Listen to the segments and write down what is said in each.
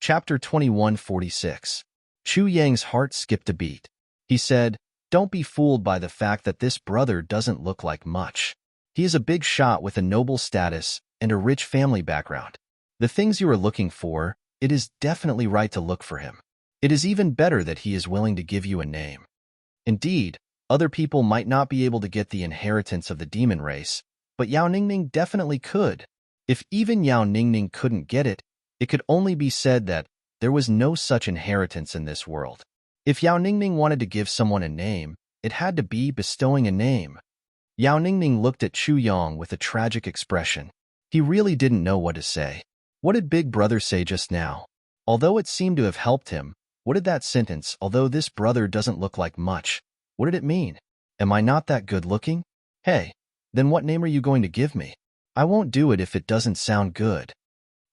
Chapter 2146. Chu Yang's heart skipped a beat. He said, "Don't be fooled by the fact that this brother doesn't look like much. He is a big shot with a noble status and a rich family background. The things you are looking for, it is definitely right to look for him. It is even better that he is willing to give you a name. Indeed, other people might not be able to get the inheritance of the demon race, but Yao Ningning definitely could. If even Yao Ningning couldn't get it, it could only be said that there was no such inheritance in this world. If Yao Ningning wanted to give someone a name, it had to be bestowing a name." Yao Ningning looked at Chu Yang with a tragic expression. He really didn't know what to say. What did Big Brother say just now? Although it seemed to have helped him, what did that sentence, "although this brother doesn't look like much," what did it mean? Am I not that good looking? Hey, then what name are you going to give me? I won't do it if it doesn't sound good.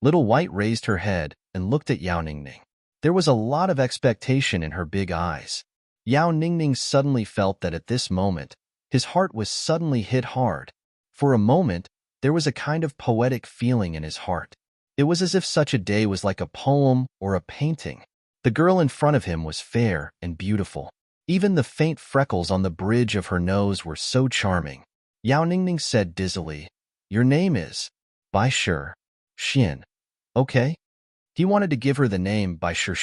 Little White raised her head and looked at Yao Ningning. There was a lot of expectation in her big eyes. Yao Ningning suddenly felt that at this moment, his heart was suddenly hit hard. For a moment, there was a kind of poetic feeling in his heart. It was as if such a day was like a poem or a painting. The girl in front of him was fair and beautiful. Even the faint freckles on the bridge of her nose were so charming. Yao Ningning said dizzily, "Your name is Bai Xian. Okay?" He wanted to give her the name Bai Shi,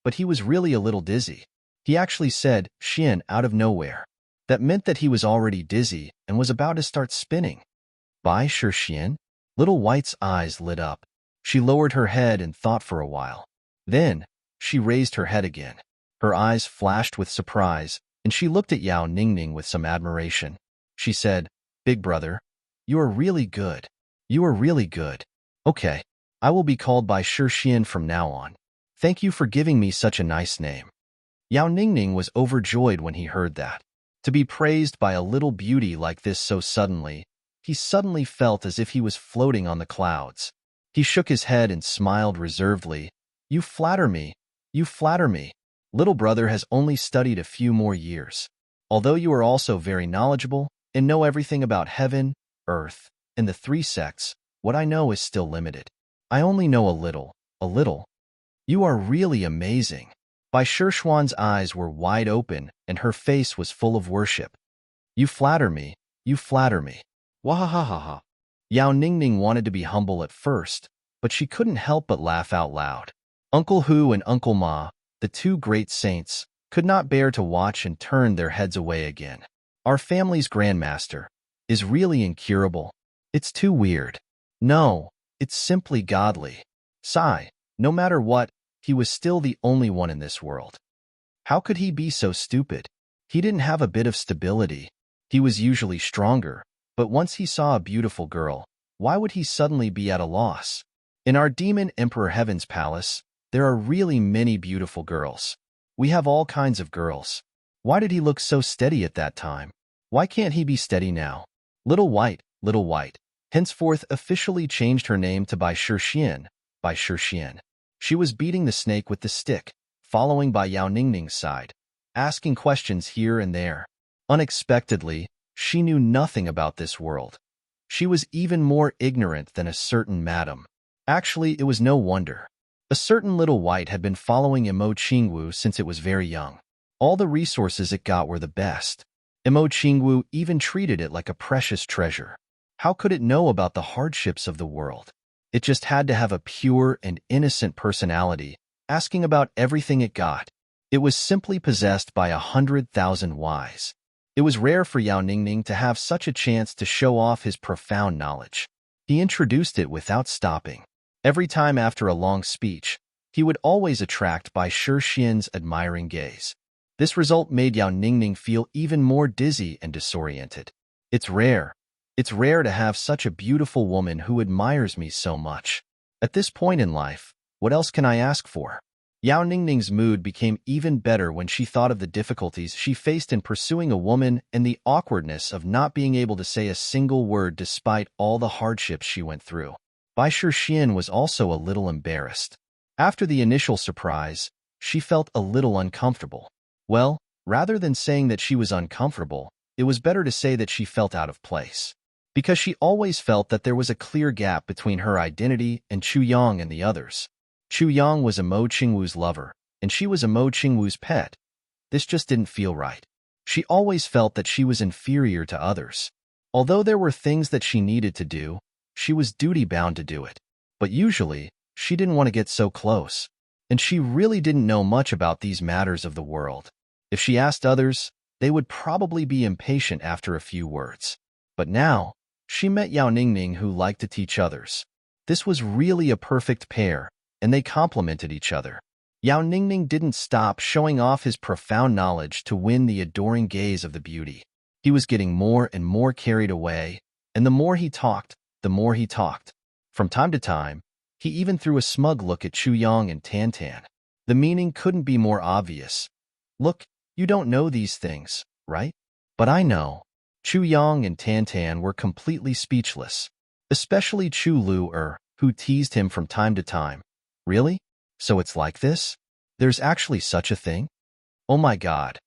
but he was really a little dizzy. He actually said Xian out of nowhere. That meant that he was already dizzy and was about to start spinning. Bai Xian? Little White's eyes lit up. She lowered her head and thought for a while. Then, she raised her head again. Her eyes flashed with surprise, and she looked at Yao Ningning with some admiration. She said, "Big brother, you are really good. You are really good. Okay, I will be called Bai Xian from now on. Thank you for giving me such a nice name." Yao Ningning was overjoyed when he heard that. To be praised by a little beauty like this so suddenly, he suddenly felt as if he was floating on the clouds. He shook his head and smiled reservedly. "You flatter me. You flatter me. Little brother has only studied a few more years. Although you are also very knowledgeable and know everything about heaven, earth, and the three sects, what I know is still limited. I only know a little, a little. You are really amazing." Bai Shishuan's eyes were wide open and her face was full of worship. "You flatter me. You flatter me. Wahahaha." Yao Ningning wanted to be humble at first, but she couldn't help but laugh out loud. Uncle Hu and Uncle Ma, the two great saints, could not bear to watch and turned their heads away again. "Our family's grandmaster is really incurable. It's too weird. No, it's simply godly." Sigh, no matter what, he was still the only one in this world. How could he be so stupid? He didn't have a bit of stability. He was usually stronger, but once he saw a beautiful girl, why would he suddenly be at a loss? In our Demon Emperor Heaven's palace, there are really many beautiful girls. We have all kinds of girls. Why did he look so steady at that time? Why can't he be steady now? Little White, henceforth officially changed her name to Bai Xian. She was beating the snake with the stick, following by Yao Ningning's side, asking questions here and there. Unexpectedly, she knew nothing about this world. She was even more ignorant than a certain madam. Actually, it was no wonder. A certain Little White had been following Imo Qingwu since it was very young. All the resources it got were the best. Imo Qingwu even treated it like a precious treasure. How could it know about the hardships of the world? It just had to have a pure and innocent personality, asking about everything it got. It was simply possessed by 100,000 whys. It was rare for Yao Ningning to have such a chance to show off his profound knowledge. He introduced it without stopping. Every time after a long speech, he would always attract Bai Xian's admiring gaze. This result made Yao Ningning feel even more dizzy and disoriented. It's rare to have such a beautiful woman who admires me so much. At this point in life, what else can I ask for? Yao Ningning's mood became even better when she thought of the difficulties she faced in pursuing a woman and the awkwardness of not being able to say a single word despite all the hardships she went through. Bai Xian was also a little embarrassed. After the initial surprise, she felt a little uncomfortable. Well, rather than saying that she was uncomfortable, it was better to say that she felt out of place. Because she always felt that there was a clear gap between her identity and Chu Yang and the others. Chu Yang was Imo Qingwu's lover, and she was Imo Qingwu's pet. This just didn't feel right. She always felt that she was inferior to others. Although there were things that she needed to do, she was duty-bound to do it. But usually, she didn't want to get so close. And she really didn't know much about these matters of the world. If she asked others, they would probably be impatient after a few words. But now, she met Yao Ningning, who liked to teach others. This was really a perfect pair, and they complemented each other. Yao Ningning didn't stop showing off his profound knowledge to win the adoring gaze of the beauty. He was getting more and more carried away, and the more he talked, the more he talked. From time to time, he even threw a smug look at Chu Yang and Tan Tan. The meaning couldn't be more obvious. Look, you don't know these things, right? But I know. Chu Yang and Tan Tan were completely speechless, especially Chu Lu, who teased him from time to time. Really? So it's like this? There's actually such a thing? Oh my God.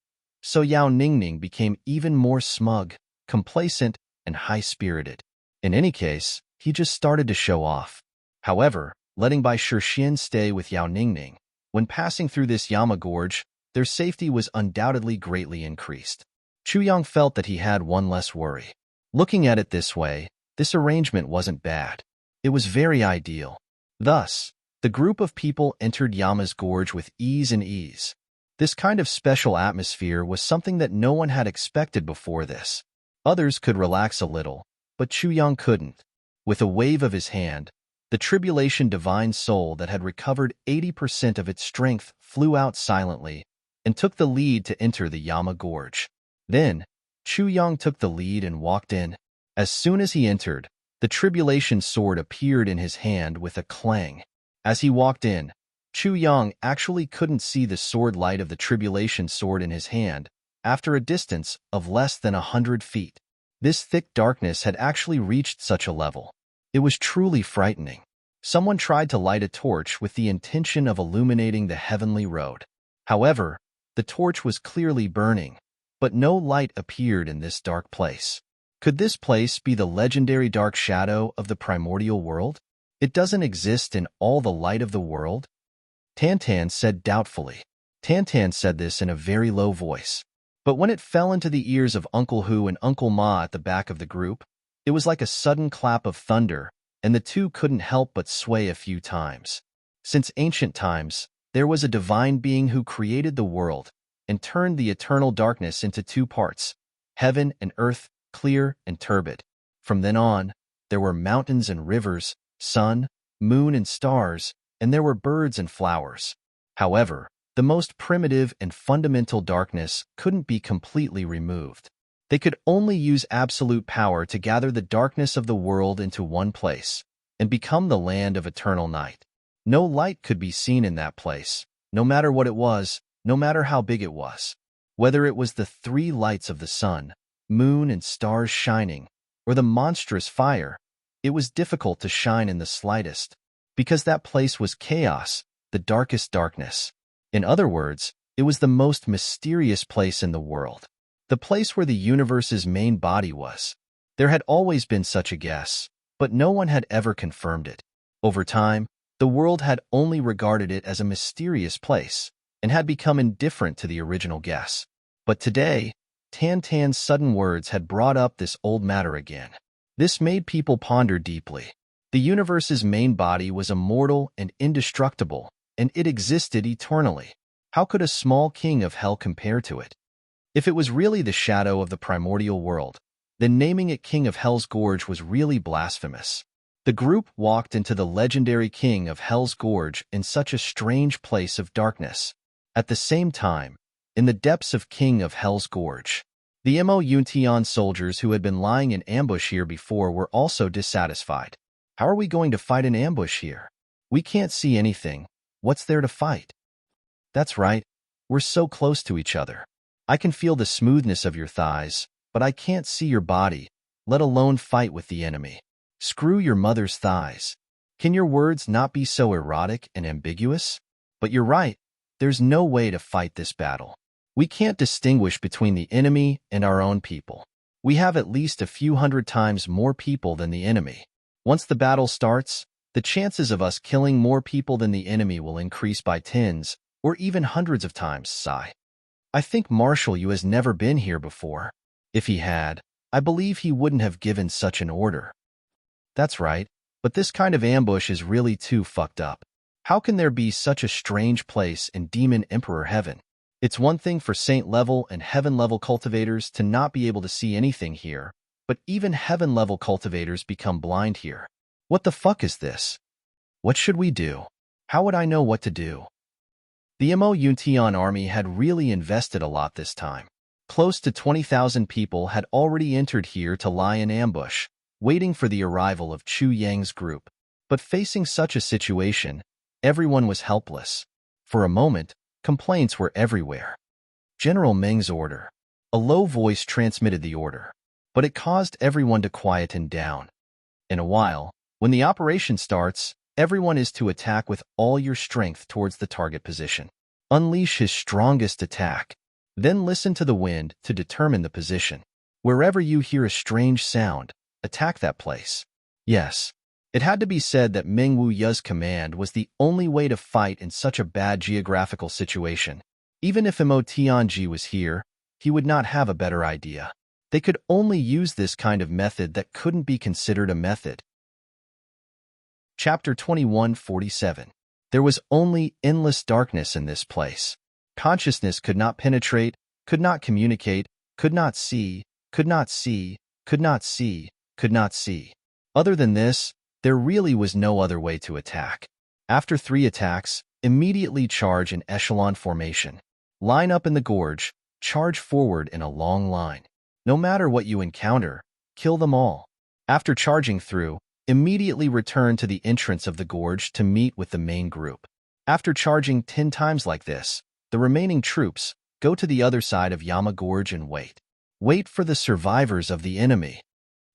So Yao Ningning became even more smug, complacent, and high-spirited. In any case, he just started to show off. However, letting Bai Shixian stay with Yao Ningning, when passing through this Yama Gorge, their safety was undoubtedly greatly increased. Chu Yang felt that he had one less worry. Looking at it this way, this arrangement wasn't bad. It was very ideal. Thus, the group of people entered Yama's Gorge with ease and ease. This kind of special atmosphere was something that no one had expected before this. Others could relax a little, but Chu Yang couldn't. With a wave of his hand, the tribulation divine soul that had recovered 80% of its strength flew out silently and took the lead to enter the Yama Gorge. Then, Chu Yang took the lead and walked in. As soon as he entered, the tribulation sword appeared in his hand with a clang. As he walked in, Chu Yang actually couldn't see the sword light of the tribulation sword in his hand after a distance of less than 100 feet. This thick darkness had actually reached such a level. It was truly frightening. Someone tried to light a torch with the intention of illuminating the heavenly road. However, the torch was clearly burning, but no light appeared in this dark place. Could this place be the legendary dark shadow of the primordial world? It doesn't exist in all the light of the world? Tan Tan said doubtfully. Tan Tan said this in a very low voice. But when it fell into the ears of Uncle Hu and Uncle Ma at the back of the group, it was like a sudden clap of thunder, and the two couldn't help but sway a few times. Since ancient times, there was a divine being who created the world and turned the eternal darkness into two parts, heaven and earth, clear and turbid. From then on, there were mountains and rivers, sun, moon and stars, and there were birds and flowers. However, the most primitive and fundamental darkness couldn't be completely removed. They could only use absolute power to gather the darkness of the world into one place and become the land of eternal night. No light could be seen in that place, no matter what it was, no matter how big it was. Whether it was the three lights of the sun, moon, and stars shining, or the monstrous fire, it was difficult to shine in the slightest, because that place was chaos, the darkest darkness. In other words, it was the most mysterious place in the world. The place where the universe's main body was. There had always been such a guess, but no one had ever confirmed it. Over time, the world had only regarded it as a mysterious place and had become indifferent to the original guess. But today, Tan Tan's sudden words had brought up this old matter again. This made people ponder deeply. The universe's main body was immortal and indestructible, and it existed eternally. How could a small king of hell compare to it? If it was really the shadow of the primordial world, then naming it King of Hell's Gorge was really blasphemous. The group walked into the legendary King of Hell's Gorge in such a strange place of darkness. At the same time, in the depths of King of Hell's Gorge, the Mo Yuntian soldiers who had been lying in ambush here before were also dissatisfied. How are we going to fight an ambush here? We can't see anything. What's there to fight? That's right. We're so close to each other. I can feel the smoothness of your thighs, but I can't see your body, let alone fight with the enemy. Screw your mother's thighs. Can your words not be so erotic and ambiguous? But you're right. There's no way to fight this battle. We can't distinguish between the enemy and our own people. We have at least a few hundred times more people than the enemy. Once the battle starts, The chances of us killing more people than the enemy will increase by tens, or even hundreds of times, sigh. I think Marshal Yu has never been here before. If he had, I believe he wouldn't have given such an order. That's right, but this kind of ambush is really too fucked up. How can there be such a strange place in Demon Emperor Heaven? It's one thing for Saint-level and Heaven-level cultivators to not be able to see anything here, but even Heaven-level cultivators become blind here. What the fuck is this? What should we do? How would I know what to do? The Mo Yuntian army had really invested a lot this time. Close to 20,000 people had already entered here to lie in ambush, waiting for the arrival of Chu Yang's group. But facing such a situation, everyone was helpless. For a moment, complaints were everywhere. General Meng's order. A low voice transmitted the order, but it caused everyone to quieten down. In a while, when the operation starts, everyone is to attack with all your strength towards the target position. Unleash his strongest attack. Then listen to the wind to determine the position. Wherever you hear a strange sound, attack that place. Yes, it had to be said that Meng Wuya's command was the only way to fight in such a bad geographical situation. Even if Mo Tianji was here, he would not have a better idea. They could only use this kind of method that couldn't be considered a method. Chapter 2147. There was only endless darkness in this place. Consciousness could not penetrate, could not communicate, could not see, could not see, could not see, could not see. Other than this, there really was no other way to attack. After 3 attacks, immediately charge in echelon formation. Line up in the gorge, charge forward in a long line. No matter what you encounter, kill them all. After charging through, immediately return to the entrance of the gorge to meet with the main group. After charging 10 times like this, the remaining troops go to the other side of Yama Gorge and wait. Wait for the survivors of the enemy.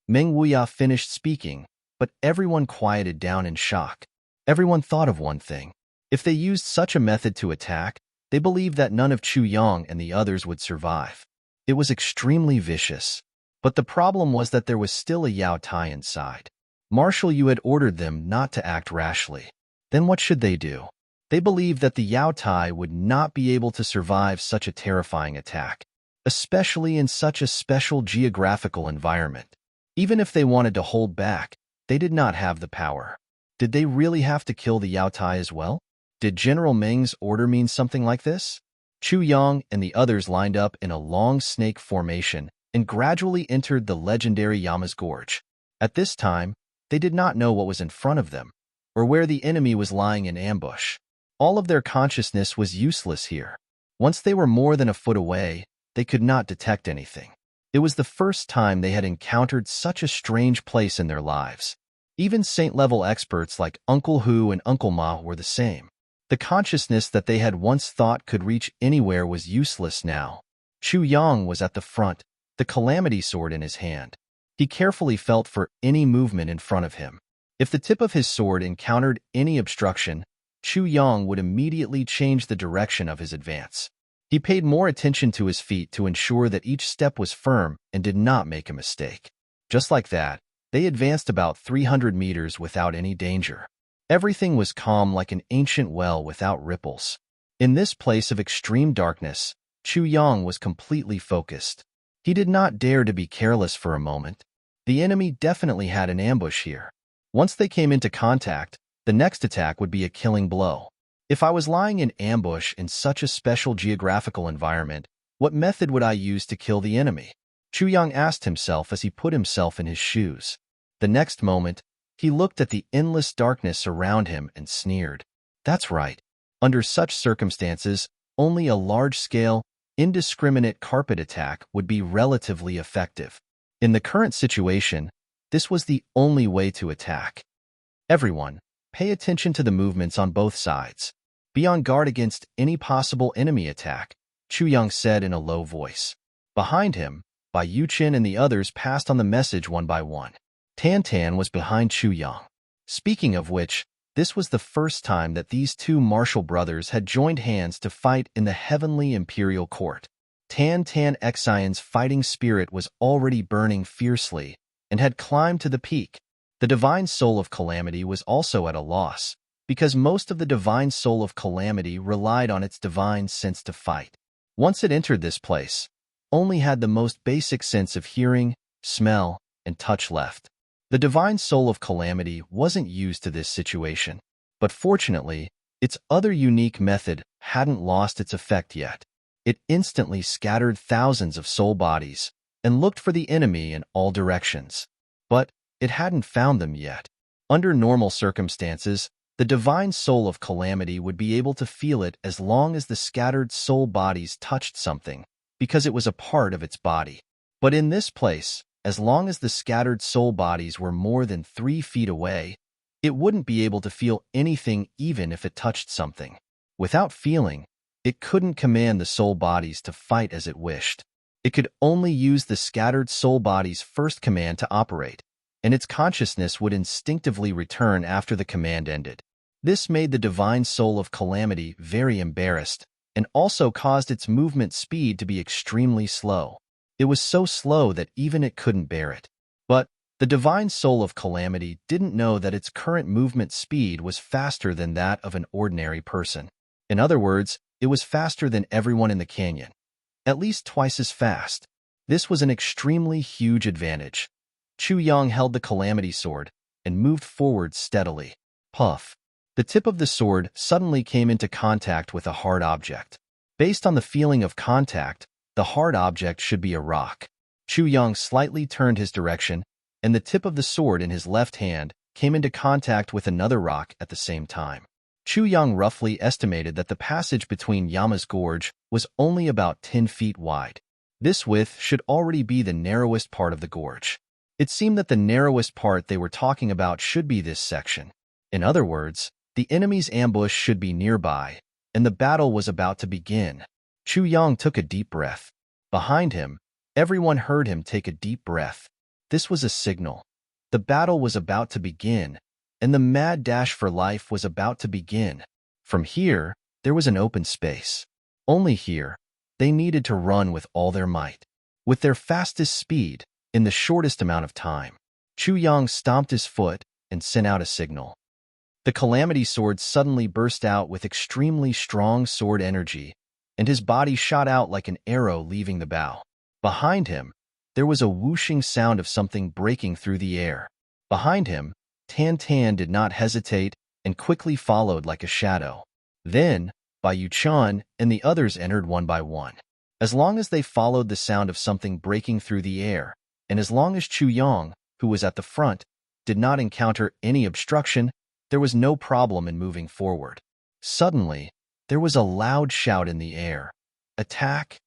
Meng Wuya finished speaking, but everyone quieted down in shock. Everyone thought of one thing. If they used such a method to attack, they believed that none of Chu Yang and the others would survive. It was extremely vicious. But the problem was that there was still a Yao Tai inside. Marshal Yu had ordered them not to act rashly. Then what should they do? They believed that the Yao Tai would not be able to survive such a terrifying attack, especially in such a special geographical environment. Even if they wanted to hold back, they did not have the power. Did they really have to kill the Yao Tai as well? Did General Meng's order mean something like this? Chu Yang and the others lined up in a long snake formation and gradually entered the legendary Yama's Gorge. At this time, they did not know what was in front of them, or where the enemy was lying in ambush. All of their consciousness was useless here. Once they were more than a foot away, they could not detect anything. It was the first time they had encountered such a strange place in their lives. Even Saint-level experts like Uncle Hu and Uncle Ma were the same. The consciousness that they had once thought could reach anywhere was useless now. Chu Yang was at the front, the calamity sword in his hand. He carefully felt for any movement in front of him. If the tip of his sword encountered any obstruction, Chu Yang would immediately change the direction of his advance. He paid more attention to his feet to ensure that each step was firm and did not make a mistake. Just like that, they advanced about 300 meters without any danger. Everything was calm like an ancient well without ripples. In this place of extreme darkness, Chu Yang was completely focused. He did not dare to be careless for a moment. The enemy definitely had an ambush here. Once they came into contact, the next attack would be a killing blow. If I was lying in ambush in such a special geographical environment, what method would I use to kill the enemy? Chu Yang asked himself as he put himself in his shoes. The next moment, he looked at the endless darkness around him and sneered. That's right. Under such circumstances, only a large-scale, indiscriminate carpet attack would be relatively effective. In the current situation, this was the only way to attack. Everyone, pay attention to the movements on both sides. Be on guard against any possible enemy attack, Chu Yang said in a low voice. Behind him, Bai Yuqin and the others passed on the message one by one. Tan Tan was behind Chu Yang. Speaking of which, this was the first time that these two martial brothers had joined hands to fight in the heavenly imperial court. Tan Tan Xion's fighting spirit was already burning fiercely and had climbed to the peak. The divine soul of calamity was also at a loss, because most of the divine soul of calamity relied on its divine sense to fight. Once it entered this place, only had the most basic sense of hearing, smell, and touch left. The divine soul of calamity wasn't used to this situation, but fortunately, its other unique method hadn't lost its effect yet. It instantly scattered thousands of soul bodies and looked for the enemy in all directions. But it hadn't found them yet. Under normal circumstances, the divine soul of calamity would be able to feel it as long as the scattered soul bodies touched something, because it was a part of its body. But in this place, as long as the scattered soul bodies were more than 3 feet away, it wouldn't be able to feel anything even if it touched something. Without feeling, it couldn't command the soul bodies to fight as it wished. It could only use the scattered soul body's first command to operate, and its consciousness would instinctively return after the command ended. This made the divine soul of calamity very embarrassed, and also caused its movement speed to be extremely slow. It was so slow that even it couldn't bear it. But the divine soul of calamity didn't know that its current movement speed was faster than that of an ordinary person. In other words, it was faster than everyone in the canyon. At least twice as fast. This was an extremely huge advantage. Chu Yang held the calamity sword and moved forward steadily. Puff. The tip of the sword suddenly came into contact with a hard object. Based on the feeling of contact, the hard object should be a rock. Chu Yang slightly turned his direction, and the tip of the sword in his left hand came into contact with another rock at the same time. Chu Yang roughly estimated that the passage between Yama's gorge was only about 10 feet wide. This width should already be the narrowest part of the gorge. It seemed that the narrowest part they were talking about should be this section. In other words, the enemy's ambush should be nearby, and the battle was about to begin. Chu Yang took a deep breath. Behind him, everyone heard him take a deep breath. This was a signal. The battle was about to begin, and the mad dash for life was about to begin. From here, there was an open space. Only here, they needed to run with all their might. With their fastest speed, in the shortest amount of time. Chu Yang stomped his foot and sent out a signal. The calamity sword suddenly burst out with extremely strong sword energy, and his body shot out like an arrow leaving the bow. Behind him, there was a whooshing sound of something breaking through the air. Behind him, Tan Tan did not hesitate and quickly followed like a shadow. Then, Bai Yuchan and the others entered one by one. As long as they followed the sound of something breaking through the air, and as long as Chu Yang, who was at the front, did not encounter any obstruction, there was no problem in moving forward. Suddenly, there was a loud shout in the air. Attack!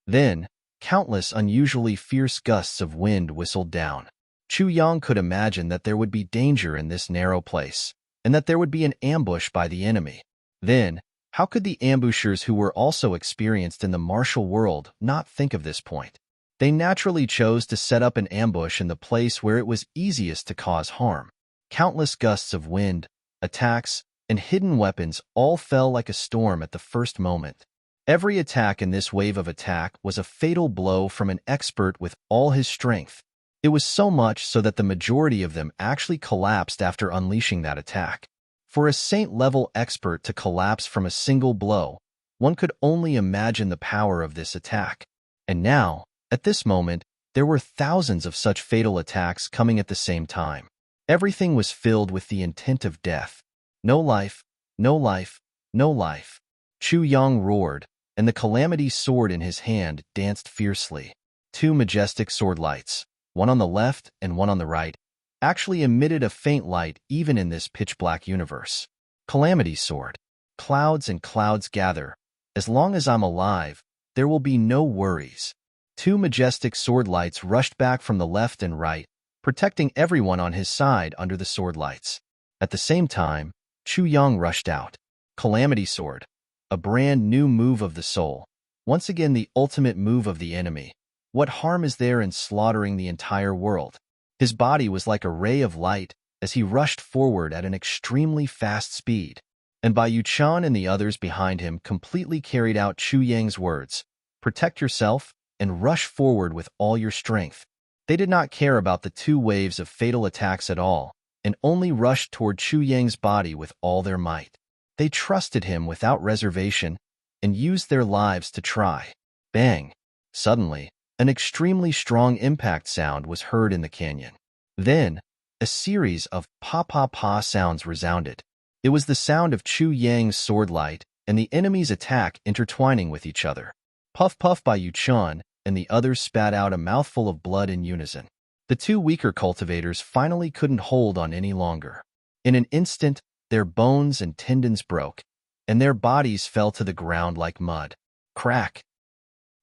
Then, countless unusually fierce gusts of wind whistled down. Chu Yang could imagine that there would be danger in this narrow place, and that there would be an ambush by the enemy. Then, how could the ambushers who were also experienced in the martial world not think of this point? They naturally chose to set up an ambush in the place where it was easiest to cause harm. Countless gusts of wind, attacks, and hidden weapons all fell like a storm at the first moment. Every attack in this wave of attack was a fatal blow from an expert with all his strength. It was so much so that the majority of them actually collapsed after unleashing that attack. For a saint-level expert to collapse from a single blow, one could only imagine the power of this attack. And now, at this moment, there were thousands of such fatal attacks coming at the same time. Everything was filled with the intent of death. No life, no life, no life. Chu Yang roared, and the calamity sword in his hand danced fiercely. 2 majestic sword lights, one on the left and one on the right, actually emitted a faint light even in this pitch-black universe. Calamity sword. Clouds and clouds gather. As long as I'm alive, there will be no worries. 2 majestic sword lights rushed back from the left and right, protecting everyone on his side under the sword lights. At the same time, Chu Yang rushed out. Calamity sword. A brand new move of the soul. Once again the ultimate move of the enemy. What harm is there in slaughtering the entire world? His body was like a ray of light as he rushed forward at an extremely fast speed. And Bai Yuchan and the others behind him completely carried out Chu Yang's words. Protect yourself and rush forward with all your strength. They did not care about the 2 waves of fatal attacks at all, and only rushed toward Chu Yang's body with all their might. They trusted him without reservation and used their lives to try. Bang! Suddenly, an extremely strong impact sound was heard in the canyon. Then, a series of pa-pa-pa sounds resounded. It was the sound of Chu Yang's sword light and the enemy's attack intertwining with each other. Puff-puff by Yu Chun, and the others spat out a mouthful of blood in unison. The two weaker cultivators finally couldn't hold on any longer. In an instant, their bones and tendons broke, and their bodies fell to the ground like mud. Crack!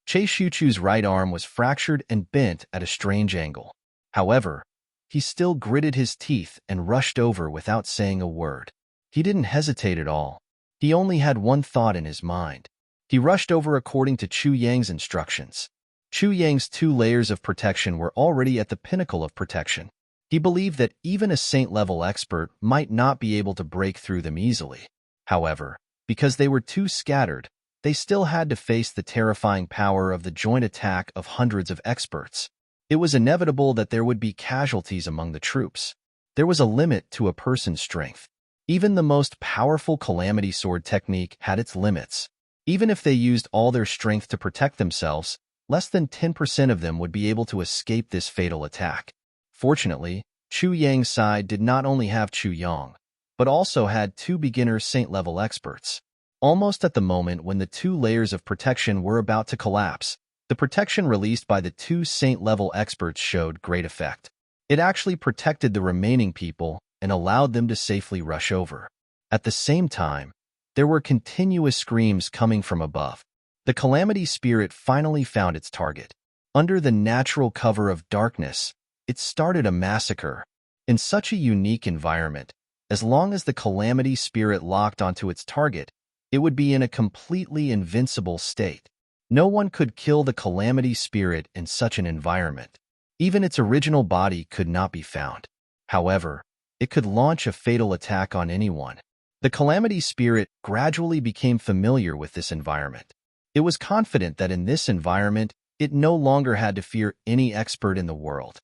Chase Shuchu's right arm was fractured and bent at a strange angle. However, he still gritted his teeth and rushed over without saying a word. He didn't hesitate at all. He only had one thought in his mind. He rushed over according to Chu Yang's instructions. Chu Yang's 2 layers of protection were already at the pinnacle of protection. He believed that even a saint-level expert might not be able to break through them easily. However, because they were too scattered, they still had to face the terrifying power of the joint attack of hundreds of experts. It was inevitable that there would be casualties among the troops. There was a limit to a person's strength. Even the most powerful Calamity Sword technique had its limits. Even if they used all their strength to protect themselves, less than 10% of them would be able to escape this fatal attack. Fortunately, Chu Yang's side did not only have Chu Yang, but also had 2 beginner saint-level experts. Almost at the moment when the 2 layers of protection were about to collapse, the protection released by the 2 saint-level experts showed great effect. It actually protected the remaining people and allowed them to safely rush over. At the same time, there were continuous screams coming from above. The Calamity Spirit finally found its target. Under the natural cover of darkness, it started a massacre. In such a unique environment, as long as the Calamity Spirit locked onto its target, it would be in a completely invincible state. No one could kill the Calamity Spirit in such an environment. Even its original body could not be found. However, it could launch a fatal attack on anyone. The Calamity Spirit gradually became familiar with this environment. It was confident that in this environment, it no longer had to fear any expert in the world.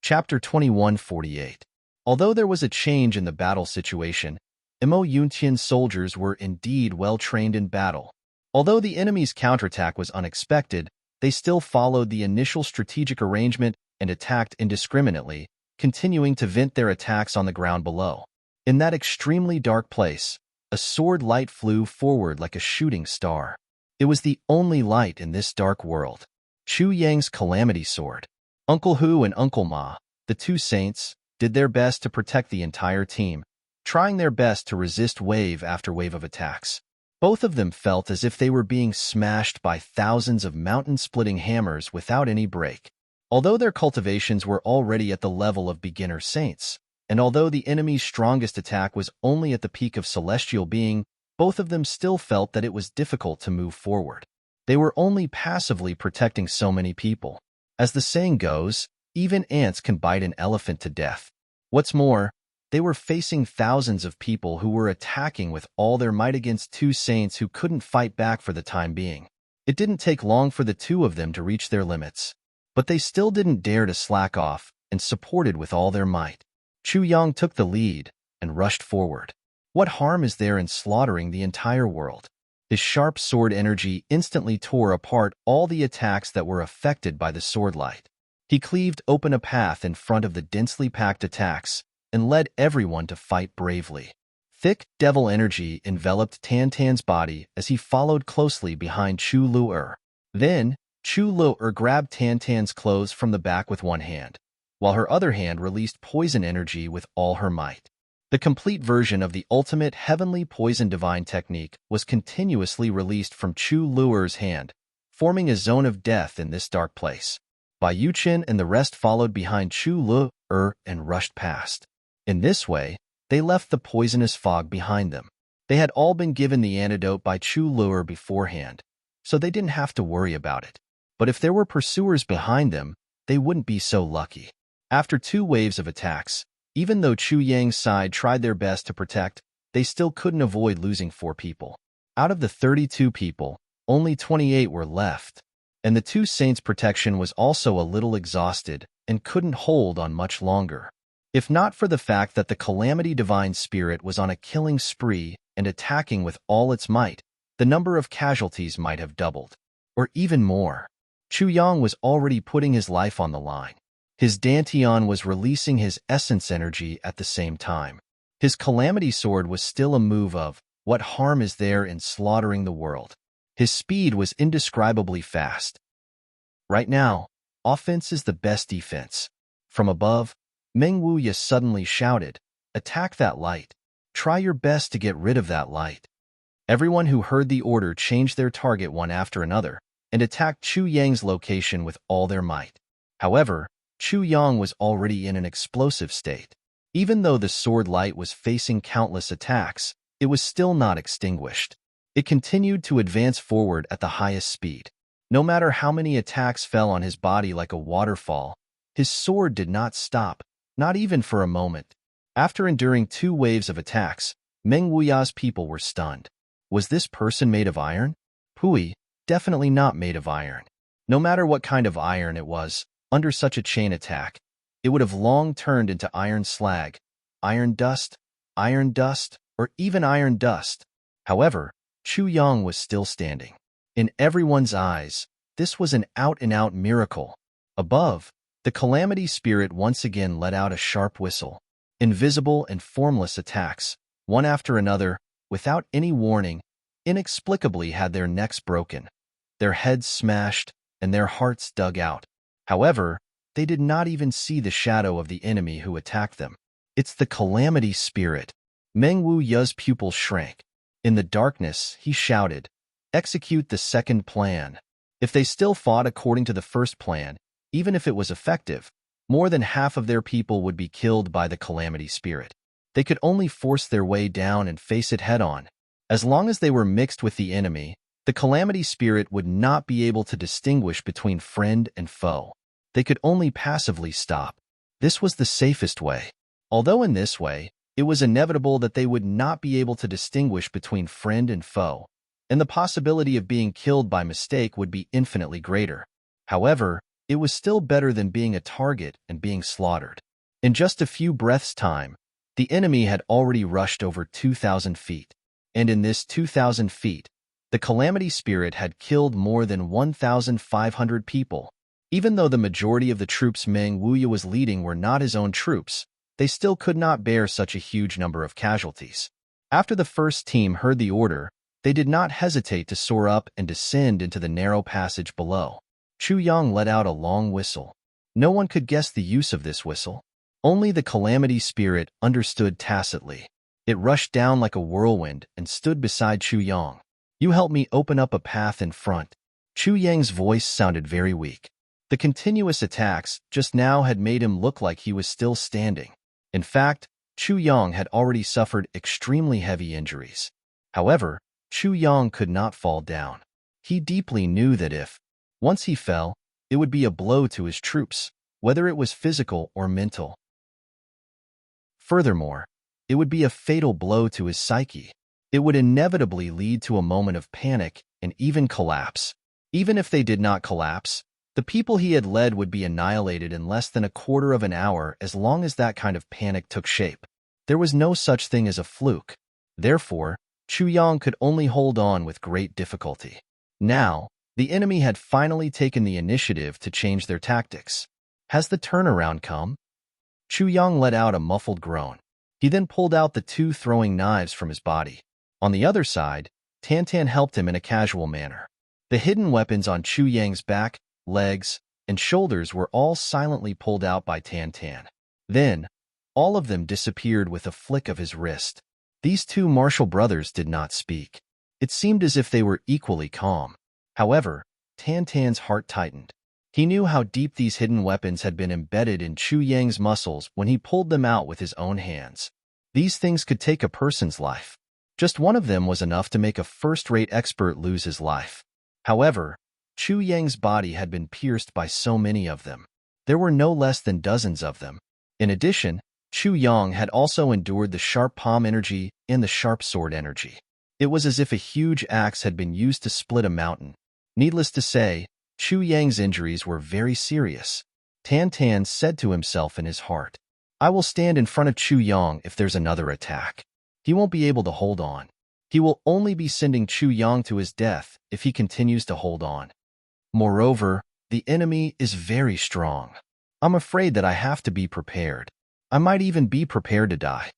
Chapter 2148. Although there was a change in the battle situation, Mo Yuntian's soldiers were indeed well-trained in battle. Although the enemy's counterattack was unexpected, they still followed the initial strategic arrangement and attacked indiscriminately, continuing to vent their attacks on the ground below. In that extremely dark place, a sword light flew forward like a shooting star. It was the only light in this dark world. Chu Yang's Calamity Sword. Uncle Hu and Uncle Ma, the 2 saints, did their best to protect the entire team, trying their best to resist wave after wave of attacks. Both of them felt as if they were being smashed by thousands of mountain-splitting hammers without any break. Although their cultivations were already at the level of beginner saints, and although the enemy's strongest attack was only at the peak of celestial being, both of them still felt that it was difficult to move forward. They were only passively protecting so many people. As the saying goes, even ants can bite an elephant to death. What's more, they were facing thousands of people who were attacking with all their might against 2 saints who couldn't fight back for the time being. It didn't take long for the 2 of them to reach their limits, but they still didn't dare to slack off and supported with all their might. Chu Yang took the lead and rushed forward. What harm is there in slaughtering the entire world? His sharp sword energy instantly tore apart all the attacks that were affected by the sword light. He cleaved open a path in front of the densely packed attacks and led everyone to fight bravely. Thick devil energy enveloped Tan Tan's body as he followed closely behind Chu Lu'er. Then, Chu Lu'er grabbed Tan Tan's clothes from the back with one hand, while her other hand released poison energy with all her might. The complete version of the ultimate heavenly poison divine technique was continuously released from Chu Lu'er's hand, forming a zone of death in this dark place. Bai Yuchen and the rest followed behind Chu Lu'er and rushed past. In this way, they left the poisonous fog behind them. They had all been given the antidote by Chu Lu'er beforehand, so they didn't have to worry about it. But if there were pursuers behind them, they wouldn't be so lucky. After 2 waves of attacks, even though Chu Yang's side tried their best to protect, they still couldn't avoid losing 4 people. Out of the 32 people, only 28 were left, and the 2 saints' protection was also a little exhausted and couldn't hold on much longer. If not for the fact that the Calamity Divine Spirit was on a killing spree and attacking with all its might, the number of casualties might have doubled. Or even more. Chu Yang was already putting his life on the line. His Dantian was releasing his essence energy at the same time. His Calamity Sword was still a move of, what harm is there in slaughtering the world? His speed was indescribably fast. Right now, offense is the best defense. From above, Meng Wuya suddenly shouted, "Attack that light. Try your best to get rid of that light." Everyone who heard the order changed their target one after another and attacked Chu Yang's location with all their might. However, Chu Yang was already in an explosive state. Even though the sword light was facing countless attacks, it was still not extinguished. It continued to advance forward at the highest speed. No matter how many attacks fell on his body like a waterfall, his sword did not stop, not even for a moment. After enduring 2 waves of attacks, Meng Wuya's people were stunned. Was this person made of iron? Pui, definitely not made of iron. No matter what kind of iron it was, under such a chain attack, it would have long turned into iron slag, iron dust, or even iron dust. However, Chu Yang was still standing. In everyone's eyes, this was an out-and-out miracle. Above, the Calamity Spirit once again let out a sharp whistle. Invisible and formless attacks, one after another, without any warning, inexplicably had their necks broken, their heads smashed, and their hearts dug out. However, they did not even see the shadow of the enemy who attacked them. It's the Calamity Spirit. Meng Wuya's pupils shrank. In the darkness, he shouted, "Execute the second plan." If they still fought according to the first plan, even if it was effective, more than half of their people would be killed by the Calamity Spirit. They could only force their way down and face it head-on. As long as they were mixed with the enemy, the Calamity Spirit would not be able to distinguish between friend and foe. They could only passively stop. This was the safest way. Although in this way, it was inevitable that they would not be able to distinguish between friend and foe, and the possibility of being killed by mistake would be infinitely greater. However, it was still better than being a target and being slaughtered. In just a few breaths' time, the enemy had already rushed over 2,000 feet, and in this 2,000 feet, the Calamity Spirit had killed more than 1,500 people. Even though the majority of the troops Meng Wuya was leading were not his own troops, they still could not bear such a huge number of casualties. After the first team heard the order, they did not hesitate to soar up and descend into the narrow passage below. Chu Yang let out a long whistle. No one could guess the use of this whistle. Only the Calamity Spirit understood tacitly. It rushed down like a whirlwind and stood beside Chu Yang. "You help me open up a path in front." Chu Yang's voice sounded very weak. The continuous attacks just now had made him look like he was still standing. In fact, Chu Yang had already suffered extremely heavy injuries. However, Chu Yang could not fall down. He deeply knew that if, once he fell, it would be a blow to his troops, whether it was physical or mental. Furthermore, it would be a fatal blow to his psyche. It would inevitably lead to a moment of panic and even collapse. Even if they did not collapse, the people he had led would be annihilated in less than a quarter of an hour as long as that kind of panic took shape. There was no such thing as a fluke. Therefore, Chu Yang could only hold on with great difficulty. Now, the enemy had finally taken the initiative to change their tactics. Has the turnaround come? Chu Yang let out a muffled groan. He then pulled out the 2 throwing knives from his body. On the other side, Tantan helped him in a casual manner. The hidden weapons on Chu Yang's back, legs, and shoulders were all silently pulled out by Tantan. Then, all of them disappeared with a flick of his wrist. These 2 martial brothers did not speak. It seemed as if they were equally calm. However, Tantan's heart tightened. He knew how deep these hidden weapons had been embedded in Chu Yang's muscles when he pulled them out with his own hands. These things could take a person's life. Just one of them was enough to make a first-rate expert lose his life. However, Chu Yang's body had been pierced by so many of them. There were no less than dozens of them. In addition, Chu Yang had also endured the sharp palm energy and the sharp sword energy. It was as if a huge axe had been used to split a mountain. Needless to say, Chu Yang's injuries were very serious. Tantan said to himself in his heart, I will stand in front of Chu Yang if there's another attack. He won't be able to hold on. He will only be sending Chu Yang to his death if he continues to hold on. Moreover, the enemy is very strong. I'm afraid that I have to be prepared. I might even be prepared to die.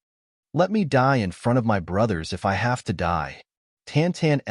Let me die in front of my brothers if I have to die. Tan Xian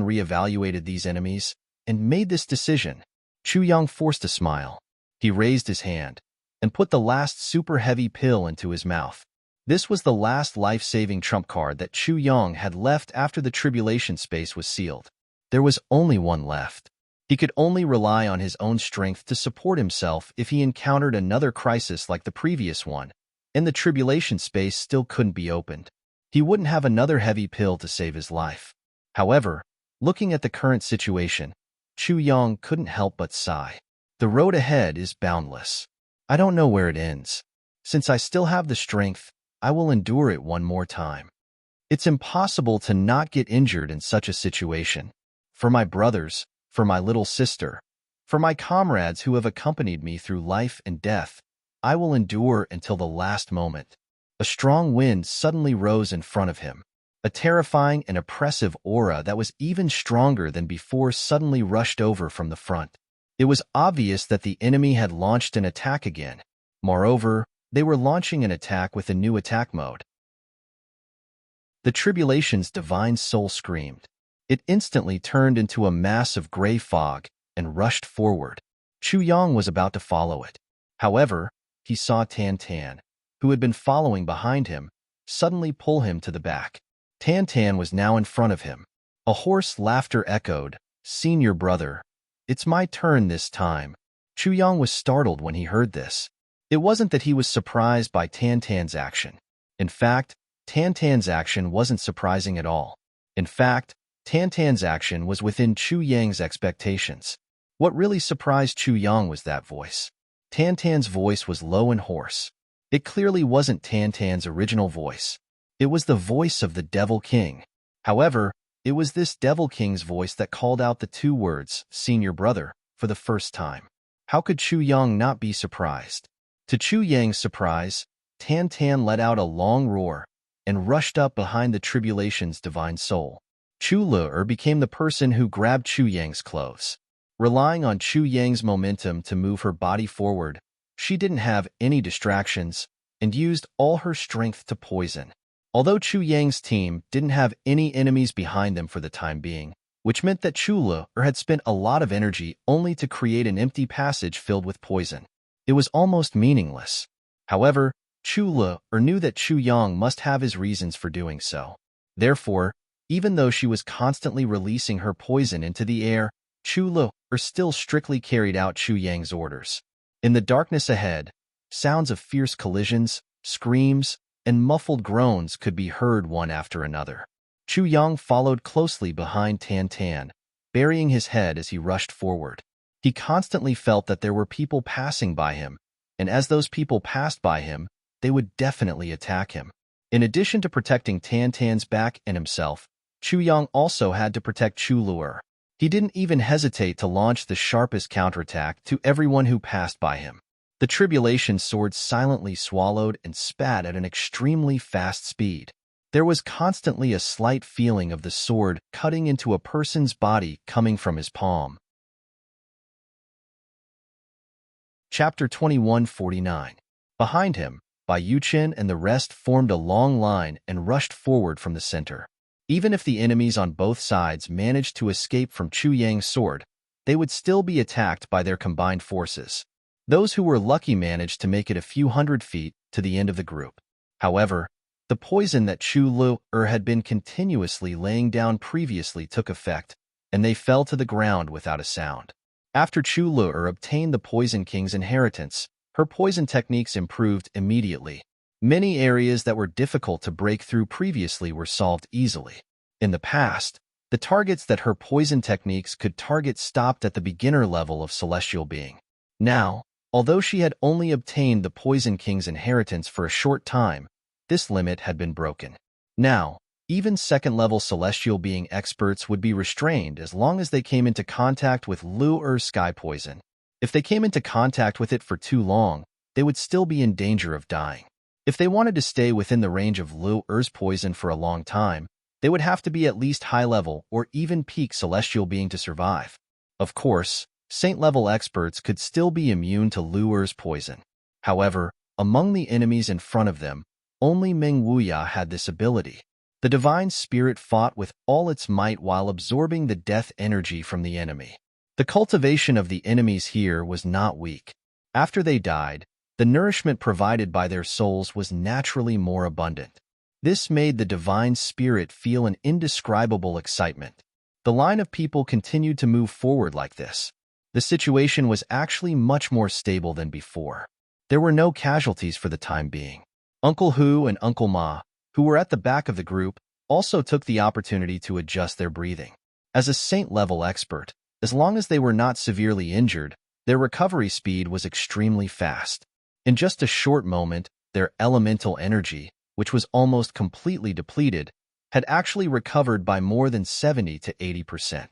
reevaluated these enemies and made this decision. Chu Yang forced a smile. He raised his hand and put the last super heavy pill into his mouth. This was the last life-saving trump card that Chu Yang had left after the tribulation space was sealed. There was only one left. He could only rely on his own strength to support himself if he encountered another crisis like the previous one, and the tribulation space still couldn't be opened. He wouldn't have another heavy pill to save his life. However, looking at the current situation, Chu Yang couldn't help but sigh. The road ahead is boundless. I don't know where it ends. Since I still have the strength, I will endure it one more time. It's impossible to not get injured in such a situation. For my brothers, for my little sister, for my comrades who have accompanied me through life and death, I will endure until the last moment. A strong wind suddenly rose in front of him. A terrifying and oppressive aura that was even stronger than before suddenly rushed over from the front. It was obvious that the enemy had launched an attack again. Moreover, they were launching an attack with a new attack mode. The tribulation's divine soul screamed. It instantly turned into a mass of gray fog and rushed forward. Chu Yang was about to follow it. However, he saw Tan, who had been following behind him, suddenly pull him to the back. Tan was now in front of him. A hoarse laughter echoed, "Senior brother, it's my turn this time." Chu Yang was startled when he heard this. It wasn't that he was surprised by Tan's action. In fact, Tan's action wasn't surprising at all. In fact, Tan's action was within Chu Yang's expectations. What really surprised Chu Yang was that voice. Tan's voice was low and hoarse. It clearly wasn't Tan's original voice. It was the voice of the Devil King. However, it was this Devil King's voice that called out the two words, "Senior brother," for the first time. How could Chu Yang not be surprised? To Chu Yang's surprise, Tan let out a long roar and rushed up behind the tribulation's divine soul. Chu Le became the person who grabbed Chu Yang's clothes. Relying on Chu Yang's momentum to move her body forward, she didn't have any distractions and used all her strength to poison. Although Chu Yang's team didn't have any enemies behind them for the time being, which meant that Chu Le had spent a lot of energy only to create an empty passage filled with poison. It was almost meaningless. However, Chu Le knew that Chu Yang must have his reasons for doing so. Therefore, even though she was constantly releasing her poison into the air, Chu Le still strictly carried out Chu Yang's orders. In the darkness ahead, sounds of fierce collisions, screams, and muffled groans could be heard one after another. Chu Yang followed closely behind Tan, burying his head as he rushed forward. He constantly felt that there were people passing by him, and as those people passed by him, they would definitely attack him. In addition to protecting Tan's back and himself, Chu Yang also had to protect Chu Le. He didn't even hesitate to launch the sharpest counterattack to everyone who passed by him. The tribulation sword silently swallowed and spat at an extremely fast speed. There was constantly a slight feeling of the sword cutting into a person's body coming from his palm. Chapter 2149. Behind him, Bai Yuchen and the rest formed a long line and rushed forward from the center. Even if the enemies on both sides managed to escape from Chu Yang's sword, they would still be attacked by their combined forces. Those who were lucky managed to make it a few hundred feet to the end of the group. However, the poison that Chu Le had been continuously laying down previously took effect, and they fell to the ground without a sound. After Chu Le obtained the Poison King's inheritance, her poison techniques improved immediately. Many areas that were difficult to break through previously were solved easily. In the past, the targets that her poison techniques could target stopped at the beginner level of celestial being. Now, although she had only obtained the Poison King's inheritance for a short time, this limit had been broken. Now, even second-level celestial being experts would be restrained as long as they came into contact with Lu sky poison. If they came into contact with it for too long, they would still be in danger of dying. If they wanted to stay within the range of Lu Er's poison for a long time, they would have to be at least high-level or even peak celestial being to survive. Of course, saint-level experts could still be immune to Lu Er's poison. However, among the enemies in front of them, only Ming Wuya had this ability. The divine spirit fought with all its might while absorbing the death energy from the enemy. The cultivation of the enemies here was not weak. After they died, the nourishment provided by their souls was naturally more abundant. This made the divine spirit feel an indescribable excitement. The line of people continued to move forward like this. The situation was actually much more stable than before. There were no casualties for the time being. Uncle Hu and Uncle Ma, who were at the back of the group, also took the opportunity to adjust their breathing. As a saint-level expert, as long as they were not severely injured, their recovery speed was extremely fast. In just a short moment, their elemental energy, which was almost completely depleted, had actually recovered by more than 70 to 80%.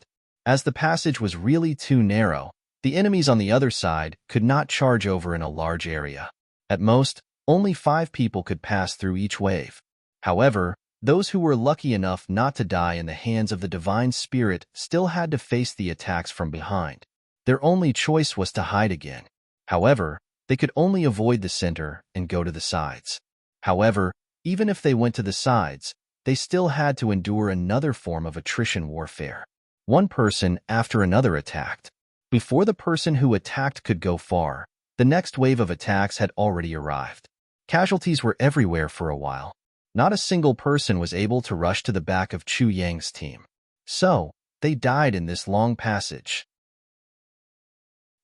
As the passage was really too narrow, the enemies on the other side could not charge over in a large area. At most, only 5 people could pass through each wave. However, those who were lucky enough not to die in the hands of the divine spirit still had to face the attacks from behind. Their only choice was to hide again. However, they could only avoid the center and go to the sides. However, even if they went to the sides, they still had to endure another form of attrition warfare. One person after another attacked. Before the person who attacked could go far, the next wave of attacks had already arrived. Casualties were everywhere for a while. Not a single person was able to rush to the back of Chu Yang's team. So, they died in this long passage.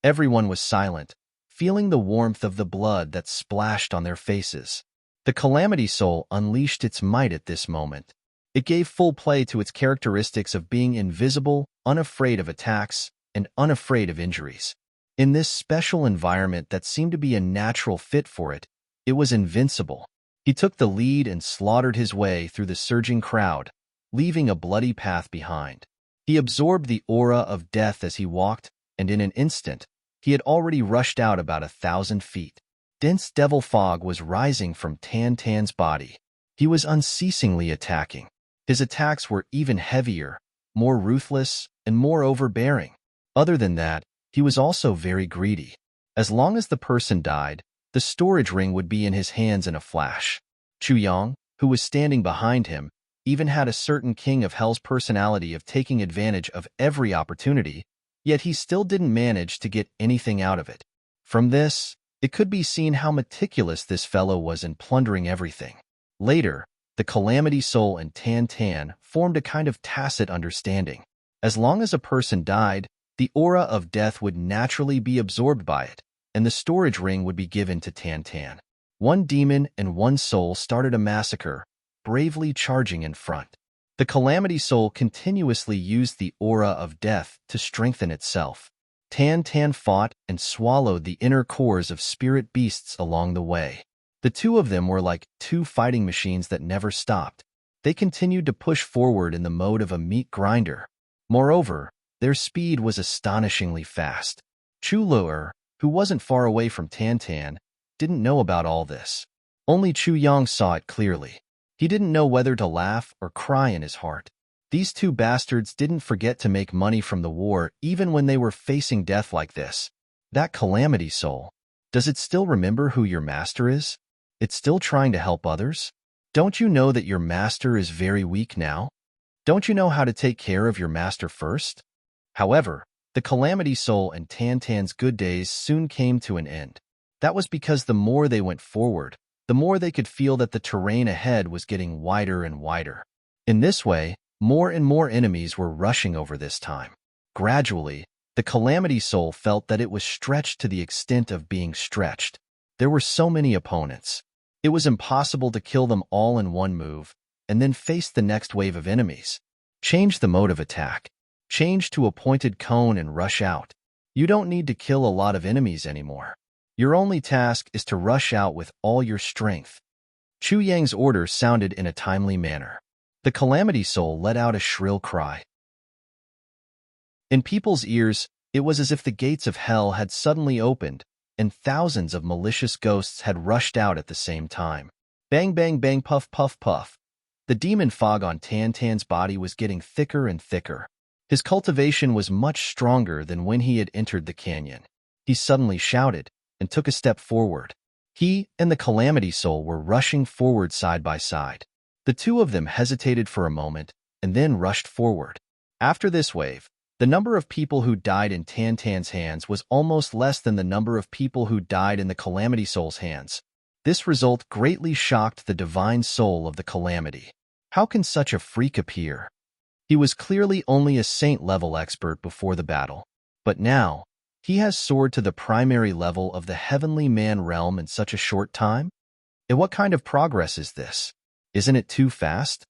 Everyone was silent, feeling the warmth of the blood that splashed on their faces. The Calamity Soul unleashed its might at this moment. It gave full play to its characteristics of being invisible, unafraid of attacks, and unafraid of injuries. In this special environment that seemed to be a natural fit for it, it was invincible. He took the lead and slaughtered his way through the surging crowd, leaving a bloody path behind. He absorbed the aura of death as he walked, and in an instant, he had already rushed out about 1,000 feet. Dense devil fog was rising from Tan Tan's body. He was unceasingly attacking. His attacks were even heavier, more ruthless, and more overbearing. Other than that, he was also very greedy. As long as the person died, the storage ring would be in his hands in a flash. Chu Yang, who was standing behind him, even had a certain King of Hell's personality of taking advantage of every opportunity, yet he still didn't manage to get anything out of it. From this, it could be seen how meticulous this fellow was in plundering everything. Later, the Calamity Soul and Tan Tan formed a kind of tacit understanding. As long as a person died, the aura of death would naturally be absorbed by it, and the storage ring would be given to Tan Tan. One demon and one soul started a massacre, bravely charging in front. The Calamity Soul continuously used the aura of death to strengthen itself. Tan Tan fought and swallowed the inner cores of spirit beasts along the way. The two of them were like two fighting machines that never stopped. They continued to push forward in the mode of a meat grinder. Moreover, their speed was astonishingly fast. Chu Luer, who wasn't far away from Tan Tan, didn't know about all this. Only Chu Yang saw it clearly. He didn't know whether to laugh or cry in his heart. These two bastards didn't forget to make money from the war even when they were facing death like this. That Calamity Soul. Does it still remember who your master is? It's still trying to help others? Don't you know that your master is very weak now? Don't you know how to take care of your master first? However, the Calamity Soul and Tan Tan's good days soon came to an end. That was because the more they went forward, the more they could feel that the terrain ahead was getting wider and wider. In this way, more and more enemies were rushing over this time. Gradually, the Calamity Soul felt that it was stretched to the extent of being stretched. There were so many opponents. It was impossible to kill them all in one move, and then face the next wave of enemies. Change the mode of attack. Change to a pointed cone and rush out. You don't need to kill a lot of enemies anymore. Your only task is to rush out with all your strength. Chu Yang's order sounded in a timely manner. The Calamity Soul let out a shrill cry. In people's ears, it was as if the gates of hell had suddenly opened, and thousands of malicious ghosts had rushed out at the same time. Bang bang bang puff puff puff. The demon fog on Tan Tan's body was getting thicker and thicker. His cultivation was much stronger than when he had entered the canyon. He suddenly shouted and took a step forward. He and the Calamity Soul were rushing forward side by side. The two of them hesitated for a moment and then rushed forward. After this wave, the number of people who died in Tan Tan's hands was almost less than the number of people who died in the Calamity Soul's hands. This result greatly shocked the divine soul of the Calamity. How can such a freak appear? He was clearly only a saint-level expert before the battle, but now, he has soared to the primary level of the heavenly man realm in such a short time? And what kind of progress is this? Isn't it too fast?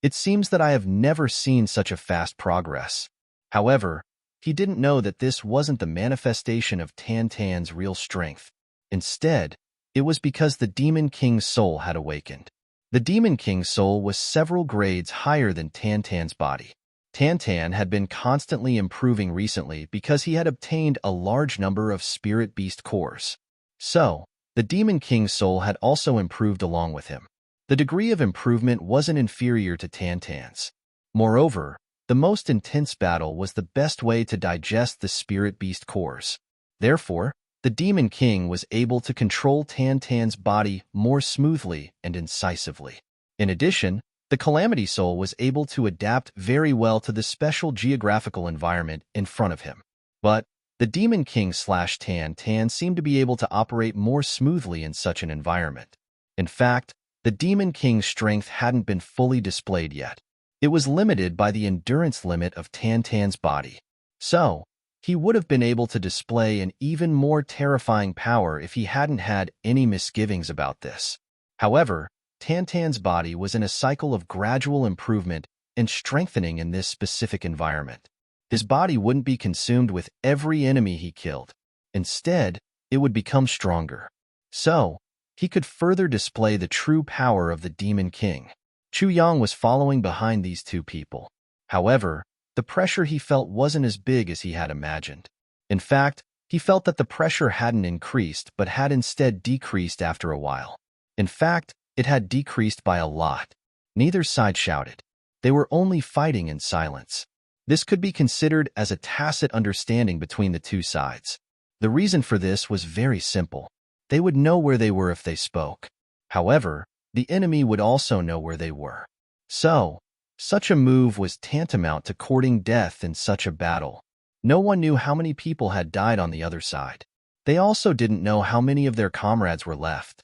It seems that I have never seen such a fast progress. However, he didn't know that this wasn't the manifestation of Tan Tan's real strength. Instead, it was because the Demon King's soul had awakened. The Demon King's soul was several grades higher than Tan Tan's body. Tan Tan had been constantly improving recently because he had obtained a large number of spirit beast cores. So, the Demon King's soul had also improved along with him. The degree of improvement wasn't inferior to Tan Tan's. Moreover, the most intense battle was the best way to digest the spirit beast cores. Therefore, the Demon King was able to control Tan Tan's body more smoothly and incisively. In addition, the Calamity Soul was able to adapt very well to the special geographical environment in front of him. But the Demon King/Tan Tan seemed to be able to operate more smoothly in such an environment. In fact, the Demon King's strength hadn't been fully displayed yet. It was limited by the endurance limit of Tan Tan's body. So, he would have been able to display an even more terrifying power if he hadn't had any misgivings about this. However, Tan Tan's body was in a cycle of gradual improvement and strengthening in this specific environment. His body wouldn't be consumed with every enemy he killed. Instead, it would become stronger. So, he could further display the true power of the Demon King. Chu Yang was following behind these two people. However, the pressure he felt wasn't as big as he had imagined. In fact, he felt that the pressure hadn't increased but had instead decreased after a while. In fact, it had decreased by a lot. Neither side shouted. They were only fighting in silence. This could be considered as a tacit understanding between the two sides. The reason for this was very simple. They would know where they were if they spoke. However, the enemy would also know where they were. So, such a move was tantamount to courting death in such a battle. No one knew how many people had died on the other side. They also didn't know how many of their comrades were left.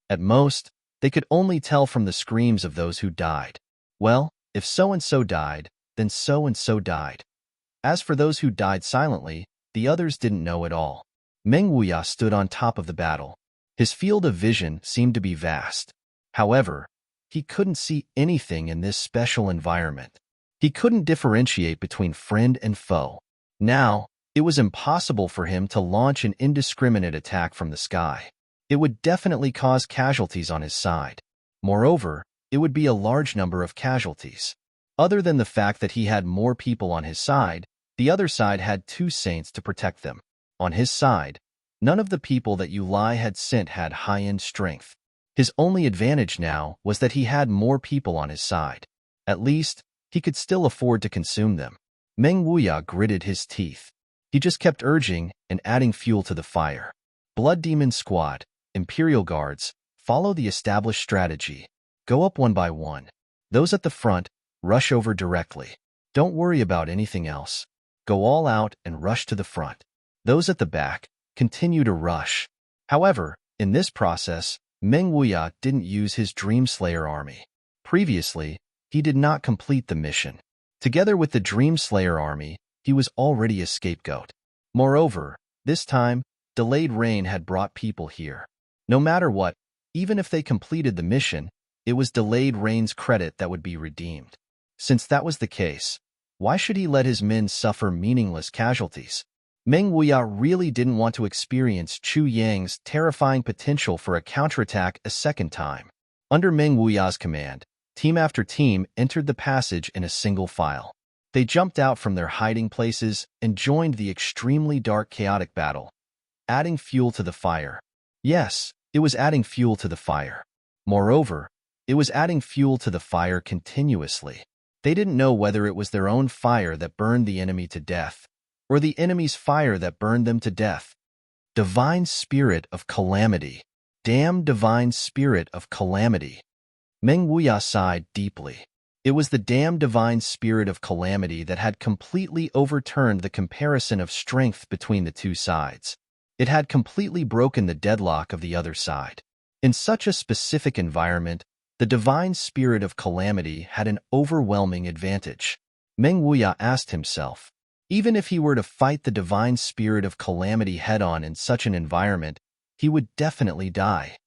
At most, they could only tell from the screams of those who died. Well, if so-and-so died, then so-and-so died. As for those who died silently, the others didn't know at all. Meng Wuya stood on top of the battle. His field of vision seemed to be vast. However, he couldn't see anything in this special environment. He couldn't differentiate between friend and foe. Now, it was impossible for him to launch an indiscriminate attack from the sky. It would definitely cause casualties on his side. Moreover, it would be a large number of casualties. Other than the fact that he had more people on his side, the other side had two saints to protect them. On his side, none of the people that Yu Lai had sent had high-end strength. His only advantage now was that he had more people on his side. At least, he could still afford to consume them. Meng Wuya gritted his teeth. He just kept urging and adding fuel to the fire. Blood Demon Squad, Imperial Guards, follow the established strategy. Go up one by one. Those at the front, rush over directly. Don't worry about anything else. Go all out and rush to the front. Those at the back, continue to rush. However, in this process, Meng Wuya didn't use his Dream Slayer army. Previously, he did not complete the mission. Together with the Dream Slayer army, he was already a scapegoat. Moreover, this time, delayed rain had brought people here. No matter what, even if they completed the mission, it was delayed rain's credit that would be redeemed. Since that was the case, why should he let his men suffer meaningless casualties? Meng Wuya really didn't want to experience Chu Yang's terrifying potential for a counterattack a second time. Under Meng Wuya's command, team after team entered the passage in a single file. They jumped out from their hiding places and joined the extremely dark chaotic battle, adding fuel to the fire. Yes, it was adding fuel to the fire. Moreover, it was adding fuel to the fire continuously. They didn't know whether it was their own fire that burned the enemy to death, or the enemy's fire that burned them to death. Divine Spirit of Calamity. Damn Divine Spirit of Calamity. Meng Wuya sighed deeply. It was the damn Divine Spirit of Calamity that had completely overturned the comparison of strength between the two sides. It had completely broken the deadlock of the other side. In such a specific environment, the Divine Spirit of Calamity had an overwhelming advantage. Meng Wuya asked himself, even if he were to fight the Divine Spirit of Calamity head-on in such an environment, he would definitely die.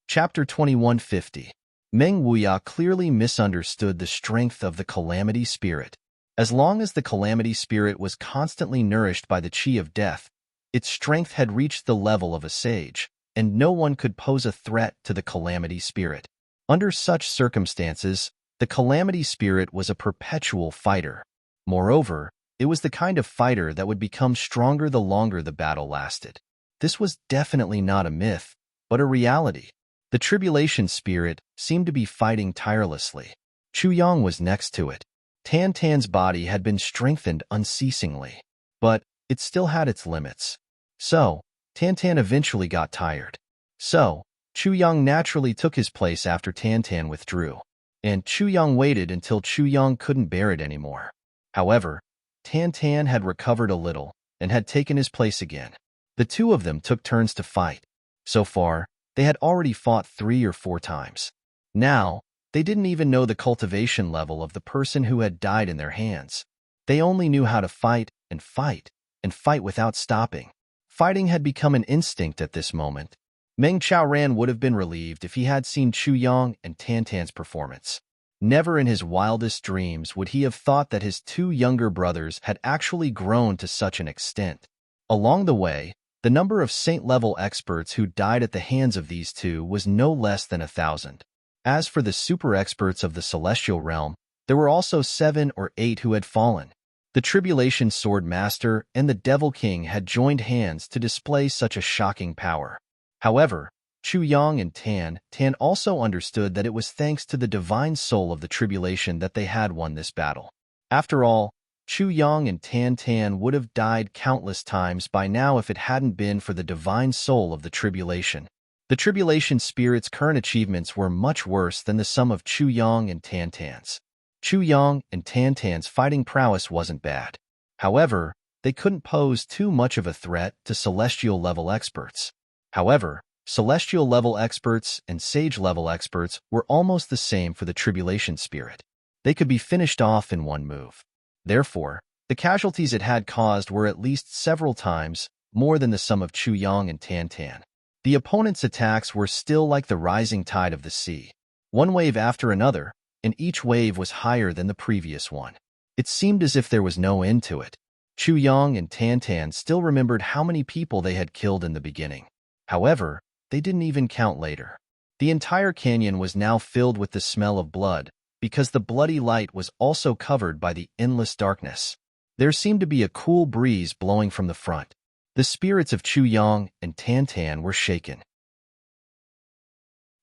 Chapter 2150. Meng Wuya clearly misunderstood the strength of the Calamity Spirit. As long as the Calamity Spirit was constantly nourished by the Qi of Death, its strength had reached the level of a sage, and no one could pose a threat to the Calamity Spirit. Under such circumstances, the Calamity Spirit was a perpetual fighter. Moreover, it was the kind of fighter that would become stronger the longer the battle lasted. This was definitely not a myth, but a reality. The Tribulation Spirit seemed to be fighting tirelessly. Chu Yang was next to it. Tan Tan's body had been strengthened unceasingly, but it still had its limits. So, Tan Tan eventually got tired. So, Chu Yang naturally took his place after Tan Tan withdrew, and Chu Yang waited until Chu Yang couldn't bear it anymore. However, Tan Tan had recovered a little and had taken his place again. The two of them took turns to fight. So far, they had already fought 3 or 4 times. Now, they didn't even know the cultivation level of the person who had died in their hands. They only knew how to fight and fight without stopping. Fighting had become an instinct at this moment. Meng Chaoran would have been relieved if he had seen Chu Yang and Tan Tan's performance. Never in his wildest dreams would he have thought that his 2 younger brothers had actually grown to such an extent. Along the way, the number of saint-level experts who died at the hands of these 2 was no less than 1,000. As for the super-experts of the celestial realm, there were also 7 or 8 who had fallen. The Tribulation Sword Master and the Devil King had joined hands to display such a shocking power. However, Chu Yang and Tan also understood that it was thanks to the divine soul of the Tribulation that they had won this battle. After all, Chu Yang and Tan would have died countless times by now if it hadn't been for the divine soul of the Tribulation. The Tribulation Spirit's current achievements were much worse than the sum of Chu Yang and Tan's. Chu Yang and Tan's fighting prowess wasn't bad. However, they couldn't pose too much of a threat to celestial-level experts. However, celestial-level experts and sage-level experts were almost the same for the Tribulation Spirit. They could be finished off in one move. Therefore, the casualties it had caused were at least several times more than the sum of Chu Yang and Tan. The opponent's attacks were still like the rising tide of the sea. One wave after another, and each wave was higher than the previous one. It seemed as if there was no end to it. Chu Yang and Tan still remembered how many people they had killed in the beginning. However, they didn't even count later. The entire canyon was now filled with the smell of blood, because the bloody light was also covered by the endless darkness. There seemed to be a cool breeze blowing from the front. The spirits of Chu Yang and Tan were shaken.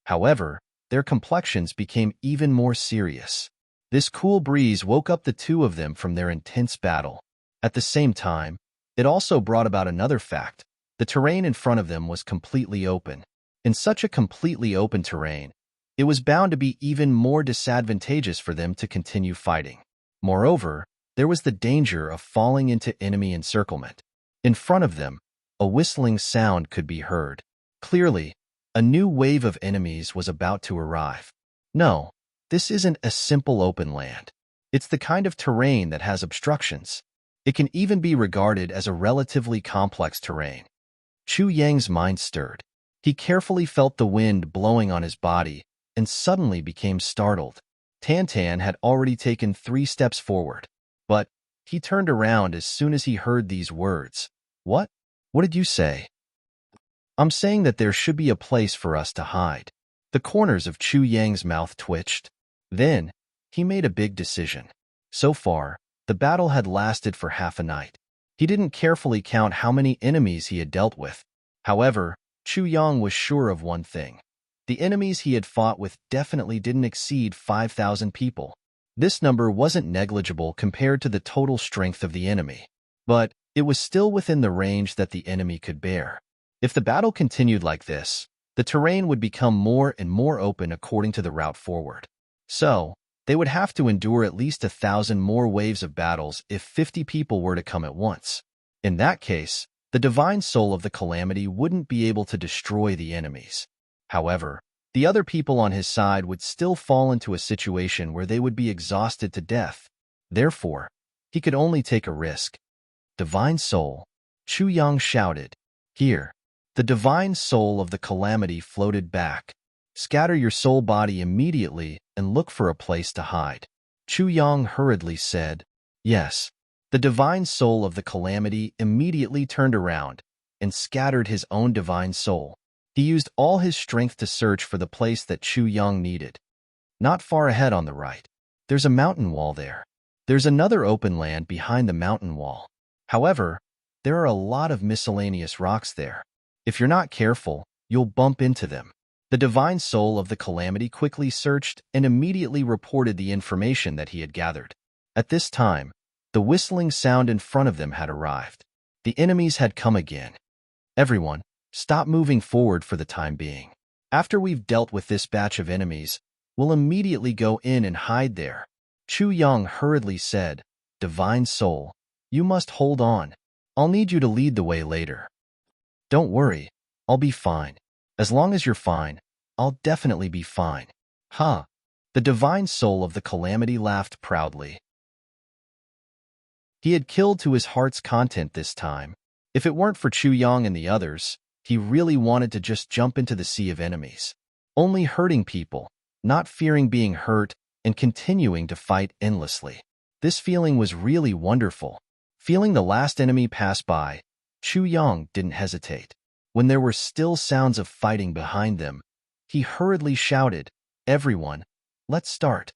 However, their complexions became even more serious. This cool breeze woke up the 2 of them from their intense battle. At the same time, it also brought about another fact. The terrain in front of them was completely open. In such a completely open terrain, it was bound to be even more disadvantageous for them to continue fighting. Moreover, there was the danger of falling into enemy encirclement. In front of them, a whistling sound could be heard. Clearly, a new wave of enemies was about to arrive. No, this isn't a simple open land. It's the kind of terrain that has obstructions. It can even be regarded as a relatively complex terrain. Chu Yang's mind stirred. He carefully felt the wind blowing on his body and suddenly became startled. Tan had already taken 3 steps forward, but he turned around as soon as he heard these words. What? What did you say? I'm saying that there should be a place for us to hide. The corners of Chu Yang's mouth twitched. Then, he made a big decision. So far, the battle had lasted for half a night. He didn't carefully count how many enemies he had dealt with. However, Chu Yang was sure of one thing. The enemies he had fought with definitely didn't exceed 5,000 people. This number wasn't negligible compared to the total strength of the enemy, but it was still within the range that the enemy could bear. If the battle continued like this, the terrain would become more and more open according to the route forward. So, they would have to endure at least 1,000 more waves of battles if 50 people were to come at once. In that case, the divine soul of the calamity wouldn't be able to destroy the enemies. However, the other people on his side would still fall into a situation where they would be exhausted to death. Therefore, he could only take a risk. Divine soul, Chu Yang shouted. Here, the divine soul of the calamity floated back. Scatter your soul body immediately and look for a place to hide. Chu Yang hurriedly said, Yes. The divine soul of the calamity immediately turned around and scattered his own divine soul. He used all his strength to search for the place that Chu Yang needed. Not far ahead on the right, there's a mountain wall there. There's another open land behind the mountain wall. However, there are a lot of miscellaneous rocks there. If you're not careful, you'll bump into them. The divine soul of the calamity quickly searched and immediately reported the information that he had gathered. At this time, the whistling sound in front of them had arrived. The enemies had come again. Everyone, stop moving forward for the time being. After we've dealt with this batch of enemies, we'll immediately go in and hide there. Chu Yang hurriedly said, Divine soul, you must hold on. I'll need you to lead the way later. Don't worry, I'll be fine. As long as you're fine, I'll definitely be fine. Huh. The divine soul of the calamity laughed proudly. He had killed to his heart's content this time. If it weren't for Chu Yang and the others, he really wanted to just jump into the sea of enemies. Only hurting people, not fearing being hurt, and continuing to fight endlessly. This feeling was really wonderful. Feeling the last enemy pass by, Chu Yang didn't hesitate. When there were still sounds of fighting behind them, he hurriedly shouted, Everyone, let's start.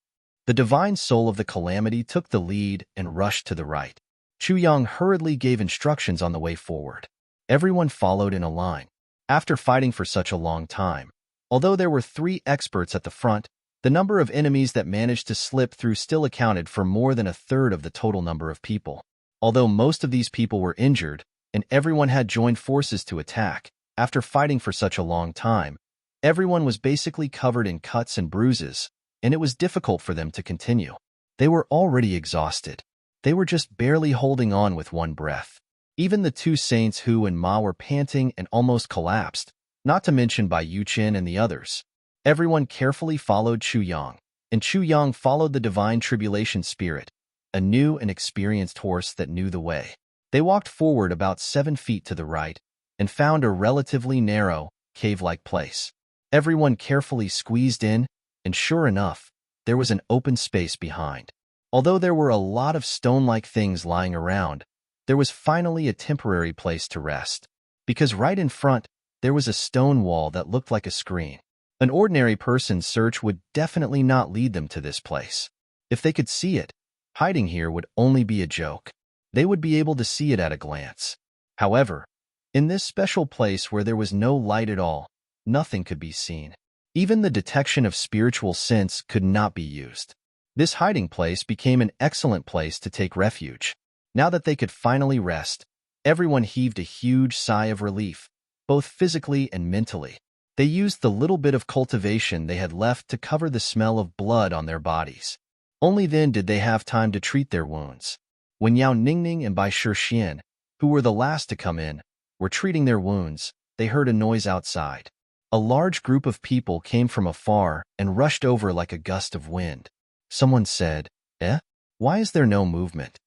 The divine soul of the calamity took the lead and rushed to the right. Chu Yang hurriedly gave instructions on the way forward. Everyone followed in a line. After fighting for such a long time, although there were 3 experts at the front, the number of enemies that managed to slip through still accounted for more than 1/3 of the total number of people. Although most of these people were injured, and everyone had joined forces to attack, after fighting for such a long time, everyone was basically covered in cuts and bruises, and it was difficult for them to continue. They were already exhausted. They were just barely holding on with one breath. Even the 2 saints Hu and Ma were panting and almost collapsed, not to mention by Yu Qin and the others. Everyone carefully followed Chu Yang, and Chu Yang followed the divine tribulation spirit, a new and experienced horse that knew the way. They walked forward about 7 feet to the right and found a relatively narrow, cave-like place. Everyone carefully squeezed in, and sure enough, there was an open space behind. Although there were a lot of stone-like things lying around, there was finally a temporary place to rest. Because right in front, there was a stone wall that looked like a screen. An ordinary person's search would definitely not lead them to this place. If they could see it, hiding here would only be a joke. They would be able to see it at a glance. However, in this special place where there was no light at all, nothing could be seen. Even the detection of spiritual sense could not be used. This hiding place became an excellent place to take refuge. Now that they could finally rest, everyone heaved a huge sigh of relief, both physically and mentally. They used the little bit of cultivation they had left to cover the smell of blood on their bodies. Only then did they have time to treat their wounds. When Yao Ningning and Bai Shixian, who were the last to come in, were treating their wounds, they heard a noise outside. A large group of people came from afar and rushed over like a gust of wind. Someone said, "Eh? Why is there no movement?"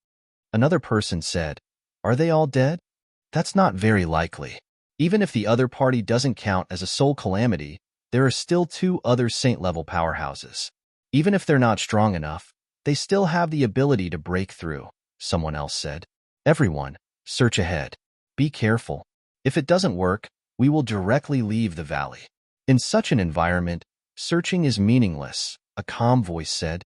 Another person said, "Are they all dead?" That's not very likely. Even if the other party doesn't count as a soul calamity, there are still 2 other saint-level powerhouses. Even if they're not strong enough, they still have the ability to break through, someone else said. Everyone, search ahead. Be careful. If it doesn't work, we will directly leave the valley. In such an environment, searching is meaningless, a calm voice said.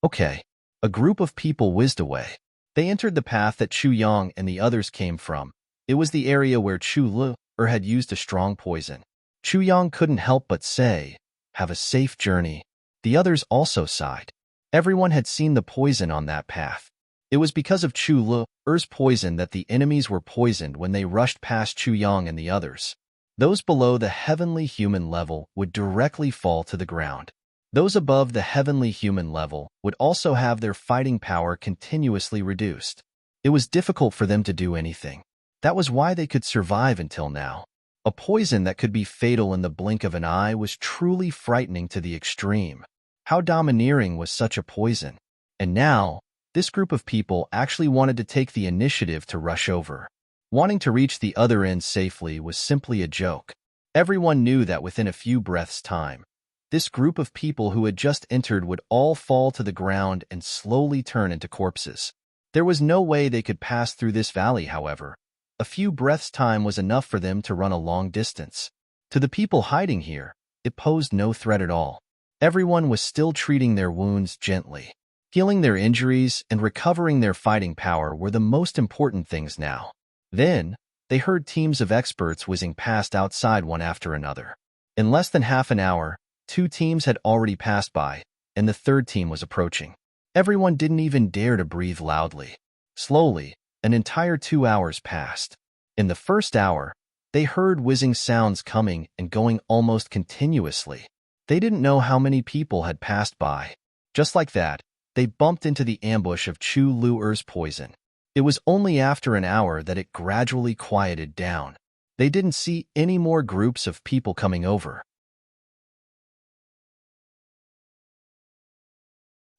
Okay. A group of people whizzed away. They entered the path that Chu Yang and the others came from. It was the area where Chu Lu had used a strong poison. Chu Yang couldn't help but say, "Have a safe journey." The others also sighed. Everyone had seen the poison on that path. It was because of Chu Lu's poison that the enemies were poisoned when they rushed past Chu Yang and the others. Those below the heavenly human level would directly fall to the ground. Those above the heavenly human level would also have their fighting power continuously reduced. It was difficult for them to do anything. That was why they could survive until now. A poison that could be fatal in the blink of an eye was truly frightening to the extreme. How domineering was such a poison? And now, this group of people actually wanted to take the initiative to rush over. Wanting to reach the other end safely was simply a joke. Everyone knew that within a few breaths' time, this group of people who had just entered would all fall to the ground and slowly turn into corpses. There was no way they could pass through this valley, however. A few breaths' time was enough for them to run a long distance. To the people hiding here, it posed no threat at all. Everyone was still treating their wounds gently. Healing their injuries and recovering their fighting power were the most important things now. Then, they heard teams of experts whizzing past outside one after another. In less than half an hour, 2 teams had already passed by, and the 3rd team was approaching. Everyone didn't even dare to breathe loudly. Slowly, an entire 2 hours passed. In the first hour, they heard whizzing sounds coming and going almost continuously. They didn't know how many people had passed by. Just like that, they bumped into the ambush of Chu Lu's poison. It was only after an hour that it gradually quieted down. They didn't see any more groups of people coming over.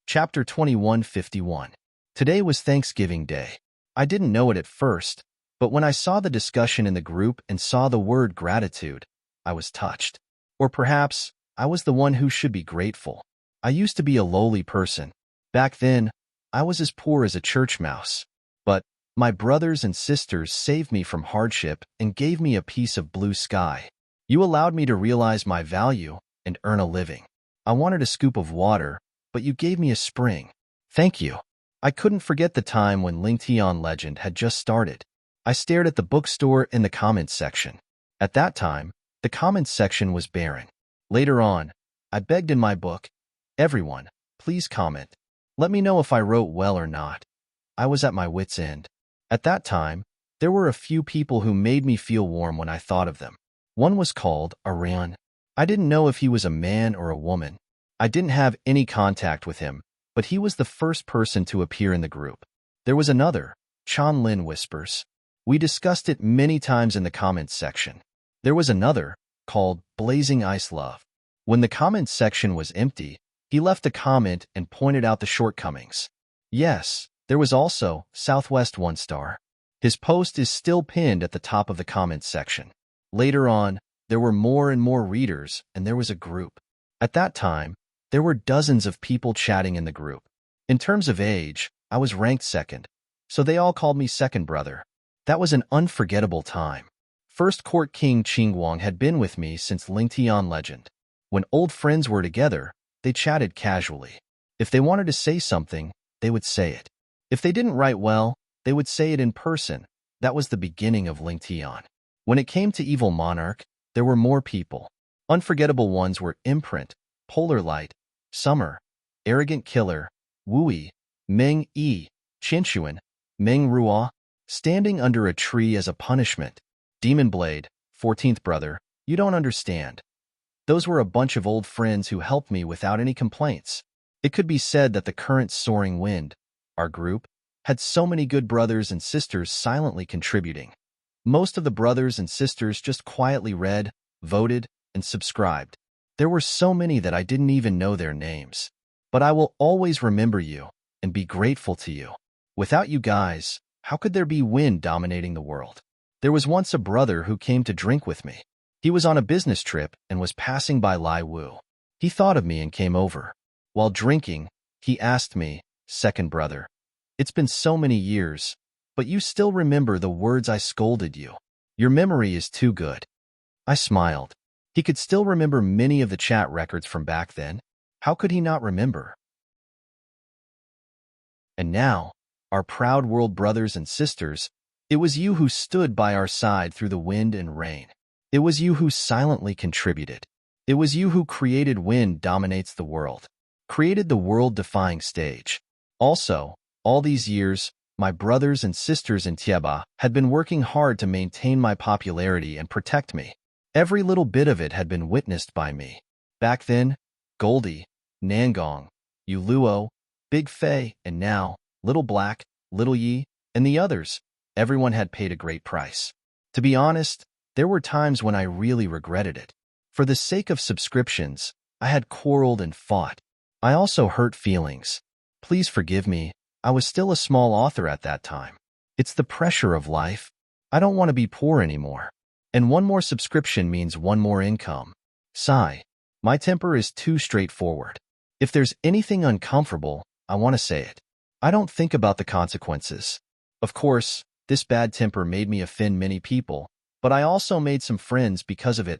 Chapter 2151. Today was Thanksgiving Day. I didn't know it at first, but when I saw the discussion in the group and saw the word gratitude, I was touched. Or perhaps, I was the one who should be grateful. I used to be a lowly person. Back then, I was as poor as a church mouse. But my brothers and sisters saved me from hardship and gave me a piece of blue sky. You allowed me to realize my value and earn a living. I wanted a scoop of water, but you gave me a spring. Thank you. I couldn't forget the time when Lingtian Legend had just started. I stared at the bookstore in the comments section. At that time, the comments section was barren. Later on, I begged in my book, "Everyone, please comment. Let me know if I wrote well or not." I was at my wit's end. At that time, there were a few people who made me feel warm when I thought of them. One was called Arian. I didn't know if he was a man or a woman. I didn't have any contact with him, but he was the first person to appear in the group. There was another, Chan Lin Whispers. We discussed it many times in the comments section. There was another, called Blazing Ice Love. When the comments section was empty, he left a comment and pointed out the shortcomings. Yes, there was also Southwest 1 Star. His post is still pinned at the top of the comments section. Later on, there were more and more readers, and there was a group. At that time, there were dozens of people chatting in the group. In terms of age, I was ranked 2nd, so they all called me second brother. That was an unforgettable time. First Court King Qingguang had been with me since Lingtian Legend. When old friends were together, they chatted casually. If they wanted to say something, they would say it. If they didn't write well, they would say it in person. That was the beginning of Lingtian. When it came to Evil Monarch, there were more people. Unforgettable ones were Imprint, Polar Light, Summer, Arrogant Killer, Wui, Meng Yi, Qinshuan, Meng Ruo, Standing Under a Tree as a Punishment, Demon Blade, 14th Brother, You Don't Understand. Those were a bunch of old friends who helped me without any complaints. It could be said that the current Soaring Wind, our group, had so many good brothers and sisters silently contributing. Most of the brothers and sisters just quietly read, voted, and subscribed. There were so many that I didn't even know their names. But I will always remember you and be grateful to you. Without you guys, how could there be wind dominating the world? There was once a brother who came to drink with me. He was on a business trip and was passing by Lai Wu. He thought of me and came over. While drinking, he asked me, "Second brother, it's been so many years, but you still remember the words I scolded you. Your memory is too good." I smiled. He could still remember many of the chat records from back then. How could he not remember? And now, our proud world brothers and sisters, it was you who stood by our side through the wind and rain. It was you who silently contributed. It was you who created Wind Dominates the World, created the world-defying stage. Also, all these years, my brothers and sisters in Tieba had been working hard to maintain my popularity and protect me. Every little bit of it had been witnessed by me. Back then, Goldie, Nangong, Yuluo, Big Fei, and now, Little Black, Little Yi, and the others, everyone had paid a great price. To be honest, there were times when I really regretted it. For the sake of subscriptions, I had quarreled and fought. I also hurt feelings. Please forgive me, I was still a small author at that time. It's the pressure of life. I don't want to be poor anymore. And one more subscription means one more income. Sigh. My temper is too straightforward. If there's anything uncomfortable, I want to say it. I don't think about the consequences. Of course, this bad temper made me offend many people, but I also made some friends because of it.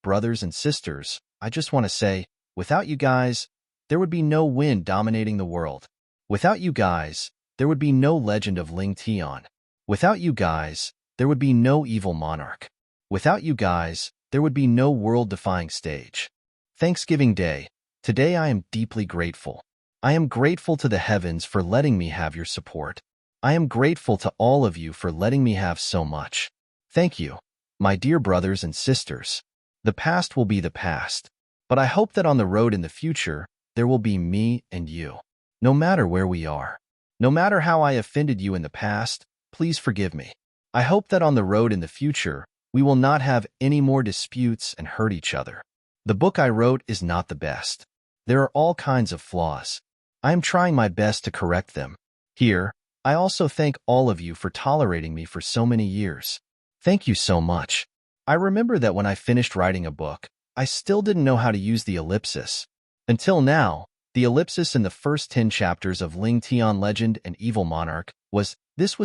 Brothers and sisters, I just want to say, without you guys, there would be no Wind Dominating the World. Without you guys, there would be no Legend of Ling Tian. Without you guys, there would be no Evil Monarch. Without you guys, there would be no world-defying stage. Thanksgiving Day. Today I am deeply grateful. I am grateful to the heavens for letting me have your support. I am grateful to all of you for letting me have so much. Thank you, my dear brothers and sisters. The past will be the past, but I hope that on the road in the future, there will be me and you. No matter where we are, no matter how I offended you in the past, please forgive me. I hope that on the road in the future, we will not have any more disputes and hurt each other. The book I wrote is not the best. There are all kinds of flaws. I am trying my best to correct them. Here, I also thank all of you for tolerating me for so many years. Thank you so much. I remember that when I finished writing a book, I still didn't know how to use the ellipsis. Until now, the ellipsis in the first 10 chapters of Ling Tian Legend and Evil Monarch was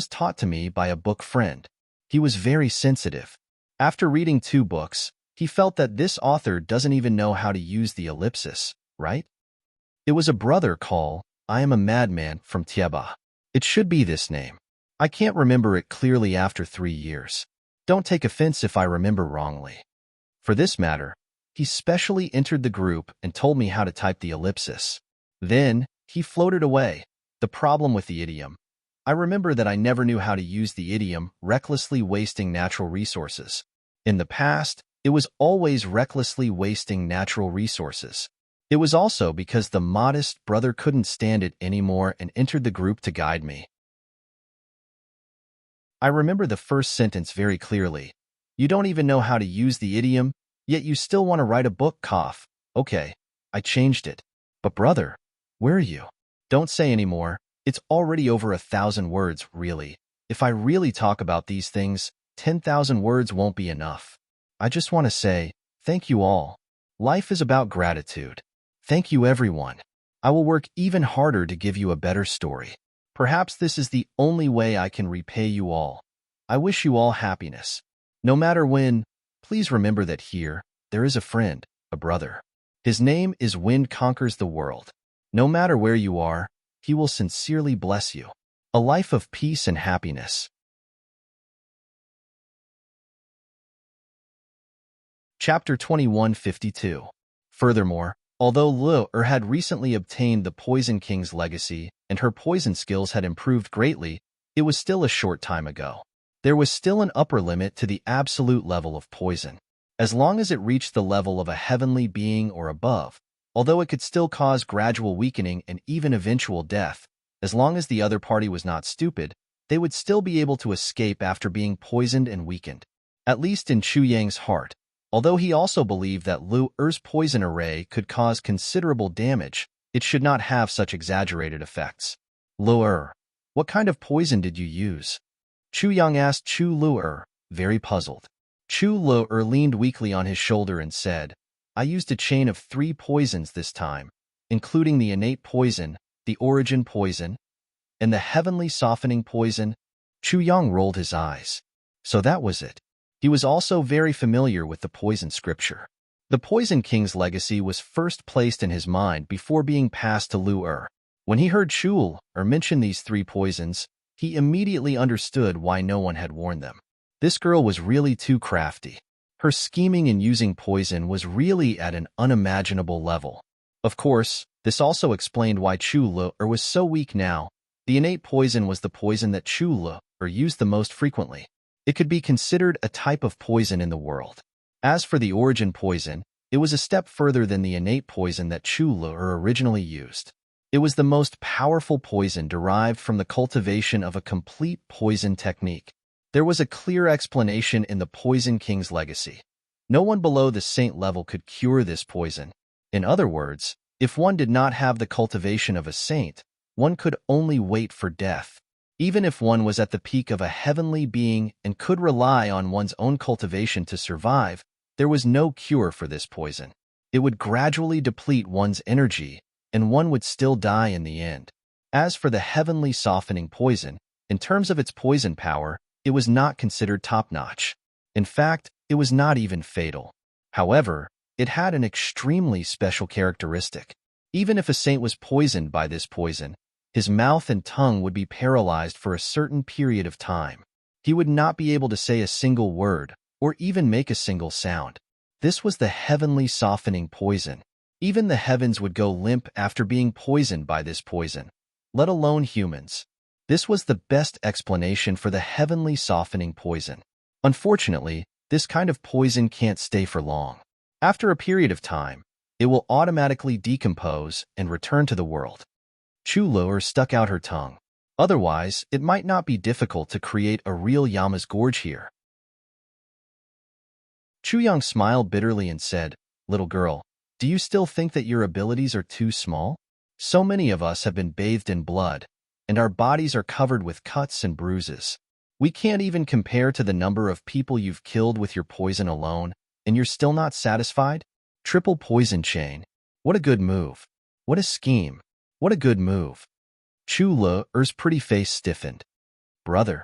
taught to me by a book friend. He was very sensitive. After reading 2 books, he felt that this author doesn't even know how to use the ellipsis, right? It was a brother called I Am a Madman from Tieba. It should be this name. I can't remember it clearly after 3 years. Don't take offense if I remember wrongly. For this matter, he specially entered the group and told me how to type the ellipsis. Then, he floated away. The problem with the idiom. I remember that I never knew how to use the idiom recklessly wasting natural resources. In the past, it was always recklessly wasting natural resources. It was also because the modest brother couldn't stand it anymore and entered the group to guide me. I remember the first sentence very clearly. You don't even know how to use the idiom, yet you still want to write a book, cough. Okay, I changed it. But brother, where are you? Don't say anymore. It's already over 1,000 words, really. If I really talk about these things, 10,000 words won't be enough. I just want to say, thank you all. Life is about gratitude. Thank you, everyone. I will work even harder to give you a better story. Perhaps this is the only way I can repay you all. I wish you all happiness. No matter when, please remember that here, there is a friend, a brother. His name is Wind Conquers the World. No matter where you are, he will sincerely bless you. A life of peace and happiness. Chapter 2152. Furthermore, although Lu had recently obtained the Poison King's legacy and her poison skills had improved greatly, it was still a short time ago. There was still an upper limit to the absolute level of poison. As long as it reached the level of a heavenly being or above, although it could still cause gradual weakening and even eventual death, as long as the other party was not stupid, they would still be able to escape after being poisoned and weakened. At least in Chu Yang's heart, although he also believed that Lu Er's poison array could cause considerable damage, it should not have such exaggerated effects. Lu Er, what kind of poison did you use? Chu Yang asked Chu Lu Er, very puzzled. Chu Lu Er leaned weakly on his shoulder and said, I used a chain of 3 poisons this time, including the innate poison, the origin poison, and the heavenly softening poison. Chu Yang rolled his eyes. So that was it. He was also very familiar with the poison scripture. The Poison King's legacy was first placed in his mind before being passed to Lu Er. When he heard Chul or mention these three poisons, he immediately understood why no one had warned them. This girl was really too crafty. Her scheming and using poison was really at an unimaginable level. Of course, this also explained why Chul was so weak now. The innate poison was the poison that Chul used the most frequently. It could be considered a type of poison in the world. As for the origin poison, it was a step further than the innate poison that Chul originally used. It was the most powerful poison derived from the cultivation of a complete poison technique. There was a clear explanation in the Poison King's legacy. No one below the saint level could cure this poison. In other words, if one did not have the cultivation of a saint, one could only wait for death. Even if one was at the peak of a heavenly being and could rely on one's own cultivation to survive, there was no cure for this poison. It would gradually deplete one's energy, and one would still die in the end. As for the heavenly softening poison, in terms of its poison power, it was not considered top-notch. In fact, it was not even fatal. However, it had an extremely special characteristic. Even if a saint was poisoned by this poison, his mouth and tongue would be paralyzed for a certain period of time. He would not be able to say a single word, or even make a single sound. This was the heavenly softening poison. Even the heavens would go limp after being poisoned by this poison, let alone humans. This was the best explanation for the heavenly softening poison. Unfortunately, this kind of poison can't stay for long. After a period of time, it will automatically decompose and return to the world. Chulur stuck out her tongue. Otherwise, it might not be difficult to create a real Yama's gorge here. Chuyang smiled bitterly and said, "Little girl, do you still think that your abilities are too small? So many of us have been bathed in blood, and our bodies are covered with cuts and bruises. We can't even compare to the number of people you've killed with your poison alone, and you're still not satisfied? Triple poison chain. What a good move. What a scheme. What a good move." Chu-Le's pretty face stiffened. "Brother,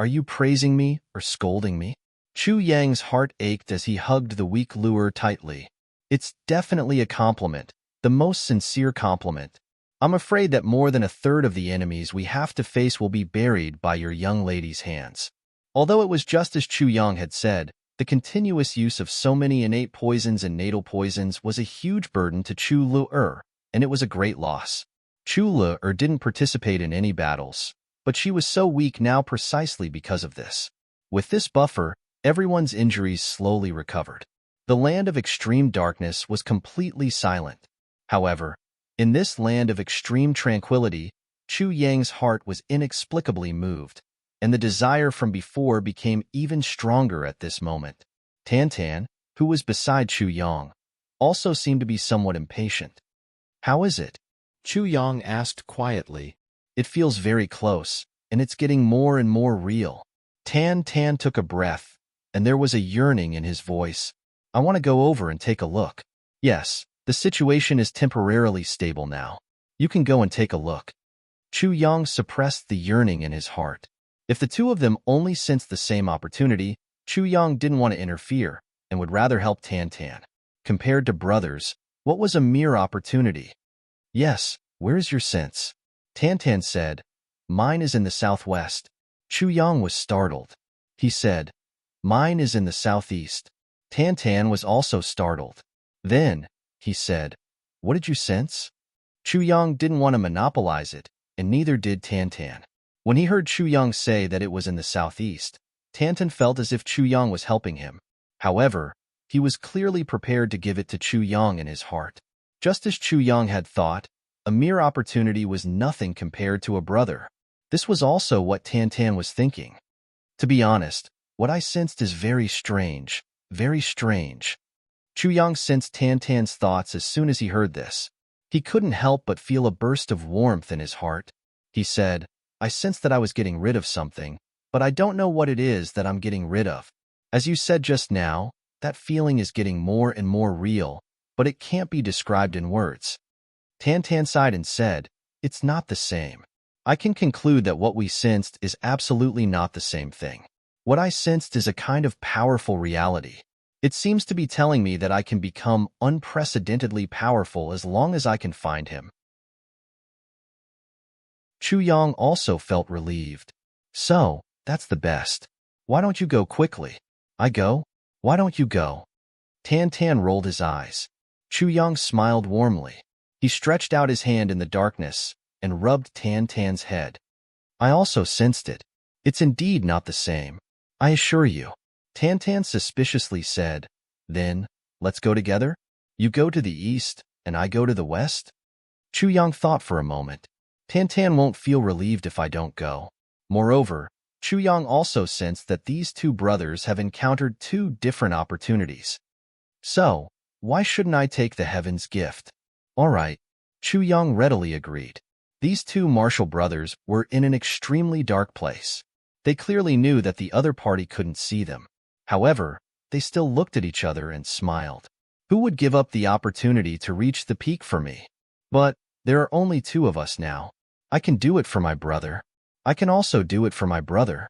are you praising me or scolding me?" Chu Yang's heart ached as he hugged the weak lure tightly. "It's definitely a compliment, the most sincere compliment. I'm afraid that more than a third of the enemies we have to face will be buried by your young lady's hands." Although it was just as Chu Yang had said, the continuous use of so many innate poisons and natal poisons was a huge burden to Chu Lu-er, and it was a great loss. Chu Lu-er didn't participate in any battles, but she was so weak now precisely because of this. With this buffer, everyone's injuries slowly recovered. The land of extreme darkness was completely silent. However, in this land of extreme tranquility, Chu Yang's heart was inexplicably moved, and the desire from before became even stronger at this moment. Tan, who was beside Chu Yang, also seemed to be somewhat impatient. "How is it?" Chu Yang asked quietly. "It feels very close, and it's getting more and more real." Tan took a breath, and there was a yearning in his voice. "I want to go over and take a look." "Yes, the situation is temporarily stable now. You can go and take a look." Chu Yang suppressed the yearning in his heart. If the two of them only sensed the same opportunity, Chu Yang didn't want to interfere and would rather help Tan. Compared to brothers, what was a mere opportunity? "Yes, where's your sense?" Tan said. "Mine is in the southwest." Chu Yang was startled. He said, "Mine is in the southeast." Tan was also startled. Then, he said, "What did you sense?" Chu Yang didn't want to monopolize it, and neither did Tan. When he heard Chu Yang say that it was in the southeast, Tan felt as if Chu Yang was helping him. However, he was clearly prepared to give it to Chu Yang in his heart. Just as Chu Yang had thought, a mere opportunity was nothing compared to a brother. This was also what Tan was thinking. "To be honest, what I sensed is very strange, very strange." Chu Yang sensed Tan's thoughts as soon as he heard this. He couldn't help but feel a burst of warmth in his heart. He said, "I sense that I was getting rid of something, but I don't know what it is that I'm getting rid of. As you said just now, that feeling is getting more and more real, but it can't be described in words." Tan sighed and said, "It's not the same. I can conclude that what we sensed is absolutely not the same thing. What I sensed is a kind of powerful reality. It seems to be telling me that I can become unprecedentedly powerful as long as I can find him." Chu Yang also felt relieved. So, that's the best. Why don't you go quickly? I go? Why don't you go? Tan Tan rolled his eyes. Chu Yang smiled warmly. He stretched out his hand in the darkness and rubbed Tan Tan's head. I also sensed it. It's indeed not the same. I assure you. Tan Tan suspiciously said. Then, let's go together? You go to the east, and I go to the west? Chu Yang thought for a moment. Tan Tan won't feel relieved if I don't go. Moreover, Chu Yang also sensed that these two brothers have encountered two different opportunities. So, why shouldn't I take the heaven's gift? All right, Chu Yang readily agreed. These two Marshall brothers were in an extremely dark place. They clearly knew that the other party couldn't see them. However, they still looked at each other and smiled. Who would give up the opportunity to reach the peak for me? But there are only two of us now. I can do it for my brother. I can also do it for my brother.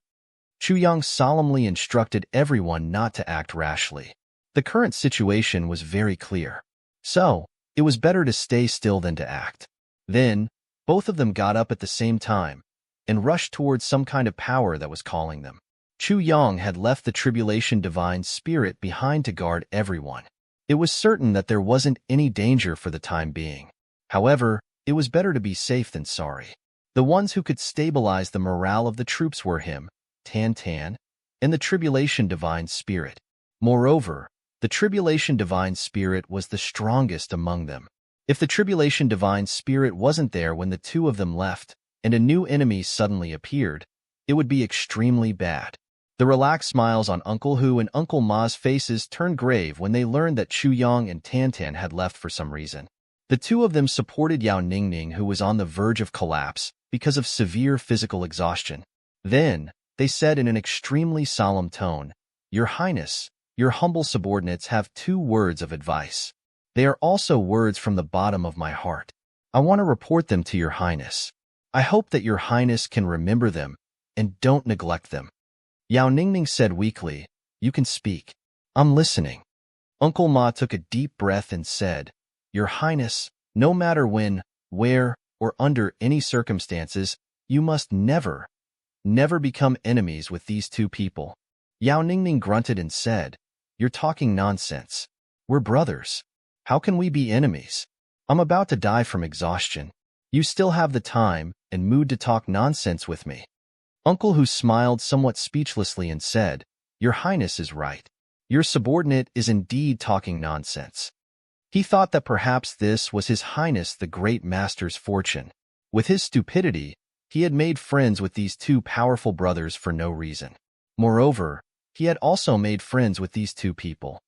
Chu Yang solemnly instructed everyone not to act rashly. The current situation was very clear. So, it was better to stay still than to act. Then, both of them got up at the same time and rushed towards some kind of power that was calling them. Chu Yang had left the Tribulation Divine Spirit behind to guard everyone. It was certain that there wasn't any danger for the time being. However, it was better to be safe than sorry. The ones who could stabilize the morale of the troops were him, Tan Tan, and the Tribulation Divine Spirit. Moreover, the Tribulation Divine Spirit was the strongest among them. If the Tribulation Divine Spirit wasn't there when the two of them left, and a new enemy suddenly appeared, it would be extremely bad. The relaxed smiles on Uncle Hu and Uncle Ma's faces turned grave when they learned that Chu Yang and Tan Tan had left for some reason. The two of them supported Yao Ningning, who was on the verge of collapse because of severe physical exhaustion. Then, they said in an extremely solemn tone, Your Highness, your humble subordinates have two words of advice. They are also words from the bottom of my heart. I want to report them to your Highness. I hope that your Highness can remember them and don't neglect them. Yao Ningning said weakly, You can speak. I'm listening. Uncle Ma took a deep breath and said, Your Highness, no matter when, where, or under any circumstances, you must never become enemies with these two people. Yao Ningning grunted and said, You're talking nonsense. We're brothers. How can we be enemies? I'm about to die from exhaustion. You still have the time and mood to talk nonsense with me. Uncle Hu smiled somewhat speechlessly and said, Your Highness is right. Your subordinate is indeed talking nonsense. He thought that perhaps this was His Highness the Great Master's fortune. With his stupidity, he had made friends with these two powerful brothers for no reason. Moreover, he had also made friends with these two people.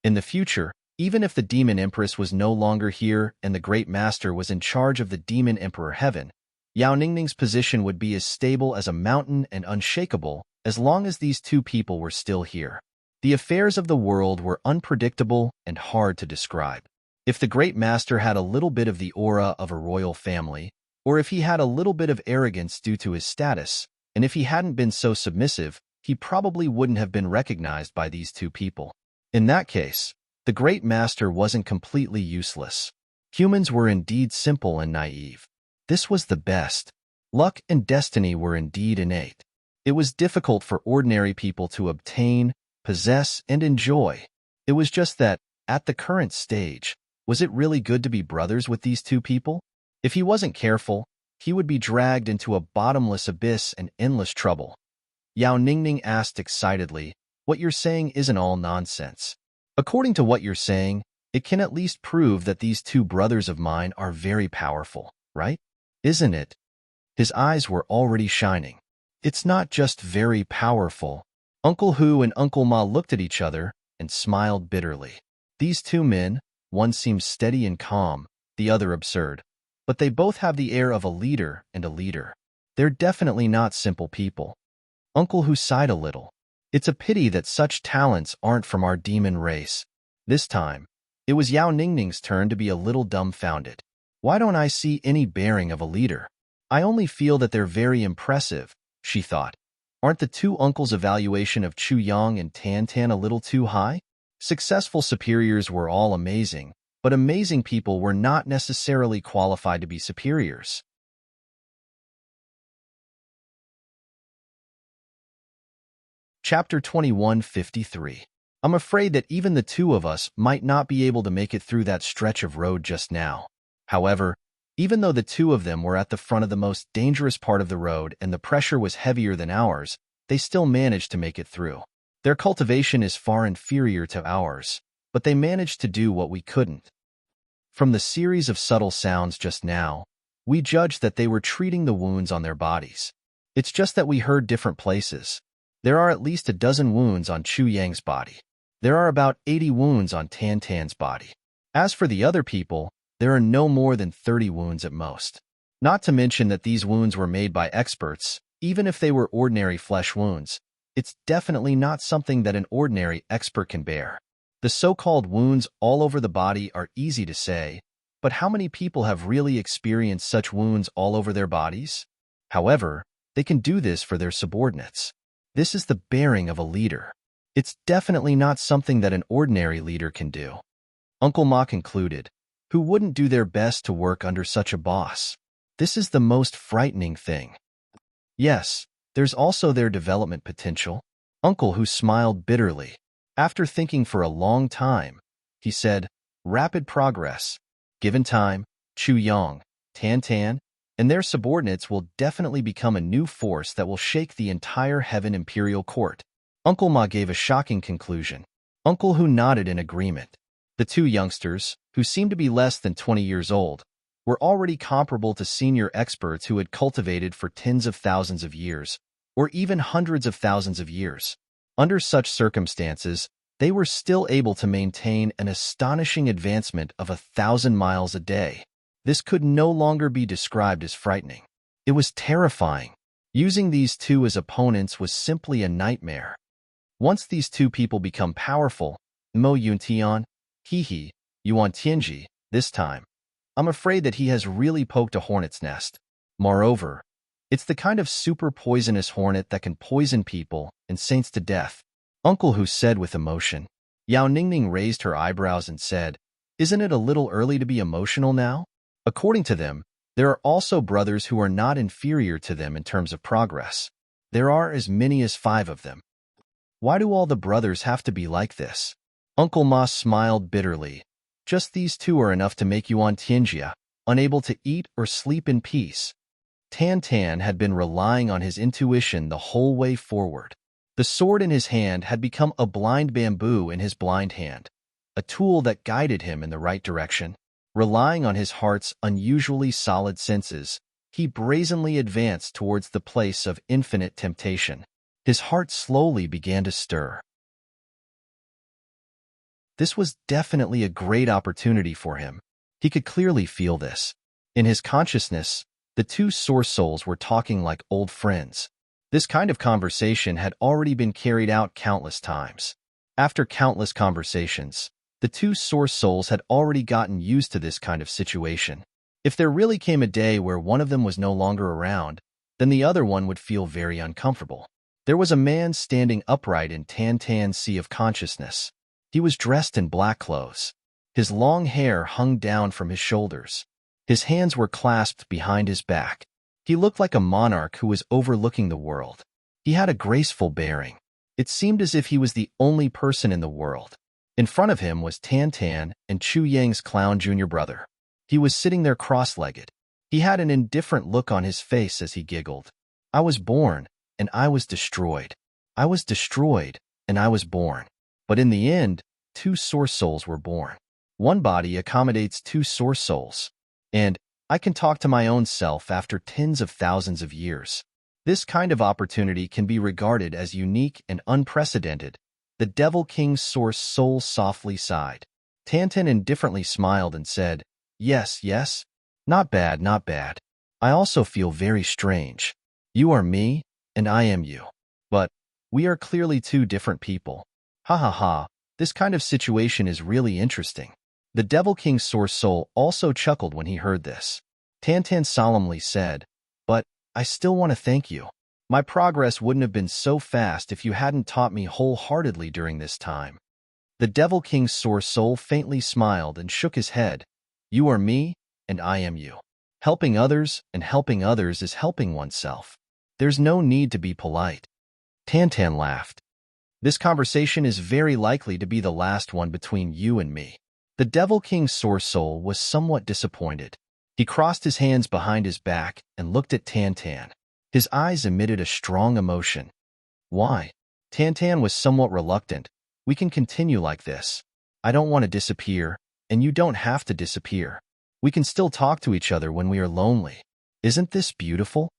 In the future, even if the Demon Empress was no longer here and the Great Master was in charge of the Demon Emperor Heaven, Yao Ningning's position would be as stable as a mountain and unshakable as long as these two people were still here. The affairs of the world were unpredictable and hard to describe. If the Great Master had a little bit of the aura of a royal family, or if he had a little bit of arrogance due to his status, and if he hadn't been so submissive, he probably wouldn't have been recognized by these two people. In that case, the Great Master wasn't completely useless. Humans were indeed simple and naive. This was the best. Luck and destiny were indeed innate. It was difficult for ordinary people to obtain, possess, and enjoy. It was just that, at the current stage, was it really good to be brothers with these two people? If he wasn't careful, he would be dragged into a bottomless abyss and endless trouble. Yao Ningning asked excitedly, What you're saying isn't all nonsense. According to what you're saying, it can at least prove that these two brothers of mine are very powerful, right? Isn't it? His eyes were already shining. It's not just very powerful. Uncle Hu and Uncle Ma looked at each other and smiled bitterly. These two men, one seems steady and calm, the other absurd, but they both have the air of a leader and a leader. They're definitely not simple people. Uncle Hu sighed a little. It's a pity that such talents aren't from our demon race. This time, it was Yao Ningning's turn to be a little dumbfounded. Why don't I see any bearing of a leader? I only feel that they're very impressive, she thought. Aren't the two uncles' evaluation of Chu Yang and Tan Tan a little too high? Successful superiors were all amazing, but amazing people were not necessarily qualified to be superiors. Chapter 2153. I'm afraid that even the two of us might not be able to make it through that stretch of road just now. However, even though the two of them were at the front of the most dangerous part of the road and the pressure was heavier than ours, they still managed to make it through. Their cultivation is far inferior to ours, but they managed to do what we couldn't. From the series of subtle sounds just now, we judged that they were treating the wounds on their bodies. It's just that we heard different places. There are at least a dozen wounds on Chu Yang's body. There are about 80 wounds on Tan Tan's body. As for the other people, there are no more than 30 wounds at most. Not to mention that these wounds were made by experts. Even if they were ordinary flesh wounds, it's definitely not something that an ordinary expert can bear. The so-called wounds all over the body are easy to say, but how many people have really experienced such wounds all over their bodies? However, they can do this for their subordinates. This is the bearing of a leader. It's definitely not something that an ordinary leader can do. Uncle Ma concluded, who wouldn't do their best to work under such a boss? This is the most frightening thing. Yes, there's also their development potential. Uncle Hu smiled bitterly. After thinking for a long time, he said, rapid progress. Given time, Chu Yang, Tan Tan, and their subordinates will definitely become a new force that will shake the entire Heaven Imperial Court. Uncle Ma gave a shocking conclusion. Uncle Hu nodded in agreement. The two youngsters, who seemed to be less than 20 years old, were already comparable to senior experts who had cultivated for tens of thousands of years, or even hundreds of thousands of years. Under such circumstances, they were still able to maintain an astonishing advancement of 1,000 miles a day. This could no longer be described as frightening. It was terrifying. Using these two as opponents was simply a nightmare. Once these two people become powerful, Mo Yuntian, He, Yuan Tianji, this time, I'm afraid that he has really poked a hornet's nest. Moreover, it's the kind of super poisonous hornet that can poison people and saints to death. Uncle Hu said with emotion. Yao Ningning raised her eyebrows and said, isn't it a little early to be emotional now? According to them, there are also brothers who are not inferior to them in terms of progress. There are as many as 5 of them. Why do all the brothers have to be like this? Uncle Ma smiled bitterly. Just these two are enough to make Yuan Tianjia unable to eat or sleep in peace. Tan Tan had been relying on his intuition the whole way forward. The sword in his hand had become a blind bamboo in his blind hand, a tool that guided him in the right direction. Relying on his heart's unusually solid senses, he brazenly advanced towards the place of infinite temptation. His heart slowly began to stir. This was definitely a great opportunity for him. He could clearly feel this. In his consciousness, the two source souls were talking like old friends. This kind of conversation had already been carried out countless times. After countless conversations, the two source souls had already gotten used to this kind of situation. If there really came a day where one of them was no longer around, then the other one would feel very uncomfortable. There was a man standing upright in Tan Tan's sea of consciousness. He was dressed in black clothes. His long hair hung down from his shoulders. His hands were clasped behind his back. He looked like a monarch who was overlooking the world. He had a graceful bearing. It seemed as if he was the only person in the world. In front of him was Tan Tan and Chu Yang's clown junior brother. He was sitting there cross-legged. He had an indifferent look on his face as he giggled. I was born, and I was destroyed. I was destroyed, and I was born. But in the end, 2 source souls were born. One body accommodates 2 source souls. And I can talk to my own self after tens of thousands of years. This kind of opportunity can be regarded as unique and unprecedented. The Devil King's source soul softly sighed. Tantan indifferently smiled and said, yes, yes. Not bad, not bad. I also feel very strange. You are me, and I am you. But we are clearly 2 different people. Ha ha ha, this kind of situation is really interesting. The Devil King's source soul also chuckled when he heard this. Tantan solemnly said, but I still want to thank you. My progress wouldn't have been so fast if you hadn't taught me wholeheartedly during this time. The Devil King's sore soul faintly smiled and shook his head. You are me, and I am you. Helping others and helping others is helping oneself. There's no need to be polite. Tantan laughed. This conversation is very likely to be the last one between you and me. The Devil King's sore soul was somewhat disappointed. He crossed his hands behind his back and looked at Tantan. His eyes emitted a strong emotion. Why? Tantan was somewhat reluctant. We can continue like this. I don't want to disappear, and you don't have to disappear. We can still talk to each other when we are lonely. Isn't this beautiful?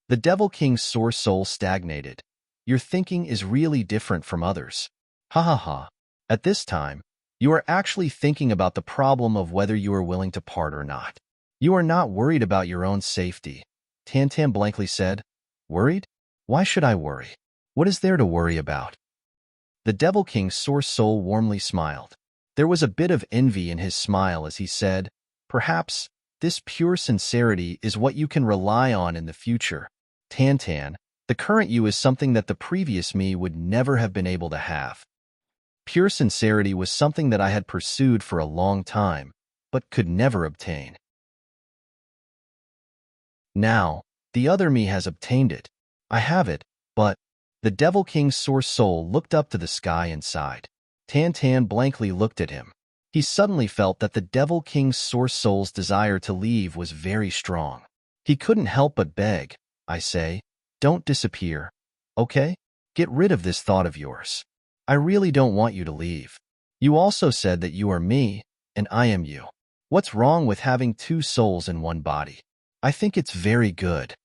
The Devil King's sore soul stagnated. Your thinking is really different from others. Ha ha ha. At this time, you are actually thinking about the problem of whether you are willing to part or not. You are not worried about your own safety. Tantan blankly said. Worried? Why should I worry? What is there to worry about? The Devil King's sore soul warmly smiled. There was a bit of envy in his smile as he said, perhaps this pure sincerity is what you can rely on in the future. Tantan, the current you is something that the previous me would never have been able to have. Pure sincerity was something that I had pursued for a long time, but could never obtain. Now, the other me has obtained it. I have it, but the Devil King's sore soul looked up to the sky and sighed. Tantan blankly looked at him. He suddenly felt that the Devil King's sore soul's desire to leave was very strong. He couldn't help but beg, I say, don't disappear, okay? Get rid of this thought of yours. I really don't want you to leave. You also said that you are me, and I am you. What's wrong with having two souls in one body? I think it's very good.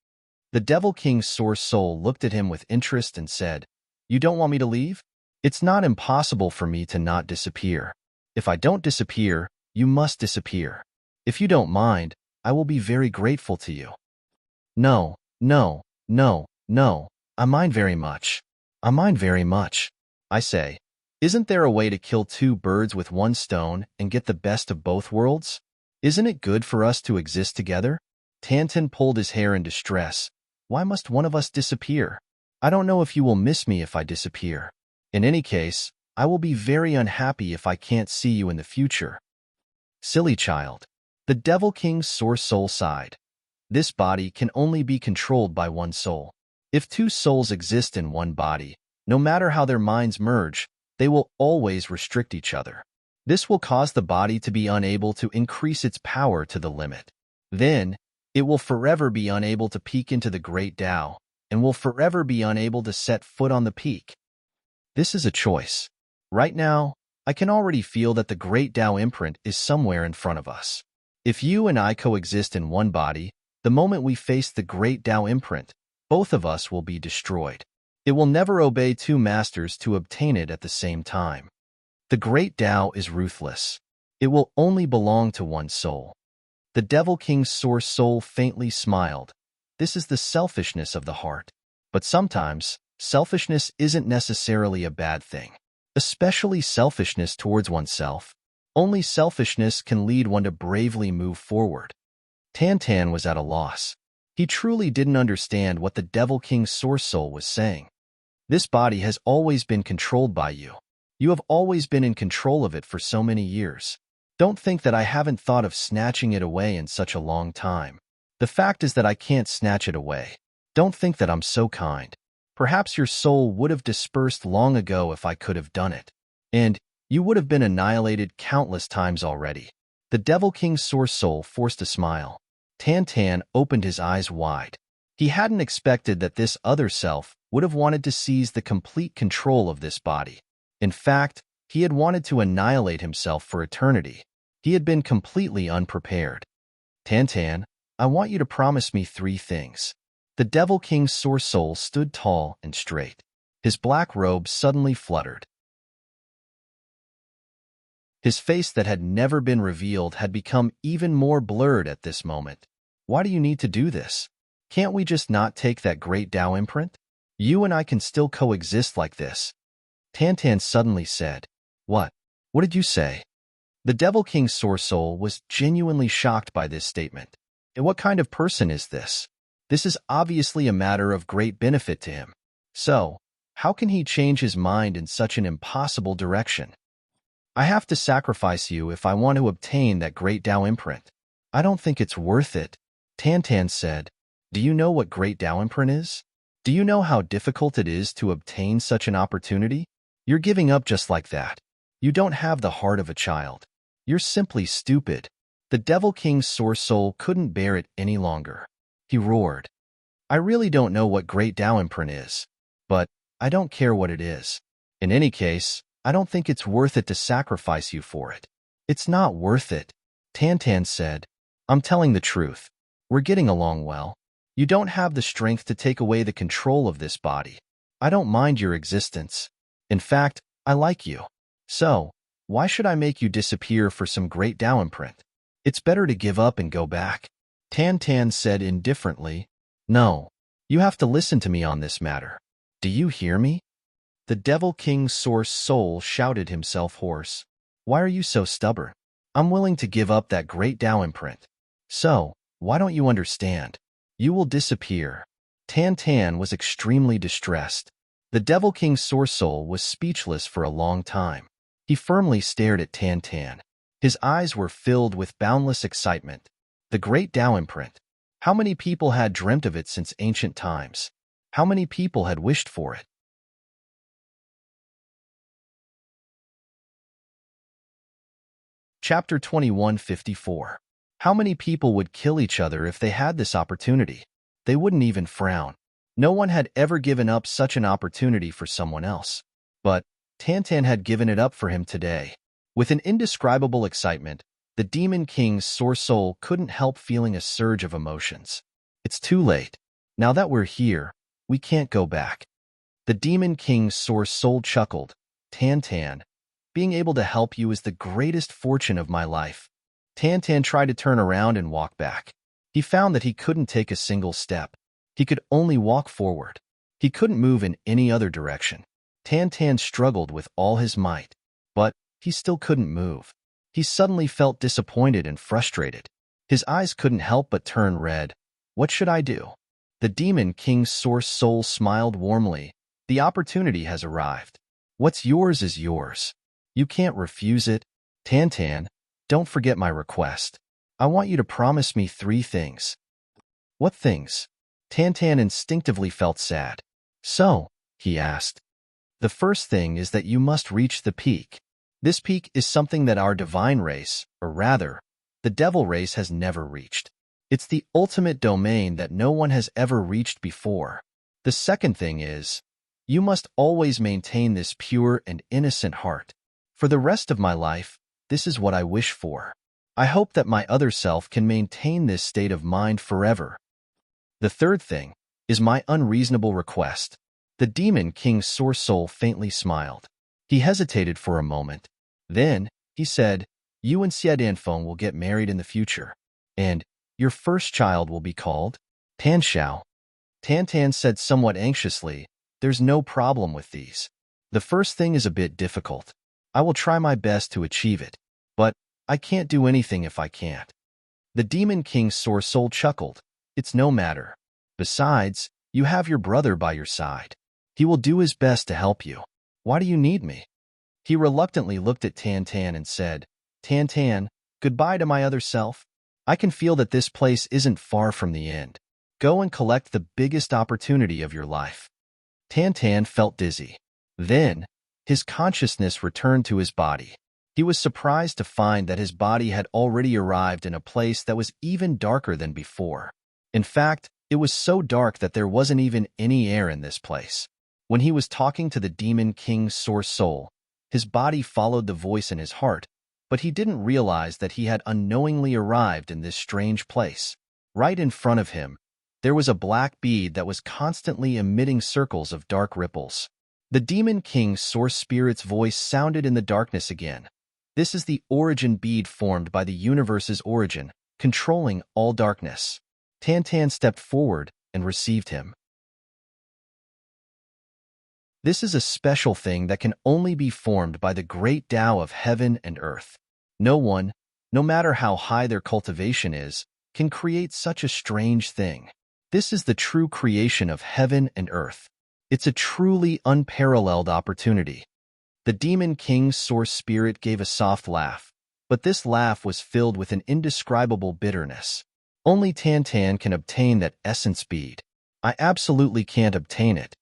The Devil King's sore soul looked at him with interest and said, you don't want me to leave? It's not impossible for me to not disappear. If I don't disappear, you must disappear. If you don't mind, I will be very grateful to you. No, no, no, no, I mind very much. I mind very much. I say, isn't there a way to kill two birds with one stone and get the best of both worlds? Isn't it good for us to exist together? Tantan pulled his hair in distress. Why must one of us disappear? I don't know if you will miss me if I disappear. In any case, I will be very unhappy if I can't see you in the future. Silly child. The Devil King's sore soul sighed. This body can only be controlled by one soul. If two souls exist in one body, no matter how their minds merge, they will always restrict each other. This will cause the body to be unable to increase its power to the limit. Then, it will forever be unable to peek into the great Tao, and will forever be unable to set foot on the peak. This is a choice. Right now, I can already feel that the great Tao imprint is somewhere in front of us. If you and I coexist in one body, the moment we face the great Tao imprint, both of us will be destroyed. It will never obey two masters to obtain it at the same time. The great Tao is ruthless. It will only belong to one soul. The Devil King's sore soul faintly smiled. This is the selfishness of the heart. But sometimes, selfishness isn't necessarily a bad thing. Especially selfishness towards oneself. Only selfishness can lead one to bravely move forward. Tantan was at a loss. He truly didn't understand what the Devil King's sore soul was saying. This body has always been controlled by you. You have always been in control of it for so many years. Don't think that I haven't thought of snatching it away in such a long time. The fact is that I can't snatch it away. Don't think that I'm so kind. Perhaps your soul would have dispersed long ago if I could have done it. And you would have been annihilated countless times already. The Devil King's sore soul forced a smile. Tantan opened his eyes wide. He hadn't expected that this other self would have wanted to seize the complete control of this body. In fact, he had wanted to annihilate himself for eternity. He had been completely unprepared. Tantan, I want you to promise me 3 things. The Devil King's sore soul stood tall and straight. His black robe suddenly fluttered. His face that had never been revealed had become even more blurred at this moment. Why do you need to do this? Can't we just not take that great Tao imprint? You and I can still coexist like this. Tantan suddenly said, What? What did you say? The Devil King's sore soul was genuinely shocked by this statement. And what kind of person is this? This is obviously a matter of great benefit to him. So, how can he change his mind in such an impossible direction? I have to sacrifice you if I want to obtain that great Tao imprint. I don't think it's worth it, Tan said. Do you know what great Tao imprint is? Do you know how difficult it is to obtain such an opportunity? You're giving up just like that. You don't have the heart of a child. You're simply stupid. The Devil King's Source Soul couldn't bear it any longer. He roared. I really don't know what great Tao imprint is, but I don't care what it is. In any case, I don't think it's worth it to sacrifice you for it. It's not worth it, Tan said. I'm telling the truth. We're getting along well. You don't have the strength to take away the control of this body. I don't mind your existence. In fact, I like you. So, why should I make you disappear for some great Tao imprint? It's better to give up and go back. Tan said indifferently. No, you have to listen to me on this matter. Do you hear me? The Devil King's Source Soul shouted himself hoarse. Why are you so stubborn? I'm willing to give up that great Tao imprint. So, why don't you understand? You will disappear. Tan was extremely distressed. The Devil King's Source Soul was speechless for a long time. He firmly stared at Tan. His eyes were filled with boundless excitement. The great Tao imprint. How many people had dreamt of it since ancient times? How many people had wished for it? Chapter 2154. How many people would kill each other if they had this opportunity? They wouldn't even frown. No one had ever given up such an opportunity for someone else. But Tan had given it up for him today. With an indescribable excitement, the Demon King's Source Soul couldn't help feeling a surge of emotions. It's too late. Now that we're here, we can't go back. The Demon King's Source Soul chuckled. Tan, being able to help you is the greatest fortune of my life. Tan tried to turn around and walk back. He found that he couldn't take a single step. He could only walk forward. He couldn't move in any other direction. Tan struggled with all his might, but he still couldn't move. He suddenly felt disappointed and frustrated. His eyes couldn't help but turn red. What should I do? The Demon King's Source Soul smiled warmly. The opportunity has arrived. What's yours is yours. You can't refuse it. Tan, don't forget my request. I want you to promise me 3 things. What things? Tan instinctively felt sad. So, he asked. The first thing is that you must reach the peak. This peak is something that our divine race, or rather, the devil race has never reached. It's the ultimate domain that no one has ever reached before. The second thing is, you must always maintain this pure and innocent heart. For the rest of my life, this is what I wish for. I hope that my other self can maintain this state of mind forever. The third thing is my unreasonable request. The Demon King's Source Soul faintly smiled. He hesitated for a moment. Then, he said, you and Xie Danfeng will get married in the future. And your first child will be called Tan Xiao. Tan said somewhat anxiously, there's no problem with these. The first thing is a bit difficult. I will try my best to achieve it. But I can't do anything if I can't. The Demon King's Source Soul chuckled. It's no matter. Besides, you have your brother by your side. He will do his best to help you. Why do you need me? He reluctantly looked at Tan and said, Tan, goodbye to my other self. I can feel that this place isn't far from the end. Go and collect the biggest opportunity of your life. Tan felt dizzy. Then, his consciousness returned to his body. He was surprised to find that his body had already arrived in a place that was even darker than before. In fact, it was so dark that there wasn't even any air in this place. When he was talking to the Demon King's Source Soul, his body followed the voice in his heart, but he didn't realize that he had unknowingly arrived in this strange place. Right in front of him, there was a black bead that was constantly emitting circles of dark ripples. The Demon King's Source Spirit's voice sounded in the darkness again. This is the origin bead formed by the universe's origin, controlling all darkness. Tan stepped forward and received him. This is a special thing that can only be formed by the great Tao of heaven and earth. No one, no matter how high their cultivation is, can create such a strange thing. This is the true creation of heaven and earth. It's a truly unparalleled opportunity. The Demon King's source spirit gave a soft laugh, but this laugh was filled with an indescribable bitterness. Only Tan can obtain that essence bead. I absolutely can't obtain it.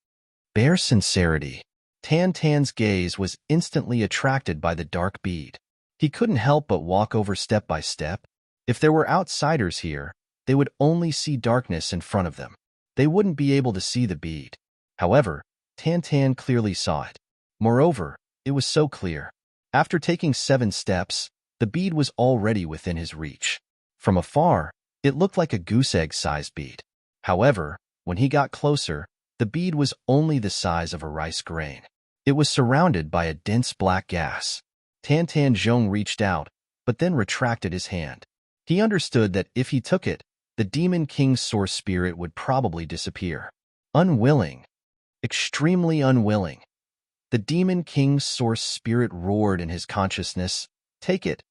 Bare sincerity. Tan's gaze was instantly attracted by the dark bead. He couldn't help but walk over step by step. If there were outsiders here, they would only see darkness in front of them. They wouldn't be able to see the bead. However, Tan clearly saw it. Moreover, it was so clear. After taking 7 steps, the bead was already within his reach. From afar, it looked like a goose egg-sized bead. However, when he got closer, the bead was only the size of a rice grain. It was surrounded by a dense black gas. Tan Zhong reached out, but then retracted his hand. He understood that if he took it, the Demon King's source spirit would probably disappear. Unwilling. Extremely unwilling. The Demon King's source spirit roared in his consciousness, "Take it."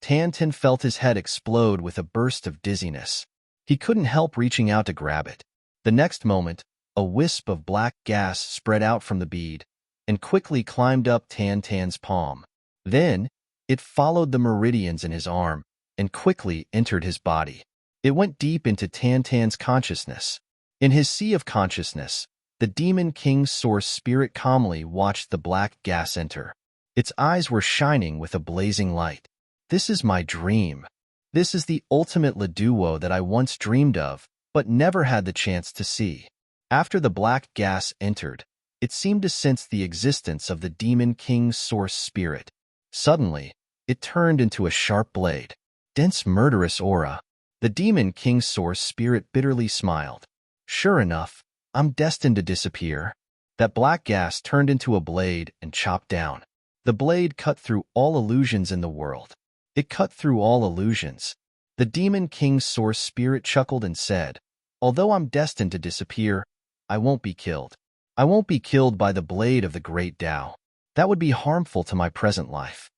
Tan felt his head explode with a burst of dizziness. He couldn't help reaching out to grab it. The next moment, a wisp of black gas spread out from the bead and quickly climbed up Tan's palm. Then, it followed the meridians in his arm and quickly entered his body. It went deep into Tan's consciousness. In his sea of consciousness, the Demon King's source spirit calmly watched the black gas enter. Its eyes were shining with a blazing light. This is my dream. This is the ultimate Leduo that I once dreamed of, but never had the chance to see. After the black gas entered, it seemed to sense the existence of the Demon King's source spirit. Suddenly, it turned into a sharp blade. Dense murderous aura. The Demon King's source spirit bitterly smiled. Sure enough, I'm destined to disappear. That black gas turned into a blade and chopped down. The blade cut through all illusions in the world. It cut through all illusions. The Demon King's source spirit chuckled and said, "Although I'm destined to disappear, I won't be killed. I won't be killed by the blade of the great Tao. That would be harmful to my present life."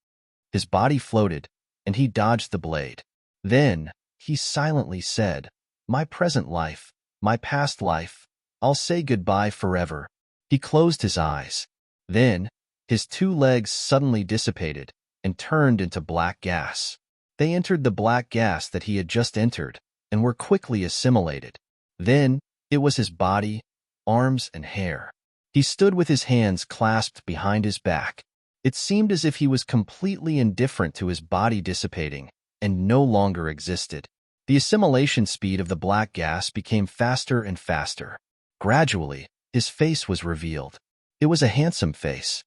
His body floated, and he dodged the blade. Then, he silently said, "My present life, my past life, I'll say goodbye forever." He closed his eyes. Then, his 2 legs suddenly dissipated and turned into black gas. They entered the black gas that he had just entered and were quickly assimilated. Then, it was his body, arms, and hair. He stood with his hands clasped behind his back. It seemed as if he was completely indifferent to his body dissipating and no longer existed. The assimilation speed of the black gas became faster and faster. Gradually, his face was revealed. It was a handsome face.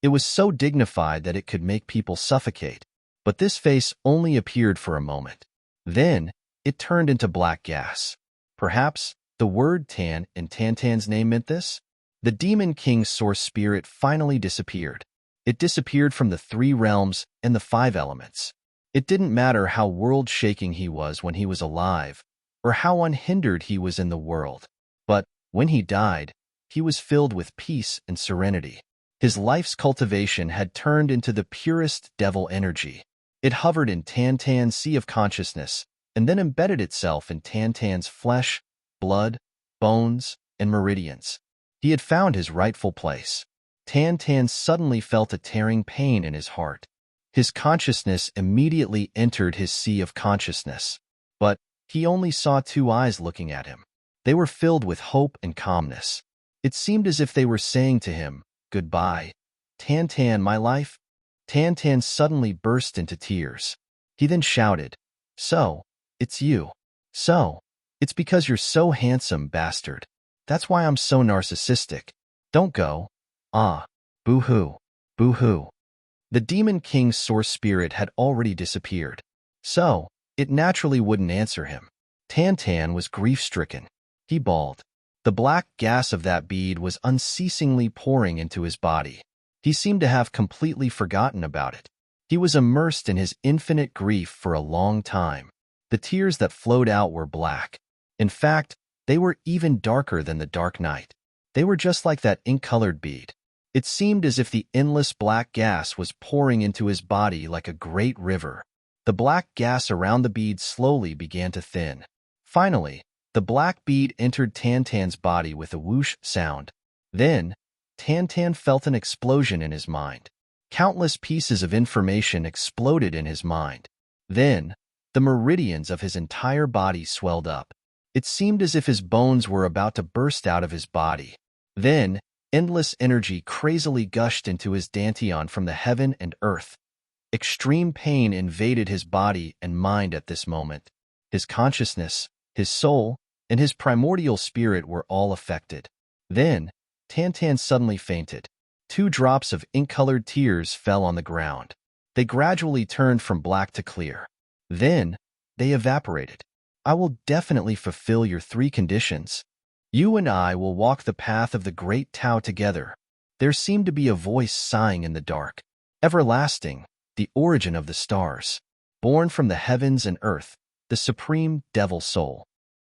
It was so dignified that it could make people suffocate. But this face only appeared for a moment. Then, it turned into black gas. Perhaps the word Tan in Tan's name meant this? The Demon King's source spirit finally disappeared. It disappeared from the 3 realms and the 5 elements. It didn't matter how world-shaking he was when he was alive, or how unhindered he was in the world. But when he died, he was filled with peace and serenity. His life's cultivation had turned into the purest devil energy. It hovered in Tan's sea of consciousness and then embedded itself in Tan's flesh, blood, bones, and meridians. He had found his rightful place. Tan suddenly felt a tearing pain in his heart. His consciousness immediately entered his sea of consciousness. But he only saw 2 eyes looking at him. They were filled with hope and calmness. It seemed as if they were saying to him, "Goodbye, Tan, my life." Tan suddenly burst into tears. He then shouted, "So, it's you. So, it's because you're so handsome, bastard. That's why I'm so narcissistic. Don't go. Ah, boo-hoo, boo-hoo." The Demon King's source spirit had already disappeared, so it naturally wouldn't answer him. Tan was grief-stricken. He bawled. The black gas of that bead was unceasingly pouring into his body. He seemed to have completely forgotten about it. He was immersed in his infinite grief for a long time. The tears that flowed out were black. In fact, they were even darker than the dark night. They were just like that ink-colored bead. It seemed as if the endless black gas was pouring into his body like a great river. The black gas around the bead slowly began to thin. Finally, the black bead entered Tan's body with a whoosh sound. Then, Tan felt an explosion in his mind. Countless pieces of information exploded in his mind. Then, the meridians of his entire body swelled up. It seemed as if his bones were about to burst out of his body. Then, endless energy crazily gushed into his dantian from the heaven and earth. Extreme pain invaded his body and mind at this moment. His consciousness, his soul, and his primordial spirit were all affected. Then, Tan suddenly fainted. 2 drops of ink-colored tears fell on the ground. They gradually turned from black to clear. Then, they evaporated. I will definitely fulfill your 3 conditions. You and I will walk the path of the great Tao together. There seemed to be a voice sighing in the dark. Everlasting, the origin of the stars. Born from the heavens and earth, the supreme devil soul.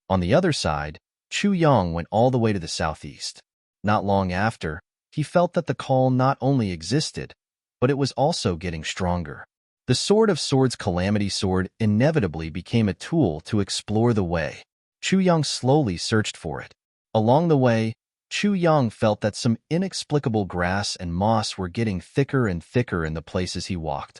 On the other side, Chu Yang went all the way to the southeast. Not long after, he felt that the call not only existed, but it was also getting stronger. The Sword of Swords Calamity Sword inevitably became a tool to explore the way. Chu Yang slowly searched for it. Along the way, Chu Yang felt that some inexplicable grass and moss were getting thicker and thicker in the places he walked.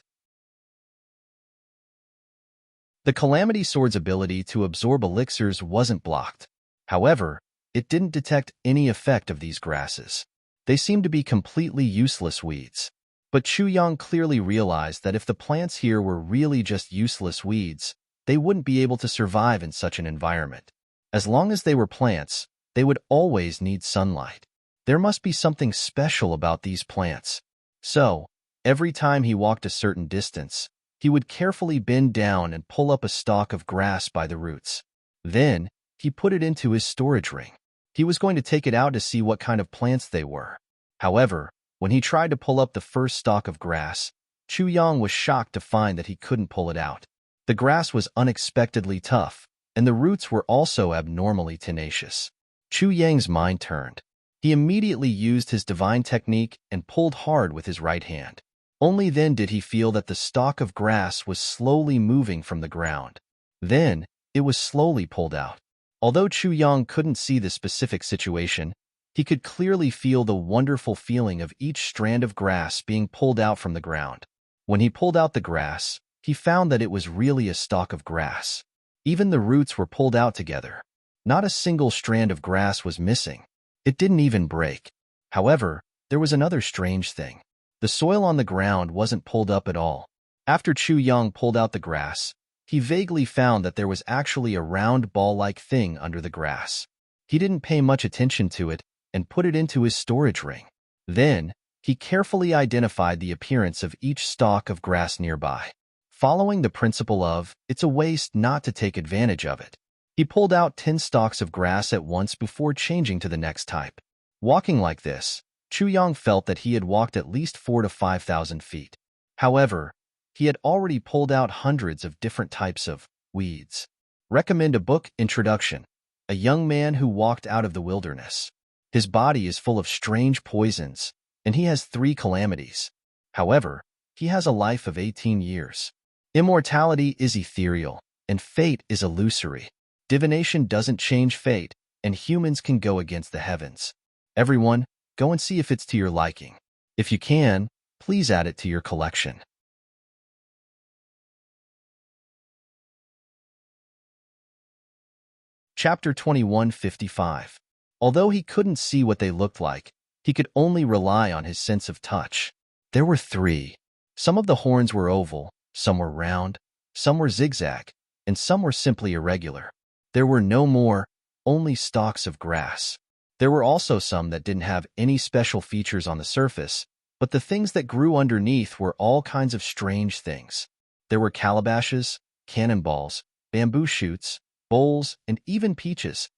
The Calamity Sword's ability to absorb elixirs wasn't blocked. However, it didn't detect any effect of these grasses. They seemed to be completely useless weeds. But Chu Yang clearly realized that if the plants here were really just useless weeds, they wouldn't be able to survive in such an environment. As long as they were plants, they would always need sunlight. There must be something special about these plants. So, every time he walked a certain distance, he would carefully bend down and pull up a stalk of grass by the roots. Then, he put it into his storage ring. He was going to take it out to see what kind of plants they were. However, when he tried to pull up the first stalk of grass, Chu Yang was shocked to find that he couldn't pull it out. The grass was unexpectedly tough, and the roots were also abnormally tenacious. Chu Yang's mind turned. He immediately used his divine technique and pulled hard with his right hand. Only then did he feel that the stalk of grass was slowly moving from the ground. Then, it was slowly pulled out. Although Chu Yang couldn't see the specific situation, he could clearly feel the wonderful feeling of each strand of grass being pulled out from the ground. When he pulled out the grass, he found that it was really a stalk of grass. Even the roots were pulled out together. Not a single strand of grass was missing. It didn't even break. However, there was another strange thing. The soil on the ground wasn't pulled up at all. After Chu Yang pulled out the grass, he vaguely found that there was actually a round ball-like thing under the grass. He didn't pay much attention to it and put it into his storage ring. Then, he carefully identified the appearance of each stalk of grass nearby. Following the principle of, it's a waste not to take advantage of it, he pulled out 10 stalks of grass at once before changing to the next type. Walking like this, Chu Yang felt that he had walked at least 4,000 to 5,000 feet. However, he had already pulled out hundreds of different types of weeds. Recommend a book introduction. A young man who walked out of the wilderness. His body is full of strange poisons, and he has 3 calamities. However, he has a life of 18 years. Immortality is ethereal, and fate is illusory. Divination doesn't change fate, and humans can go against the heavens. Everyone, go and see if it's to your liking. If you can, please add it to your collection. Chapter 2155. Although he couldn't see what they looked like, he could only rely on his sense of touch. There were 3. Some of the horns were oval, some were round, some were zigzag, and some were simply irregular. There were no more, only stalks of grass. There were also some that didn't have any special features on the surface, but the things that grew underneath were all kinds of strange things. There were calabashes, cannonballs, bamboo shoots, bowls, and even peaches.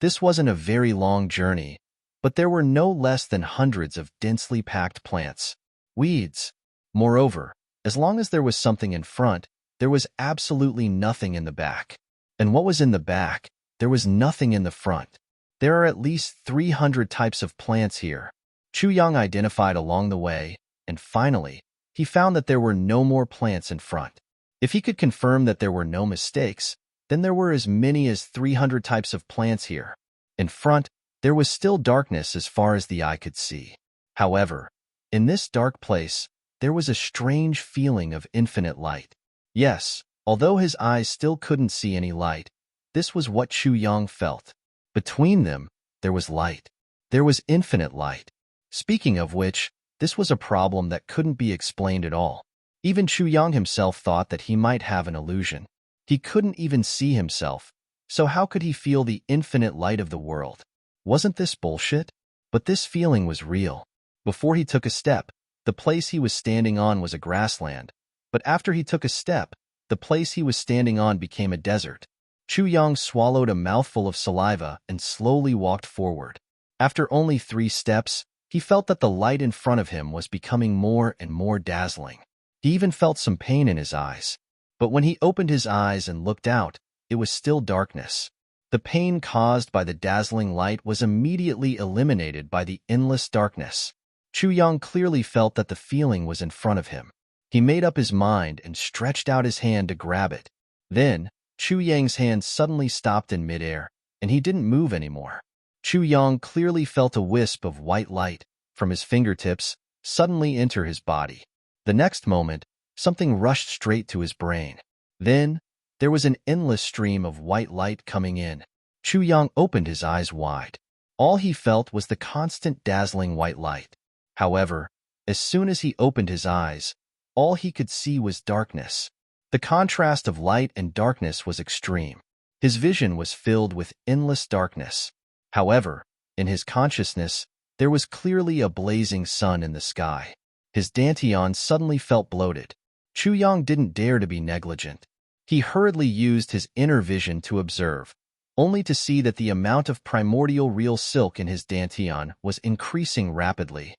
This wasn't a very long journey, but there were no less than hundreds of densely packed plants. Weeds. Moreover, as long as there was something in front, there was absolutely nothing in the back. And what was in the back, there was nothing in the front. There are at least 300 types of plants here. Chu Yang identified along the way, and finally, he found that there were no more plants in front. If he could confirm that there were no mistakes, then there were as many as 300 types of plants here. In front, There was still darkness as far as the eye could see. However, in this dark place, there was a strange feeling of infinite light. Yes, although his eyes still couldn't see any light, this was what Chu Yang felt. Between them, there was light. There was infinite light. Speaking of which, this was a problem that couldn't be explained at all. Even Chu Yang himself thought that he might have an illusion. He couldn't even see himself, so how could he feel the infinite light of the world? Wasn't this bullshit? But this feeling was real. Before he took a step, the place he was standing on was a grassland, but after he took a step, the place he was standing on became a desert. Chu Yang swallowed a mouthful of saliva and slowly walked forward. After only 3 steps, he felt that the light in front of him was becoming more and more dazzling. He even felt some pain in his eyes. But when he opened his eyes and looked out, it was still darkness. The pain caused by the dazzling light was immediately eliminated by the endless darkness. Chu Yang clearly felt that the feeling was in front of him. He made up his mind and stretched out his hand to grab it. Then, Chu Yang's hand suddenly stopped in midair, and he didn't move anymore. Chu Yang clearly felt a wisp of white light from his fingertips suddenly enter his body. The next moment, something rushed straight to his brain. Then, there was an endless stream of white light coming in. Chu Yang opened his eyes wide. All he felt was the constant dazzling white light. However, as soon as he opened his eyes, all he could see was darkness. The contrast of light and darkness was extreme. His vision was filled with endless darkness. However, in his consciousness, there was clearly a blazing sun in the sky. His dantian suddenly felt bloated. Chu Yang didn't dare to be negligent. He hurriedly used his inner vision to observe, only to see that the amount of primordial real silk in his dantian was increasing rapidly.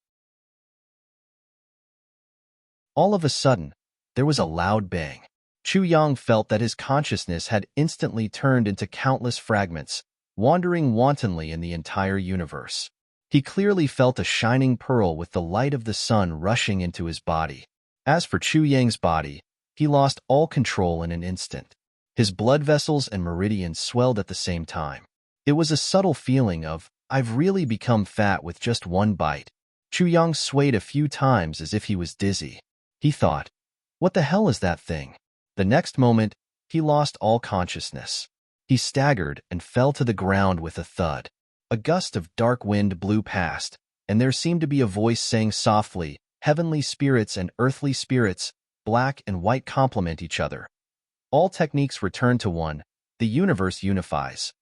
All of a sudden, there was a loud bang. Chu Yang felt that his consciousness had instantly turned into countless fragments, wandering wantonly in the entire universe. He clearly felt a shining pearl with the light of the sun rushing into his body. As for Chu Yang's body, he lost all control in an instant. His blood vessels and meridians swelled at the same time. It was a subtle feeling of, I've really become fat with just one bite. Chu Yang swayed a few times as if he was dizzy. He thought, what the hell is that thing? The next moment, he lost all consciousness. He staggered and fell to the ground with a thud. A gust of dark wind blew past, and there seemed to be a voice saying softly, heavenly spirits and earthly spirits, black and white complement each other. All techniques return to one, the universe unifies.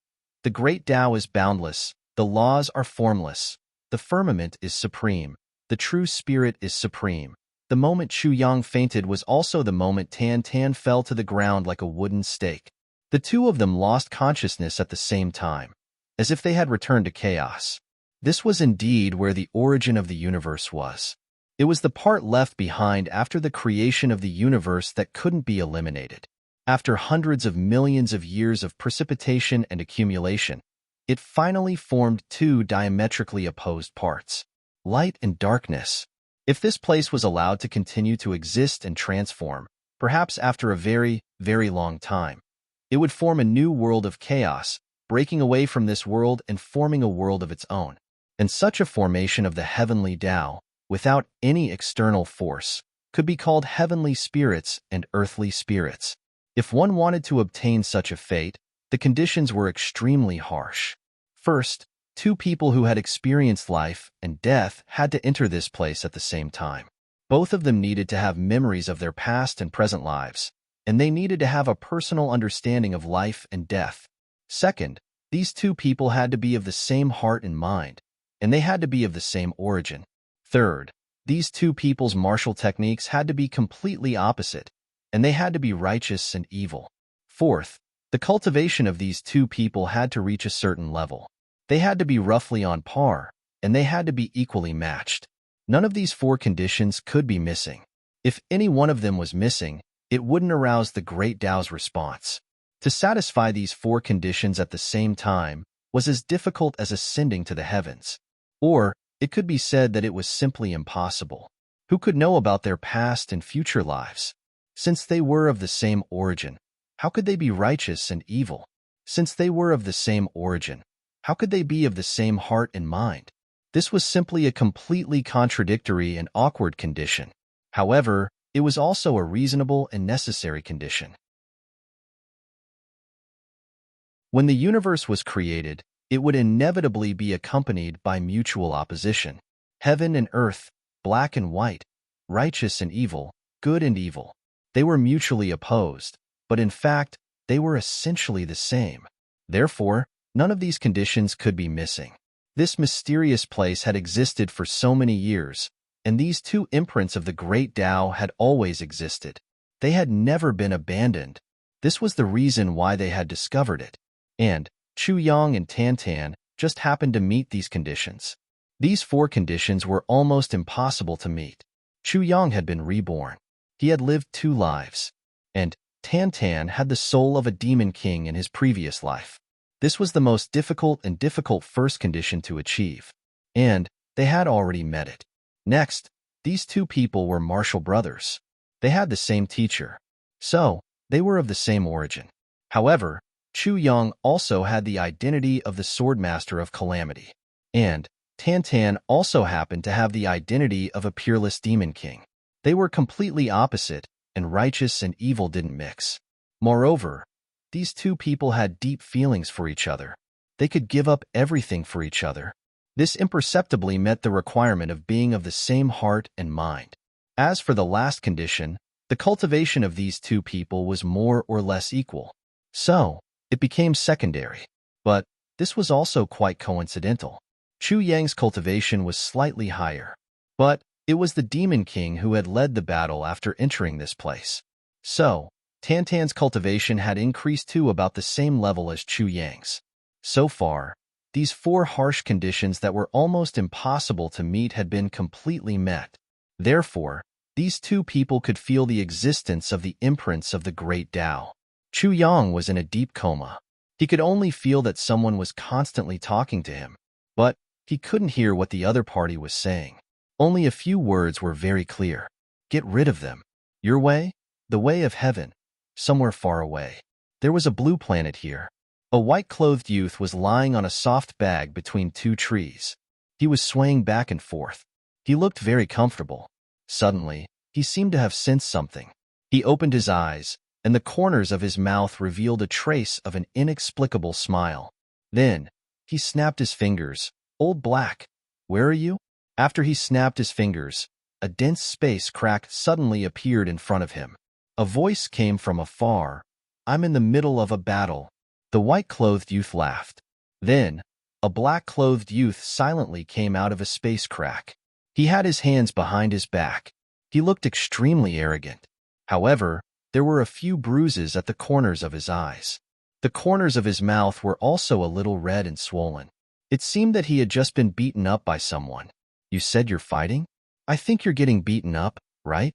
The great Tao is boundless, the laws are formless, the firmament is supreme, the true spirit is supreme. The moment Chu Yang fainted was also the moment Tan Tan fell to the ground like a wooden stake. The two of them lost consciousness at the same time, as if they had returned to chaos. This was indeed where the origin of the universe was. It was the part left behind after the creation of the universe that couldn't be eliminated. After hundreds of millions of years of precipitation and accumulation, it finally formed 2 diametrically opposed parts, light and darkness. If this place was allowed to continue to exist and transform, perhaps after a very, very long time, it would form a new world of chaos, breaking away from this world and forming a world of its own. And such a formation of the heavenly Tao, without any external force, could be called heavenly spirits and earthly spirits. If one wanted to obtain such a fate, the conditions were extremely harsh. First, 2 people who had experienced life and death had to enter this place at the same time. Both of them needed to have memories of their past and present lives, and they needed to have a personal understanding of life and death. Second, these 2 people had to be of the same heart and mind, and they had to be of the same origin. Third, these 2 people's martial techniques had to be completely opposite, and they had to be righteous and evil. Fourth, the cultivation of these 2 people had to reach a certain level. They had to be roughly on par, and they had to be equally matched. None of these 4 conditions could be missing. If any one of them was missing, it wouldn't arouse the Great Tao's response. To satisfy these 4 conditions at the same time was as difficult as ascending to the heavens. Or, it could be said that it was simply impossible. Who could know about their past and future lives? Since they were of the same origin, how could they be righteous and evil? Since they were of the same origin, How could they be of the same heart and mind? This was simply a completely contradictory and awkward condition. However, it was also a reasonable and necessary condition. When the universe was created, it would inevitably be accompanied by mutual opposition. Heaven and earth, black and white, righteous and evil, good and evil. They were mutually opposed, but in fact, they were essentially the same. Therefore, none of these conditions could be missing. This mysterious place had existed for so many years, and these two imprints of the great Tao had always existed. They had never been abandoned. This was the reason why they had discovered it. And Chu Yang and Tan Tan just happened to meet these conditions. These four conditions were almost impossible to meet. Chu Yang had been reborn. He had lived 2 lives. And Tan Tan had the soul of a demon king in his previous life. This was the most difficult first condition to achieve. And they had already met it. Next, these 2 people were martial brothers. They had the same teacher. So, they were of the same origin. However, Chu Yang also had the identity of the Swordmaster of Calamity. And Tan Tan also happened to have the identity of a peerless demon king. They were completely opposite, and righteous and evil didn't mix. Moreover, these 2 people had deep feelings for each other. They could give up everything for each other. This imperceptibly met the requirement of being of the same heart and mind. As for the last condition, the cultivation of these 2 people was more or less equal. So, it became secondary. But this was also quite coincidental. Chu Yang's cultivation was slightly higher. But it was the Demon King who had led the battle after entering this place. So, Tan Tan's cultivation had increased to about the same level as Chu Yang's. So far, these 4 harsh conditions that were almost impossible to meet had been completely met. Therefore, these 2 people could feel the existence of the imprints of the great Tao. Chu Yang was in a deep coma. He could only feel that someone was constantly talking to him, but he couldn't hear what the other party was saying. Only a few words were very clear. Get rid of them. Your way? The way of heaven. Somewhere far away. There was a blue planet here. A white-clothed youth was lying on a soft bag between 2 trees. He was swaying back and forth. He looked very comfortable. Suddenly, he seemed to have sensed something. He opened his eyes, and the corners of his mouth revealed a trace of an inexplicable smile. Then, he snapped his fingers. Old Black, where are you? After he snapped his fingers, a dense space crack suddenly appeared in front of him. A voice came from afar. I'm in the middle of a battle. The white-clothed youth laughed. Then, a black-clothed youth silently came out of a space crack. He had his hands behind his back. He looked extremely arrogant. However, there were a few bruises at the corners of his eyes. The corners of his mouth were also a little red and swollen. It seemed that he had just been beaten up by someone. You said you're fighting? I think you're getting beaten up, right?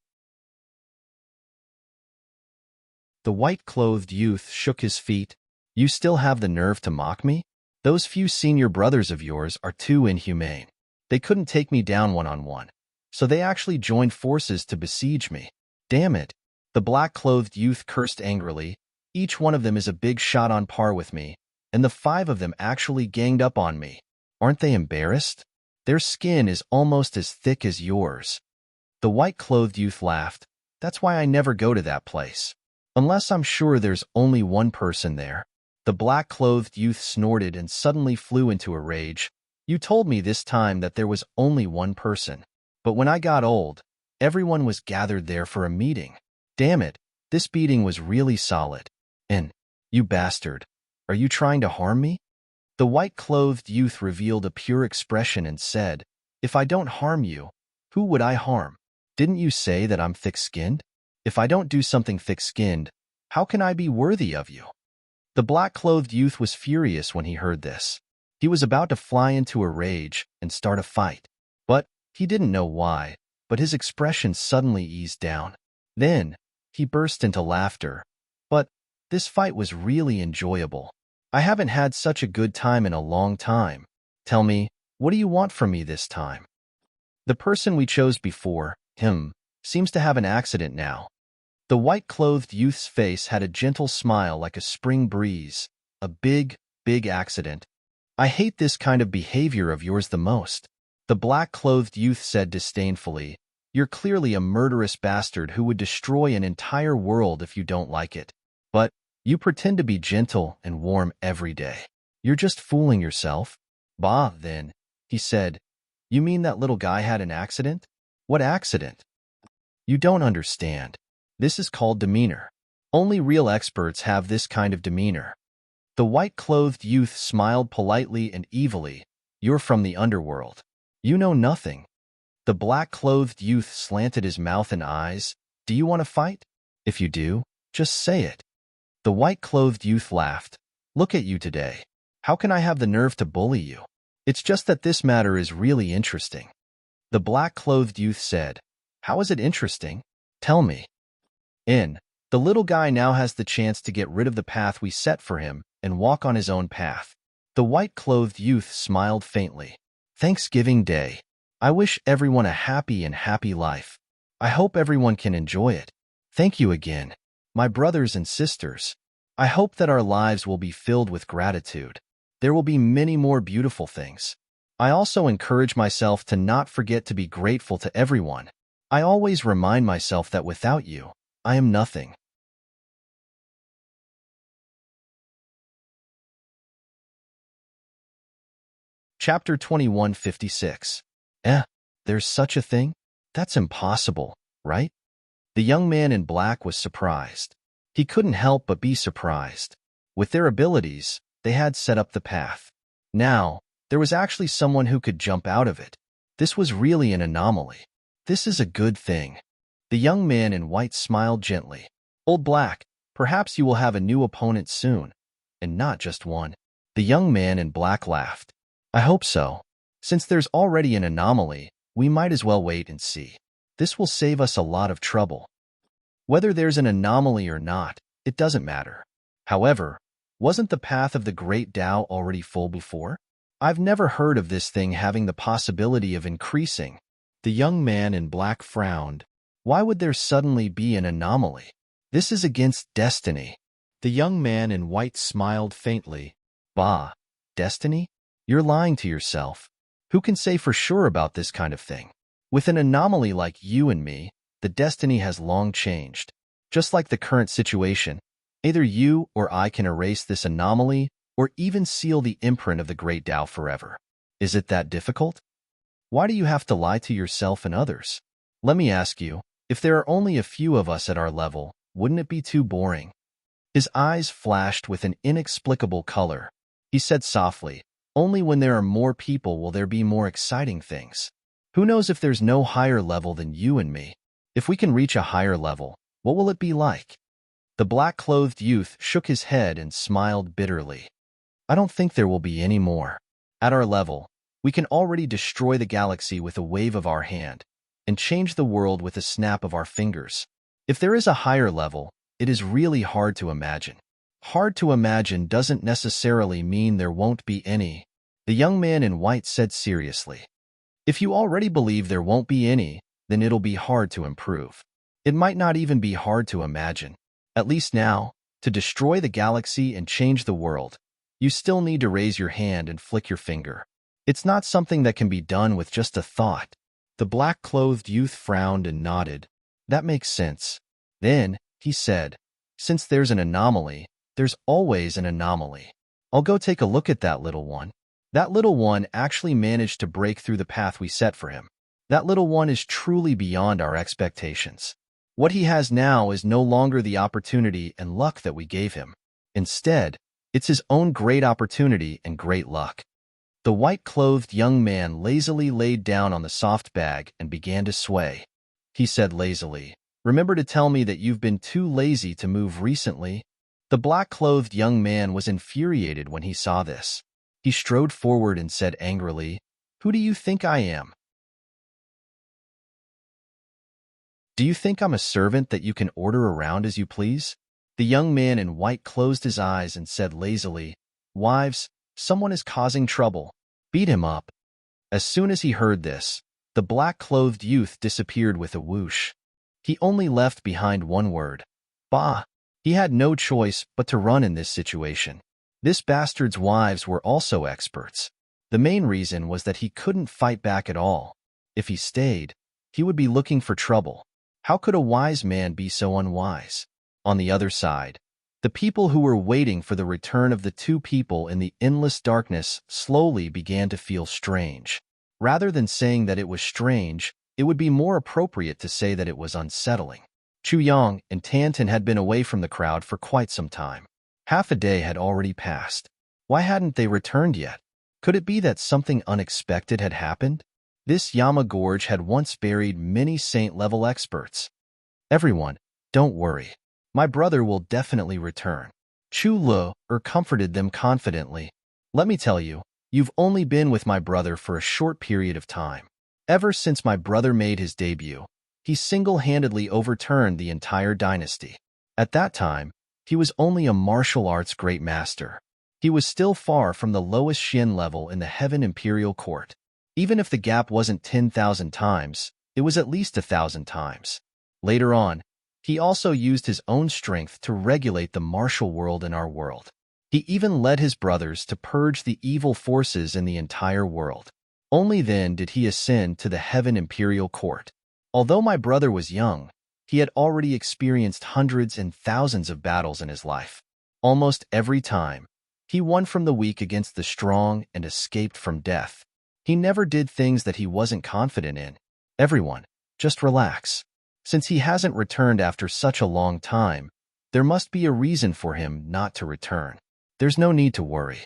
The white-clothed youth shook his feet. You still have the nerve to mock me? Those few senior brothers of yours are too inhumane. They couldn't take me down one-on-one, so they actually joined forces to besiege me. Damn it! The black-clothed youth cursed angrily. Each one of them is a big shot on par with me, and the 5 of them actually ganged up on me. Aren't they embarrassed? Their skin is almost as thick as yours. The white-clothed youth laughed. That's why I never go to that place. Unless I'm sure there's only one person there. The black-clothed youth snorted and suddenly flew into a rage. You told me this time that there was only one person. But when I got old, everyone was gathered there for a meeting. Damn it, this beating was really solid. And, you bastard, are you trying to harm me? The white-clothed youth revealed a pure expression and said, If I don't harm you, who would I harm? Didn't you say that I'm thick-skinned? If I don't do something thick-skinned, how can I be worthy of you? The black-clothed youth was furious when he heard this. He was about to fly into a rage and start a fight. But he didn't know why, but his expression suddenly eased down. Then, he burst into laughter. But this fight was really enjoyable. I haven't had such a good time in a long time. Tell me, what do you want from me this time? The person we chose before, him, seems to have an accident now. The white-clothed youth's face had a gentle smile like a spring breeze. A big accident. I hate this kind of behavior of yours the most. The black-clothed youth said disdainfully, You're clearly a murderous bastard who would destroy an entire world if you don't like it. But you pretend to be gentle and warm every day. You're just fooling yourself. Bah, then, he said. You mean that little guy had an accident? What accident? You don't understand. This is called demeanor. Only real experts have this kind of demeanor. The white-clothed youth smiled politely and evilly. You're from the underworld. You know nothing. The black-clothed youth slanted his mouth and eyes. Do you want to fight? If you do, just say it. The white-clothed youth laughed. Look at you today. How can I have the nerve to bully you? It's just that this matter is really interesting. The black-clothed youth said, How is it interesting? Tell me. The little guy now has the chance to get rid of the path we set for him and walk on his own path. The white-clothed youth smiled faintly. Thanksgiving Day. I wish everyone a happy life. I hope everyone can enjoy it. Thank you again, my brothers and sisters. I hope that our lives will be filled with gratitude. There will be many more beautiful things. I also encourage myself to not forget to be grateful to everyone. I always remind myself that without you, I am nothing. Chapter 2156. There's such a thing? That's impossible, right? The young man in black was surprised. He couldn't help but be surprised. With their abilities, they had set up the path. Now, there was actually someone who could jump out of it. This was really an anomaly. This is a good thing. The young man in white smiled gently. Old Black, perhaps you will have a new opponent soon, and not just one. The young man in black laughed. I hope so. Since there's already an anomaly, we might as well wait and see. This will save us a lot of trouble. Whether there's an anomaly or not, it doesn't matter. However, wasn't the path of the Great Tao already full before? I've never heard of this thing having the possibility of increasing. The young man in black frowned. Why would there suddenly be an anomaly? This is against destiny. The young man in white smiled faintly. Bah, destiny? You're lying to yourself. Who can say for sure about this kind of thing? With an anomaly like you and me, the destiny has long changed. Just like the current situation, either you or I can erase this anomaly or even seal the imprint of the Great Tao forever. Is it that difficult? Why do you have to lie to yourself and others? Let me ask you, if there are only a few of us at our level, wouldn't it be too boring? His eyes flashed with an inexplicable color. He said softly, Only when there are more people will there be more exciting things. Who knows if there's no higher level than you and me? If we can reach a higher level, what will it be like? The black-clothed youth shook his head and smiled bitterly. I don't think there will be any more. At our level, we can already destroy the galaxy with a wave of our hand and change the world with a snap of our fingers. If there is a higher level, it is really hard to imagine. Hard to imagine doesn't necessarily mean there won't be any. The young man in white said seriously. If you already believe there won't be any, then it'll be hard to improve. It might not even be hard to imagine. At least now, to destroy the galaxy and change the world, you still need to raise your hand and flick your finger. It's not something that can be done with just a thought. The black-clothed youth frowned and nodded. That makes sense. Then, he said, Since there's an anomaly, there's always an anomaly. I'll go take a look at that little one. That little one actually managed to break through the path we set for him. That little one is truly beyond our expectations. What he has now is no longer the opportunity and luck that we gave him. Instead, it's his own great opportunity and great luck. The white-clothed young man lazily laid down on the soft bag and began to sway. He said lazily, Remember to tell me that you've been too lazy to move recently. The black-clothed young man was infuriated when he saw this. He strode forward and said angrily, Who do you think I am? Do you think I'm a servant that you can order around as you please? The young man in white closed his eyes and said lazily, Wives, someone is causing trouble. Beat him up. As soon as he heard this, the black-clothed youth disappeared with a whoosh. He only left behind one word. Bah! He had no choice but to run in this situation. This bastard's wives were also experts. The main reason was that he couldn't fight back at all. If he stayed, he would be looking for trouble. How could a wise man be so unwise? On the other side, the people who were waiting for the return of the two people in the endless darkness slowly began to feel strange. Rather than saying that it was strange, it would be more appropriate to say that it was unsettling. Chu Yang and Tantan had been away from the crowd for quite some time. Half a day had already passed. Why hadn't they returned yet? Could it be that something unexpected had happened? This Yama Gorge had once buried many saint-level experts. Everyone, don't worry. My brother will definitely return. Chu Lu comforted them confidently. Let me tell you, you've only been with my brother for a short period of time. Ever since my brother made his debut, he single-handedly overturned the entire dynasty. At that time, he was only a martial arts great master. He was still far from the lowest Xian level in the Heaven Imperial Court. Even if the gap wasn't 10,000 times, it was at least 1,000 times. Later on, he also used his own strength to regulate the martial world in our world. He even led his brothers to purge the evil forces in the entire world. Only then did he ascend to the Heaven Imperial Court. Although my brother was young, he had already experienced hundreds and thousands of battles in his life. Almost every time, he won from the weak against the strong and escaped from death. He never did things that he wasn't confident in. Everyone, just relax. Since he hasn't returned after such a long time, there must be a reason for him not to return. There's no need to worry.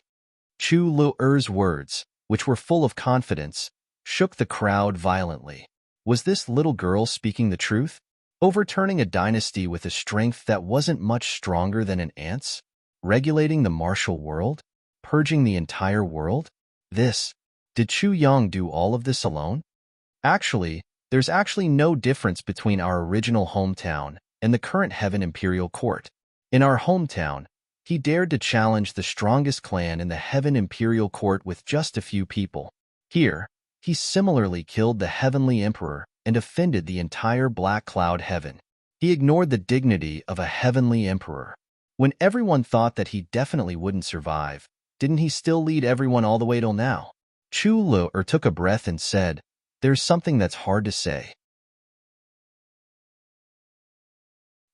Chu Lu'er's words, which were full of confidence, shook the crowd violently. Was this little girl speaking the truth? Overturning a dynasty with a strength that wasn't much stronger than an ant's? Regulating the martial world? Purging the entire world? Did Chu Yang do all of this alone? Actually, there's actually no difference between our original hometown and the current Heaven Imperial Court. In our hometown, he dared to challenge the strongest clan in the Heaven Imperial Court with just a few people. Here, he similarly killed the Heavenly Emperor and offended the entire Black Cloud Heaven. He ignored the dignity of a Heavenly Emperor. When everyone thought that he definitely wouldn't survive, didn't he still lead everyone all the way till now? Chu Lu took a breath and said, "There's something that's hard to say.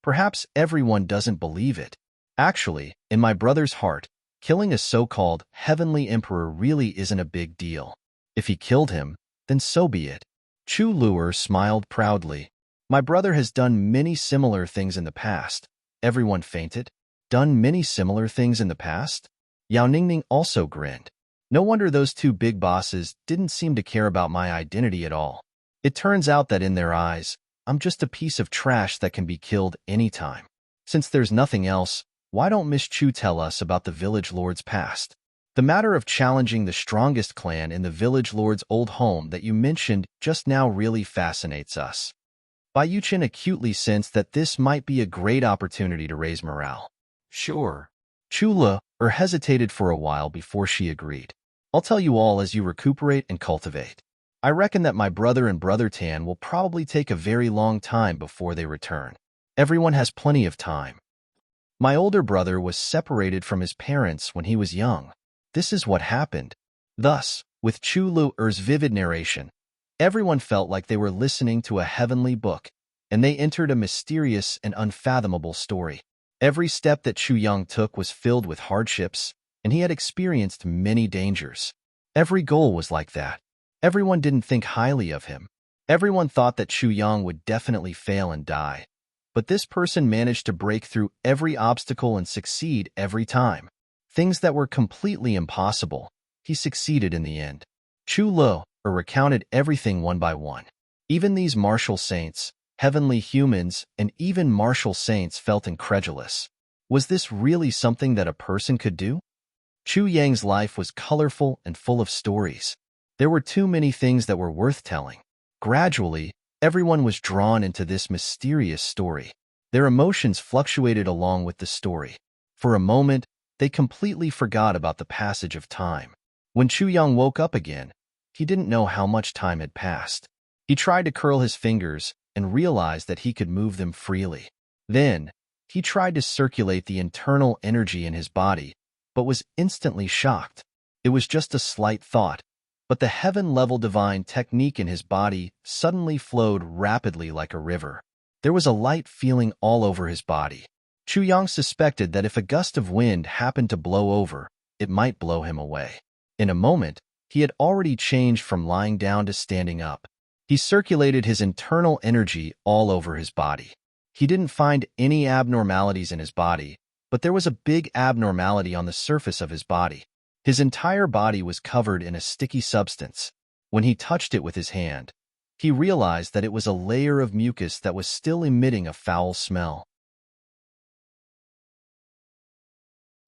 Perhaps everyone doesn't believe it. Actually, in my brother's heart, killing a so-called Heavenly Emperor really isn't a big deal. If he killed him, then so be it." Chu Lu'er smiled proudly. My brother has done many similar things in the past. Everyone fainted. Done many similar things in the past? Yao Ningning also grinned. No wonder those two big bosses didn't seem to care about my identity at all. It turns out that in their eyes, I'm just a piece of trash that can be killed anytime. Since there's nothing else, why don't Miss Chu tell us about the village lord's past? The matter of challenging the strongest clan in the village lord's old home that you mentioned just now really fascinates us. Bai Yuchen acutely sensed that this might be a great opportunity to raise morale. Sure. Chu Le hesitated for a while before she agreed. I'll tell you all as you recuperate and cultivate. I reckon that my brother and Brother Tan will probably take a very long time before they return. Everyone has plenty of time. My older brother was separated from his parents when he was young. This is what happened. Thus, with Chu Lu'er's vivid narration, everyone felt like they were listening to a heavenly book, and they entered a mysterious and unfathomable story. Every step that Chu Yang took was filled with hardships, and he had experienced many dangers. Every goal was like that. Everyone didn't think highly of him. Everyone thought that Chu Yang would definitely fail and die. But this person managed to break through every obstacle and succeed every time. Things that were completely impossible, he succeeded in the end. Chu Lu recounted everything one by one. Even these martial saints, heavenly humans, and even martial saints felt incredulous. Was this really something that a person could do? Chu Yang's life was colorful and full of stories. There were too many things that were worth telling. Gradually, everyone was drawn into this mysterious story. Their emotions fluctuated along with the story. For a moment, they completely forgot about the passage of time. When Chu Yang woke up again, he didn't know how much time had passed. He tried to curl his fingers and realized that he could move them freely. Then, he tried to circulate the internal energy in his body, but was instantly shocked. It was just a slight thought, but the heaven-level divine technique in his body suddenly flowed rapidly like a river. There was a light feeling all over his body. Chu Yang suspected that if a gust of wind happened to blow over, it might blow him away. In a moment, he had already changed from lying down to standing up. He circulated his internal energy all over his body. He didn't find any abnormalities in his body, but there was a big abnormality on the surface of his body. His entire body was covered in a sticky substance. When he touched it with his hand, he realized that it was a layer of mucus that was still emitting a foul smell.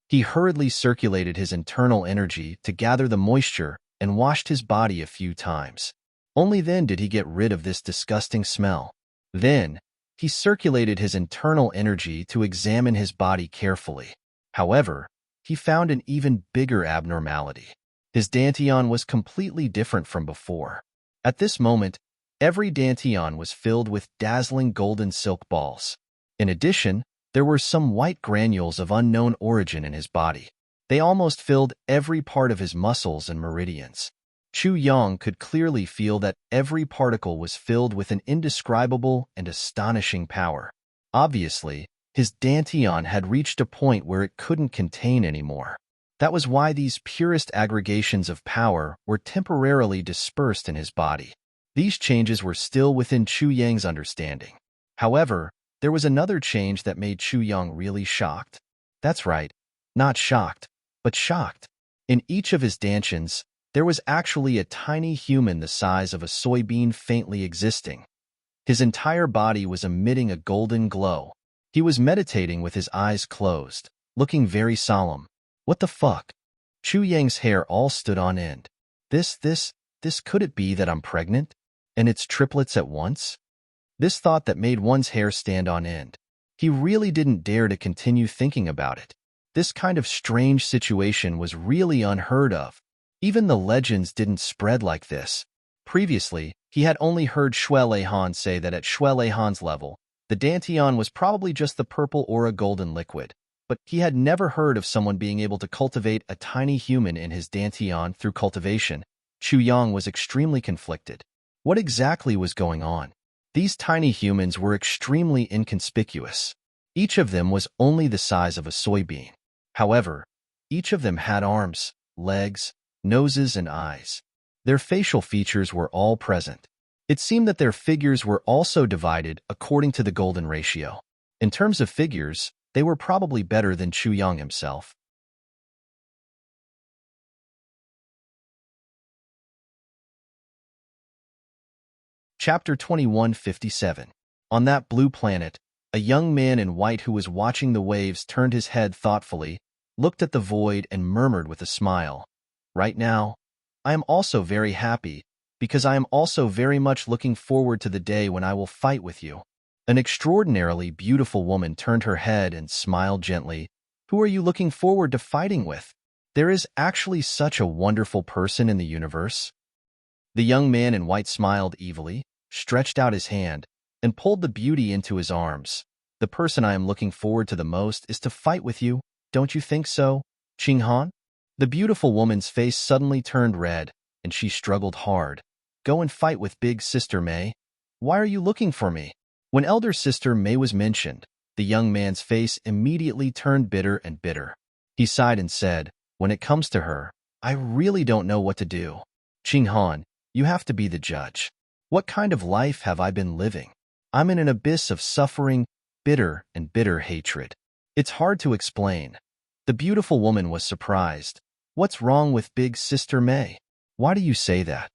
He hurriedly circulated his internal energy to gather the moisture and washed his body a few times. Only then did he get rid of this disgusting smell. Then, he circulated his internal energy to examine his body carefully. However, he found an even bigger abnormality. His dantian was completely different from before. At this moment, every dantian was filled with dazzling golden silk balls. In addition, there were some white granules of unknown origin in his body. They almost filled every part of his muscles and meridians. Chu Yang could clearly feel that every particle was filled with an indescribable and astonishing power. Obviously, his dantian had reached a point where it couldn't contain anymore. That was why these purest aggregations of power were temporarily dispersed in his body. These changes were still within Chu Yang's understanding. However, there was another change that made Chu Yang really shocked. That's right, not shocked, but shocked. In each of his dantians, there was actually a tiny human the size of a soybean faintly existing. His entire body was emitting a golden glow. He was meditating with his eyes closed, looking very solemn. What the fuck? Chu Yang's hair all stood on end. This could it be that I'm pregnant? And it's triplets at once? This thought that made one's hair stand on end. He really didn't dare to continue thinking about it. This kind of strange situation was really unheard of. Even the legends didn't spread like this. Previously, he had only heard Xue Leihan say that at Xue Leihan's level, the dantian was probably just the purple aura golden liquid, but he had never heard of someone being able to cultivate a tiny human in his dantian through cultivation. Chu Yang was extremely conflicted. What exactly was going on? These tiny humans were extremely inconspicuous. Each of them was only the size of a soybean. However, each of them had arms, legs, noses, and eyes. Their facial features were all present. It seemed that their figures were also divided according to the golden ratio. In terms of figures, they were probably better than Chu Yang himself. Chapter 2157. On that blue planet, a young man in white who was watching the waves turned his head thoughtfully, looked at the void, and murmured with a smile, "Right now, I am also very happy, because I am also very much looking forward to the day when I will fight with you." An extraordinarily beautiful woman turned her head and smiled gently. "Who are you looking forward to fighting with? There is actually such a wonderful person in the universe." The young man in white smiled evilly, stretched out his hand, and pulled the beauty into his arms. "The person I am looking forward to the most is to fight with you, don't you think so, Qing Han?" The beautiful woman's face suddenly turned red, and she struggled hard. "Go and fight with big sister Mei? Why are you looking for me?" When elder sister Mei was mentioned, the young man's face immediately turned bitter and bitter. He sighed and said, "When it comes to her, I really don't know what to do. Qing Han, you have to be the judge. What kind of life have I been living? I'm in an abyss of suffering, bitter hatred. It's hard to explain." The beautiful woman was surprised. "What's wrong with big sister Mei? Why do you say that?"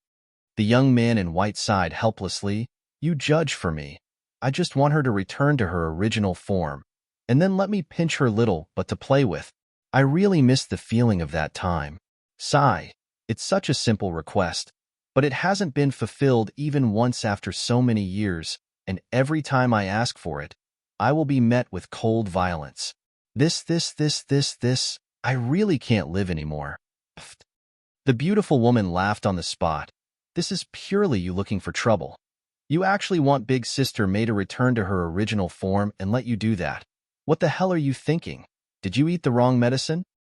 The young man in white sighed helplessly. "You judge for me. I just want her to return to her original form, and then let me pinch her little but to play with. I really miss the feeling of that time." Sigh. It's such a simple request, but it hasn't been fulfilled even once after so many years, and every time I ask for it, I will be met with cold violence. I really can't live anymore. Pfft. The beautiful woman laughed on the spot. "This is purely you looking for trouble. You actually want big sister Mei to return to her original form and let you do that. What the hell are you thinking? Did you eat the wrong medicine?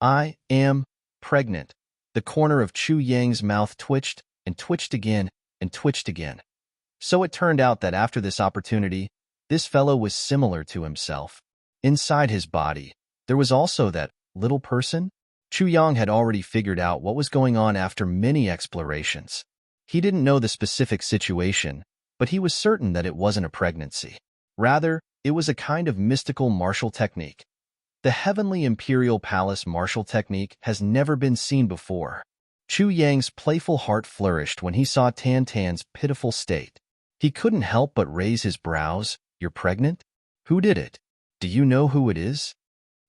I am pregnant. The corner of Chu Yang's mouth twitched and twitched again and twitched again. So it turned out that after this opportunity, this fellow was similar to himself. Inside his body, there was also that little person. Chu Yang had already figured out what was going on after many explorations. He didn't know the specific situation, but he was certain that it wasn't a pregnancy. Rather, it was a kind of mystical martial technique. The heavenly imperial palace martial technique has never been seen before. Chu Yang's playful heart flourished when he saw Tan Tan's pitiful state. He couldn't help but raise his brows. You're pregnant? Who did it? Do you know who it is?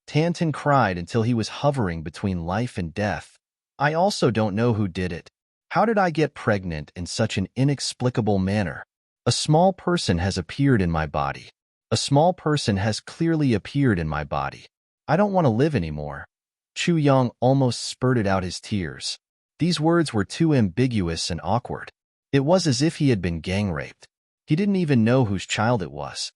Tan Tan cried until he was hovering between life and death. I also don't know who did it. How did I get pregnant in such an inexplicable manner? A small person has appeared in my body. A small person has clearly appeared in my body. I don't want to live anymore. Chu Yang almost spurted out his tears. These words were too ambiguous and awkward. It was as if he had been gang raped. He didn't even know whose child it was.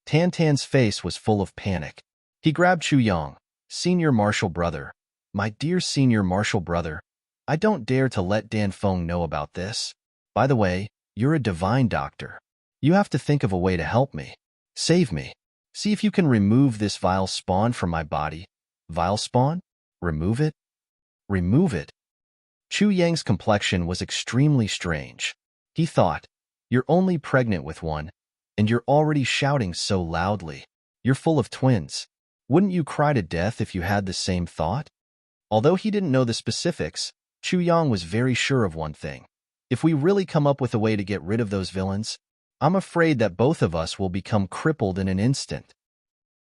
Tan Tan's face was full of panic. He grabbed Chu Yang. Senior Marshal Brother. My dear Senior Marshal Brother, I don't dare to let Dan Feng know about this. By the way, you're a divine doctor. You have to think of a way to help me. Save me. See if you can remove this vile spawn from my body. Vile spawn? Remove it? Remove it. Chu Yang's complexion was extremely strange. He thought, you're only pregnant with one, and you're already shouting so loudly. You're full of twins. Wouldn't you cry to death if you had the same thought? Although he didn't know the specifics, Chu Yang was very sure of one thing. If we really come up with a way to get rid of those villains, I'm afraid that both of us will become crippled in an instant.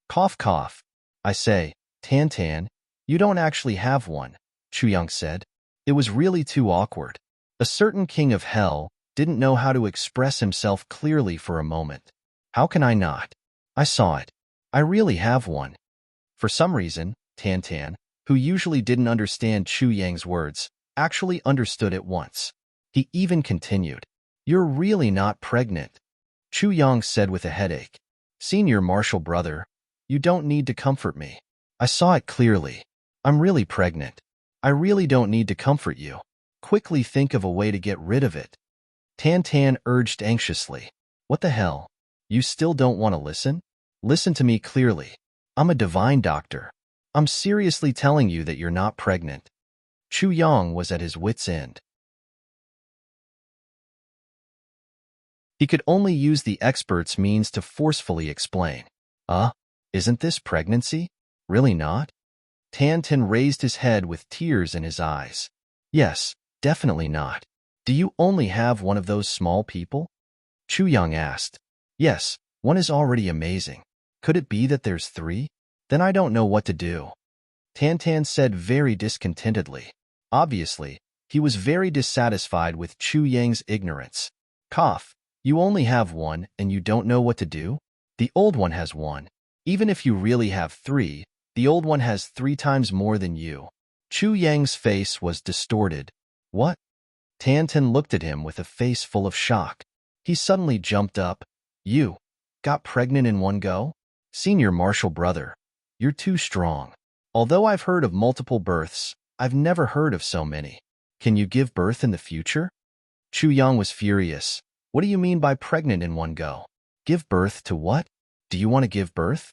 Cough, cough. I say, Tan Tan, you don't actually have one, Chu Yang said. It was really too awkward. A certain king of hell didn't know how to express himself clearly for a moment. How can I not? I saw it. I really have one. For some reason, Tan Tan, who usually didn't understand Chu Yang's words, actually understood at once. He even continued, You're really not pregnant. Chu Yang said with a headache. Senior Marshal Brother, you don't need to comfort me. I saw it clearly. I'm really pregnant. I really don't need to comfort you. Quickly think of a way to get rid of it. Tan Tan urged anxiously. What the hell? You still don't want to listen? Listen to me clearly. I'm a divine doctor. I'm seriously telling you that you're not pregnant. Chu Yang was at his wit's end. He could only use the expert's means to forcefully explain. Isn't this pregnancy? Really not? Tan Tan raised his head with tears in his eyes. Yes, definitely not. Do you only have one of those small people? Chu Yang asked. Yes, one is already amazing. Could it be that there's three? Then I don't know what to do. Tan Tan said very discontentedly. Obviously, he was very dissatisfied with Chu Yang's ignorance. Cough. You only have one and you don't know what to do? The old one has one. Even if you really have three, the old one has 3 times more than you. Chu Yang's face was distorted. What? Tan Tan looked at him with a face full of shock. He suddenly jumped up. You got pregnant in one go? Senior Marshal Brother, you're too strong. Although I've heard of multiple births, I've never heard of so many. Can you give birth in the future? Chu Yang was furious. What do you mean by pregnant in one go? Give birth to what? Do you want to give birth?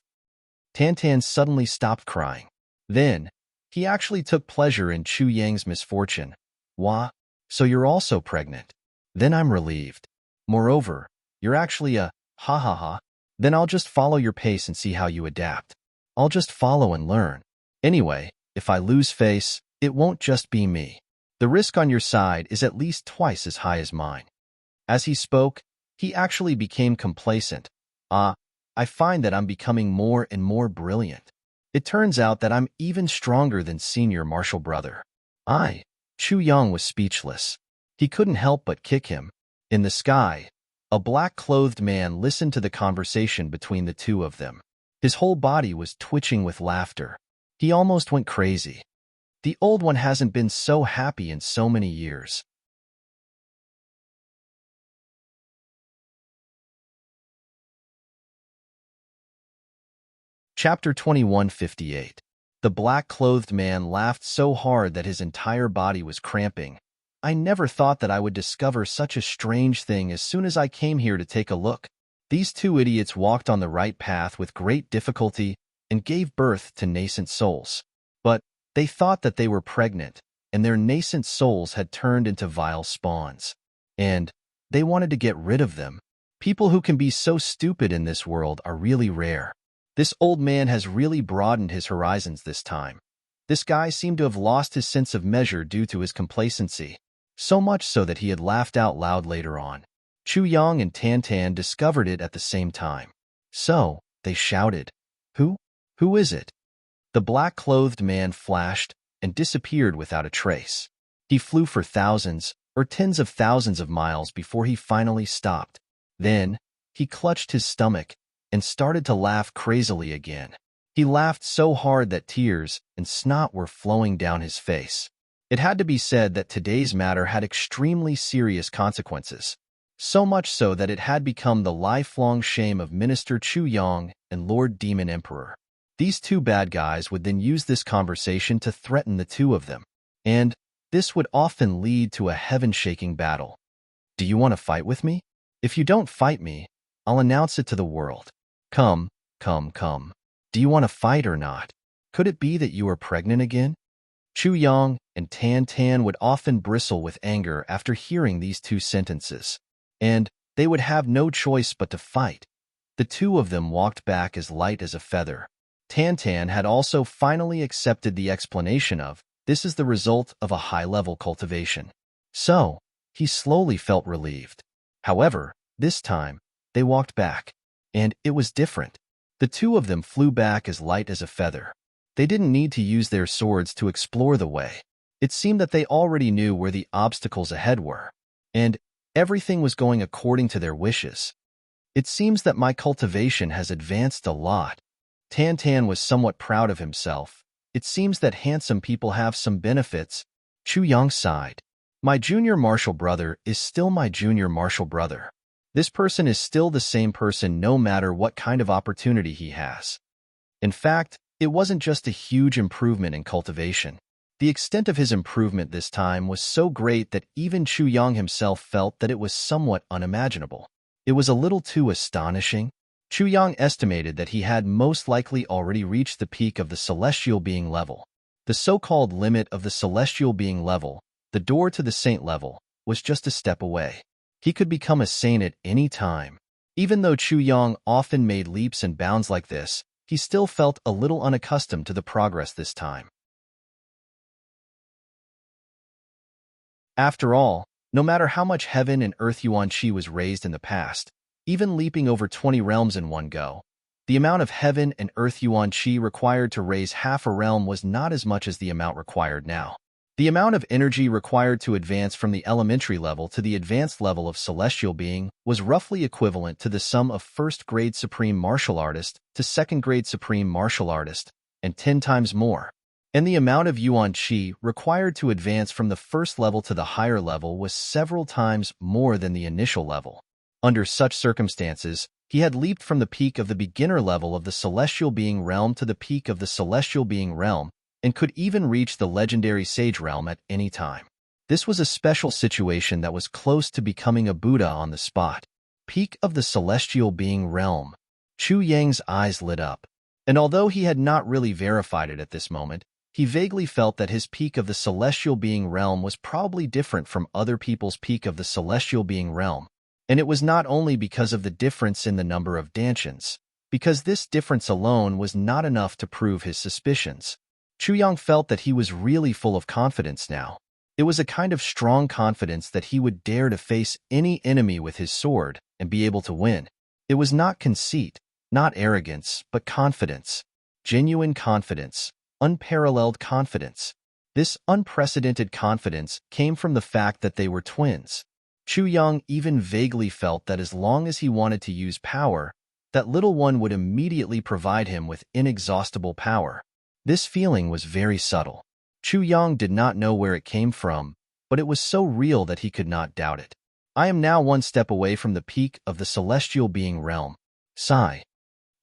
Tan Tan suddenly stopped crying. Then, he actually took pleasure in Chu Yang's misfortune. Wah, so you're also pregnant. Then I'm relieved. Moreover, you're actually a ha ha ha. Then I'll just follow your pace and see how you adapt. I'll just follow and learn. Anyway, if I lose face, it won't just be me. The risk on your side is at least twice as high as mine. As he spoke, he actually became complacent. I find that I'm becoming more and more brilliant. It turns out that I'm even stronger than Senior Marshal Brother. Chu Yang was speechless. He couldn't help but kick him. In the sky, a black-clothed man listened to the conversation between the two of them. His whole body was twitching with laughter. He almost went crazy. The old one hasn't been so happy in so many years. Chapter 2158. The black-clothed man laughed so hard that his entire body was cramping. I never thought that I would discover such a strange thing as soon as I came here to take a look. These two idiots walked on the right path with great difficulty and gave birth to nascent souls. But they thought that they were pregnant, and their nascent souls had turned into vile spawns. And they wanted to get rid of them. People who can be so stupid in this world are really rare. This old man has really broadened his horizons this time. This guy seemed to have lost his sense of measure due to his complacency, so much so that he had laughed out loud later on. Chu Yang and Tan Tan discovered it at the same time. So, they shouted, "Who? Who is it?" The black-clothed man flashed and disappeared without a trace. He flew for thousands or tens of thousands of miles before he finally stopped. Then, he clutched his stomach and started to laugh crazily again. He laughed so hard that tears and snot were flowing down his face. It had to be said that today's matter had extremely serious consequences, so much so that it had become the lifelong shame of Minister Chu Yang and Lord Demon Emperor. These two bad guys would then use this conversation to threaten the two of them, and this would often lead to a heaven-shaking battle. "Do you want to fight with me? If you don't fight me, I'll announce it to the world. Come, come, come. Do you want to fight or not? Could it be that you are pregnant again?" Chu Yang and Tan Tan would often bristle with anger after hearing these two sentences, and they would have no choice but to fight. The two of them walked back as light as a feather. Tan Tan had also finally accepted the explanation of, this is the result of a high-level cultivation. So, he slowly felt relieved. However, this time, they walked back, and it was different. The two of them flew back as light as a feather. They didn't need to use their swords to explore the way. It seemed that they already knew where the obstacles ahead were, and everything was going according to their wishes. "It seems that my cultivation has advanced a lot." Tan Tan was somewhat proud of himself. "It seems that handsome people have some benefits." Chu Yang sighed. "My junior martial brother is still my junior martial brother. This person is still the same person no matter what kind of opportunity he has." In fact, it wasn't just a huge improvement in cultivation. The extent of his improvement this time was so great that even Chu Yang himself felt that it was somewhat unimaginable. It was a little too astonishing. Chu Yang estimated that he had most likely already reached the peak of the celestial being level. The so-called limit of the celestial being level, the door to the saint level, was just a step away. He could become a saint at any time. Even though Chu Yang often made leaps and bounds like this, he still felt a little unaccustomed to the progress this time. After all, no matter how much heaven and earth Yuan Qi was raised in the past, even leaping over 20 realms in one go, the amount of heaven and earth Yuan Qi required to raise half a realm was not as much as the amount required now. The amount of energy required to advance from the elementary level to the advanced level of celestial being was roughly equivalent to the sum of first-grade supreme martial artist to second-grade supreme martial artist, and 10 times more. And the amount of Yuan Qi required to advance from the first level to the higher level was several times more than the initial level. Under such circumstances, he had leaped from the peak of the beginner level of the celestial being realm to the peak of the celestial being realm, and could even reach the legendary sage realm at any time. This was a special situation that was close to becoming a Buddha on the spot. Peak of the celestial being realm. Chu Yang's eyes lit up, and although he had not really verified it at this moment, he vaguely felt that his peak of the celestial being realm was probably different from other people's peak of the celestial being realm. And it was not only because of the difference in the number of dantians, because this difference alone was not enough to prove his suspicions. Chu Yang felt that he was really full of confidence now. It was a kind of strong confidence that he would dare to face any enemy with his sword and be able to win. It was not conceit, not arrogance, but confidence. Genuine confidence. Unparalleled confidence. This unprecedented confidence came from the fact that they were twins. Chu Yang even vaguely felt that as long as he wanted to use power, that little one would immediately provide him with inexhaustible power. This feeling was very subtle. Chu Yang did not know where it came from, but it was so real that he could not doubt it. "I am now one step away from the peak of the celestial being realm." Sigh.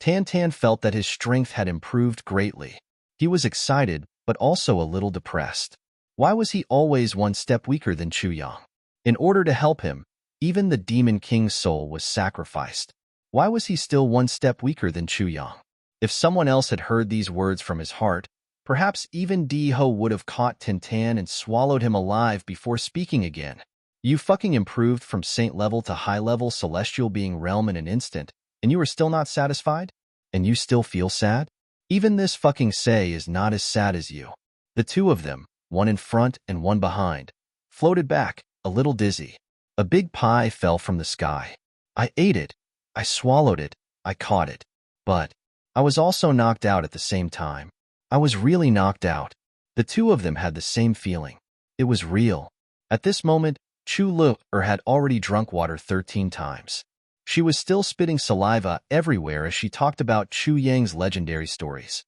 Tan Tan felt that his strength had improved greatly. He was excited, but also a little depressed. Why was he always one step weaker than Chu Yang? In order to help him, even the Demon King's soul was sacrificed. Why was he still one step weaker than Chu Yang? If someone else had heard these words from his heart, perhaps even Di Ho would have caught Tintan and swallowed him alive before speaking again. You fucking improved from saint level to high level celestial being realm in an instant, and you are still not satisfied? And you still feel sad? Even this fucking Sei is not as sad as you. The two of them, one in front and one behind, floated back, a little dizzy. A big pie fell from the sky. I ate it. I swallowed it. I caught it. But I was also knocked out at the same time. I was really knocked out. The two of them had the same feeling. It was real. At this moment, Chu Lu-er had already drunk water 13 times. She was still spitting saliva everywhere as she talked about Chu Yang's legendary stories.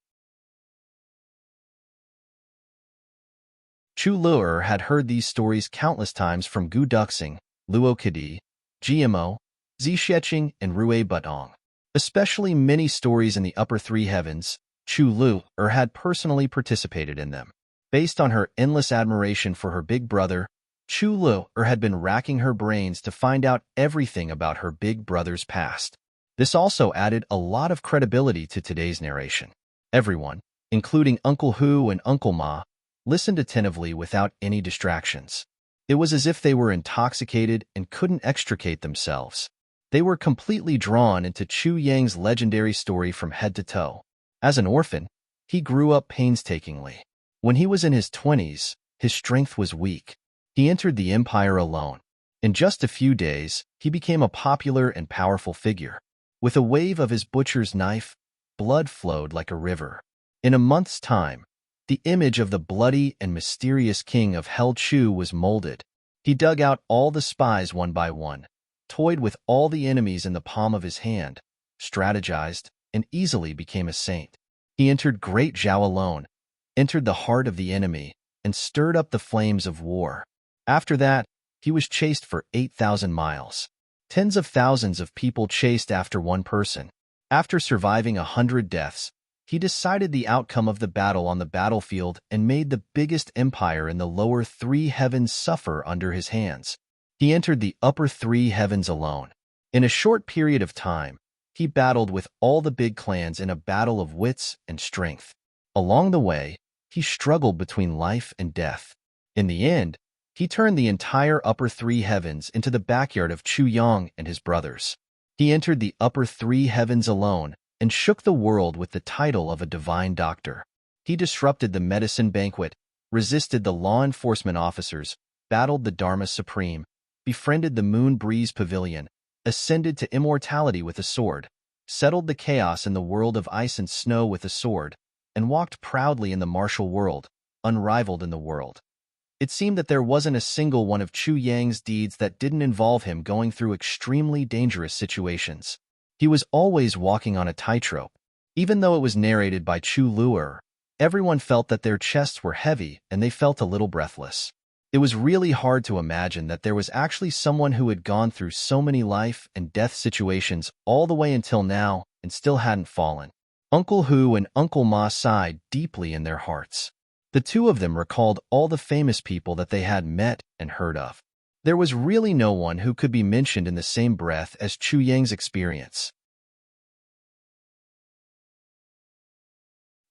Chu Lu-er had heard these stories countless times from Gu Duxing, Luo Kadi, GMO, Zixieqing, and Rui Butong. Especially many stories in the upper three heavens, Chu Lu-er had personally participated in them. Based on her endless admiration for her big brother, Chu Lu-er had been racking her brains to find out everything about her big brother's past. This also added a lot of credibility to today's narration. Everyone, including Uncle Hu and Uncle Ma, listened attentively without any distractions. It was as if they were intoxicated and couldn't extricate themselves. They were completely drawn into Chu Yang's legendary story from head to toe. As an orphan, he grew up painstakingly. When he was in his 20s, his strength was weak. He entered the empire alone. In just a few days, he became a popular and powerful figure. With a wave of his butcher's knife, blood flowed like a river. In a month's time, the image of the bloody and mysterious king of Hell Chu was molded. He dug out all the spies one by one, toyed with all the enemies in the palm of his hand, strategized, and easily became a saint. He entered Great Zhao alone, entered the heart of the enemy, and stirred up the flames of war. After that, he was chased for 8,000 miles. Tens of thousands of people chased after one person. After surviving 100 deaths, he decided the outcome of the battle on the battlefield and made the biggest empire in the lower three heavens suffer under his hands. He entered the upper three heavens alone. In a short period of time, he battled with all the big clans in a battle of wits and strength. Along the way, he struggled between life and death. In the end, he turned the entire upper three heavens into the backyard of Chu Yang and his brothers. He entered the upper three heavens alone and shook the world with the title of a divine doctor. He disrupted the medicine banquet, resisted the law enforcement officers, battled the Dharma Supreme, befriended the Moon Breeze Pavilion, ascended to immortality with a sword, settled the chaos in the world of ice and snow with a sword, and walked proudly in the martial world, unrivaled in the world. It seemed that there wasn't a single one of Chu Yang's deeds that didn't involve him going through extremely dangerous situations. He was always walking on a tightrope. Even though it was narrated by Chu Lu-er, everyone felt that their chests were heavy and they felt a little breathless. It was really hard to imagine that there was actually someone who had gone through so many life and death situations all the way until now and still hadn't fallen. Uncle Hu and Uncle Ma sighed deeply in their hearts. The two of them recalled all the famous people that they had met and heard of. There was really no one who could be mentioned in the same breath as Chu Yang's experience.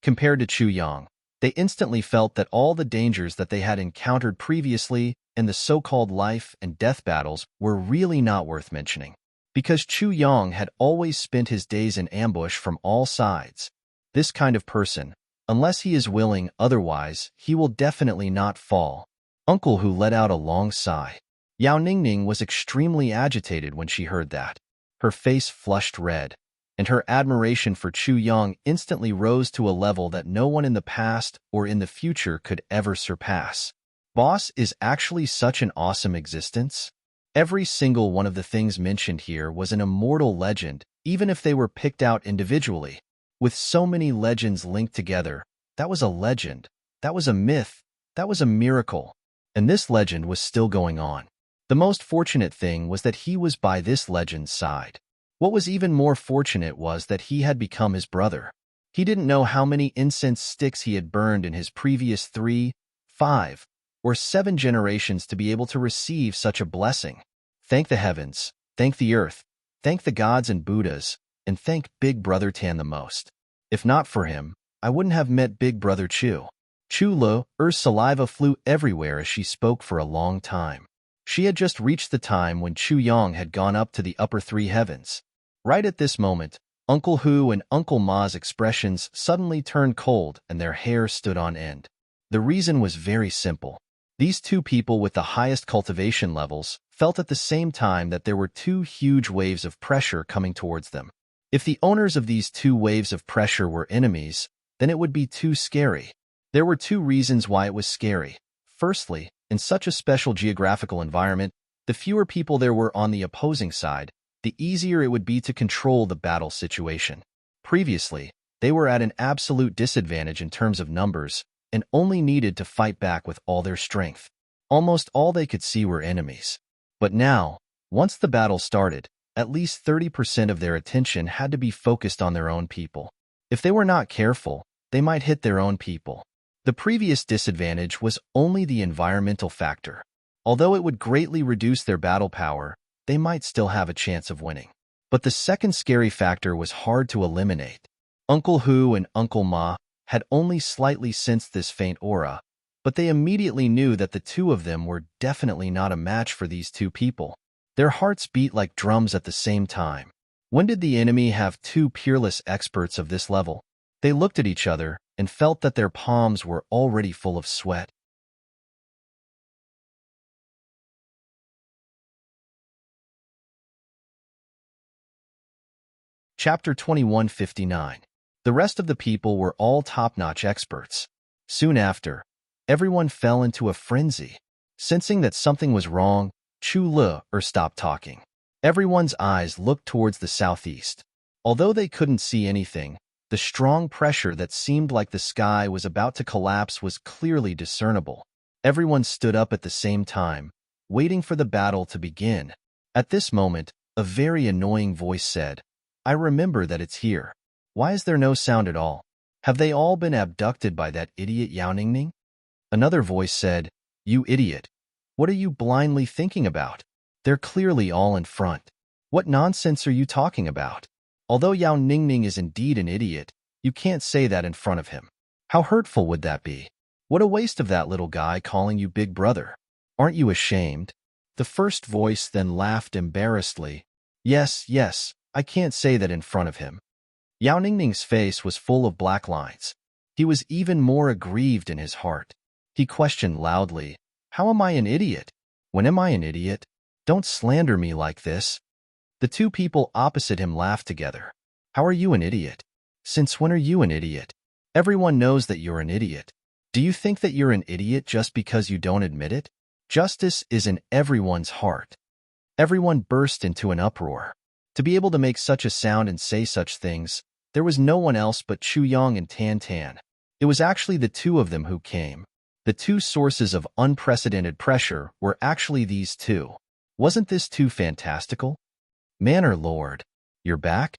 Compared to Chu Yang, they instantly felt that all the dangers that they had encountered previously in the so-called life and death battles were really not worth mentioning. Because Chu Yang had always spent his days in ambush from all sides. This kind of person, unless he is willing otherwise, he will definitely not fall. Uncle Hu let out a long sigh. Yao Ningning was extremely agitated when she heard that. Her face flushed red, and her admiration for Chu Yang instantly rose to a level that no one in the past or in the future could ever surpass. Boss is actually such an awesome existence. Every single one of the things mentioned here was an immortal legend, even if they were picked out individually. With so many legends linked together, that was a legend, that was a myth, that was a miracle, and this legend was still going on. The most fortunate thing was that he was by this legend's side. What was even more fortunate was that he had become his brother. He didn't know how many incense sticks he had burned in his previous 3, 5, or 7 generations to be able to receive such a blessing. Thank the heavens, thank the earth, thank the gods and Buddhas, and thank Big Brother Tan the most. If not for him, I wouldn't have met Big Brother Chu. Chu Le's saliva flew everywhere as she spoke for a long time. She had just reached the time when Chu Yang had gone up to the upper 3 heavens. Right at this moment, Uncle Hu and Uncle Ma's expressions suddenly turned cold and their hair stood on end. The reason was very simple. These two people with the highest cultivation levels felt at the same time that there were 2 huge waves of pressure coming towards them. If the owners of these 2 waves of pressure were enemies, then it would be too scary. There were 2 reasons why it was scary. Firstly, in such a special geographical environment, the fewer people there were on the opposing side, the easier it would be to control the battle situation. Previously, they were at an absolute disadvantage in terms of numbers and only needed to fight back with all their strength. Almost all they could see were enemies. But now, once the battle started, at least 30% of their attention had to be focused on their own people. If they were not careful, they might hit their own people. The previous disadvantage was only the environmental factor. Although it would greatly reduce their battle power, they might still have a chance of winning. But the second scary factor was hard to eliminate. Uncle Hu and Uncle Ma had only slightly sensed this faint aura, but they immediately knew that the 2 of them were definitely not a match for these 2 people. Their hearts beat like drums at the same time. When did the enemy have 2 peerless experts of this level? They looked at each other and felt that their palms were already full of sweat. Chapter 2159. The rest of the people were all top-notch experts. Soon after, everyone fell into a frenzy. Sensing that something was wrong, Chu Le stopped talking. Everyone's eyes looked towards the southeast. Although they couldn't see anything, the strong pressure that seemed like the sky was about to collapse was clearly discernible. Everyone stood up at the same time, waiting for the battle to begin. At this moment, a very annoying voice said, "I remember that it's here. Why is there no sound at all? Have they all been abducted by that idiot Yao Ningning?" Another voice said, "You idiot. What are you blindly thinking about? They're clearly all in front. What nonsense are you talking about? Although Yao Ningning is indeed an idiot, you can't say that in front of him. How hurtful would that be? What a waste of that little guy calling you big brother. Aren't you ashamed?" The first voice then laughed embarrassedly. Yes, I can't say that in front of him." Yao Ningning's face was full of black lines. He was even more aggrieved in his heart. He questioned loudly, "How am I an idiot? When am I an idiot? Don't slander me like this." The 2 people opposite him laughed together. "How are you an idiot? Since when are you an idiot? Everyone knows that you're an idiot. Do you think that you're an idiot just because you don't admit it? Justice is in everyone's heart." Everyone burst into an uproar. To be able to make such a sound and say such things, there was no one else but Chu Yang and Tan Tan. It was actually the 2 of them who came. The 2 sources of unprecedented pressure were actually these 2. Wasn't this too fantastical? "Manor Lord, you're back?"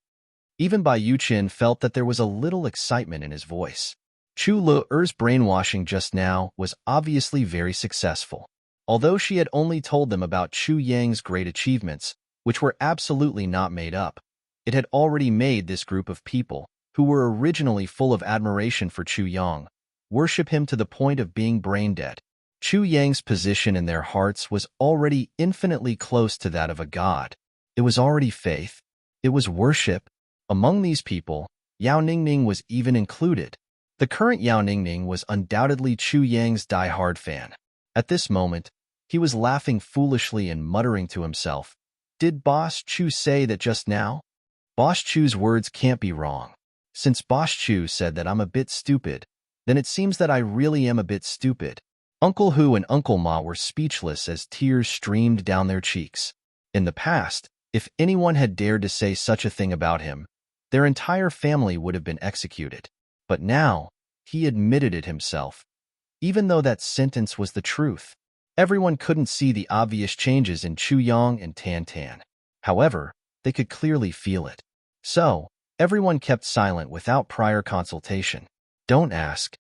Even Bai Yuqin felt that there was a little excitement in his voice. Chu Le's brainwashing just now was obviously very successful. Although she had only told them about Chu Yang's great achievements, which were absolutely not made up, it had already made this group of people, who were originally full of admiration for Chu Yang, worship him to the point of being brain-dead. Chu Yang's position in their hearts was already infinitely close to that of a god. It was already faith. It was worship. Among these people, Yao Ningning was even included. The current Yao Ningning was undoubtedly Chu Yang's die-hard fan. At this moment, he was laughing foolishly and muttering to himself, "Did Boss Chu say that just now? Boss Chu's words can't be wrong. Since Boss Chu said that I'm a bit stupid, then it seems that I really am a bit stupid." Uncle Hu and Uncle Ma were speechless as tears streamed down their cheeks. In the past, if anyone had dared to say such a thing about him, their entire family would have been executed. But now, he admitted it himself. Even though that sentence was the truth, everyone couldn't see the obvious changes in Chu Yang and Tan Tan. However, they could clearly feel it. So, Everyone kept silent without prior consultation. Don't ask.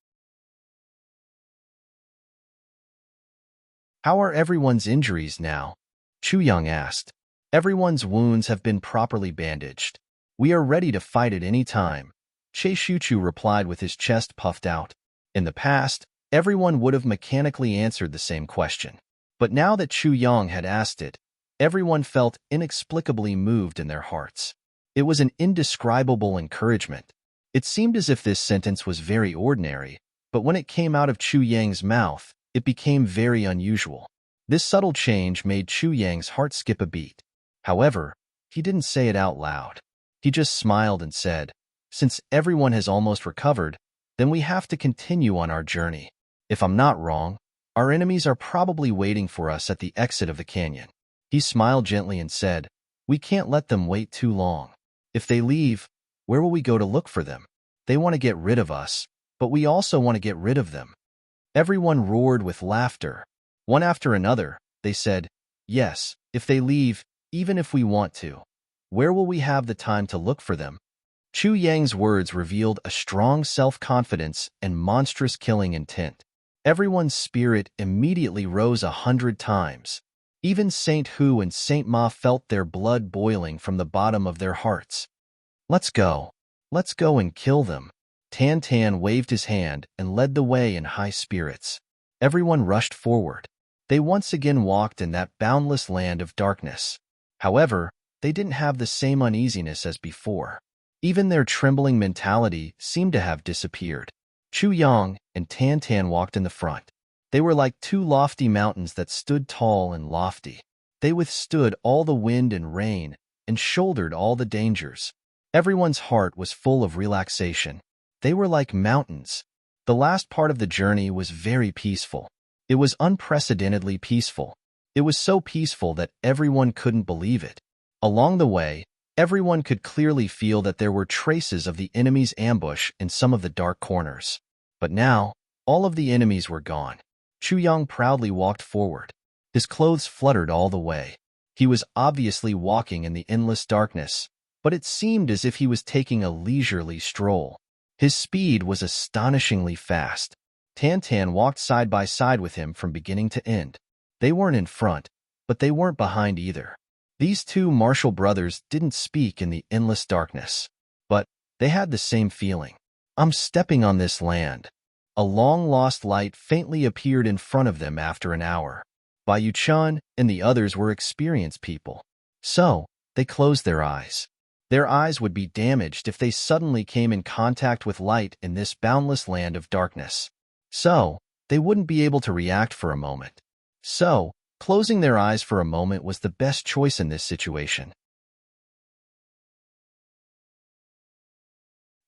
How are everyone's injuries now? Chu Yang asked. Everyone's wounds have been properly bandaged. We are ready to fight at any time. Che Shuchu replied with his chest puffed out. In the past, everyone would have mechanically answered the same question. But now that Chu Yang had asked it, everyone felt inexplicably moved in their hearts. It was an indescribable encouragement. It seemed as if this sentence was very ordinary, but when it came out of Chu Yang's mouth, it became very unusual. This subtle change made Chu Yang's heart skip a beat. However, he didn't say it out loud. He just smiled and said, "Since everyone has almost recovered, then we have to continue on our journey. If I'm not wrong, our enemies are probably waiting for us at the exit of the canyon." He smiled gently and said, "We can't let them wait too long. If they leave, where will we go to look for them? They want to get rid of us, but we also want to get rid of them." Everyone roared with laughter. One after another, they said, "Yes, if they leave, even if we want to. Where will we have the time to look for them?" Chu Yang's words revealed a strong self-confidence and monstrous killing intent. Everyone's spirit immediately rose 100 times. Even Saint Hu and Saint Ma felt their blood boiling from the bottom of their hearts. "Let's go. Let's go and kill them." Tan Tan waved his hand and led the way in high spirits. Everyone rushed forward. They once again walked in that boundless land of darkness. However, they didn't have the same uneasiness as before. Even their trembling mentality seemed to have disappeared. Chu Yang and Tan Tan walked in the front. They were like two lofty mountains that stood tall and lofty. They withstood all the wind and rain and shouldered all the dangers. Everyone's heart was full of relaxation. They were like mountains. The last part of the journey was very peaceful. It was unprecedentedly peaceful. It was so peaceful that everyone couldn't believe it. Along the way, everyone could clearly feel that there were traces of the enemy's ambush in some of the dark corners. But now, all of the enemies were gone. Chu Yang proudly walked forward. His clothes fluttered all the way. He was obviously walking in the endless darkness, but it seemed as if he was taking a leisurely stroll. His speed was astonishingly fast. Tan Tan walked side by side with him from beginning to end. They weren't in front, but they weren't behind either. These two martial brothers didn't speak in the endless darkness, but they had the same feeling. "I'm stepping on this land." A long-lost light faintly appeared in front of them after an hour. Bai Yu-chun and the others were experienced people. So, they closed their eyes. Their eyes would be damaged if they suddenly came in contact with light in this boundless land of darkness. So, they wouldn't be able to react for a moment. So, closing their eyes for a moment was the best choice in this situation.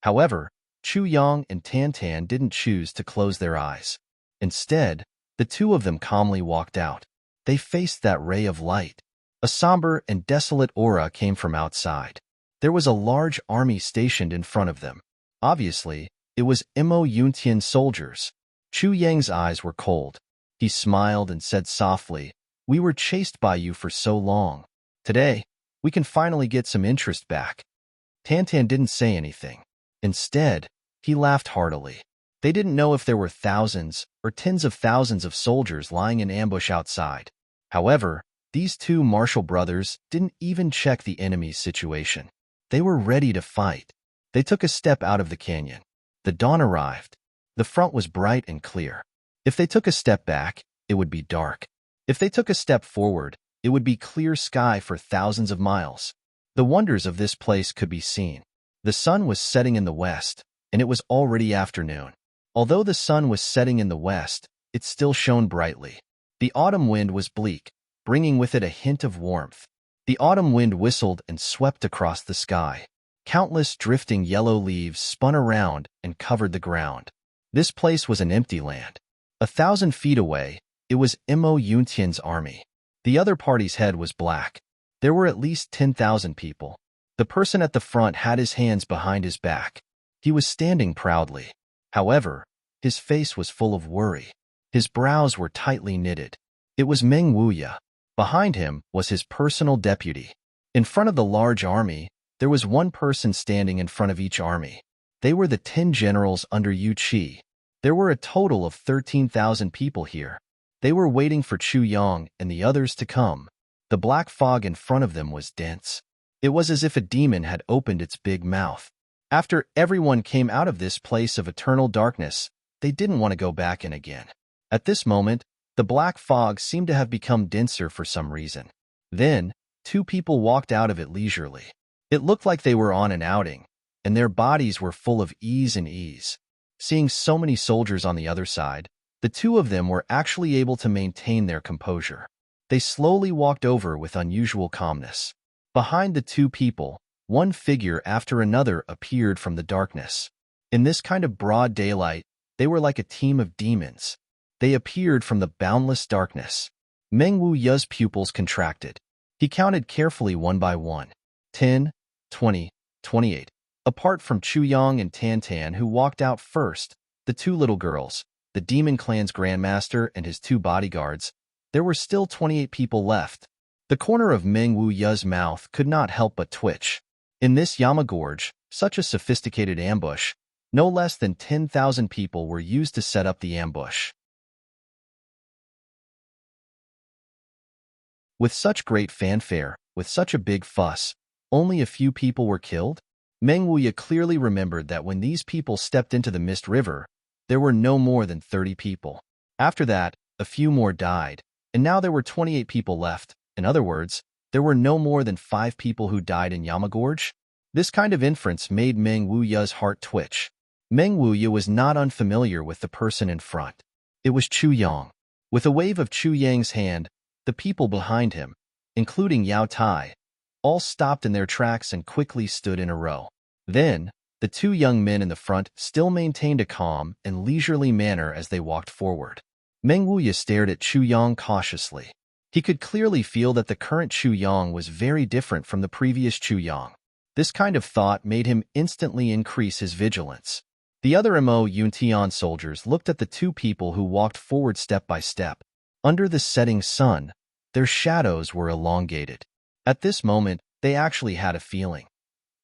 However, Chu Yang and Tan Tan didn't choose to close their eyes. Instead, the two of them calmly walked out. They faced that ray of light. A somber and desolate aura came from outside. There was a large army stationed in front of them. Obviously, it was Mo Yuntian soldiers. Chu Yang's eyes were cold. He smiled and said softly, "We were chased by you for so long. Today, we can finally get some interest back." Tan Tan didn't say anything. Instead, he laughed heartily. They didn't know if there were thousands or tens of thousands of soldiers lying in ambush outside. However, these two martial brothers didn't even check the enemy's situation. They were ready to fight. They took a step out of the canyon. The dawn arrived. The front was bright and clear. If they took a step back, it would be dark. If they took a step forward, it would be clear sky for thousands of miles. The wonders of this place could be seen. The sun was setting in the west, and it was already afternoon. Although the sun was setting in the west, it still shone brightly. The autumn wind was bleak, bringing with it a hint of warmth. The autumn wind whistled and swept across the sky. Countless drifting yellow leaves spun around and covered the ground. This place was an empty land. 1,000 feet away, it was Mo Yuntian's army. The other party's head was black. There were at least 10,000 people. The person at the front had his hands behind his back. He was standing proudly. However, his face was full of worry. His brows were tightly knitted. It was Meng Wuya. Behind him was his personal deputy. In front of the large army, There was one person standing in front of each army. They were the 10 generals under Yu Qi. There were a total of 13,000 people here. They were waiting for Chu Yang and the others to come. The black fog in front of them was dense. It was as if a demon had opened its big mouth. After everyone came out of this place of eternal darkness, they didn't want to go back in again. At this moment, the black fog seemed to have become denser for some reason. Then, 2 people walked out of it leisurely. It looked like they were on an outing, and their bodies were full of ease and ease. Seeing so many soldiers on the other side, the 2 of them were actually able to maintain their composure. They slowly walked over with unusual calmness. Behind the 2 people, one figure after another appeared from the darkness. In this kind of broad daylight, they were like a team of demons. They appeared from the boundless darkness. Meng Wuya's pupils contracted. He counted carefully one by one. 10, 20, 28. Apart from Chu Yang and Tan Tan, who walked out first, the 2 little girls, the Demon Clan's Grandmaster and his 2 bodyguards, there were still 28 people left. The corner of Meng Wuya's mouth could not help but twitch. In this Yama Gorge, such a sophisticated ambush, no less than 10,000 people were used to set up the ambush. With such great fanfare, with such a big fuss, only a few people were killed? Meng Wuya clearly remembered that when these people stepped into the Mist River, there were no more than 30 people. After that, a few more died, and now there were 28 people left. In other words, there were no more than 5 people who died in Yama Gorge. This kind of inference made Meng Wuya's heart twitch. Meng Wuya was not unfamiliar with the person in front. It was Chu Yang. With a wave of Chu Yang's hand, the people behind him, including Yao Tai, all stopped in their tracks and quickly stood in a row. Then, the 2 young men in the front still maintained a calm and leisurely manner as they walked forward. Meng Wuya stared at Chu Yang cautiously. He could clearly feel that the current Chu Yang was very different from the previous Chu Yang. This kind of thought made him instantly increase his vigilance. The other Mo Yuntian soldiers looked at the 2 people who walked forward step by step. Under the setting sun, their shadows were elongated. At this moment, they actually had a feeling.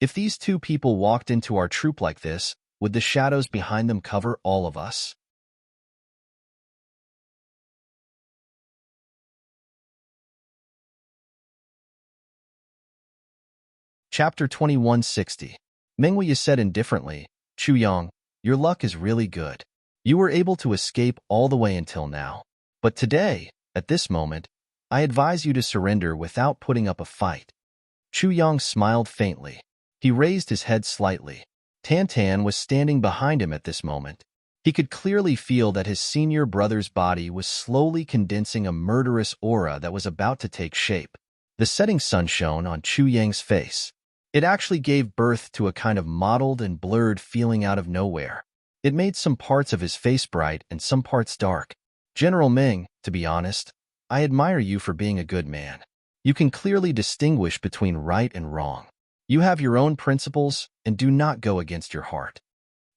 If these 2 people walked into our troop like this, would the shadows behind them cover all of us? Chapter 2160. Meng Wuya said indifferently, Chu Yang, your luck is really good. You were able to escape all the way until now. But today, at this moment, I advise you to surrender without putting up a fight. Chu Yang smiled faintly. He raised his head slightly. Tan Tan was standing behind him at this moment. He could clearly feel that his senior brother's body was slowly condensing a murderous aura that was about to take shape. The setting sun shone on Chu Yang's face. It actually gave birth to a kind of mottled and blurred feeling out of nowhere. It made some parts of his face bright and some parts dark. General Meng, to be honest, I admire you for being a good man. You can clearly distinguish between right and wrong. You have your own principles and do not go against your heart.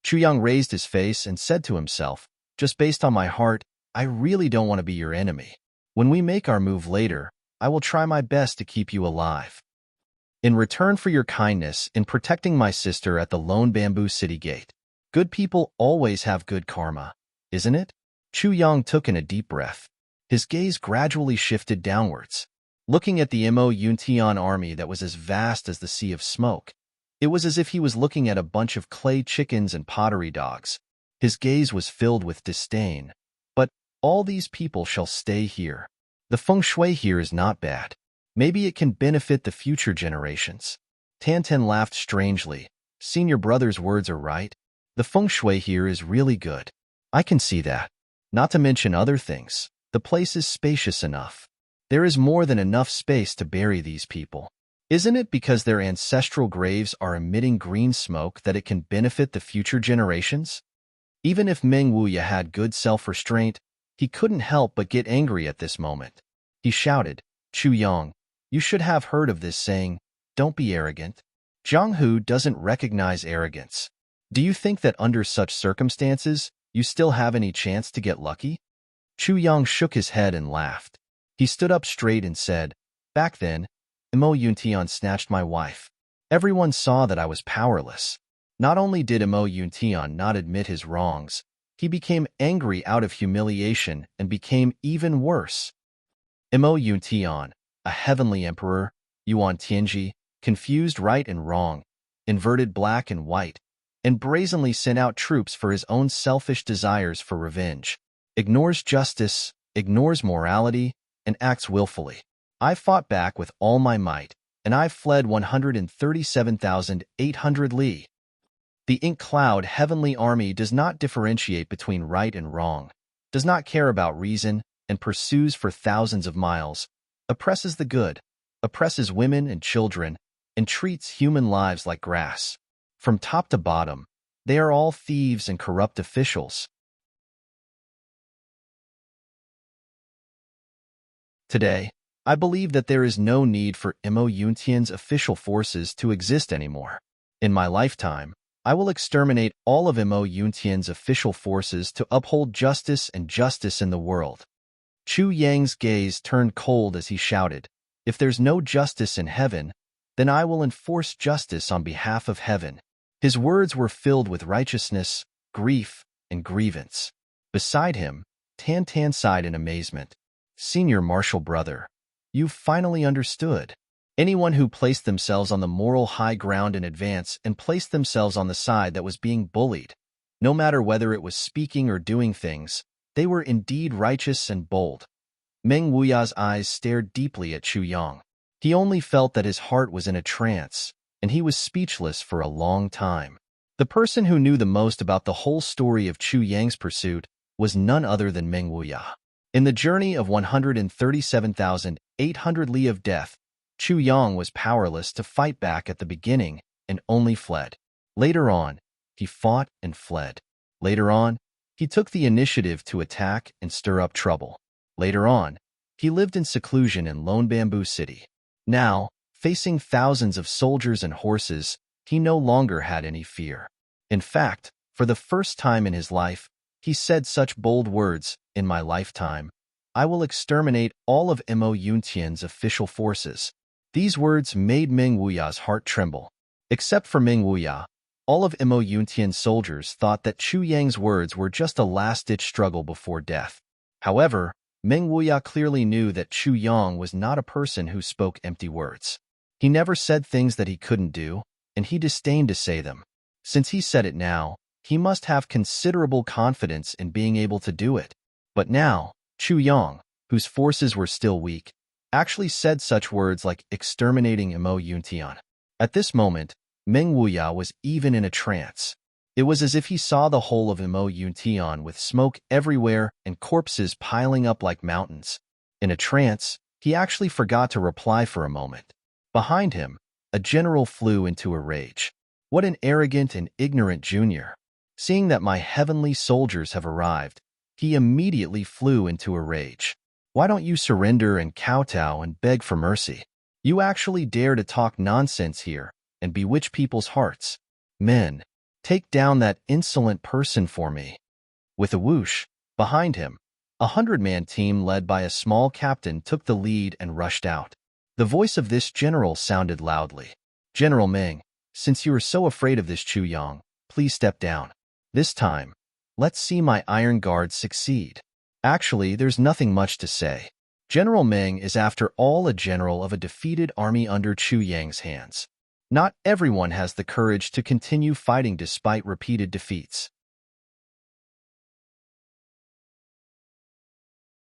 Chu Yang raised his face and said to himself, just based on my heart, I really don't want to be your enemy. When we make our move later, I will try my best to keep you alive. In return for your kindness in protecting my sister at the Lone Bamboo City Gate, good people always have good karma, isn't it? Chu Yang took in a deep breath. His gaze gradually shifted downwards. Looking at the Mo Yuntian army that was as vast as the sea of smoke, it was as if he was looking at a bunch of clay chickens and pottery dogs. His gaze was filled with disdain. But all these people shall stay here. The feng shui here is not bad. Maybe it can benefit the future generations. Tantan laughed strangely. Senior brother's words are right. The feng shui here is really good. I can see that. Not to mention other things. The place is spacious enough. There is more than enough space to bury these people. Isn't it because their ancestral graves are emitting green smoke that it can benefit the future generations? Even if Meng Wuya had good self-restraint, he couldn't help but get angry at this moment. He shouted, Chu Yang, you should have heard of this saying, don't be arrogant. Zhang Hu doesn't recognize arrogance. Do you think that under such circumstances, you still have any chance to get lucky? Chu Yang shook his head and laughed. He stood up straight and said, back then, Mo Yuntian snatched my wife. Everyone saw that I was powerless. Not only did Mo Yuntian not admit his wrongs, he became angry out of humiliation and became even worse. Mo Yuntian, a heavenly emperor, Yuan Tianji, confused right and wrong, inverted black and white, and brazenly sent out troops for his own selfish desires for revenge, ignores justice, ignores morality, and acts willfully. I fought back with all my might, and I fled 137,800 li. The ink cloud heavenly army does not differentiate between right and wrong, does not care about reason, and pursues for thousands of miles, oppresses the good, oppresses women and children, and treats human lives like grass. From top to bottom, they are all thieves and corrupt officials. Today, I believe that there is no need for Mo Yuntian's official forces to exist anymore. In my lifetime, I will exterminate all of Mo Yuntian's official forces to uphold justice and justice in the world. Chu Yang's gaze turned cold as he shouted, "If there's no justice in heaven, then I will enforce justice on behalf of heaven." His words were filled with righteousness, grief, and grievance. Beside him, Tan Tan sighed in amazement. "Senior Marshal Brother, you've finally understood. Anyone who placed themselves on the moral high ground in advance and placed themselves on the side that was being bullied, no matter whether it was speaking or doing things, they were indeed righteous and bold." Meng Wuya's eyes stared deeply at Chu Yang. He only felt that his heart was in a trance, and he was speechless for a long time. The person who knew the most about the whole story of Chu Yang's pursuit was none other than Meng Wuya. In the journey of 137,800 li of death, Chu Yang was powerless to fight back at the beginning and only fled. Later on, he fought and fled. Later on, he took the initiative to attack and stir up trouble. Later on, he lived in seclusion in Lone Bamboo City. Now, facing thousands of soldiers and horses, he no longer had any fear. In fact, for the first time in his life, he said such bold words, "In my lifetime, I will exterminate all of Mo Yuntian's official forces." These words made Meng Wuya's heart tremble. Except for Meng Wuya, all of Mo Yuntian's soldiers thought that Chu Yang's words were just a last-ditch struggle before death. However, Meng Wuya clearly knew that Chu Yang was not a person who spoke empty words. He never said things that he couldn't do, and he disdained to say them. Since he said it now, he must have considerable confidence in being able to do it. But now, Chu Yang, whose forces were still weak, actually said such words like exterminating Mo Yuntian. At this moment, Meng Wuya was even in a trance. It was as if he saw the whole of Mo Yuntian with smoke everywhere and corpses piling up like mountains. In a trance, he actually forgot to reply for a moment. Behind him, a general flew into a rage. "What an arrogant and ignorant junior. Seeing that my heavenly soldiers have arrived, he immediately flew into a rage. Why don't you surrender and kowtow and beg for mercy? You actually dare to talk nonsense here and bewitch people's hearts. Men, take down that insolent person for me." With a whoosh, behind him, a 100-man team led by a small captain took the lead and rushed out. The voice of this general sounded loudly. "General Meng, since you are so afraid of this Chu Yang, please step down. This time, let's see my Iron Guards succeed." Actually, there's nothing much to say. General Meng is after all a general of a defeated army under Chu Yang's hands. Not everyone has the courage to continue fighting despite repeated defeats.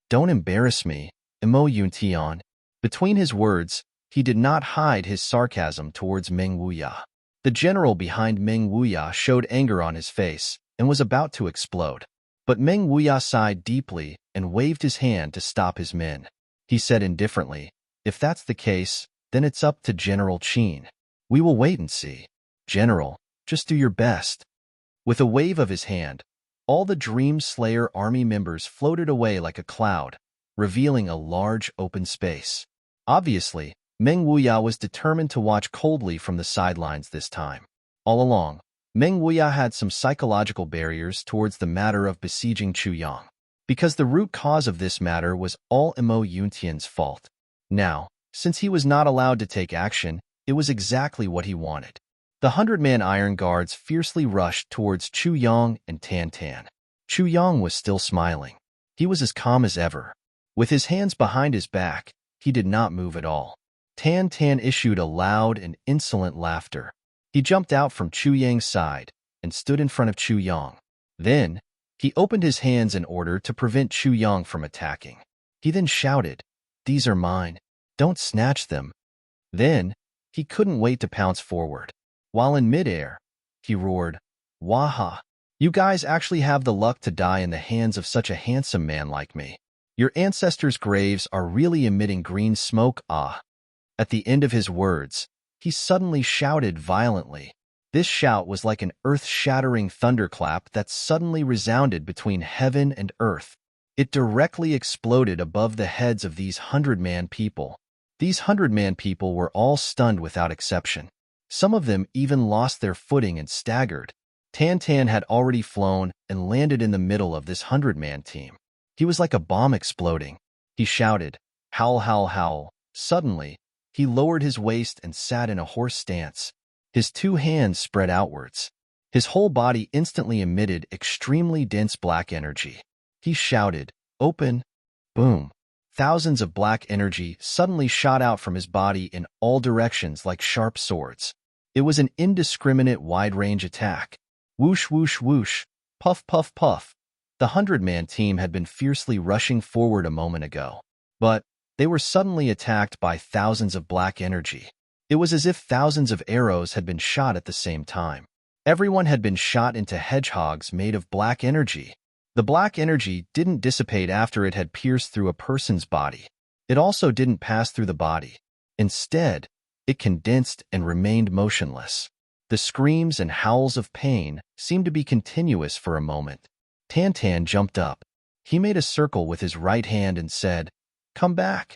"Don't embarrass me, Mo Yuntian." Between his words, he did not hide his sarcasm towards Meng Wuya. The general behind Meng Wuya showed anger on his face and was about to explode. But Meng Wuya sighed deeply and waved his hand to stop his men. He said indifferently, "If that's the case, then it's up to General Qin. We will wait and see. General, just do your best." With a wave of his hand, all the Dream Slayer army members floated away like a cloud, revealing a large open space. Obviously, Meng Wuya was determined to watch coldly from the sidelines this time. All along, Meng Wuya had some psychological barriers towards the matter of besieging Chu Yang, because the root cause of this matter was all Mo Yuntian's fault. Now, since he was not allowed to take action, It was exactly what he wanted. The 100-man iron guards fiercely rushed towards Chu Yong and Tan Tan. Chu Yong was still smiling. He was as calm as ever. With his hands behind his back, he did not move at all. Tan Tan issued a loud and insolent laughter. He jumped out from Chu Yang's side and stood in front of Chu Yong. Then, he opened his hands in order to prevent Chu Yong from attacking. He then shouted, "These are mine. Don't snatch them." Then, he couldn't wait to pounce forward. While in midair, he roared, "Waha! You guys actually have the luck to die in the hands of such a handsome man like me. Your ancestors' graves are really emitting green smoke, ah." At the end of his words, he suddenly shouted violently. This shout was like an earth-shattering thunderclap that suddenly resounded between heaven and earth. It directly exploded above the heads of these 100-man people. These 100-man people were all stunned without exception. Some of them even lost their footing and staggered. Tan Tan had already flown and landed in the middle of this 100-man team. He was like a bomb exploding. He shouted, "Howl, howl, howl." Suddenly, he lowered his waist and sat in a horse stance. His two hands spread outwards. His whole body instantly emitted extremely dense black energy. He shouted, "Open!" Boom! Thousands of black energy suddenly shot out from his body in all directions like sharp swords. It was an indiscriminate wide-range attack. Whoosh, whoosh, whoosh, puff, puff, puff. The 100-man team had been fiercely rushing forward a moment ago, but they were suddenly attacked by thousands of black energy. It was as if thousands of arrows had been shot at the same time. Everyone had been shot into hedgehogs made of black energy. The black energy didn't dissipate after it had pierced through a person's body. It also didn't pass through the body. Instead, it condensed and remained motionless. The screams and howls of pain seemed to be continuous for a moment. Tan Tan jumped up. He made a circle with his right hand and said, "Come back."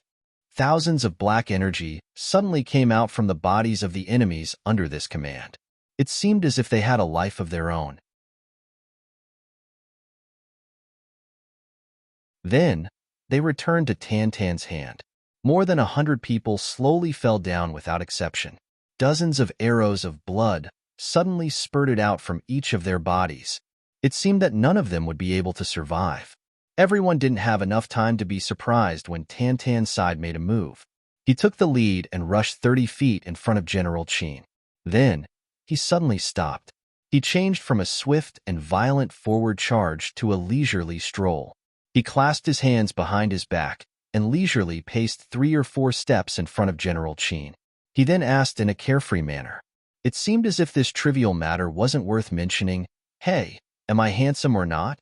Thousands of black energy suddenly came out from the bodies of the enemies under this command. It seemed as if they had a life of their own. Then, they returned to Tan Tan's hand. More than 100 people slowly fell down without exception. Dozens of arrows of blood suddenly spurted out from each of their bodies. It seemed that none of them would be able to survive. Everyone didn't have enough time to be surprised when Tan Tan's side made a move. He took the lead and rushed 30 feet in front of General Qin. Then, he suddenly stopped. He changed from a swift and violent forward charge to a leisurely stroll. He clasped his hands behind his back and leisurely paced 3 or 4 steps in front of General Qin. He then asked in a carefree manner. It seemed as if this trivial matter wasn't worth mentioning. "Hey, am I handsome or not?"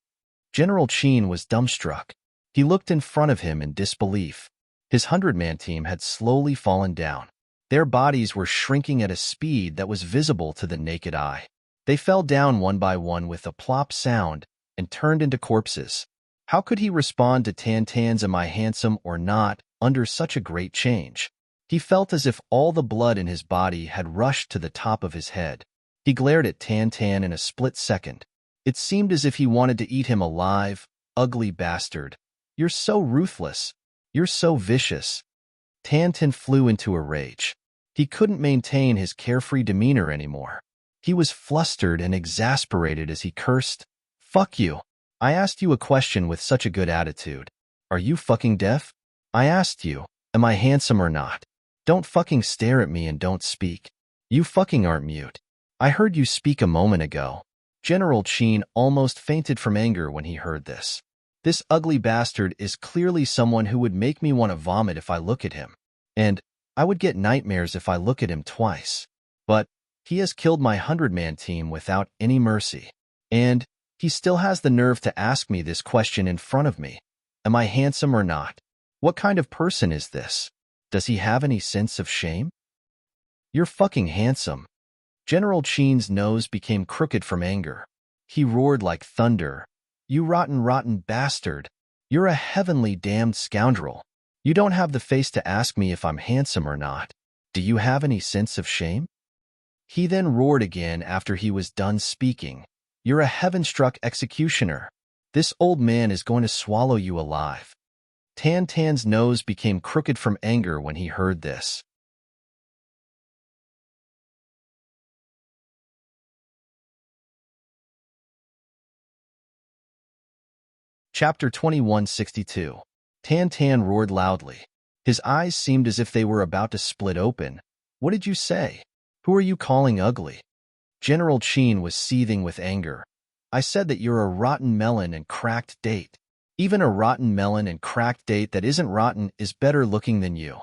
General Qin was dumbstruck. He looked in front of him in disbelief. His 100-man team had slowly fallen down. Their bodies were shrinking at a speed that was visible to the naked eye. They fell down one by one with a plop sound and turned into corpses. How could he respond to Tan Tan's "Am I handsome or not" under such a great change? He felt as if all the blood in his body had rushed to the top of his head. He glared at Tan Tan in a split second. It seemed as if he wanted to eat him alive. "Ugly bastard. You're so ruthless. You're so vicious." Tan Tan flew into a rage. He couldn't maintain his carefree demeanor anymore. He was flustered and exasperated as he cursed, "Fuck you. I asked you a question with such a good attitude. Are you fucking deaf? I asked you, am I handsome or not? Don't fucking stare at me and don't speak. You fucking aren't mute. I heard you speak a moment ago." General Qin almost fainted from anger when he heard this. This ugly bastard is clearly someone who would make me want to vomit if I look at him. And I would get nightmares if I look at him twice. But he has killed my 100-man team without any mercy. And he still has the nerve to ask me this question in front of me. Am I handsome or not? What kind of person is this? Does he have any sense of shame? You're fucking handsome. General Qin's nose became crooked from anger. He roared like thunder. "You rotten, rotten bastard. You're a heavenly damned scoundrel. You don't have the face to ask me if I'm handsome or not. Do you have any sense of shame?" He then roared again after he was done speaking. "You're a heaven-struck executioner. This old man is going to swallow you alive." Tan Tan's nose became crooked from anger when he heard this. Chapter 2162. Tan Tan roared loudly. His eyes seemed as if they were about to split open. What did you say? Who are you calling ugly? General Qin was seething with anger. I said that you're a rotten melon and cracked date. Even a rotten melon and cracked date that isn't rotten is better looking than you.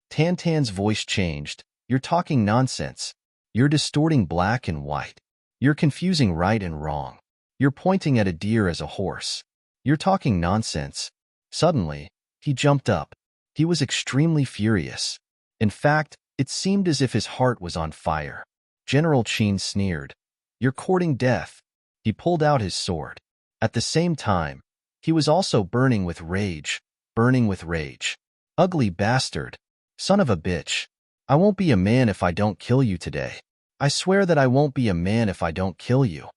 Tan Tan's voice changed. You're talking nonsense. You're distorting black and white. You're confusing right and wrong. You're pointing at a deer as a horse. You're talking nonsense. Suddenly, he jumped up. He was extremely furious. In fact, it seemed as if his heart was on fire. General Qin sneered. You're courting death. He pulled out his sword. At the same time, he was also burning with rage. Burning with rage. Ugly bastard. Son of a bitch. I won't be a man if I don't kill you today. I swear that I won't be a man if I don't kill you.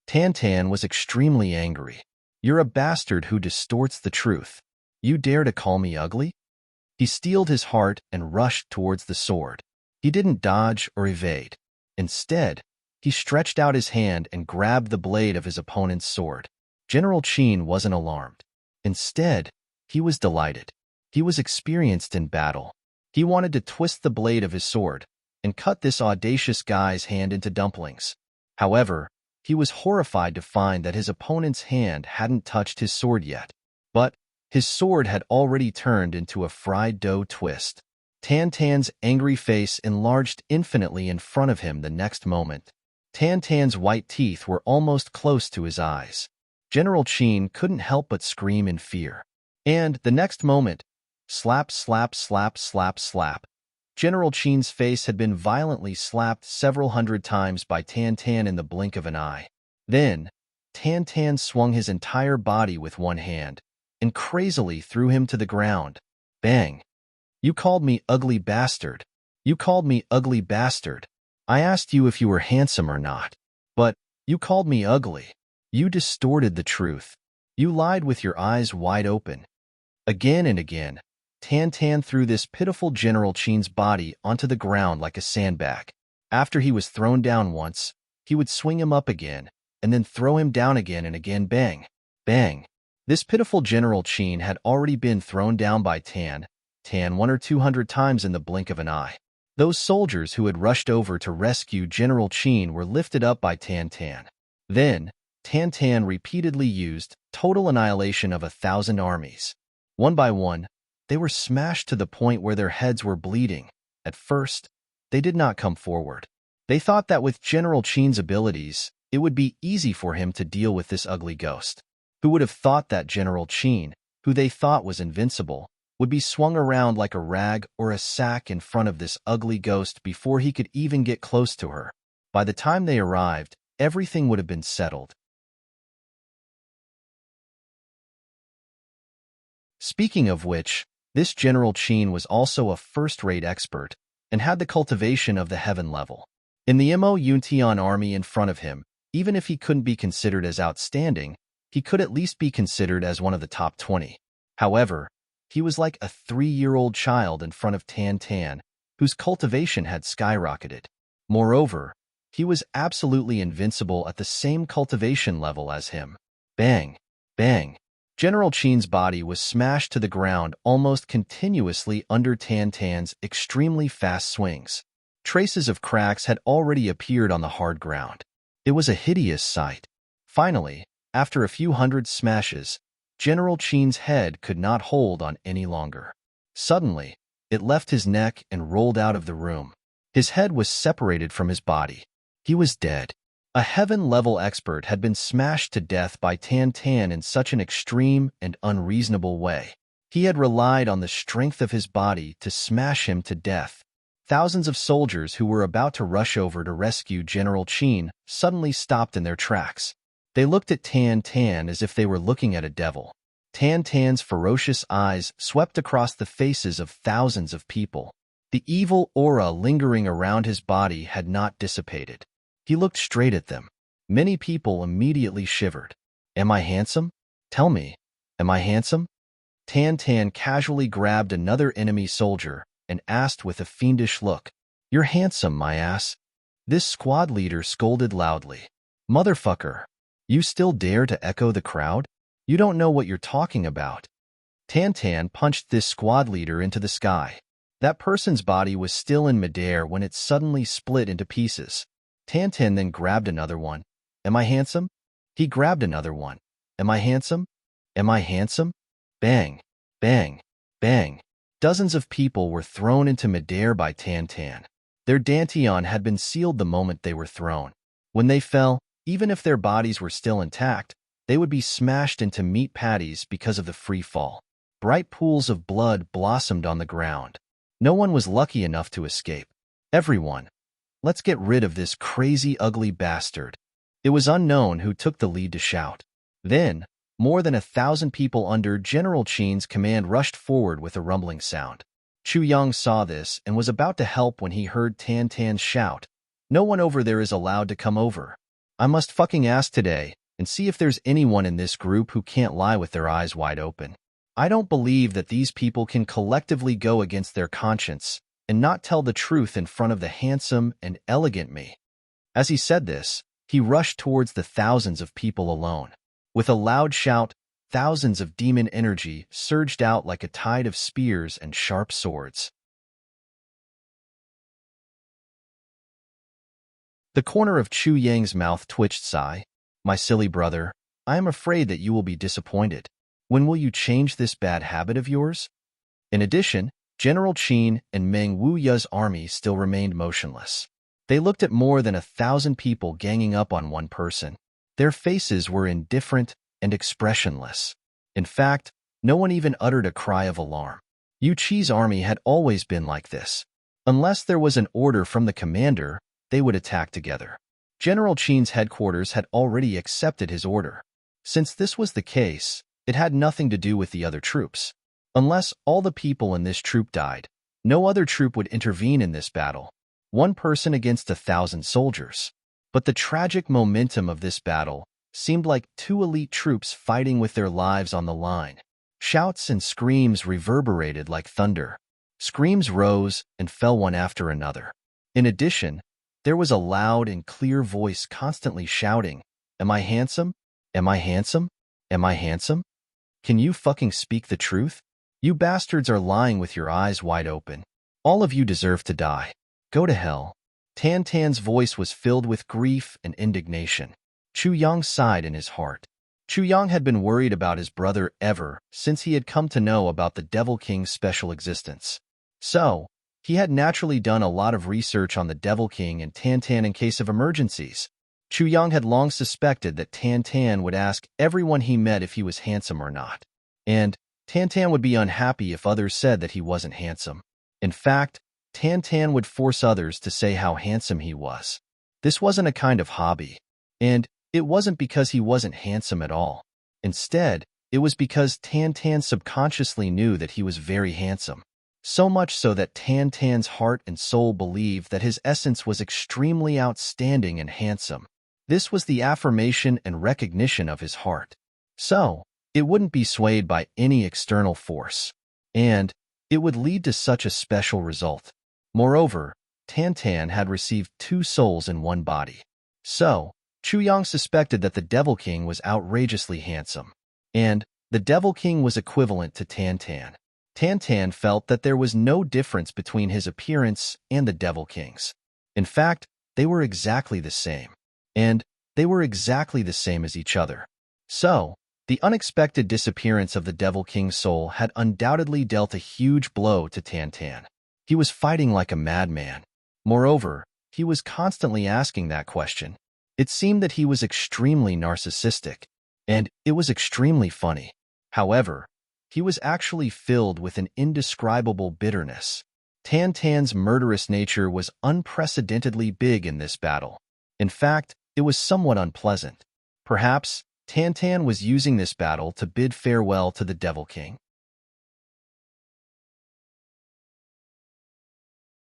Tan Tan was extremely angry. You're a bastard who distorts the truth. You dare to call me ugly? He steeled his heart and rushed towards the sword. He didn't dodge or evade. Instead, he stretched out his hand and grabbed the blade of his opponent's sword. General Qin wasn't alarmed. Instead, he was delighted. He was experienced in battle. He wanted to twist the blade of his sword and cut this audacious guy's hand into dumplings. However, he was horrified to find that his opponent's hand hadn't touched his sword yet. But his sword had already turned into a fried dough twist. Tan Tan's angry face enlarged infinitely in front of him the next moment. Tan Tan's white teeth were almost close to his eyes. General Qin couldn't help but scream in fear. And the next moment, slap, slap, slap, slap, slap. General Qin's face had been violently slapped several hundred times by Tan Tan in the blink of an eye. Then, Tan Tan swung his entire body with one hand and crazily threw him to the ground. Bang! You called me ugly bastard. You called me ugly bastard. I asked you if you were handsome or not. But you called me ugly. You distorted the truth. You lied with your eyes wide open. Again and again, Tan Tan threw this pitiful General Qin's body onto the ground like a sandbag. After he was thrown down once, he would swing him up again, and then throw him down again and again. Bang! Bang! This pitiful General Qin had already been thrown down by Tan 100 or 200 times in the blink of an eye. Those soldiers who had rushed over to rescue General Qin were lifted up by Tan Tan. Then, Tan Tan repeatedly used total annihilation of 1,000 armies. One by one, they were smashed to the point where their heads were bleeding. At first, they did not come forward. They thought that with General Qin's abilities, it would be easy for him to deal with this ugly ghost. Who would have thought that General Qin, who they thought was invincible, would be swung around like a rag or a sack in front of this ugly ghost before he could even get close to her? By the time they arrived, everything would have been settled. Speaking of which, this General Qin was also a first-rate expert and had the cultivation of the heaven level. In the Mo Yuntian army in front of him, even if he couldn't be considered as outstanding, he could at least be considered as one of the top 20. However, he was like a 3-year-old child in front of Tan Tan, whose cultivation had skyrocketed. Moreover, he was absolutely invincible at the same cultivation level as him. Bang! Bang! General Qin's body was smashed to the ground almost continuously under Tan Tan's extremely fast swings. Traces of cracks had already appeared on the hard ground. It was a hideous sight. Finally, after a few hundred smashes, General Qin's head could not hold on any longer. Suddenly, it left his neck and rolled out of the room. His head was separated from his body. He was dead. A heaven-level expert had been smashed to death by Tan Tan in such an extreme and unreasonable way. He had relied on the strength of his body to smash him to death. Thousands of soldiers who were about to rush over to rescue General Qin suddenly stopped in their tracks. They looked at Tan Tan as if they were looking at a devil. Tan Tan's ferocious eyes swept across the faces of thousands of people. The evil aura lingering around his body had not dissipated. He looked straight at them. Many people immediately shivered. Am I handsome? Tell me, am I handsome? Tan Tan casually grabbed another enemy soldier and asked with a fiendish look, You're handsome, my ass. This squad leader scolded loudly. Motherfucker, you still dare to echo the crowd? You don't know what you're talking about. Tan punched this squad leader into the sky. That person's body was still in midair when it suddenly split into pieces. Tan then grabbed another one. Am I handsome? He grabbed another one. Am I handsome? Am I handsome? Bang, bang, bang. Dozens of people were thrown into midair by Tan. Their dantian had been sealed the moment they were thrown. When they fell, even if their bodies were still intact, they would be smashed into meat patties because of the free fall. Bright pools of blood blossomed on the ground. No one was lucky enough to escape. Everyone, let's get rid of this crazy, ugly bastard. It was unknown who took the lead to shout. Then, more than 1,000 people under General Qin's command rushed forward with a rumbling sound. Chu Yang saw this and was about to help when he heard Tan shout, "No one over there is allowed to come over. I must fucking ask today and see if there's anyone in this group who can't lie with their eyes wide open. I don't believe that these people can collectively go against their conscience and not tell the truth in front of the handsome and elegant me." As he said this, he rushed towards the thousands of people alone. With a loud shout, thousands of demon energy surged out like a tide of spears and sharp swords. The corner of Chu Yang's mouth twitched. Sigh. My silly brother, I am afraid that you will be disappointed. When will you change this bad habit of yours? In addition, General Qin and Meng Wuya's army still remained motionless. They looked at more than 1,000 people ganging up on one person. Their faces were indifferent and expressionless. In fact, no one even uttered a cry of alarm. Yu Qi's army had always been like this. Unless there was an order from the commander, they would attack together. General Qin's headquarters had already accepted his order. Since this was the case, it had nothing to do with the other troops. Unless all the people in this troop died, no other troop would intervene in this battle. One person against 1,000 soldiers. But the tragic momentum of this battle seemed like two elite troops fighting with their lives on the line. Shouts and screams reverberated like thunder. Screams rose and fell one after another. In addition, there was a loud and clear voice constantly shouting, "Am I handsome? Am I handsome? Am I handsome? Can you fucking speak the truth? You bastards are lying with your eyes wide open. All of you deserve to die. Go to hell." Tan's voice was filled with grief and indignation. Chu Yang sighed in his heart. Chu Yang had been worried about his brother ever since he had come to know about the Devil King's special existence. So, he had naturally done a lot of research on the Devil King and Tan in case of emergencies. Chu Yang had long suspected that Tan would ask everyone he met if he was handsome or not. And Tan would be unhappy if others said that he wasn't handsome. In fact, Tan would force others to say how handsome he was. This wasn't a kind of hobby. And it wasn't because he wasn't handsome at all. Instead, it was because Tan subconsciously knew that he was very handsome. So much so that Tan's heart and soul believed that his essence was extremely outstanding and handsome. This was the affirmation and recognition of his heart. So, it wouldn't be swayed by any external force. And it would lead to such a special result. Moreover, Tan had received 2 souls in one body. So, Chu Yang suspected that the Devil King was outrageously handsome. And the Devil King was equivalent to Tan. Tan felt that there was no difference between his appearance and the Devil King's. In fact, they were exactly the same. And they were exactly the same as each other. So, the unexpected disappearance of the Devil King's soul had undoubtedly dealt a huge blow to Tan. He was fighting like a madman. Moreover, he was constantly asking that question. It seemed that he was extremely narcissistic, and it was extremely funny. However, he was actually filled with an indescribable bitterness. Tan's murderous nature was unprecedentedly big in this battle. In fact, it was somewhat unpleasant. Perhaps Tan was using this battle to bid farewell to the Devil King.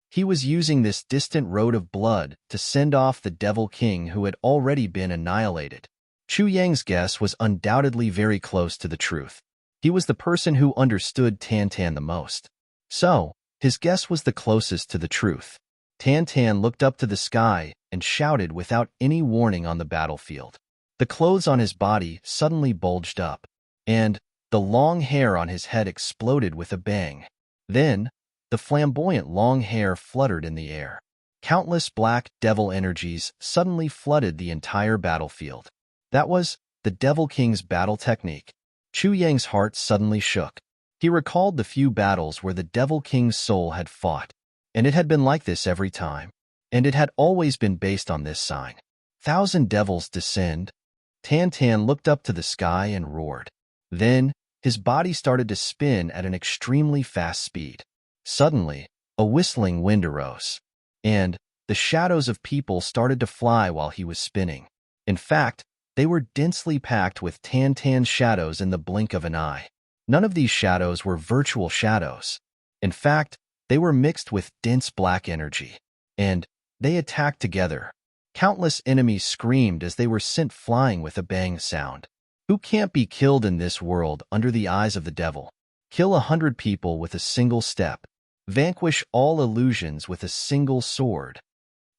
He was using this distant road of blood to send off the Devil King who had already been annihilated. Chu Yang's guess was undoubtedly very close to the truth. He was the person who understood Tan the most. So, his guess was the closest to the truth. Tan looked up to the sky and shouted without any warning on the battlefield. The clothes on his body suddenly bulged up. and the long hair on his head exploded with a bang. Then, the flamboyant long hair fluttered in the air. Countless black devil energies suddenly flooded the entire battlefield. That was the Devil King's battle technique. Chu Yang's heart suddenly shook. He recalled the few battles where the Devil King's soul had fought, and it had been like this every time, and it had always been based on this sign. "Thousand devils descend." Tan Tan looked up to the sky and roared. Then, his body started to spin at an extremely fast speed. Suddenly, a whistling wind arose, and the shadows of people started to fly while he was spinning. In fact, they were densely packed with Tan Tan's shadows in the blink of an eye. None of these shadows were virtual shadows. In fact, they were mixed with dense black energy, and they attacked together. Countless enemies screamed as they were sent flying with a bang sound. Who can't be killed in this world under the eyes of the devil? Kill 100 people with a single step. Vanquish all illusions with a single sword.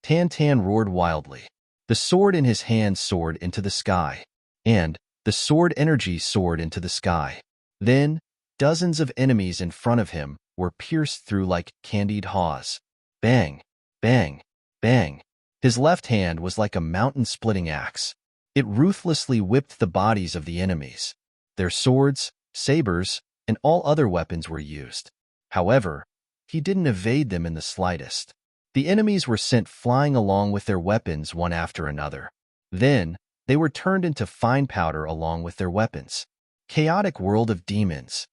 Tan Tan roared wildly. The sword in his hand soared into the sky, and the sword energy soared into the sky. Then, dozens of enemies in front of him were pierced through like candied haws. Bang, bang, bang. His left hand was like a mountain-splitting axe. It ruthlessly whipped the bodies of the enemies. Their swords, sabers, and all other weapons were used. However, he didn't evade them in the slightest. The enemies were sent flying along with their weapons one after another. Then, they were turned into fine powder along with their weapons. Chaotic world of demons.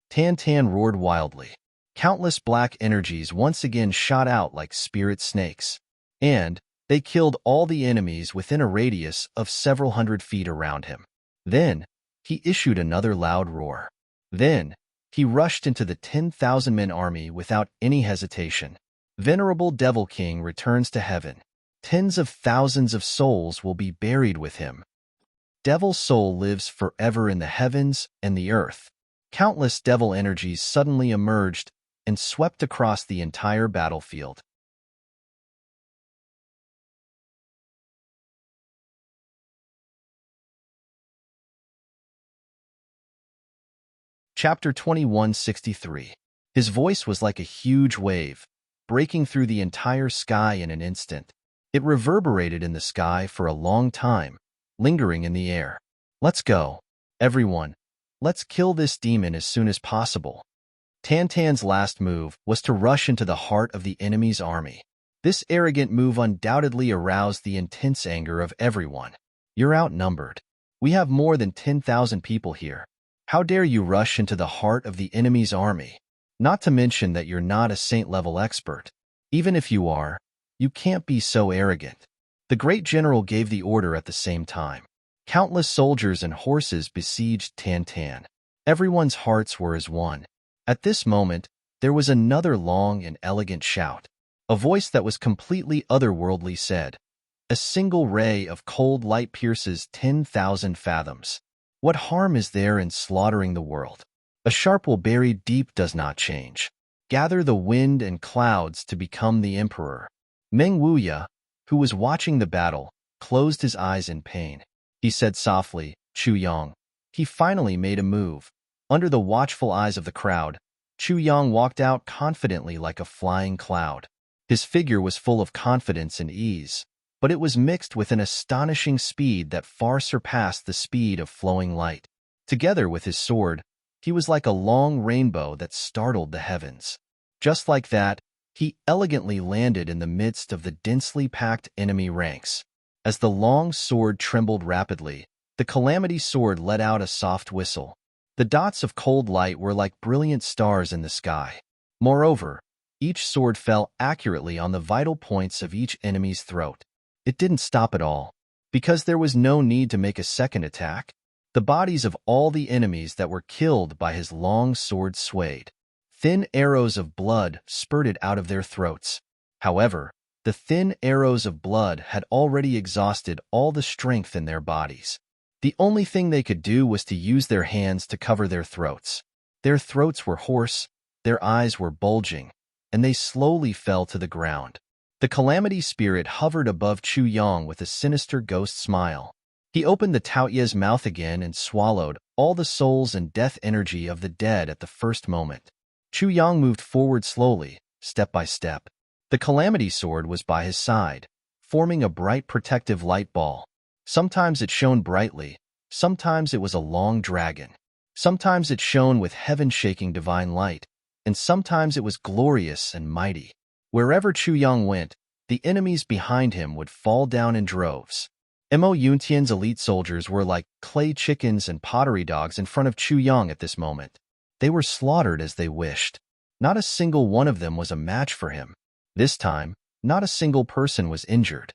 Tan Tan roared wildly. Countless black energies once again shot out like spirit snakes, and they killed all the enemies within a radius of several hundred feet around him. Then, he issued another loud roar. Then, he rushed into the 10,000-man army without any hesitation. Venerable Devil King returns to heaven. Tens of thousands of souls will be buried with him. Devil's soul lives forever in the heavens and the earth. Countless devil energies suddenly emerged and swept across the entire battlefield. Chapter 2163. His voice was like a huge wave, breaking through the entire sky in an instant. It reverberated in the sky for a long time, lingering in the air. "Let's go, everyone. Let's kill this demon as soon as possible." Tan Tan's last move was to rush into the heart of the enemy's army. This arrogant move undoubtedly aroused the intense anger of everyone. "You're outnumbered. We have more than 10,000 people here. How dare you rush into the heart of the enemy's army? Not to mention that you're not a saint-level expert. Even if you are, you can't be so arrogant." The great general gave the order at the same time. Countless soldiers and horses besieged Tan Tan. Everyone's hearts were as one. At this moment, there was another long and elegant shout. A voice that was completely otherworldly said, "A single ray of cold light pierces 10,000 fathoms. What harm is there in slaughtering the world? A sharp will buried deep does not change. Gather the wind and clouds to become the emperor." Meng Wuya, who was watching the battle, closed his eyes in pain. He said softly, "Chu Yang." He finally made a move. Under the watchful eyes of the crowd, Chu Yang walked out confidently like a flying cloud. His figure was full of confidence and ease, but it was mixed with an astonishing speed that far surpassed the speed of flowing light. Together with his sword, he was like a long rainbow that startled the heavens. Just like that, he elegantly landed in the midst of the densely packed enemy ranks. As the long sword trembled rapidly, the Calamity Sword let out a soft whistle. The dots of cold light were like brilliant stars in the sky. Moreover, each sword fell accurately on the vital points of each enemy's throat. It didn't stop at all, because there was no need to make a second attack. The bodies of all the enemies that were killed by his long sword swayed. Thin arrows of blood spurted out of their throats. However, the thin arrows of blood had already exhausted all the strength in their bodies. The only thing they could do was to use their hands to cover their throats. Their throats were hoarse, their eyes were bulging, and they slowly fell to the ground. The Calamity Spirit hovered above Chu Yang with a sinister ghost smile. He opened the Taoye's mouth again and swallowed all the souls and death energy of the dead at the first moment. Chu Yang moved forward slowly, step by step. The Calamity Sword was by his side, forming a bright protective light ball. Sometimes it shone brightly, sometimes it was a long dragon. Sometimes it shone with heaven-shaking divine light, and sometimes it was glorious and mighty. Wherever Chu Yang went, the enemies behind him would fall down in droves. Mo Yuntian's elite soldiers were like clay chickens and pottery dogs in front of Chu Yang at this moment. They were slaughtered as they wished. Not a single one of them was a match for him. This time, not a single person was injured.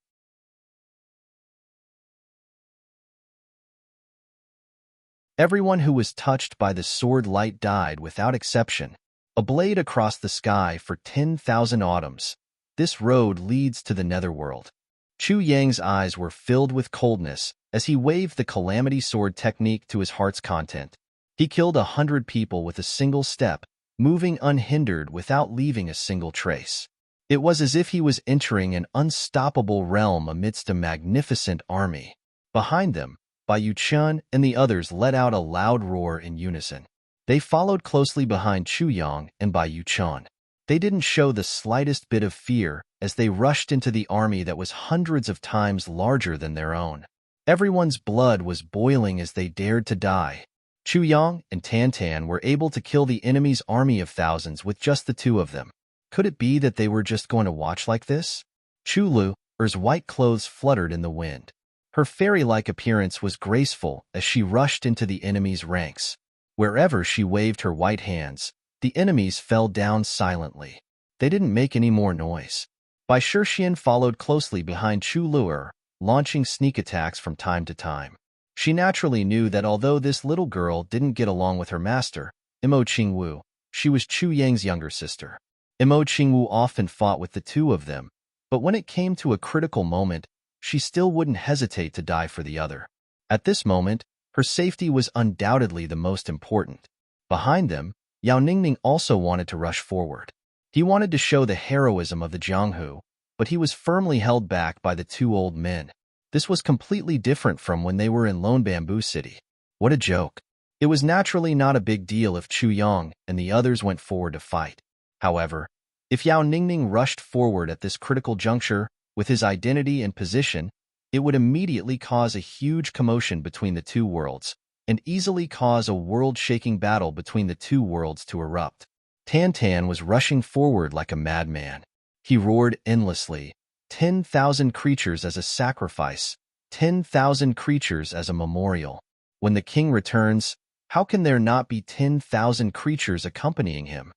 Everyone who was touched by the sword light died without exception. A blade across the sky for 10,000 autumns. This road leads to the netherworld. Chu Yang's eyes were filled with coldness as he waved the Calamity Sword technique to his heart's content. He killed 100 people with a single step, moving unhindered without leaving a single trace. It was as if he was entering an unstoppable realm amidst a magnificent army. Behind them, Bai Yuchun and the others let out a loud roar in unison. They followed closely behind Chu Yang and Bai Yuchun. They didn't show the slightest bit of fear as they rushed into the army that was hundreds of times larger than their own. Everyone's blood was boiling as they dared to die. Chu Yang and Tan Tan were able to kill the enemy's army of thousands with just the two of them. Could it be that they were just going to watch like this? Chu Lu's white clothes fluttered in the wind. Her fairy-like appearance was graceful as she rushed into the enemy's ranks. Wherever she waved her white hands, the enemies fell down silently. They didn't make any more noise. Bai Shixian followed closely behind Chu Lu'er, launching sneak attacks from time to time. She naturally knew that although this little girl didn't get along with her master, Mo Qingwu, she was Chu Yang's younger sister. Mo Qingwu often fought with the two of them, but when it came to a critical moment, she still wouldn't hesitate to die for the other. At this moment, her safety was undoubtedly the most important. Behind them, Yao Ningning also wanted to rush forward. He wanted to show the heroism of the Jianghu, but he was firmly held back by the two old men. This was completely different from when they were in Lone Bamboo City. What a joke. It was naturally not a big deal if Chu Yang and the others went forward to fight. However, if Yao Ningning rushed forward at this critical juncture, with his identity and position, it would immediately cause a huge commotion between the two worlds, and easily cause a world-shaking battle between the two worlds to erupt. Tan Tan was rushing forward like a madman. He roared endlessly, 10,000 creatures as a sacrifice, 10,000 creatures as a memorial. When the king returns, how can there not be 10,000 creatures accompanying him?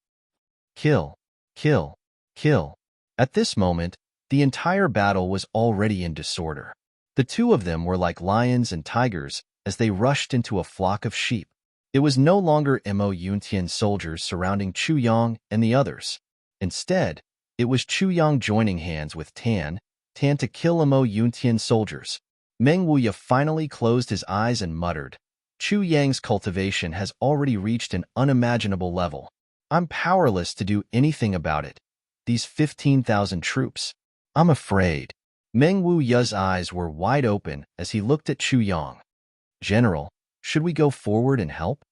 Kill, kill, kill. At this moment, the entire battle was already in disorder. The two of them were like lions and tigers as they rushed into a flock of sheep. It was no longer Mo Yuntian soldiers surrounding Chu Yang and the others. Instead, it was Chu Yang joining hands with Tan to kill Mo Yuntian soldiers. Meng Wuya finally closed his eyes and muttered, Chu Yang's cultivation has already reached an unimaginable level. I'm powerless to do anything about it. These 15,000 troops. I'm afraid. Meng Wuya's eyes were wide open as he looked at Chu Yang. General, should we go forward and help?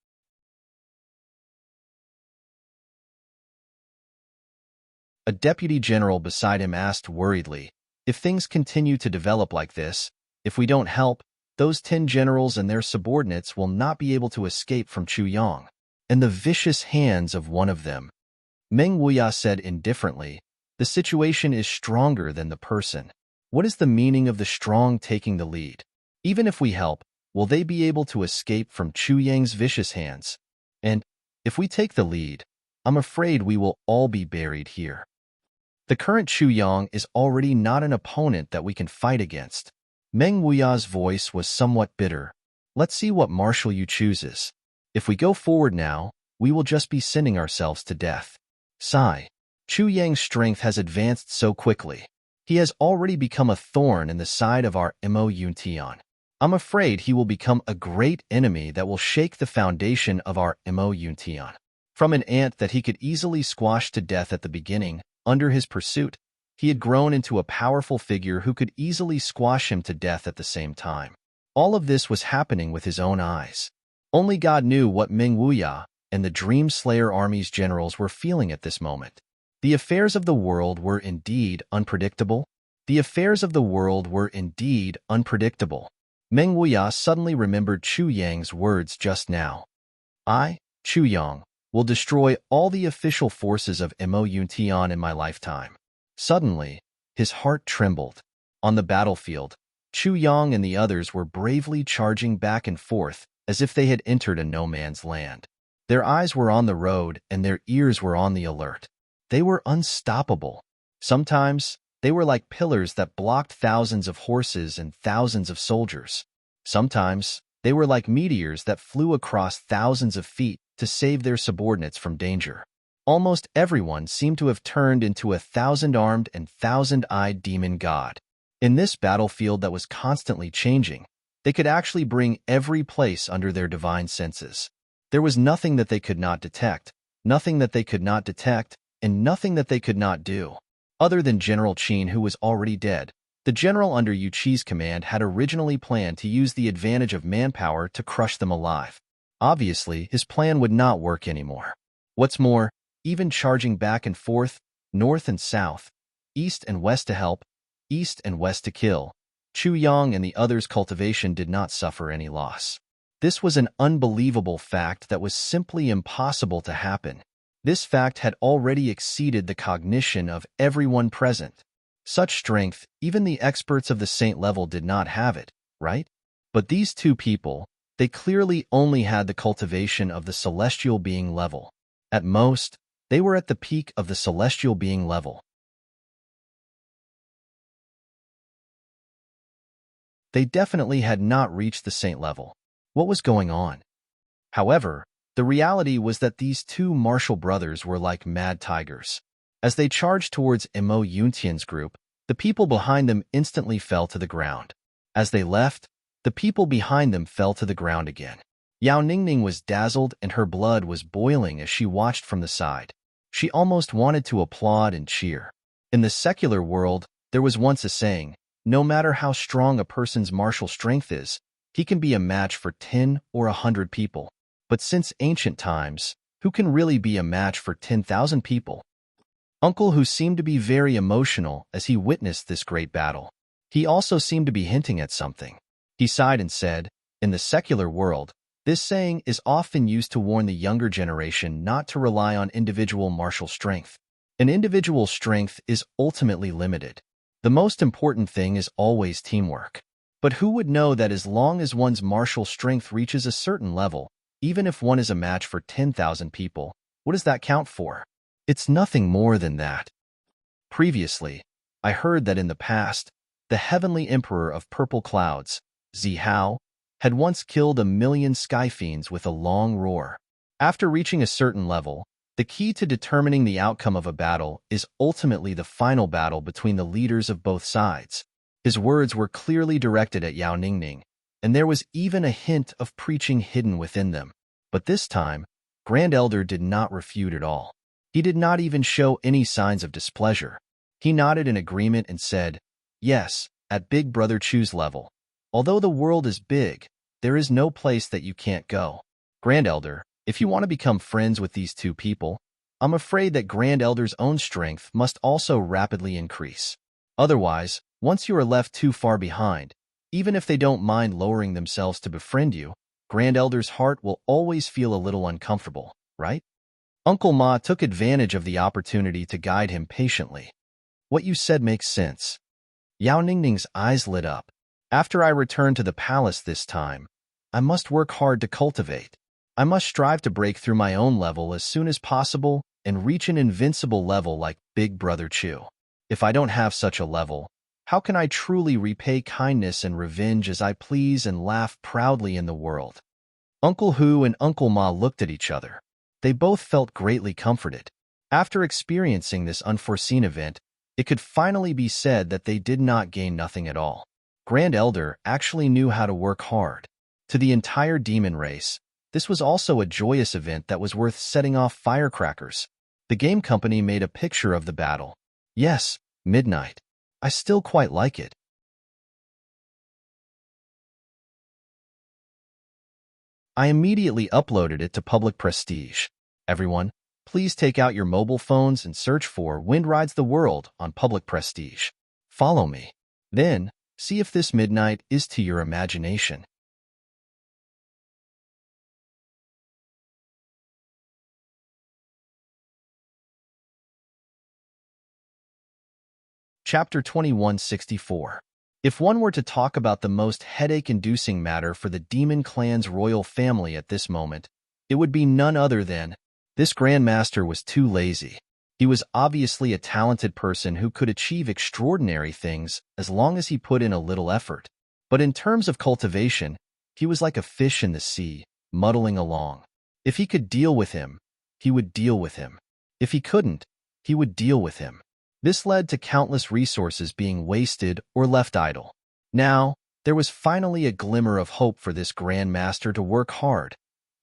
A deputy general beside him asked worriedly, if things continue to develop like this, if we don't help, those 10 generals and their subordinates will not be able to escape from Chu Yang and the vicious hands of one of them. Meng Wuya said indifferently, the situation is stronger than the person. What is the meaning of the strong taking the lead? Even if we help, will they be able to escape from Chu Yang's vicious hands? And if we take the lead, I'm afraid we will all be buried here. The current Chu Yang is already not an opponent that we can fight against. Meng Wuya's voice was somewhat bitter. Let's see what Marshal Yu chooses. If we go forward now, we will just be sending ourselves to death. Sigh. Chu Yang's strength has advanced so quickly. He has already become a thorn in the side of our Mo Yuntian. I'm afraid he will become a great enemy that will shake the foundation of our Mo Yuntian. From an ant that he could easily squash to death at the beginning, under his pursuit, he had grown into a powerful figure who could easily squash him to death at the same time. All of this was happening with his own eyes. Only God knew what Ming Wuya and the Dream Slayer Army's generals were feeling at this moment. The affairs of the world were indeed unpredictable. The affairs of the world were indeed unpredictable. Meng Wuya suddenly remembered Chu Yang's words just now. I, Chu Yang, will destroy all the official forces of Mo Yuntian in my lifetime. Suddenly, his heart trembled. On the battlefield, Chu Yang and the others were bravely charging back and forth as if they had entered a no-man's land. Their eyes were on the road and their ears were on the alert. They were unstoppable. Sometimes, they were like pillars that blocked thousands of horses and thousands of soldiers. Sometimes, they were like meteors that flew across thousands of feet to save their subordinates from danger. Almost everyone seemed to have turned into a thousand-armed and thousand-eyed demon god. In this battlefield that was constantly changing, they could actually bring every place under their divine senses. There was nothing that they could not detect, nothing that they could not detect, and nothing that they could not do. Other than General Qin, who was already dead, the general under Yu Qi's command had originally planned to use the advantage of manpower to crush them alive. Obviously, his plan would not work anymore. What's more, even charging back and forth, north and south, east and west to help, east and west to kill, Chu Yang and the others' cultivation did not suffer any loss. This was an unbelievable fact that was simply impossible to happen. This fact had already exceeded the cognition of everyone present. Such strength, even the experts of the saint level did not have it, right? But these two people, they clearly only had the cultivation of the celestial being level. At most, they were at the peak of the celestial being level. They definitely had not reached the saint level. What was going on? However, the reality was that these two martial brothers were like mad tigers. As they charged towards Mo Yuntian's group, the people behind them instantly fell to the ground. As they left, the people behind them fell to the ground again. Yao Ningning was dazzled and her blood was boiling as she watched from the side. She almost wanted to applaud and cheer. In the secular world, there was once a saying, no matter how strong a person's martial strength is, he can be a match for 10 or 100 people. But since ancient times, who can really be a match for 10,000 people? Uncle Hu seemed to be very emotional as he witnessed this great battle. He also seemed to be hinting at something. He sighed and said, in the secular world, this saying is often used to warn the younger generation not to rely on individual martial strength. An individual's strength is ultimately limited. The most important thing is always teamwork. But who would know that as long as one's martial strength reaches a certain level, even if one is a match for 10,000 people, what does that count for? It's nothing more than that. Previously, I heard that in the past, the heavenly emperor of purple clouds, Zi Hao, had once killed 1,000,000 sky fiends with a long roar. After reaching a certain level, the key to determining the outcome of a battle is ultimately the final battle between the leaders of both sides. His words were clearly directed at Yao Ningning, and there was even a hint of preaching hidden within them. But this time, Grand Elder did not refute at all. He did not even show any signs of displeasure. He nodded in agreement and said, yes, at Big Brother Chu's level. Although the world is big, there is no place that you can't go. Grand Elder, if you want to become friends with these two people, I'm afraid that Grand Elder's own strength must also rapidly increase. Otherwise, once you are left too far behind, even if they don't mind lowering themselves to befriend you, Grand Elder's heart will always feel a little uncomfortable, right? Uncle Ma took advantage of the opportunity to guide him patiently. What you said makes sense. Yao Ningning's eyes lit up. After I return to the palace this time, I must work hard to cultivate. I must strive to break through my own level as soon as possible and reach an invincible level like Big Brother Chu. If I don't have such a level, how can I truly repay kindness and revenge as I please and laugh proudly in the world? Uncle Hu and Uncle Ma looked at each other. They both felt greatly comforted. After experiencing this unforeseen event, it could finally be said that they did not gain nothing at all. Grand Elder actually knew how to work hard. To the entire demon race, this was also a joyous event that was worth setting off firecrackers. The game company made a picture of the battle. Yes, midnight. I still quite like it. I immediately uploaded it to public prestige. Everyone, please take out your mobile phones and search for Wind Rides the World on public prestige. Follow me. Then, see if this midnight is to your imagination. Chapter 2164. If one were to talk about the most headache-inducing matter for the Demon Clan's royal family at this moment, it would be none other than, this Grand Master was too lazy. He was obviously a talented person who could achieve extraordinary things as long as he put in a little effort. But in terms of cultivation, he was like a fish in the sea, muddling along. If he could deal with him, he would deal with him. If he couldn't, he would deal with him. This led to countless resources being wasted or left idle. Now, there was finally a glimmer of hope for this Grand Master to work hard.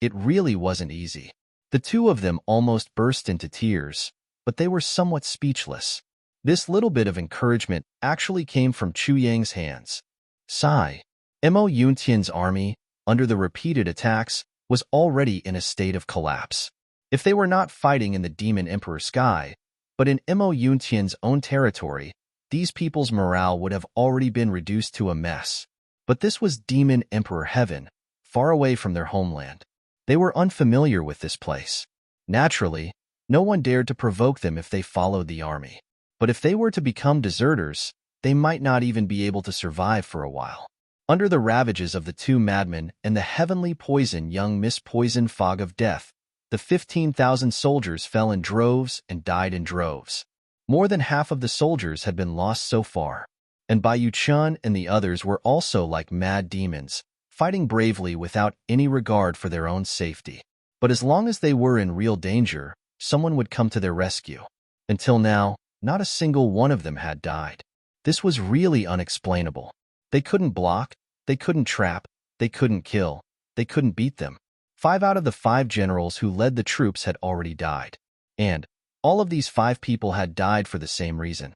It really wasn't easy. The two of them almost burst into tears, but they were somewhat speechless. This little bit of encouragement actually came from Chu Yang's hands. Sigh. Mo Yuntian's army, under the repeated attacks, was already in a state of collapse. If they were not fighting in the Demon Emperor sky, but in Mo Yuntian's own territory, these people's morale would have already been reduced to a mess. But this was Demon Emperor Heaven, far away from their homeland. They were unfamiliar with this place. Naturally, no one dared to provoke them if they followed the army. But if they were to become deserters, they might not even be able to survive for a while. Under the ravages of the two madmen and the heavenly poison young Miss Poison Fog of Death, the 15,000 soldiers fell in droves and died in droves. More than half of the soldiers had been lost so far, and Bai Yuchun and the others were also like mad demons, fighting bravely without any regard for their own safety. But as long as they were in real danger, someone would come to their rescue. Until now, not a single one of them had died. This was really unexplainable. They couldn't block, they couldn't trap, they couldn't kill, they couldn't beat them. 5 out of the 5 generals who led the troops had already died. And all of these 5 people had died for the same reason.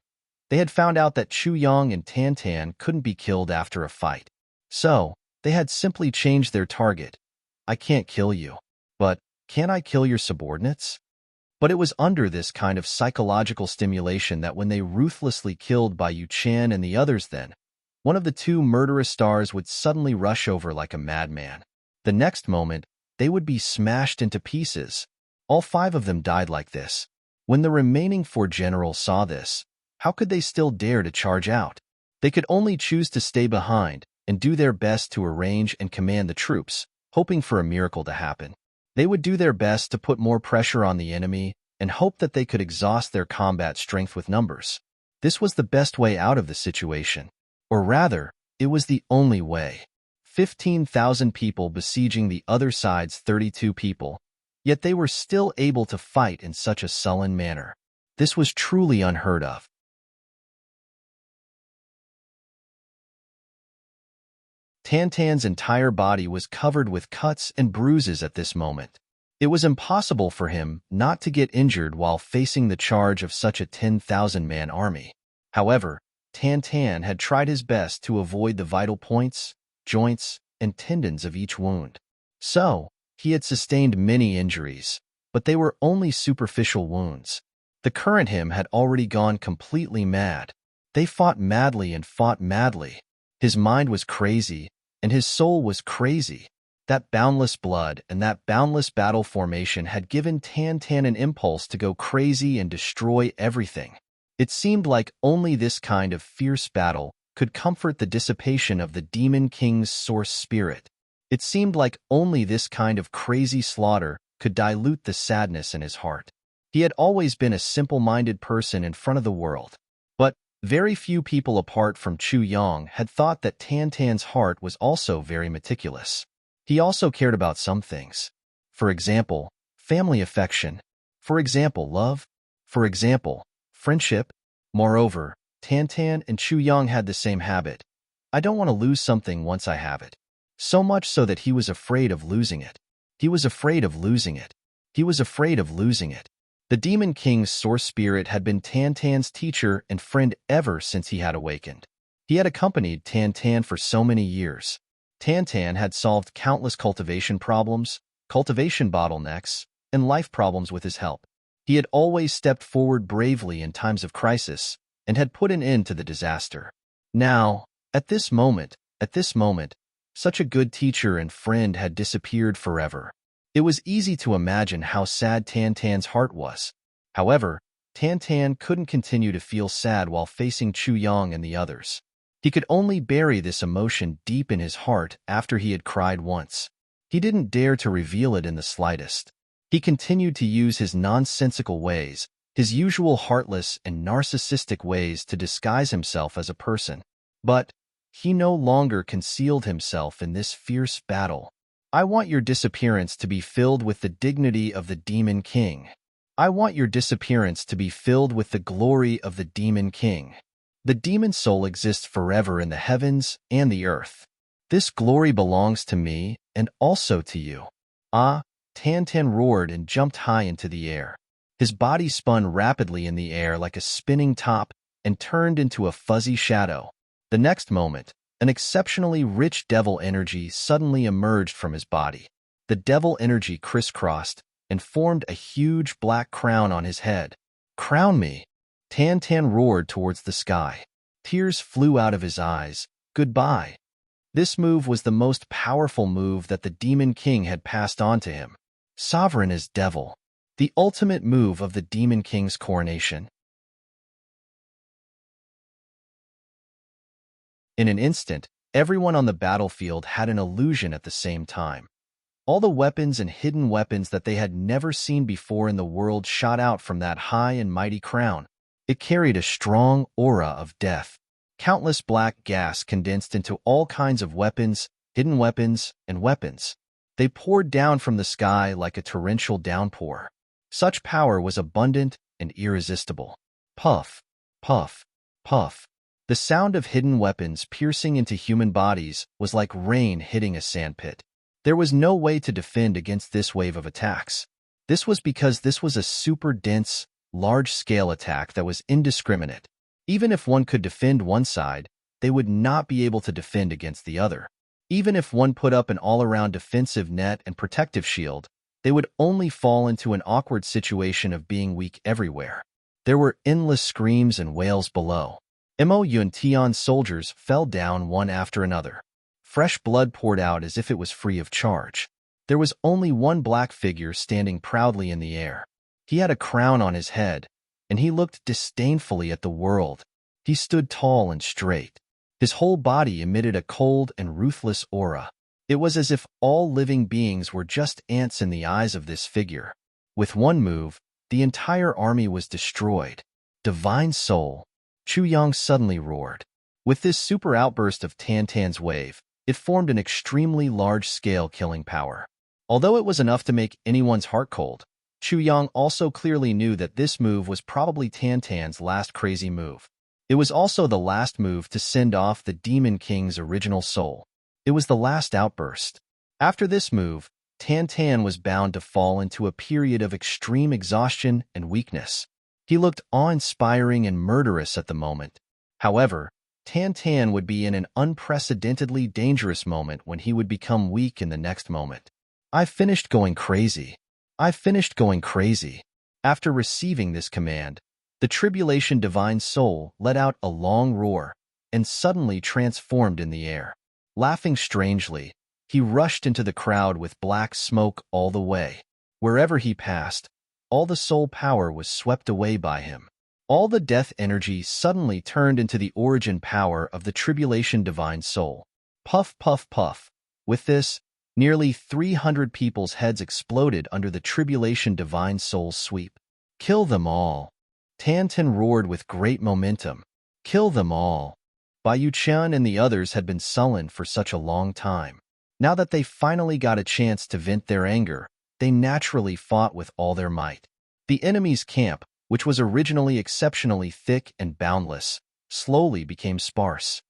They had found out that Chu Yang and Tan Tan couldn't be killed after a fight. So, they had simply changed their target. I can't kill you. But, can I kill your subordinates? But it was under this kind of psychological stimulation that when they ruthlessly killed Bai Yuchan and the others then, one of the 2 murderous stars would suddenly rush over like a madman. The next moment, they would be smashed into pieces. All 5 of them died like this. When the remaining 4 generals saw this, how could they still dare to charge out? They could only choose to stay behind and do their best to arrange and command the troops, hoping for a miracle to happen. They would do their best to put more pressure on the enemy and hope that they could exhaust their combat strength with numbers. This was the best way out of the situation. Or rather, it was the only way. 15,000 people besieging the other side's 32 people, yet they were still able to fight in such a sullen manner. This was truly unheard of. Tan Tan's entire body was covered with cuts and bruises at this moment. It was impossible for him not to get injured while facing the charge of such a 10,000-man army. However, Tan Tan had tried his best to avoid the vital points, joints, and tendons of each wound. So, he had sustained many injuries, but they were only superficial wounds. The current him had already gone completely mad. They fought madly and fought madly. His mind was crazy, and his soul was crazy. That boundless blood and that boundless battle formation had given Tan Tan an impulse to go crazy and destroy everything. It seemed like only this kind of fierce battle could comfort the dissipation of the Demon King's source spirit. It seemed like only this kind of crazy slaughter could dilute the sadness in his heart. He had always been a simple-minded person in front of the world. But very few people apart from Chu Yang had thought that Tan Tan's heart was also very meticulous. He also cared about some things. For example, family affection. For example, love. For example, friendship. Moreover, Tan Tan and Chu Yang had the same habit. I don't want to lose something once I have it. So much so that he was afraid of losing it. He was afraid of losing it. He was afraid of losing it. The Demon King's source spirit had been Tan Tan's teacher and friend ever since he had awakened. He had accompanied Tan Tan for so many years. Tan had solved countless cultivation problems, cultivation bottlenecks, and life problems with his help. He had always stepped forward bravely in times of crisis and had put an end to the disaster. Now, at this moment, such a good teacher and friend had disappeared forever. It was easy to imagine how sad Tan's heart was. However, Tan couldn't continue to feel sad while facing Chu Yang and the others. He could only bury this emotion deep in his heart after he had cried once. He didn't dare to reveal it in the slightest. He continued to use his nonsensical ways, his usual heartless and narcissistic ways to disguise himself as a person. But he no longer concealed himself in this fierce battle. I want your disappearance to be filled with the dignity of the Demon King. I want your disappearance to be filled with the glory of the Demon King. The demon soul exists forever in the heavens and the earth. This glory belongs to me and also to you. Ah, Tan roared and jumped high into the air. His body spun rapidly in the air like a spinning top and turned into a fuzzy shadow. The next moment, an exceptionally rich devil energy suddenly emerged from his body. The devil energy crisscrossed and formed a huge black crown on his head. Crown me! Tan roared towards the sky. Tears flew out of his eyes. Goodbye. This move was the most powerful move that the Demon King had passed on to him. Sovereign as devil. The ultimate move of the Demon King's coronation. In an instant, everyone on the battlefield had an illusion at the same time. All the weapons and hidden weapons that they had never seen before in the world shot out from that high and mighty crown. It carried a strong aura of death. Countless black gas condensed into all kinds of weapons, hidden weapons, and weapons. They poured down from the sky like a torrential downpour. Such power was abundant and irresistible. Puff, puff, puff. The sound of hidden weapons piercing into human bodies was like rain hitting a sandpit. There was no way to defend against this wave of attacks. This was because this was a super dense, large-scale attack that was indiscriminate. Even if one could defend one side, they would not be able to defend against the other. Even if one put up an all-around defensive net and protective shield, they would only fall into an awkward situation of being weak everywhere. There were endless screams and wails below. Mo Yuntian's soldiers fell down one after another. Fresh blood poured out as if it was free of charge. There was only one black figure standing proudly in the air. He had a crown on his head, and he looked disdainfully at the world. He stood tall and straight. His whole body emitted a cold and ruthless aura. It was as if all living beings were just ants in the eyes of this figure. With one move, the entire army was destroyed. Divine Soul! Chu Yang suddenly roared. With this super outburst of Tan's wave, it formed an extremely large-scale killing power. Although it was enough to make anyone's heart cold, Chu Yang also clearly knew that this move was probably Tan's last crazy move. It was also the last move to send off the Demon King's original soul. It was the last outburst. After this move, Tan was bound to fall into a period of extreme exhaustion and weakness. He looked awe-inspiring and murderous at the moment. However, Tan would be in an unprecedentedly dangerous moment when he would become weak in the next moment. I finished going crazy. I finished going crazy. After receiving this command, the Tribulation Divine Soul let out a long roar and suddenly transformed in the air. Laughing strangely, he rushed into the crowd with black smoke all the way. Wherever he passed, all the soul power was swept away by him. All the death energy suddenly turned into the origin power of the Tribulation Divine Soul. Puff, puff, puff. With this, nearly 300 people's heads exploded under the Tribulation Divine Soul's sweep. Kill them all. Tan roared with great momentum. Kill them all. Bai Yuqian and the others had been sullen for such a long time. Now that they finally got a chance to vent their anger, they naturally fought with all their might. The enemy's camp, which was originally exceptionally thick and boundless, slowly became sparse.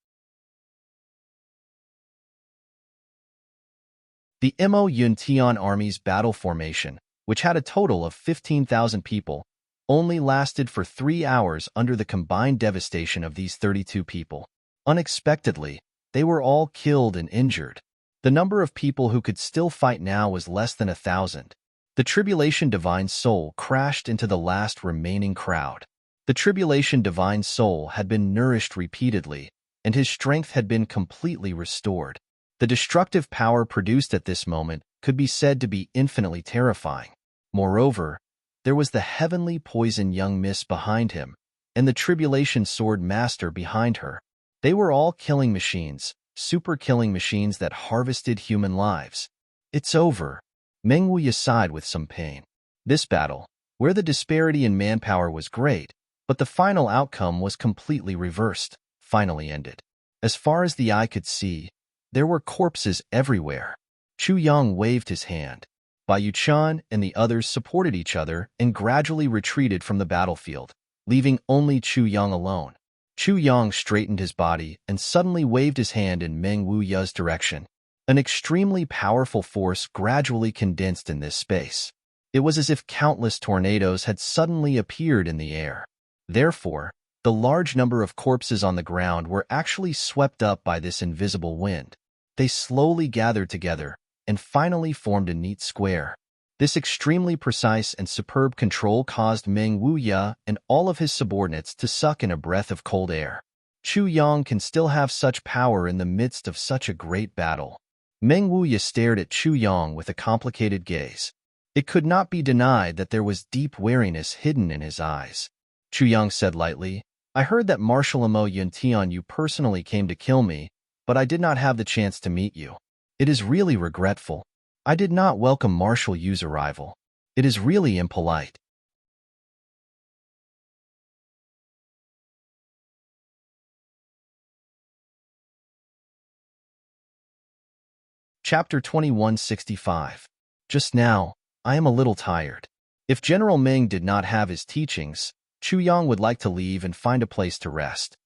The Mo Yuntian army's battle formation, which had a total of 15,000 people, only lasted for 3 hours under the combined devastation of these 32 people. Unexpectedly, they were all killed and injured. The number of people who could still fight now was less than 1,000. The Tribulation Divine Soul crashed into the last remaining crowd. The Tribulation Divine Soul had been nourished repeatedly, and his strength had been completely restored. The destructive power produced at this moment could be said to be infinitely terrifying. Moreover, there was the heavenly poison young miss behind him, and the Tribulation Sword Master behind her. They were all killing machines, super killing machines that harvested human lives. It's over. Meng Wuya sighed with some pain. This battle, where the disparity in manpower was great, but the final outcome was completely reversed, finally ended. As far as the eye could see, there were corpses everywhere. Chu Yang waved his hand. Bai Yuchan and the others supported each other and gradually retreated from the battlefield, leaving only Chu Yang alone. Chu Yang straightened his body and suddenly waved his hand in Meng Wuya's direction. An extremely powerful force gradually condensed in this space. It was as if countless tornadoes had suddenly appeared in the air. Therefore, the large number of corpses on the ground were actually swept up by this invisible wind. They slowly gathered together and finally formed a neat square. This extremely precise and superb control caused Meng Wuya and all of his subordinates to suck in a breath of cold air. Chu Yang can still have such power in the midst of such a great battle. Meng Wuya stared at Chu Yang with a complicated gaze. It could not be denied that there was deep wariness hidden in his eyes. Chu Yang said lightly, "I heard that Marshal Amo Yuntian you personally came to kill me, but I did not have the chance to meet you. It is really regretful. I did not welcome Marshal Yu's arrival. It is really impolite." Chapter 2165. Just now, I am a little tired. If General Meng did not have his teachings, Chu Yang would like to leave and find a place to rest.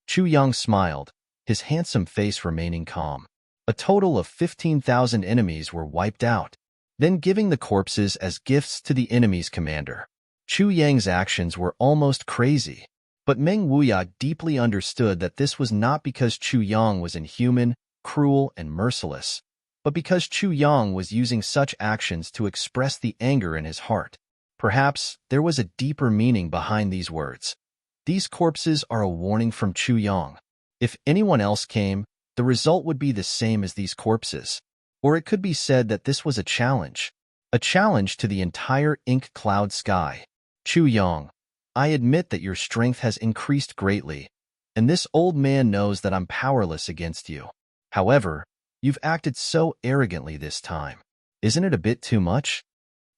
Chu Yang smiled, his handsome face remaining calm. A total of 15,000 enemies were wiped out, then giving the corpses as gifts to the enemy's commander. Chu Yang's actions were almost crazy, but Meng Wuya deeply understood that this was not because Chu Yang was inhuman, cruel, and merciless, but because Chu Yang was using such actions to express the anger in his heart. Perhaps there was a deeper meaning behind these words. These corpses are a warning from Chu Yang. If anyone else came, the result would be the same as these corpses. Or it could be said that this was a challenge to the entire ink cloud sky. Chu Yang, I admit that your strength has increased greatly, and this old man knows that I'm powerless against you. However, you've acted so arrogantly this time. Isn't it a bit too much?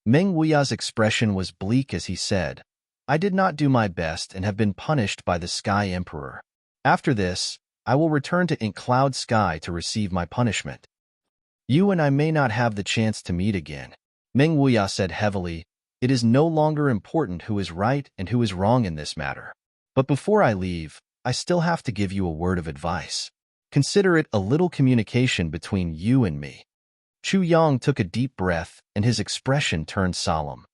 Meng Wuya's expression was bleak as he said, I did not do my best and have been punished by the Sky Emperor. After this, I will return to Ink Cloud Sky to receive my punishment. You and I may not have the chance to meet again. Meng Wuya said heavily, it is no longer important who is right and who is wrong in this matter. But before I leave, I still have to give you a word of advice. Consider it a little communication between you and me. Chu Yang took a deep breath and his expression turned solemn.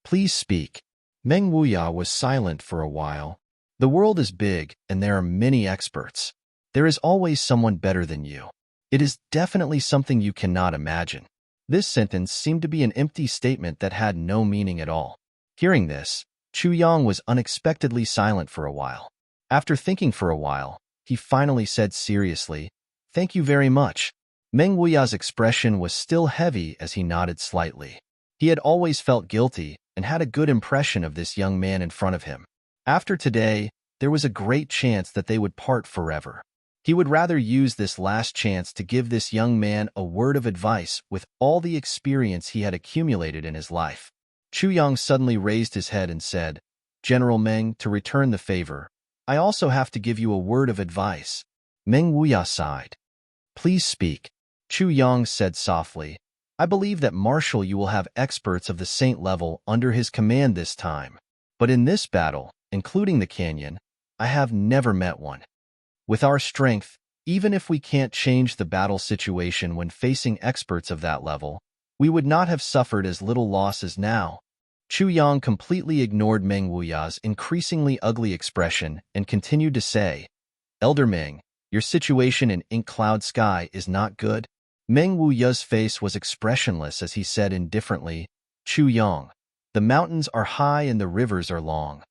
Please speak. Meng Wuya was silent for a while. The world is big and there are many experts. There is always someone better than you. It is definitely something you cannot imagine. This sentence seemed to be an empty statement that had no meaning at all. Hearing this, Chu Yang was unexpectedly silent for a while. After thinking for a while, he finally said seriously, Thank you very much. Meng Wuya's expression was still heavy as he nodded slightly. He had always felt guilty and had a good impression of this young man in front of him. After today, there was a great chance that they would part forever. He would rather use this last chance to give this young man a word of advice with all the experience he had accumulated in his life. Chu Yang suddenly raised his head and said, General Meng, to return the favor, I also have to give you a word of advice. Meng Wuya sighed. Please speak. Chu Yang said softly, I believe that Marshal Yu will have experts of the saint level under his command this time. But in this battle, including the canyon, I have never met one. With our strength, even if we can't change the battle situation when facing experts of that level, we would not have suffered as little loss as now. Chu Yang completely ignored Meng Wuya's increasingly ugly expression and continued to say, Elder Meng, your situation in Ink Cloud Sky is not good. Meng Wuya's face was expressionless as he said indifferently, Chu Yang, the mountains are high and the rivers are long.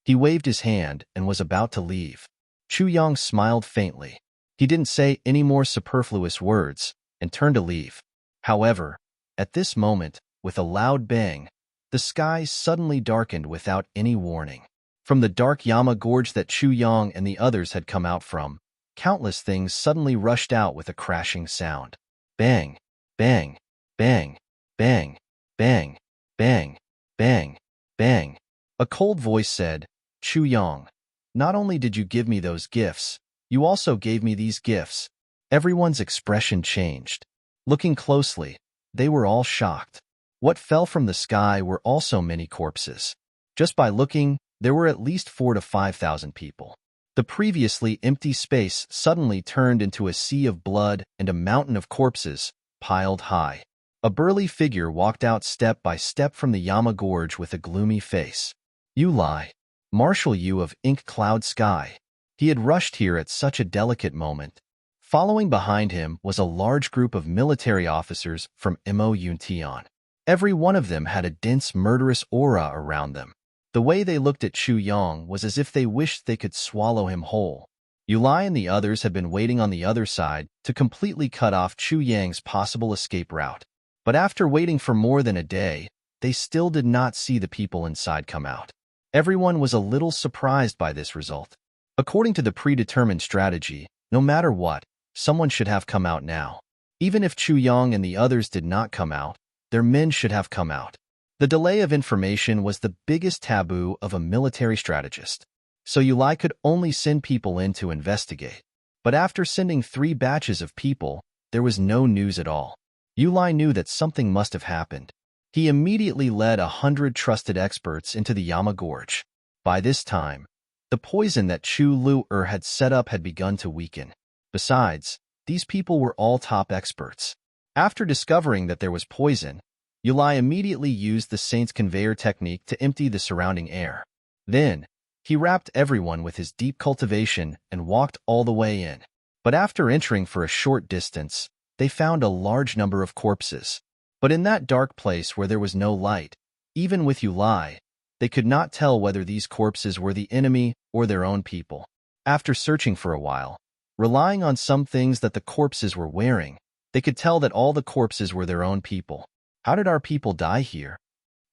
He waved his hand and was about to leave. Chu Yang smiled faintly. He didn't say any more superfluous words and turned to leave. However, at this moment, with a loud bang, the sky suddenly darkened without any warning. From the dark Yama gorge that Chu Yang and the others had come out from, countless things suddenly rushed out with a crashing sound. Bang, bang, bang, bang, bang, bang, bang, bang. A cold voice said, Chu Yang, not only did you give me those gifts, you also gave me these gifts. Everyone's expression changed. Looking closely, they were all shocked. What fell from the sky were also many corpses. Just by looking, there were at least 4,000 to 5,000 people. The previously empty space suddenly turned into a sea of blood and a mountain of corpses, piled high. A burly figure walked out step by step from the Yama Gorge with a gloomy face. You lie. Marshal Yu of Ink Cloud Sky. He had rushed here at such a delicate moment. Following behind him was a large group of military officers from Mo Yuntian. Every one of them had a dense, murderous aura around them. The way they looked at Chu Yang was as if they wished they could swallow him whole. Yulai and the others had been waiting on the other side to completely cut off Chu Yang's possible escape route. But after waiting for more than a day, they still did not see the people inside come out. Everyone was a little surprised by this result. According to the predetermined strategy, no matter what, someone should have come out now. Even if Chu Yang and the others did not come out, their men should have come out. The delay of information was the biggest taboo of a military strategist. So Yulai could only send people in to investigate. But after sending 3 batches of people, there was no news at all. Yulai knew that something must have happened. He immediately led 100 trusted experts into the Yama Gorge. By this time, the poison that Chu Lu-er had set up had begun to weaken. Besides, these people were all top experts. After discovering that there was poison, Yulai immediately used the Saint's conveyor technique to empty the surrounding air. Then, he wrapped everyone with his deep cultivation and walked all the way in. But after entering for a short distance, they found a large number of corpses. But in that dark place where there was no light, even with Yulai, they could not tell whether these corpses were the enemy or their own people. After searching for a while, relying on some things that the corpses were wearing, they could tell that all the corpses were their own people. How did our people die here?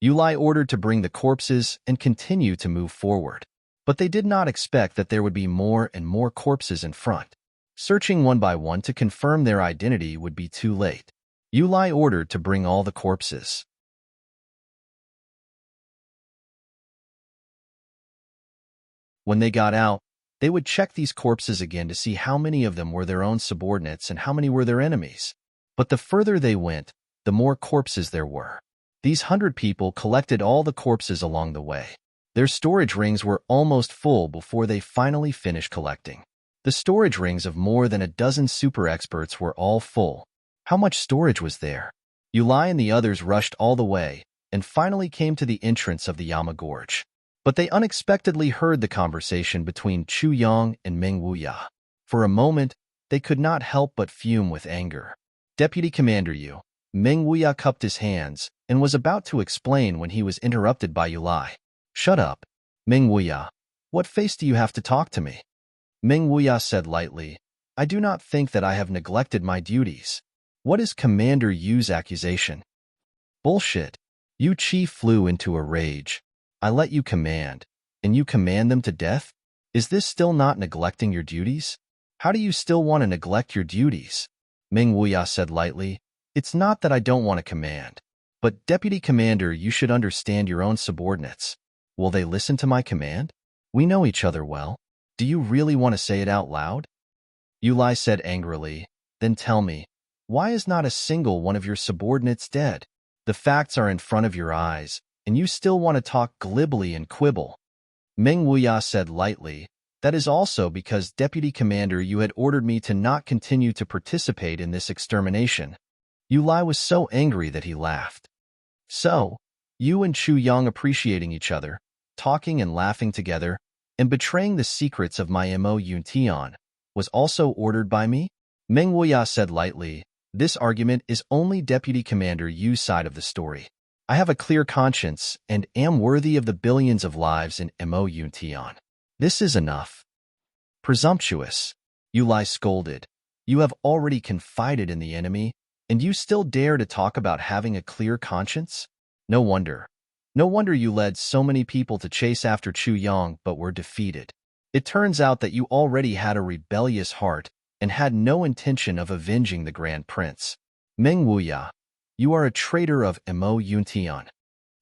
Yulai ordered to bring the corpses and continue to move forward. But they did not expect that there would be more and more corpses in front. Searching one by one to confirm their identity would be too late. Yulai ordered to bring all the corpses. When they got out, they would check these corpses again to see how many of them were their own subordinates and how many were their enemies. But the further they went, the more corpses there were. These 100 people collected all the corpses along the way. Their storage rings were almost full before they finally finished collecting. The storage rings of more than a dozen super experts were all full. How much storage was there? Yulai and the others rushed all the way and finally came to the entrance of the Yama Gorge. But they unexpectedly heard the conversation between Chu Yang and Meng Wuya. For a moment, they could not help but fume with anger. Deputy Commander Yu, Meng Wuya cupped his hands and was about to explain when he was interrupted by Yulai. Shut up, Meng Wuya. What face do you have to talk to me? Meng Wuya said lightly, I do not think that I have neglected my duties. What is Commander Yu's accusation? Bullshit. Yu Qi flew into a rage. I let you command, and you command them to death? Is this still not neglecting your duties? How do you still want to neglect your duties? Meng Wuya said lightly, It's not that I don't want to command. But Deputy Commander, you should understand your own subordinates. Will they listen to my command? We know each other well. Do you really want to say it out loud? Yulai said angrily, Then tell me, why is not a single one of your subordinates dead? The facts are in front of your eyes, and you still want to talk glibly and quibble. Meng Wuya said lightly, That is also because, Deputy Commander, you had ordered me to not continue to participate in this extermination. Yulai was so angry that he laughed. So, you and Chu Yang appreciating each other, talking and laughing together, and betraying the secrets of my Mo Yuntian was also ordered by me? Meng Wuya said lightly, this argument is only Deputy Commander Yu's side of the story. I have a clear conscience and am worthy of the billions of lives in Mo Yuntian. This is enough. Presumptuous. Yulai scolded. You have already confided in the enemy, and you still dare to talk about having a clear conscience? No wonder. No wonder you led so many people to chase after Chu Yang but were defeated. It turns out that you already had a rebellious heart and had no intention of avenging the Grand Prince. Meng Wuya, you are a traitor of Mo Yuntian.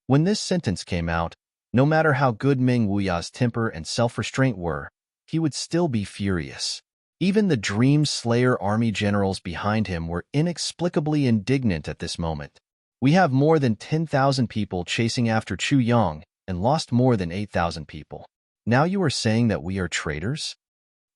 When this sentence came out, no matter how good Meng Wuya's temper and self-restraint were, he would still be furious. Even the Dream Slayer army generals behind him were inexplicably indignant at this moment. We have more than 10,000 people chasing after Chu Yang and lost more than 8,000 people. Now you are saying that we are traitors?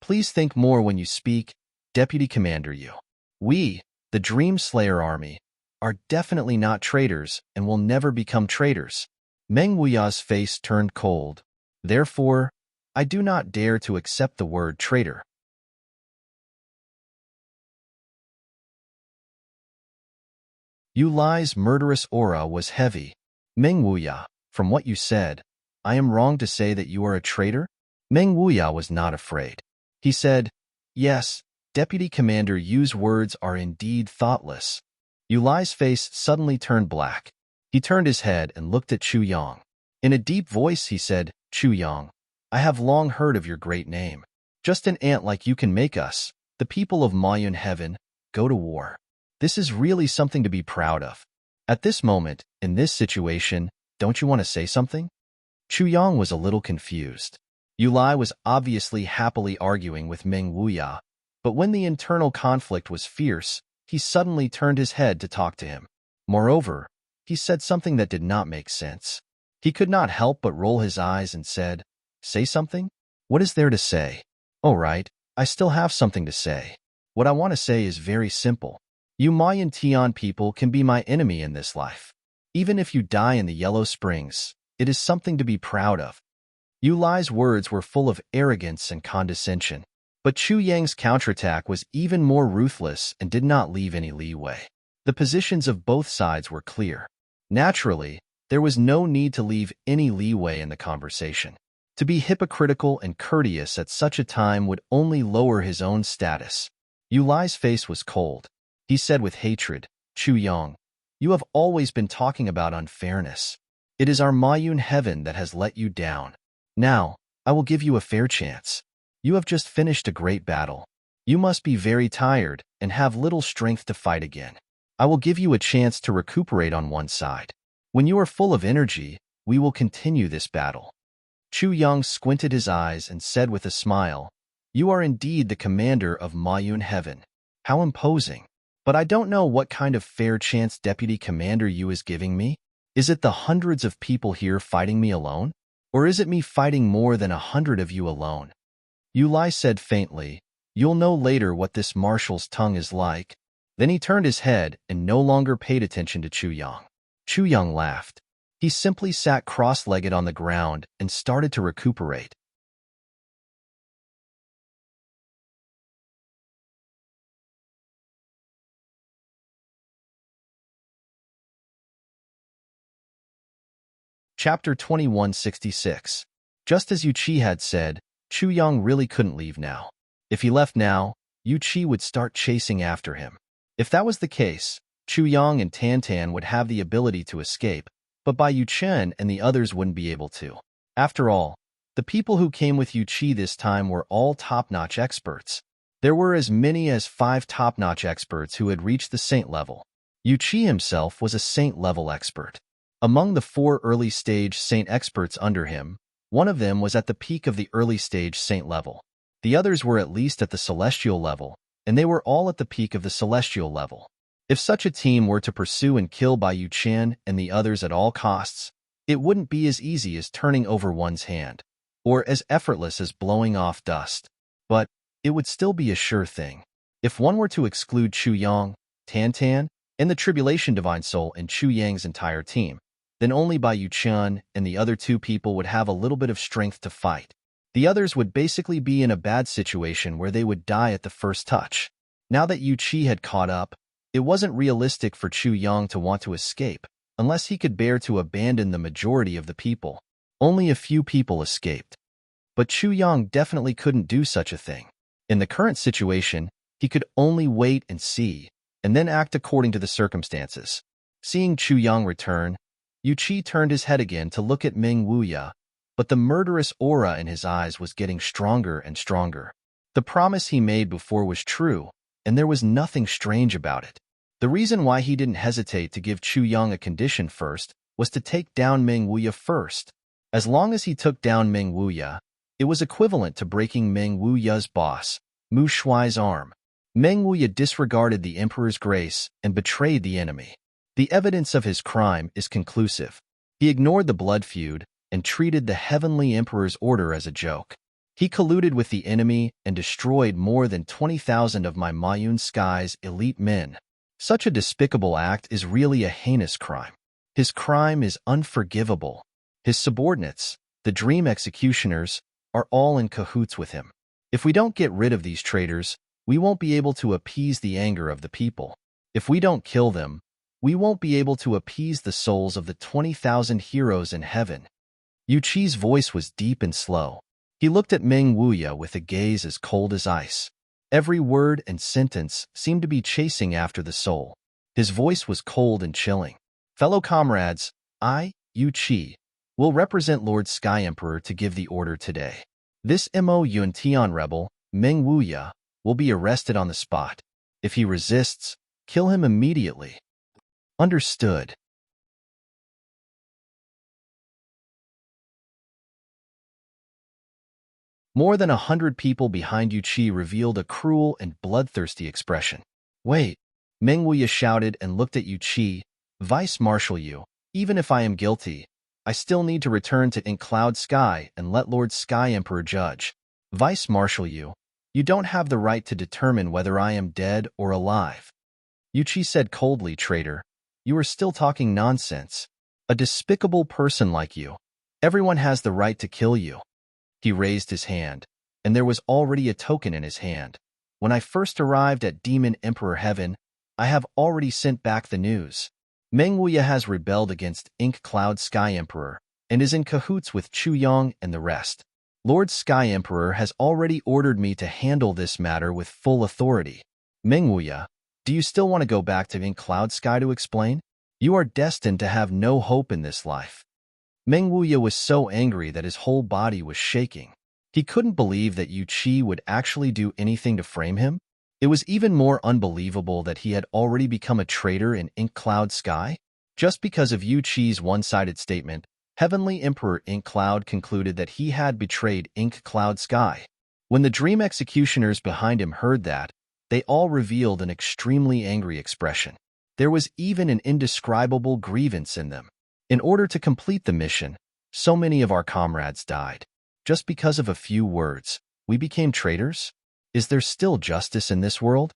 Please think more when you speak, Deputy Commander Yu. We, the Dream Slayer army, are definitely not traitors and will never become traitors. Meng Wuya's face turned cold. Therefore, I do not dare to accept the word traitor. Yulai's murderous aura was heavy. Meng Wuya, from what you said, I am wrong to say that you are a traitor? Meng Wuya was not afraid. He said, yes, Deputy Commander Yu's words are indeed thoughtless. Yulai's face suddenly turned black. He turned his head and looked at Chu Yang. In a deep voice he said, Chu Yang, I have long heard of your great name. Just an ant like you can make us, the people of Mayun Heaven, go to war. This is really something to be proud of. At this moment, in this situation, don't you want to say something? Chu Yang was a little confused. Yulai was obviously happily arguing with Meng Wuya, but when the internal conflict was fierce, he suddenly turned his head to talk to him. Moreover, he said something that did not make sense. He could not help but roll his eyes and said, say something? What is there to say? All right, I still have something to say. What I want to say is very simple. You Mayan Tian people can be my enemy in this life. Even if you die in the Yellow Springs, it is something to be proud of. Yulai's words were full of arrogance and condescension, but Chu Yang's counterattack was even more ruthless and did not leave any leeway. The positions of both sides were clear. Naturally, there was no need to leave any leeway in the conversation. To be hypocritical and courteous at such a time would only lower his own status. Yulai's face was cold. He said with hatred, Chu Yang, you have always been talking about unfairness. It is our Mayun Heaven that has let you down. Now, I will give you a fair chance. You have just finished a great battle. You must be very tired and have little strength to fight again. I will give you a chance to recuperate on one side. When you are full of energy, we will continue this battle. Chu Yang squinted his eyes and said with a smile, you are indeed the commander of Mayun Heaven. How imposing. But I don't know what kind of fair chance Deputy Commander Yu is giving me. Is it the hundreds of people here fighting me alone? Or is it me fighting more than 100 of you alone? Yulai said faintly, you'll know later what this marshal's tongue is like. Then he turned his head and no longer paid attention to Chu Yang. Chu Yang laughed. He simply sat cross-legged on the ground and started to recuperate. Chapter 2166. Just as Yu Qi had said, Chu Yang really couldn't leave now. If he left now, Yu Qi would start chasing after him. If that was the case, Chu Yang and Tan Tan would have the ability to escape, but Bai Yu Chen and the others wouldn't be able to. After all, the people who came with Yu Qi this time were all top-notch experts. There were as many as 5 top-notch experts who had reached the saint level. Yu Qi himself was a saint-level expert. Among the 4 early-stage saint experts under him, one of them was at the peak of the early-stage saint level. The others were at least at the celestial level, and they were all at the peak of the celestial level. If such a team were to pursue and kill Bai Yu Chen and the others at all costs, it wouldn't be as easy as turning over one's hand, or as effortless as blowing off dust. But it would still be a sure thing. If one were to exclude Chu Yang, Tan Tan, and the Tribulation Divine Soul and Chu Yang's entire team, then only Bai Yu Chen and the other 2 people would have a little bit of strength to fight. The others would basically be in a bad situation where they would die at the first touch. Now that Yu Qi had caught up, it wasn't realistic for Chu Yang to want to escape, unless he could bear to abandon the majority of the people. Only a few people escaped. But Chu Yang definitely couldn't do such a thing. In the current situation, he could only wait and see, and then act according to the circumstances. Seeing Chu Yang return, Yu Qi turned his head again to look at Meng Wuya, but the murderous aura in his eyes was getting stronger and stronger. The promise he made before was true, and there was nothing strange about it. The reason why he didn't hesitate to give Chu Yang a condition first was to take down Meng Wuya first. As long as he took down Meng Wuya, it was equivalent to breaking Meng Wuya's boss, Mu Shuai's arm. Meng Wuya disregarded the emperor's grace and betrayed the enemy. The evidence of his crime is conclusive. He ignored the blood feud and treated the heavenly emperor's order as a joke. He colluded with the enemy and destroyed more than 20,000 of my Mayun Sky's elite men. Such a despicable act is really a heinous crime. His crime is unforgivable. His subordinates, the dream executioners, are all in cahoots with him. If we don't get rid of these traitors, we won't be able to appease the anger of the people. If we don't kill them, we won't be able to appease the souls of the 20,000 heroes in heaven. Yu Qi's voice was deep and slow. He looked at Meng Wuya with a gaze as cold as ice. Every word and sentence seemed to be chasing after the soul. His voice was cold and chilling. Fellow comrades, I, Yu Qi, will represent Lord Sky Emperor to give the order today. This Mo Yuntian rebel, Meng Wuya, will be arrested on the spot. If he resists, kill him immediately. Understood. More than 100 people behind Yu Qi revealed a cruel and bloodthirsty expression. Wait, Meng Wuya shouted and looked at Yu Qi. Vice Marshal Yu, even if I am guilty, I still need to return to Cloud Sky and let Lord Sky Emperor judge. Vice Marshal Yu, you don't have the right to determine whether I am dead or alive. Yu Qi said coldly, traitor. You are still talking nonsense. A despicable person like you. Everyone has the right to kill you. He raised his hand, and there was already a token in his hand. When I first arrived at Demon Emperor Heaven, I have already sent back the news. Meng Wuya has rebelled against Cloud Sky Emperor and is in cahoots with Chu Yang and the rest. Lord Sky Emperor has already ordered me to handle this matter with full authority. Meng Wuya, do you still want to go back to Cloud Sky to explain? You are destined to have no hope in this life. Meng Wuya was so angry that his whole body was shaking. He couldn't believe that Yu Qi would actually do anything to frame him. It was even more unbelievable that he had already become a traitor in Cloud Sky. Just because of Yu Qi's one-sided statement, Heavenly Emperor Cloud concluded that he had betrayed Cloud Sky. When the dream executioners behind him heard that, they all revealed an extremely angry expression. There was even an indescribable grievance in them. In order to complete the mission, so many of our comrades died. Just because of a few words, we became traitors? Is there still justice in this world?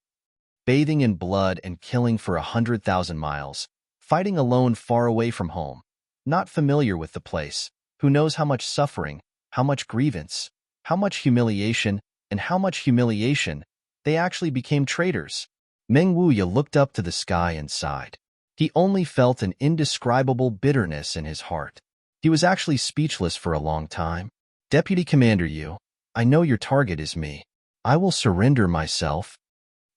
Bathing in blood and killing for 100,000 miles, fighting alone far away from home, not familiar with the place, who knows how much suffering, how much grievance, how much humiliation, and how much humiliation, they actually became traitors. Meng Wuya looked up to the sky and sighed. He only felt an indescribable bitterness in his heart. He was actually speechless for a long time. Deputy Commander Yu, I know your target is me. I will surrender myself.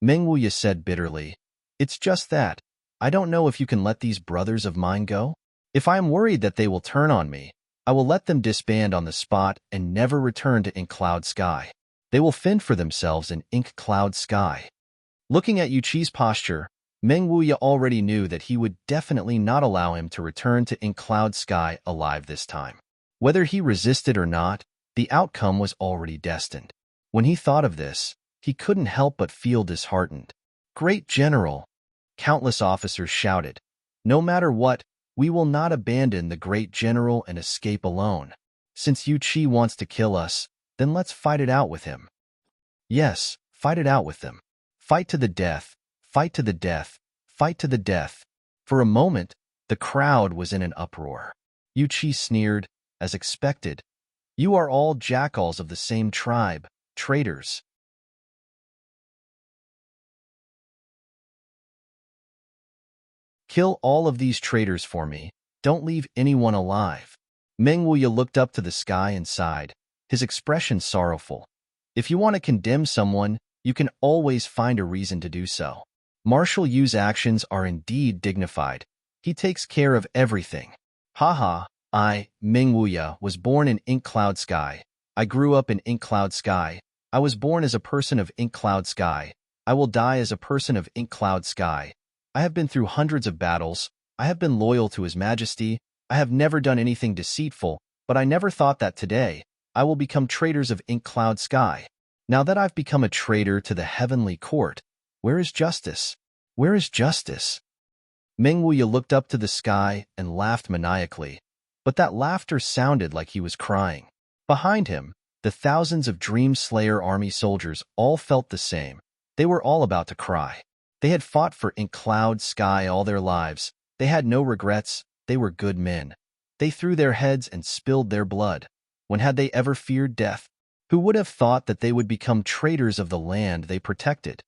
Meng Wuya said bitterly. It's just that. I don't know if you can let these brothers of mine go. If I am worried that they will turn on me, I will let them disband on the spot and never return to Cloud Sky. They will fend for themselves in Cloud Sky. Looking at Yu Qi's posture, Meng Wuya already knew that he would definitely not allow him to return to Cloud Sky alive this time. Whether he resisted or not, the outcome was already destined. When he thought of this, he couldn't help but feel disheartened. Great General! Countless officers shouted. No matter what, we will not abandon the Great General and escape alone. Since Yu Qi wants to kill us, then let's fight it out with him. Yes, fight it out with them. Fight to the death. Fight to the death, fight to the death. For a moment, the crowd was in an uproar. Yu Qi sneered, as expected. You are all jackals of the same tribe, traitors. Kill all of these traitors for me. Don't leave anyone alive. Meng Wuya looked up to the sky and sighed, his expression sorrowful. If you want to condemn someone, you can always find a reason to do so. Marshal Yu's actions are indeed dignified. He takes care of everything. Haha, I, Meng Wuya, was born in Ink Cloud Sky. I grew up in Ink Cloud Sky. I was born as a person of Ink Cloud Sky. I will die as a person of Ink Cloud Sky. I have been through hundreds of battles. I have been loyal to His Majesty. I have never done anything deceitful, but I never thought that today I will become traitors of Ink Cloud Sky. Now that I've become a traitor to the heavenly court, where is justice? Where is justice? Meng Wuya looked up to the sky and laughed maniacally, but that laughter sounded like he was crying. Behind him, the thousands of Dream Slayer army soldiers all felt the same. They were all about to cry. They had fought for Ink Cloud Sky all their lives. They had no regrets. They were good men. They threw their heads and spilled their blood. When had they ever feared death? Who would have thought that they would become traitors of the land they protected?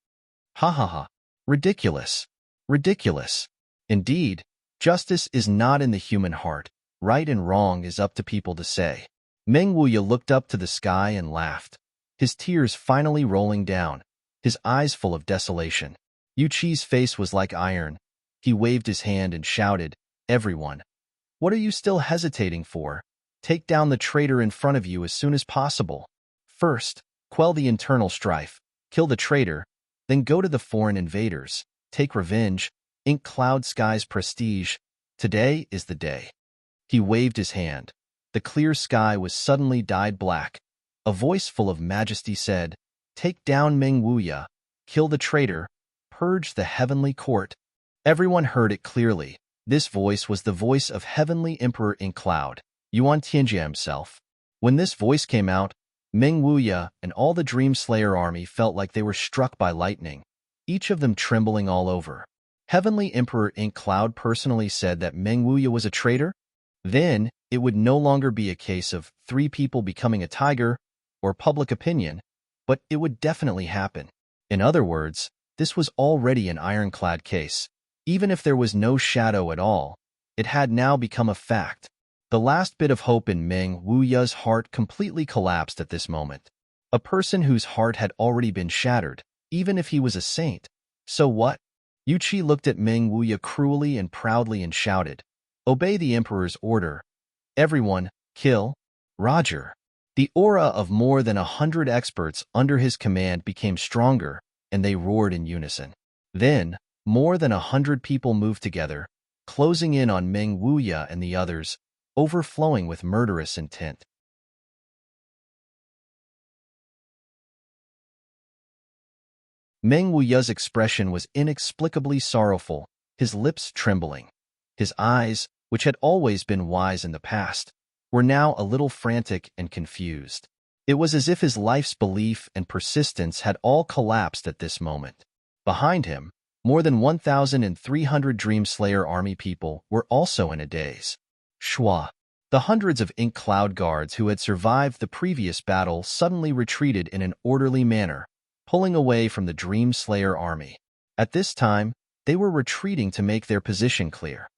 Ha ha ha. Ridiculous. Ridiculous. Indeed, justice is not in the human heart. Right and wrong is up to people to say. Meng Wuya looked up to the sky and laughed, his tears finally rolling down, his eyes full of desolation. Yu Qi's face was like iron. He waved his hand and shouted, "Everyone, what are you still hesitating for? Take down the traitor in front of you as soon as possible. First, quell the internal strife, kill the traitor, then go to the foreign invaders, take revenge, Ink Cloud Sky's prestige. Today is the day." He waved his hand. The clear sky was suddenly dyed black. A voice full of majesty said, "Take down Meng Wuya, kill the traitor, purge the heavenly court." Everyone heard it clearly. This voice was the voice of Heavenly Emperor Ink Cloud, Yuan Tianjia himself. When this voice came out, Meng Wuya and all the Dream Slayer army felt like they were struck by lightning, each of them trembling all over. Heavenly Emperor Ink Cloud personally said that Meng Wuya was a traitor? Then, it would no longer be a case of 3 people becoming a tiger or public opinion, but it would definitely happen. In other words, this was already an ironclad case. Even if there was no shadow at all, it had now become a fact. The last bit of hope in Meng Wuya's heart completely collapsed at this moment. A person whose heart had already been shattered, even if he was a saint. So what? Yu Qi looked at Meng Wuya cruelly and proudly and shouted, "Obey the Emperor's order. Everyone, kill Roger." The aura of more than 100 experts under his command became stronger, and they roared in unison. Then, more than 100 people moved together, closing in on Meng Wuya and the others, overflowing with murderous intent. Meng Wuya's expression was inexplicably sorrowful, his lips trembling. His eyes, which had always been wise in the past, were now a little frantic and confused. It was as if his life's belief and persistence had all collapsed at this moment. Behind him, more than 1,300 Dream Slayer army people were also in a daze. Shua. The hundreds of Ink Cloud guards who had survived the previous battle suddenly retreated in an orderly manner, pulling away from the Dream Slayer army. At this time, they were retreating to make their position clear.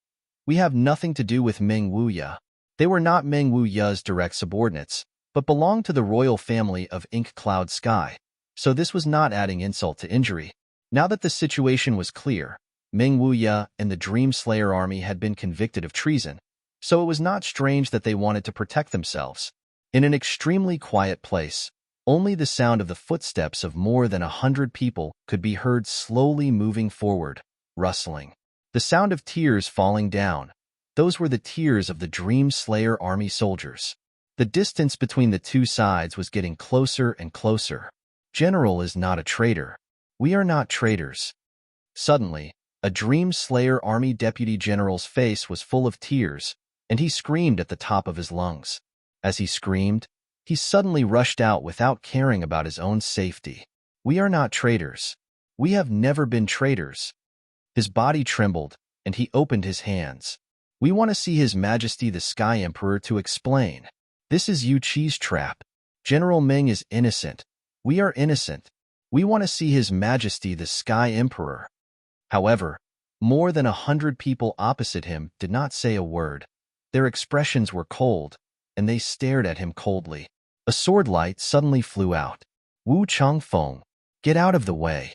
"We have nothing to do with Meng Wuya." They were not Meng Wuya's direct subordinates, but belonged to the royal family of Ink Cloud Sky, so this was not adding insult to injury. Now that the situation was clear, Meng Wuya and the Dream Slayer army had been convicted of treason, so it was not strange that they wanted to protect themselves. In an extremely quiet place, only the sound of the footsteps of more than 100 people could be heard slowly moving forward, rustling. The sound of tears falling down. Those were the tears of the Dream Slayer army soldiers. The distance between the two sides was getting closer and closer. General is not a traitor. We are not traitors. Suddenly, a Dream Slayer army deputy general's face was full of tears, and he screamed at the top of his lungs. As he screamed, he suddenly rushed out without caring about his own safety. "We are not traitors. We have never been traitors." His body trembled, and he opened his hands. "We want to see His Majesty the Sky Emperor to explain." This is Yu Qi's trap. General Ming is innocent. We are innocent. We want to see His Majesty the Sky Emperor. However, more than 100 people opposite him did not say a word. Their expressions were cold, and they stared at him coldly. A sword light suddenly flew out. Wu Changfeng, get out of the way,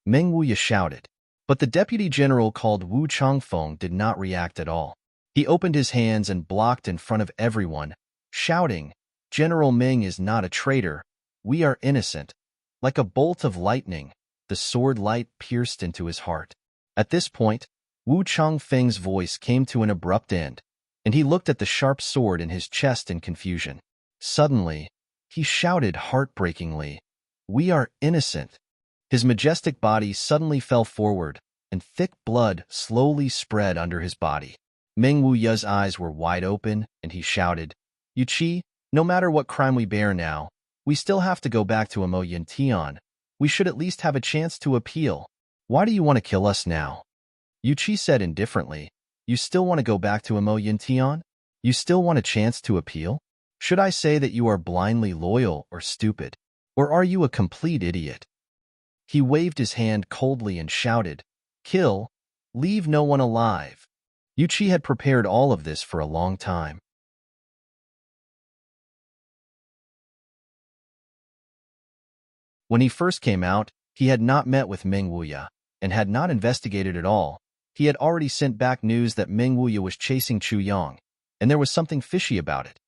Meng Wuya shouted. But the deputy general called Wu Changfeng did not react at all. He opened his hands and blocked in front of everyone, shouting, General Ming is not a traitor. We are innocent. Like a bolt of lightning, the sword light pierced into his heart. At this point, Wu Changfeng's voice came to an abrupt end, and he looked at the sharp sword in his chest in confusion. Suddenly, he shouted heartbreakingly, We are innocent. His majestic body suddenly fell forward, and thick blood slowly spread under his body. Meng Wuya's eyes were wide open, and he shouted, Yu Qi, no matter what crime we bear now, we still have to go back to Emo Yuntian. We should at least have a chance to appeal. Why do you want to kill us now? Yu Qi said indifferently, You still want to go back to Emo Yuntian? You still want a chance to appeal? Should I say that you are blindly loyal or stupid? Or are you a complete idiot? He waved his hand coldly and shouted, Kill, leave no one alive. Yu Qi had prepared all of this for a long time. When he first came out, he had not met with Meng Wuya, and had not investigated at all. He had already sent back news that Meng Wuya was chasing Chu Yang, and there was something fishy about it.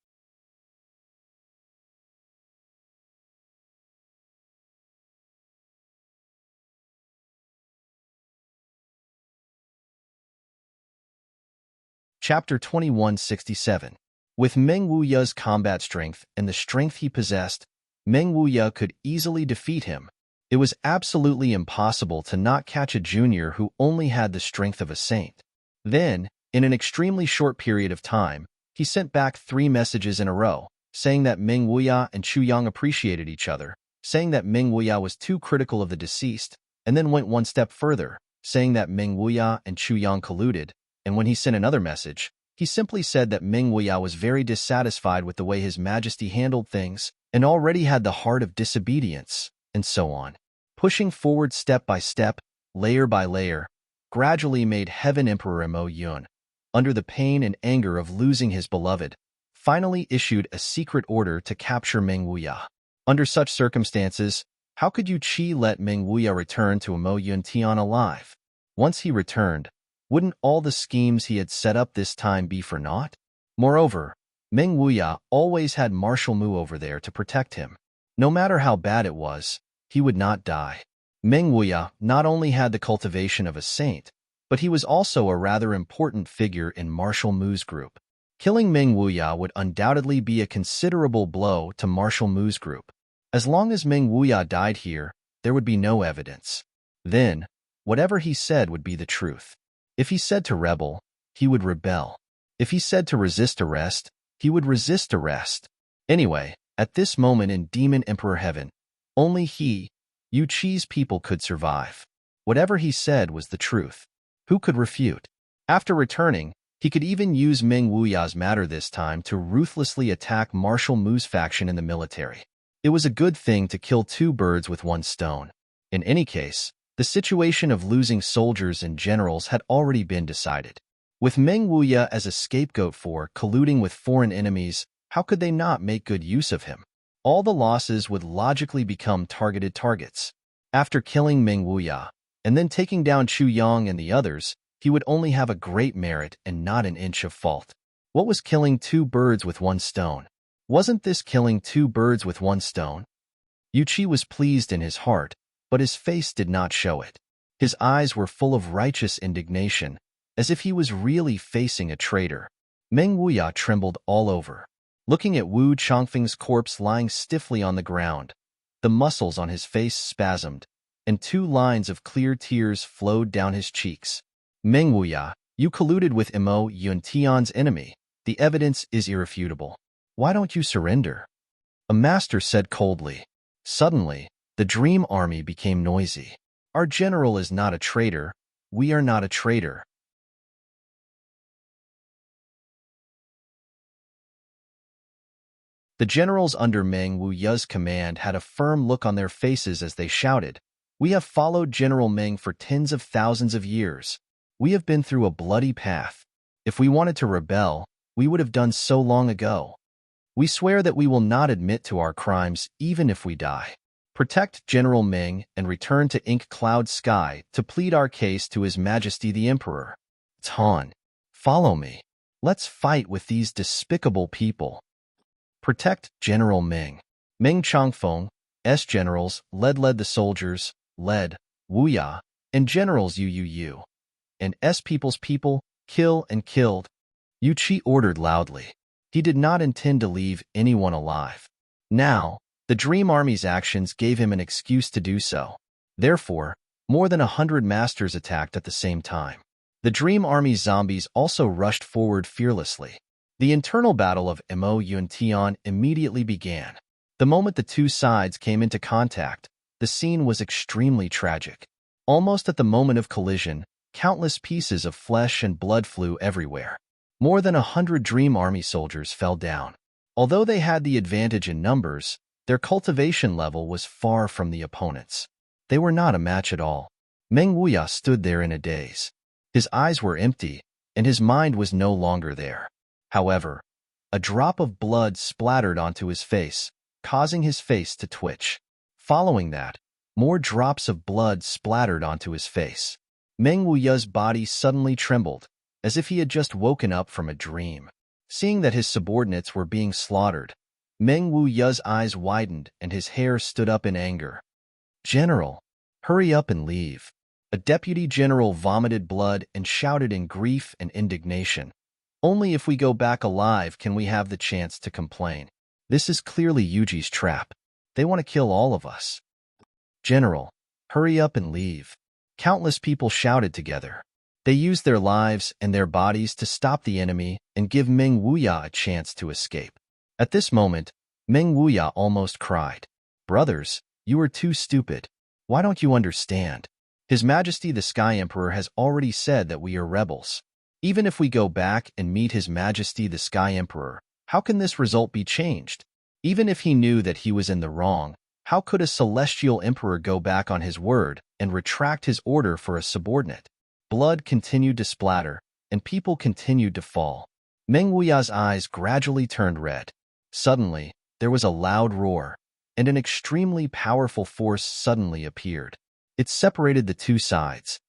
Chapter 2167. With Meng Wuya's combat strength and the strength he possessed, Meng Wuya could easily defeat him. It was absolutely impossible to not catch a junior who only had the strength of a saint. Then, in an extremely short period of time, he sent back 3 messages in a row, saying that Meng Wuya and Chu Yang appreciated each other, saying that Meng Wuya was too critical of the deceased, and then went one step further, saying that Meng Wuya and Chu Yang colluded. And when he sent another message, he simply said that Meng Wuya was very dissatisfied with the way His Majesty handled things and already had the heart of disobedience, and so on. Pushing forward step by step, layer by layer, gradually made Heaven Emperor Mo Yun, under the pain and anger of losing his beloved, finally issued a secret order to capture Meng Wuya. Under such circumstances, how could Yu Qi let Meng Wuya return to Mo Yun Tian alive? Once he returned, wouldn't all the schemes he had set up this time be for naught? Moreover, Meng Wuya always had Marshal Mu over there to protect him. No matter how bad it was, he would not die. Meng Wuya not only had the cultivation of a saint, but he was also a rather important figure in Marshal Mu's group. Killing Meng Wuya would undoubtedly be a considerable blow to Marshal Mu's group. As long as Meng Wuya died here, there would be no evidence. Then, whatever he said would be the truth. If he said to rebel, he would rebel. If he said to resist arrest, he would resist arrest. Anyway, at this moment in Demon Emperor Heaven, only he, Yu Qi's people could survive. Whatever he said was the truth. Who could refute? After returning, he could even use Meng Wuya's matter this time to ruthlessly attack Marshal Mu's faction in the military. It was a good thing to kill 2 birds with 1 stone. In any case, the situation of losing soldiers and generals had already been decided. With Meng Wuya as a scapegoat for colluding with foreign enemies, how could they not make good use of him? All the losses would logically become targeted targets. After killing Meng Wuya, and then taking down Chu Yang and the others, he would only have a great merit and not an inch of fault. What was killing 2 birds with 1 stone? Wasn't this killing 2 birds with 1 stone? Yu Qi was pleased in his heart, but his face did not show it. His eyes were full of righteous indignation, as if he was really facing a traitor. Meng Wuya trembled all over. Looking at Wu Changfeng's corpse lying stiffly on the ground, the muscles on his face spasmed, and 2 lines of clear tears flowed down his cheeks. Meng Wuya, you colluded with Emo Yuntian's enemy. The evidence is irrefutable. Why don't you surrender? A master said coldly. Suddenly, the dream army became noisy. Our general is not a traitor. We are not a traitor. The generals under Meng Wuya's command had a firm look on their faces as they shouted, "We have followed General Meng for tens of thousands of years. We have been through a bloody path. If we wanted to rebel, we would have done so long ago. We swear that we will not admit to our crimes even if we die. Protect General Ming and return to Ink Cloud Sky to plead our case to His Majesty the Emperor. Tan, follow me. Let's fight with these despicable people. Protect General Ming." Ming Changfeng, S generals, led the soldiers, led Wu Ya, and generals Yu, and S people's people, kill and killed. Yu Qi ordered loudly. He did not intend to leave anyone alive. Now, the Dream Army's actions gave him an excuse to do so. Therefore, more than 100 masters attacked at the same time. The Dream Army's zombies also rushed forward fearlessly. The internal battle of Mo Yuntian immediately began. The moment the two sides came into contact, the scene was extremely tragic. Almost at the moment of collision, countless pieces of flesh and blood flew everywhere. More than 100 Dream Army soldiers fell down. Although they had the advantage in numbers, their cultivation level was far from the opponents. They were not a match at all. Meng Wuya stood there in a daze. His eyes were empty, and his mind was no longer there. However, a drop of blood splattered onto his face, causing his face to twitch. Following that, more drops of blood splattered onto his face. Meng Wuya's body suddenly trembled, as if he had just woken up from a dream. Seeing that his subordinates were being slaughtered, Meng Wuya's eyes widened and his hair stood up in anger. "General, hurry up and leave." A deputy general vomited blood and shouted in grief and indignation. "Only if we go back alive can we have the chance to complain. This is clearly Yuji's trap. They want to kill all of us." "General, hurry up and leave." Countless people shouted together. They used their lives and their bodies to stop the enemy and give Meng Wuya a chance to escape. At this moment, Meng Wuya almost cried. "Brothers, you are too stupid. Why don't you understand? His Majesty the Sky Emperor has already said that we are rebels. Even if we go back and meet His Majesty the Sky Emperor, how can this result be changed? Even if he knew that he was in the wrong, how could a celestial emperor go back on his word and retract his order for a subordinate?" Blood continued to splatter, and people continued to fall. Meng Wuya's eyes gradually turned red. Suddenly, there was a loud roar, and an extremely powerful force suddenly appeared. It separated the two sides.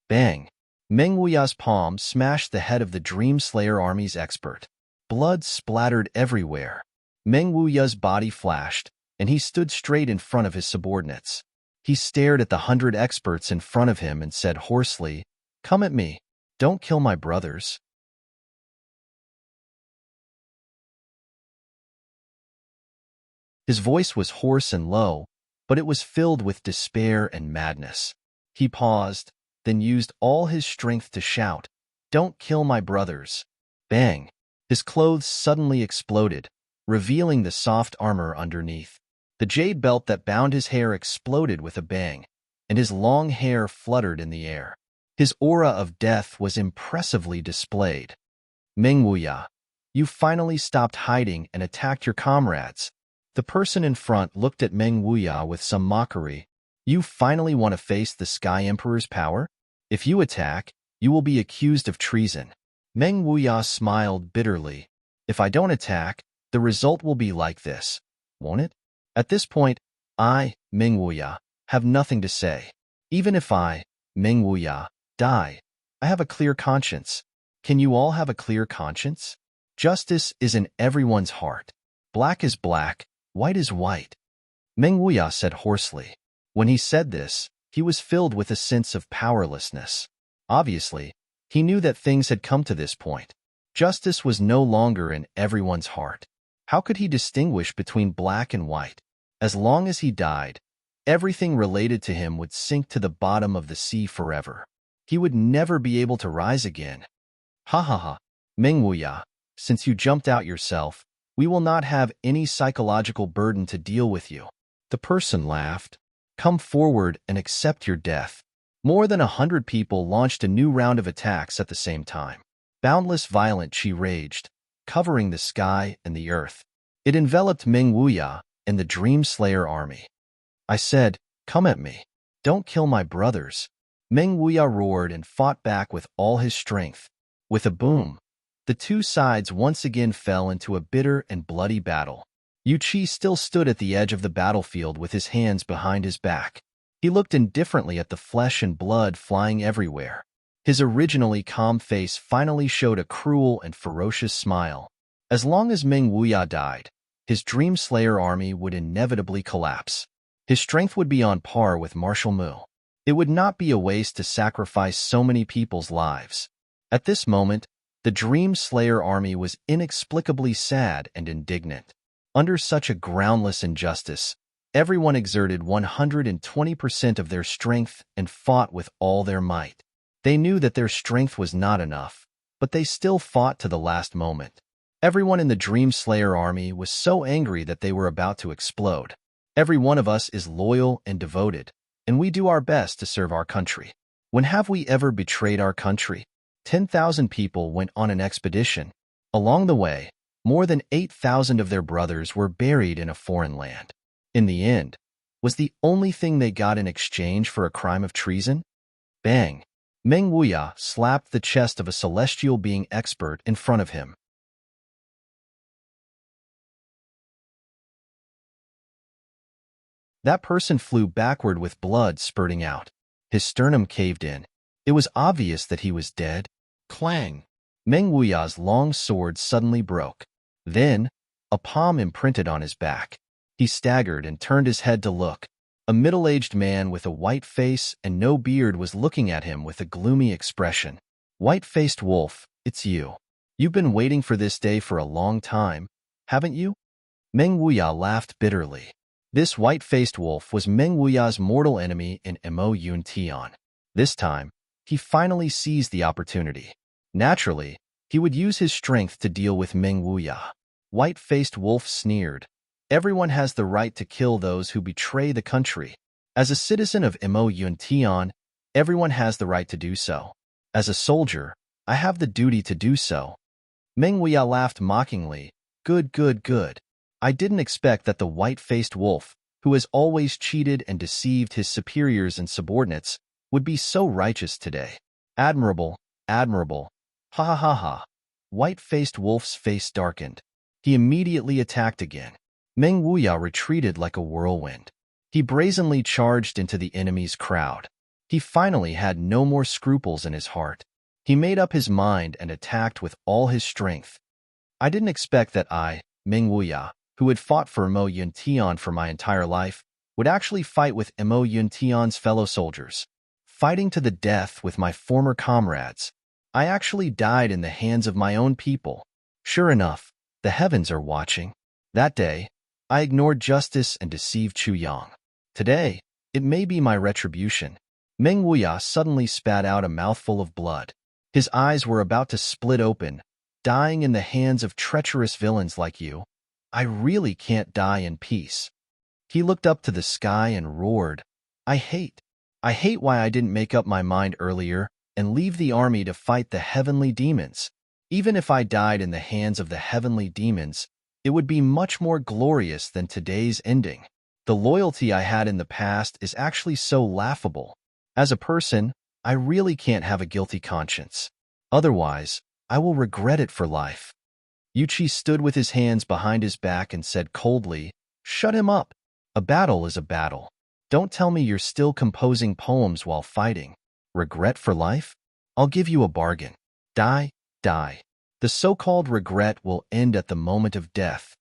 Bang! Meng Wuya's palm smashed the head of the Dream Slayer Army's expert. Blood splattered everywhere. Meng Wuya's body flashed, and he stood straight in front of his subordinates. He stared at the 100 experts in front of him and said hoarsely, "Come at me. Don't kill my brothers." His voice was hoarse and low, but it was filled with despair and madness. He paused, then used all his strength to shout, "Don't kill my brothers." Bang! His clothes suddenly exploded, revealing the soft armor underneath. The jade belt that bound his hair exploded with a bang, and his long hair fluttered in the air. His aura of death was impressively displayed. "Meng Wuya, you finally stopped hiding and attacked your comrades." The person in front looked at Meng Wuya with some mockery. "You finally want to face the Sky Emperor's power? If you attack, you will be accused of treason." Meng Wuya smiled bitterly. "If I don't attack, the result will be like this, won't it?" At this point, I, Meng Wuya, have nothing to say. Even if I, Meng Wuya, die, I have a clear conscience. Can you all have a clear conscience? Justice is in everyone's heart. Black is black, white is white. Meng Wuya said hoarsely. When he said this, he was filled with a sense of powerlessness. Obviously, he knew that things had come to this point. Justice was no longer in everyone's heart. How could he distinguish between black and white? As long as he died, everything related to him would sink to the bottom of the sea forever. He would never be able to rise again. Ha ha ha, Meng Wuya, since you jumped out yourself, we will not have any psychological burden to deal with you. The person laughed. Come forward and accept your death. More than 100 people launched a new round of attacks at the same time. Boundless violent chi raged, covering the sky and the earth. It enveloped Meng Wuya and the Dream Slayer army. I said, "Come at me. Don't kill my brothers." Meng Wuya roared and fought back with all his strength. With a boom, the two sides once again fell into a bitter and bloody battle. Yu Qi still stood at the edge of the battlefield with his hands behind his back. He looked indifferently at the flesh and blood flying everywhere. His originally calm face finally showed a cruel and ferocious smile. As long as Meng Wuya died, his Dream Slayer army would inevitably collapse. His strength would be on par with Martial Mu. It would not be a waste to sacrifice so many people's lives. At this moment, the Dream Slayer army was inexplicably sad and indignant. Under such a groundless injustice, everyone exerted 120% of their strength and fought with all their might. They knew that their strength was not enough, but they still fought to the last moment. Everyone in the Dream Slayer army was so angry that they were about to explode. Every one of us is loyal and devoted, and we do our best to serve our country. When have we ever betrayed our country? 10,000 people went on an expedition. Along the way, more than 8,000 of their brothers were buried in a foreign land. In the end, was the only thing they got in exchange for a crime of treason? Bang! Meng Wuya slapped the chest of a celestial being expert in front of him. That person flew backward with blood spurting out. His sternum caved in. It was obvious that he was dead. Clang! Meng Wuya's long sword suddenly broke. Then, a palm imprinted on his back. He staggered and turned his head to look. A middle-aged man with a white face and no beard was looking at him with a gloomy expression. "White-faced wolf, it's you. You've been waiting for this day for a long time, haven't you?" Meng Wuya laughed bitterly. This white-faced wolf was Meng Wuya's mortal enemy in Mo Yun Tian. This time, he finally seized the opportunity. Naturally, he would use his strength to deal with Meng Wuya. White-faced wolf sneered. "Everyone has the right to kill those who betray the country. As a citizen of Mo Yun Tian, everyone has the right to do so. As a soldier, I have the duty to do so." Meng Wuya laughed mockingly. Good, good, good. I didn't expect that the white-faced wolf, who has always cheated and deceived his superiors and subordinates, would be so righteous today. Admirable, admirable. Ha ha ha ha. White-faced wolf's face darkened. He immediately attacked again. Meng Wuya retreated like a whirlwind. He brazenly charged into the enemy's crowd. He finally had no more scruples in his heart. He made up his mind and attacked with all his strength. I didn't expect that I, Meng Wuya, who had fought for Mo Yun Tian for my entire life, would actually fight with Mo Yun Tian's fellow soldiers. Fighting to the death with my former comrades. I actually died in the hands of my own people. Sure enough, the heavens are watching. That day, I ignored justice and deceived Chu Yang. Today, it may be my retribution. Meng Wuya suddenly spat out a mouthful of blood. His eyes were about to split open. Dying in the hands of treacherous villains like you, I really can't die in peace. He looked up to the sky and roared, I hate why I didn't make up my mind earlier and leave the army to fight the heavenly demons. Even if I died in the hands of the heavenly demons, it would be much more glorious than today's ending. The loyalty I had in the past is actually so laughable. As a person, I really can't have a guilty conscience. Otherwise, I will regret it for life. Yu Qi stood with his hands behind his back and said coldly, Shut him up. A battle is a battle. Don't tell me you're still composing poems while fighting. Regret for life? I'll give you a bargain. Die, die. The so-called regret will end at the moment of death.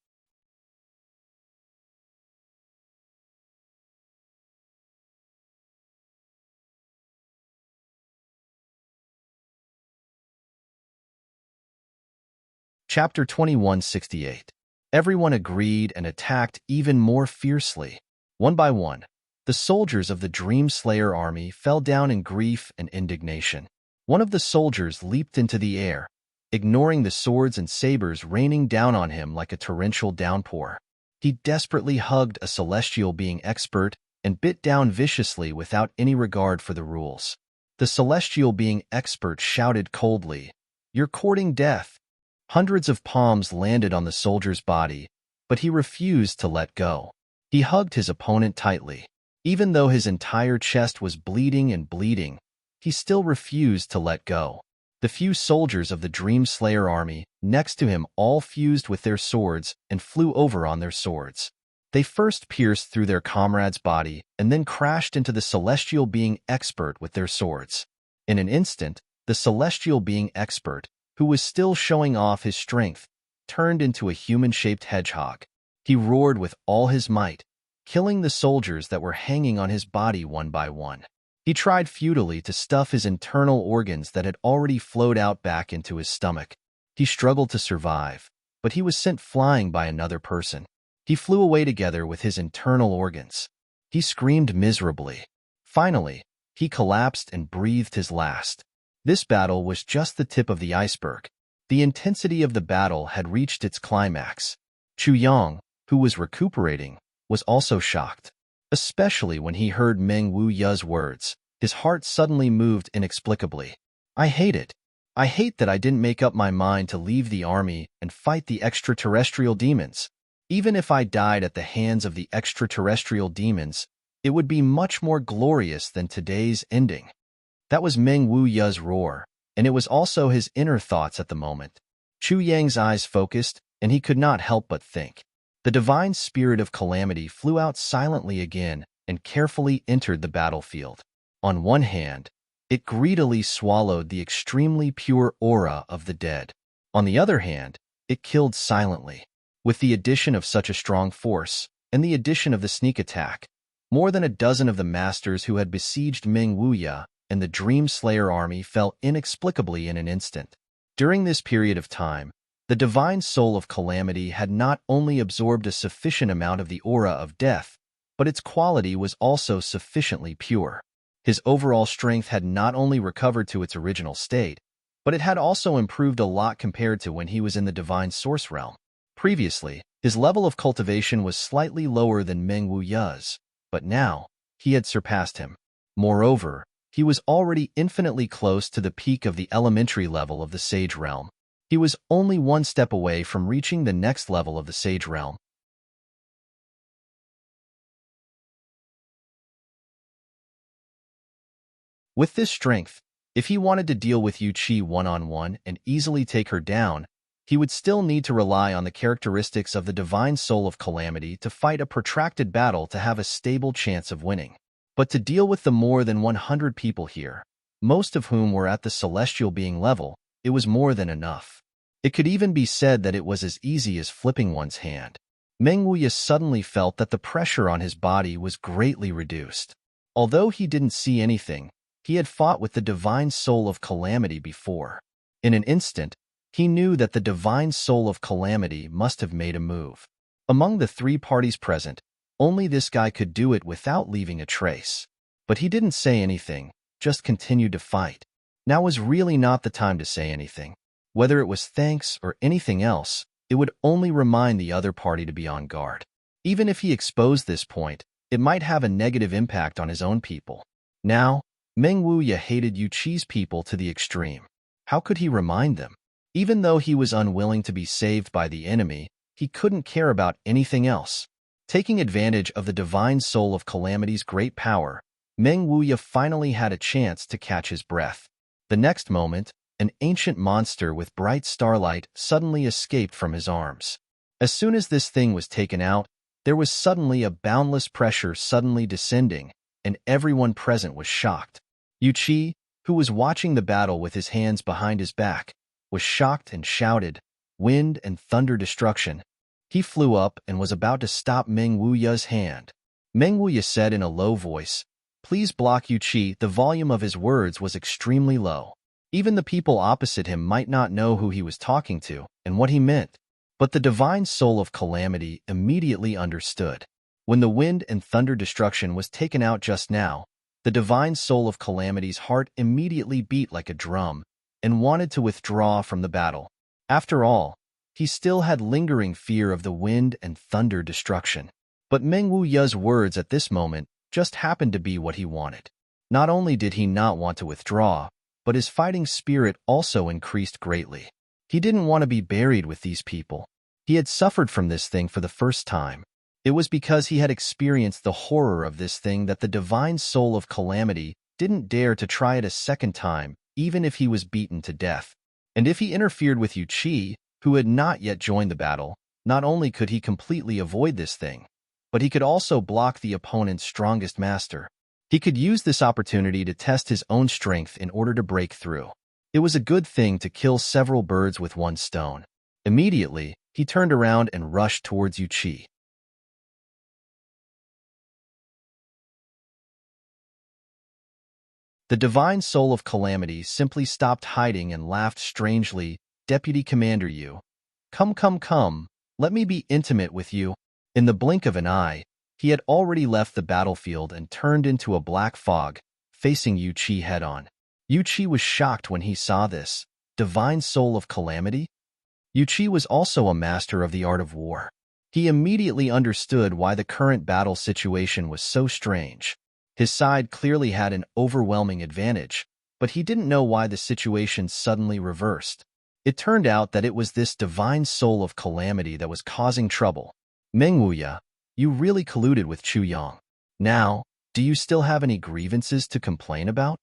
Chapter 2168. Everyone agreed and attacked even more fiercely. One by one, the soldiers of the Dream Slayer army fell down in grief and indignation. One of the soldiers leaped into the air, ignoring the swords and sabers raining down on him like a torrential downpour. He desperately hugged a celestial being expert and bit down viciously without any regard for the rules. The celestial being expert shouted coldly, You're courting death. Hundreds of palms landed on the soldier's body, but he refused to let go. He hugged his opponent tightly. Even though his entire chest was bleeding and bleeding, he still refused to let go. The few soldiers of the Dream Slayer army next to him all fused with their swords and flew over on their swords. They first pierced through their comrade's body and then crashed into the celestial being expert with their swords. In an instant, the celestial being expert, who was still showing off his strength, turned into a human-shaped hedgehog. He roared with all his might, killing the soldiers that were hanging on his body one by one. He tried futilely to stuff his internal organs that had already flowed out back into his stomach. He struggled to survive, but he was sent flying by another person. He flew away together with his internal organs. He screamed miserably. Finally, he collapsed and breathed his last. This battle was just the tip of the iceberg. The intensity of the battle had reached its climax. Chu Yang, who was recuperating, was also shocked. Especially when he heard Meng Wuya's words, his heart suddenly moved inexplicably. I hate it. I hate that I didn't make up my mind to leave the army and fight the extraterrestrial demons. Even if I died at the hands of the extraterrestrial demons, it would be much more glorious than today's ending. That was Meng Wuya's roar, and it was also his inner thoughts at the moment. Chu Yang's eyes focused, and he could not help but think. The divine spirit of calamity flew out silently again and carefully entered the battlefield. On one hand, it greedily swallowed the extremely pure aura of the dead. On the other hand, it killed silently. With the addition of such a strong force, and the addition of the sneak attack, more than a dozen of the masters who had besieged Meng Wuya and the Dream Slayer army fell inexplicably in an instant. During this period of time, the divine soul of calamity had not only absorbed a sufficient amount of the aura of death, but its quality was also sufficiently pure. His overall strength had not only recovered to its original state, but it had also improved a lot compared to when he was in the divine source realm. Previously, his level of cultivation was slightly lower than Meng Wuya's, but now, he had surpassed him. Moreover, he was already infinitely close to the peak of the elementary level of the Sage Realm. He was only one step away from reaching the next level of the Sage Realm. With this strength, if he wanted to deal with Yu Qi one-on-one and easily take her down, he would still need to rely on the characteristics of the divine soul of calamity to fight a protracted battle to have a stable chance of winning. But to deal with the more than 100 people here, most of whom were at the celestial being level, it was more than enough. It could even be said that it was as easy as flipping one's hand. Meng Wuya suddenly felt that the pressure on his body was greatly reduced. Although he didn't see anything, he had fought with the divine soul of calamity before. In an instant, he knew that the divine soul of calamity must have made a move. Among the three parties present, only this guy could do it without leaving a trace. But he didn't say anything, just continued to fight. Now was really not the time to say anything. Whether it was thanks or anything else, it would only remind the other party to be on guard. Even if he exposed this point, it might have a negative impact on his own people. Now, Meng Wuya hated Yu Qi's people to the extreme. How could he remind them? Even though he was unwilling to be saved by the enemy, he couldn't care about anything else. Taking advantage of the divine soul of calamity's great power, Meng Wuya finally had a chance to catch his breath. The next moment, an ancient monster with bright starlight suddenly escaped from his arms. As soon as this thing was taken out, there was suddenly a boundless pressure suddenly descending, and everyone present was shocked. Yu Qi, who was watching the battle with his hands behind his back, was shocked and shouted, "Wind and thunder destruction." He flew up and was about to stop Meng Wuya's hand. Meng Wuya said in a low voice, "Please block Yu Qi." The volume of his words was extremely low. Even the people opposite him might not know who he was talking to and what he meant. But the divine soul of calamity immediately understood. When the wind and thunder destruction was taken out just now, the divine soul of calamity's heart immediately beat like a drum and wanted to withdraw from the battle. After all, he still had lingering fear of the wind and thunder destruction. But Meng Wuya's words at this moment just happened to be what he wanted. Not only did he not want to withdraw, but his fighting spirit also increased greatly. He didn't want to be buried with these people. He had suffered from this thing for the first time. It was because he had experienced the horror of this thing that the divine soul of calamity didn't dare to try it a second time, even if he was beaten to death. And if he interfered with Yu Qi, who had not yet joined the battle, not only could he completely avoid this thing, but he could also block the opponent's strongest master. He could use this opportunity to test his own strength in order to break through. It was a good thing to kill several birds with one stone. Immediately, he turned around and rushed towards Yu Qi. The divine soul of calamity simply stopped hiding and laughed strangely. Deputy Commander Yu, come, let me be intimate with you. In the blink of an eye, he had already left the battlefield and turned into a black fog, facing Yu Qi head-on. Yu Qi was shocked when he saw this. Divine soul of calamity? Yu Qi was also a master of the art of war. He immediately understood why the current battle situation was so strange. His side clearly had an overwhelming advantage, but he didn't know why the situation suddenly reversed. It turned out that it was this divine soul of calamity that was causing trouble. Meng Wuya, you really colluded with Chu Yang. Now, do you still have any grievances to complain about?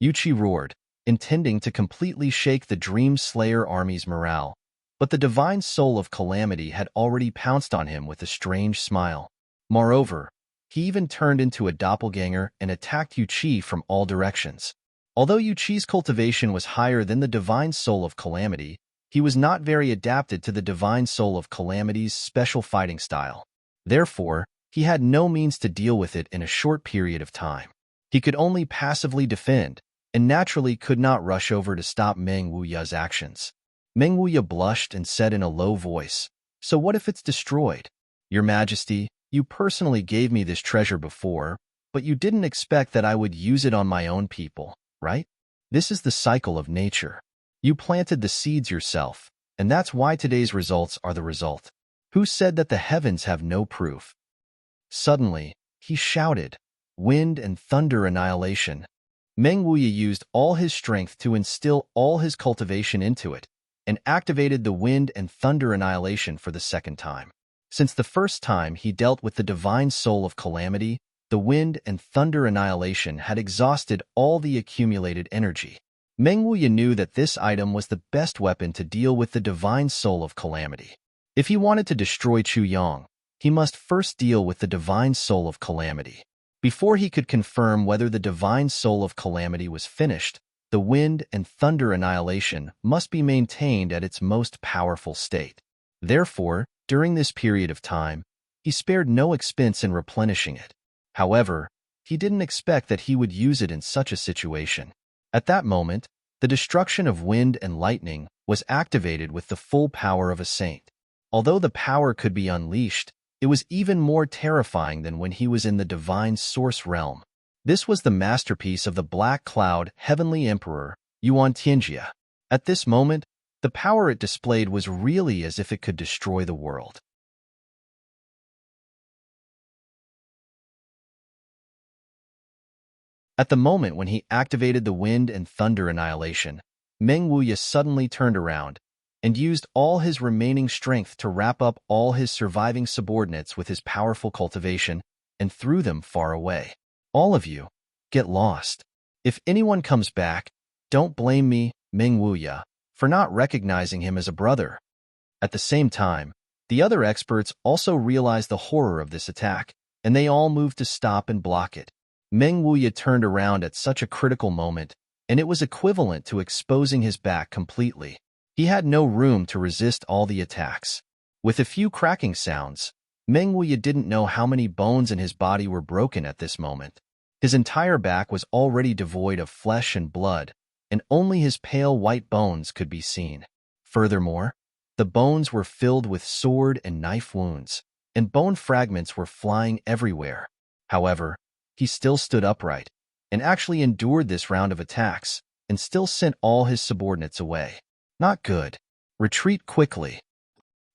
Yu Qi roared, intending to completely shake the Dream Slayer army's morale, but the divine soul of calamity had already pounced on him with a strange smile. Moreover, he even turned into a doppelganger and attacked Yu Qi from all directions. Although Yu Qi's cultivation was higher than the divine soul of calamity, he was not very adapted to the divine soul of calamity's special fighting style. Therefore, he had no means to deal with it in a short period of time. He could only passively defend, and naturally could not rush over to stop Meng Wuya's actions. Meng Wuya blushed and said in a low voice, "So what if it's destroyed? Your Majesty, you personally gave me this treasure before, but you didn't expect that I would use it on my own people, right? This is the cycle of nature. You planted the seeds yourself, and that's why today's results are the result. Who said that the heavens have no proof?" Suddenly, he shouted, "Wind and thunder annihilation." Meng Wuya used all his strength to instill all his cultivation into it, and activated the wind and thunder annihilation for the second time. Since the first time he dealt with the divine soul of calamity, the wind and thunder annihilation had exhausted all the accumulated energy. Meng Wuya knew that this item was the best weapon to deal with the divine soul of calamity. If he wanted to destroy Chu Yang, he must first deal with the divine soul of calamity. Before he could confirm whether the divine soul of calamity was finished, the wind and thunder annihilation must be maintained at its most powerful state. Therefore, during this period of time, he spared no expense in replenishing it. However, he didn't expect that he would use it in such a situation. At that moment, the destruction of wind and lightning was activated with the full power of a saint. Although the power could be unleashed, it was even more terrifying than when he was in the divine source realm. This was the masterpiece of the Black Cloud Heavenly Emperor, Yuan Tianjia. At this moment, the power it displayed was really as if it could destroy the world. At the moment when he activated the wind and thunder annihilation, Meng Wuya suddenly turned around and used all his remaining strength to wrap up all his surviving subordinates with his powerful cultivation and threw them far away. "All of you, get lost. If anyone comes back, don't blame me, Meng Wuya, for not recognizing him as a brother." At the same time, the other experts also realized the horror of this attack, and they all moved to stop and block it. Meng Wuya turned around at such a critical moment, and it was equivalent to exposing his back completely. He had no room to resist all the attacks. With a few cracking sounds, Meng Wuya didn't know how many bones in his body were broken at this moment. His entire back was already devoid of flesh and blood, and only his pale white bones could be seen. Furthermore, the bones were filled with sword and knife wounds, and bone fragments were flying everywhere. However, he still stood upright, and actually endured this round of attacks, and still sent all his subordinates away. Not good. Retreat quickly.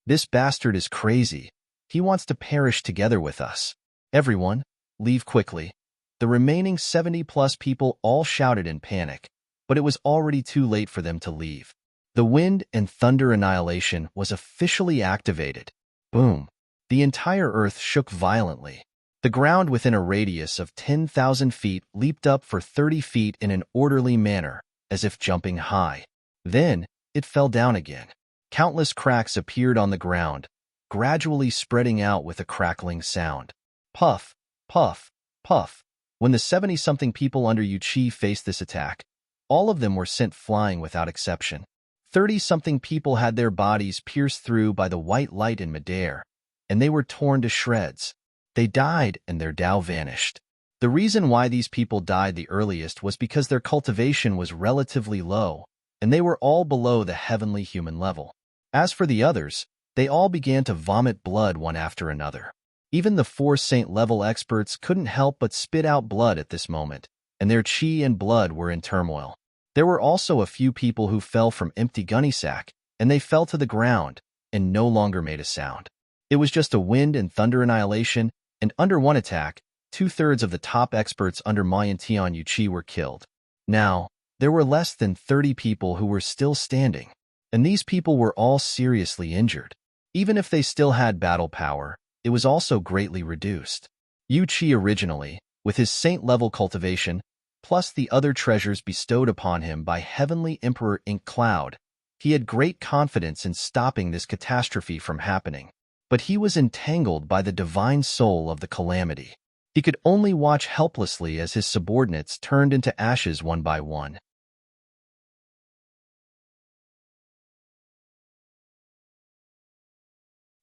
This bastard is crazy. He wants to perish together with us. Everyone, leave quickly. The remaining 70+ people all shouted in panic, but it was already too late for them to leave. The wind and thunder annihilation was officially activated. Boom. The entire earth shook violently. The ground within a radius of 10,000 feet leaped up for 30 feet in an orderly manner, as if jumping high. Then, it fell down again. Countless cracks appeared on the ground, gradually spreading out with a crackling sound. Puff, puff, puff. When the 70-something people under Yuchi faced this attack, all of them were sent flying without exception. 30-something people had their bodies pierced through by the white light in midair, and they were torn to shreds. They died and their Tao vanished. The reason why these people died the earliest was because their cultivation was relatively low, and they were all below the heavenly human level. As for the others, they all began to vomit blood one after another. Even the 4 saint-level experts couldn't help but spit out blood at this moment, and their chi and blood were in turmoil. There were also a few people who fell from empty gunny sack, and they fell to the ground and no longer made a sound. It was just a wind and thunder annihilation, and under one attack, 2/3 of the top experts under Mayan Tian Yuchi were killed. Now, there were less than 30 people who were still standing, and these people were all seriously injured. Even if they still had battle power, it was also greatly reduced. Yuchi originally, with his saint-level cultivation, plus the other treasures bestowed upon him by Heavenly Emperor Ink Cloud, he had great confidence in stopping this catastrophe from happening. But he was entangled by the divine soul of the calamity. He could only watch helplessly as his subordinates turned into ashes one by one.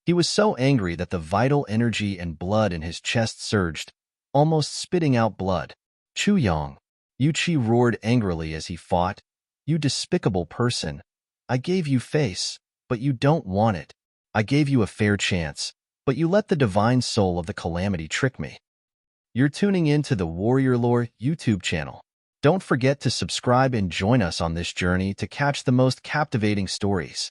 He was so angry that the vital energy and blood in his chest surged, almost spitting out blood. Chu Yang, Yuchi roared angrily as he fought. You despicable person. I gave you face, but you don't want it. I gave you a fair chance, but you let the divine soul of the calamity trick me. You're tuning in to the Warrior Lore YouTube channel. Don't forget to subscribe and join us on this journey to catch the most captivating stories.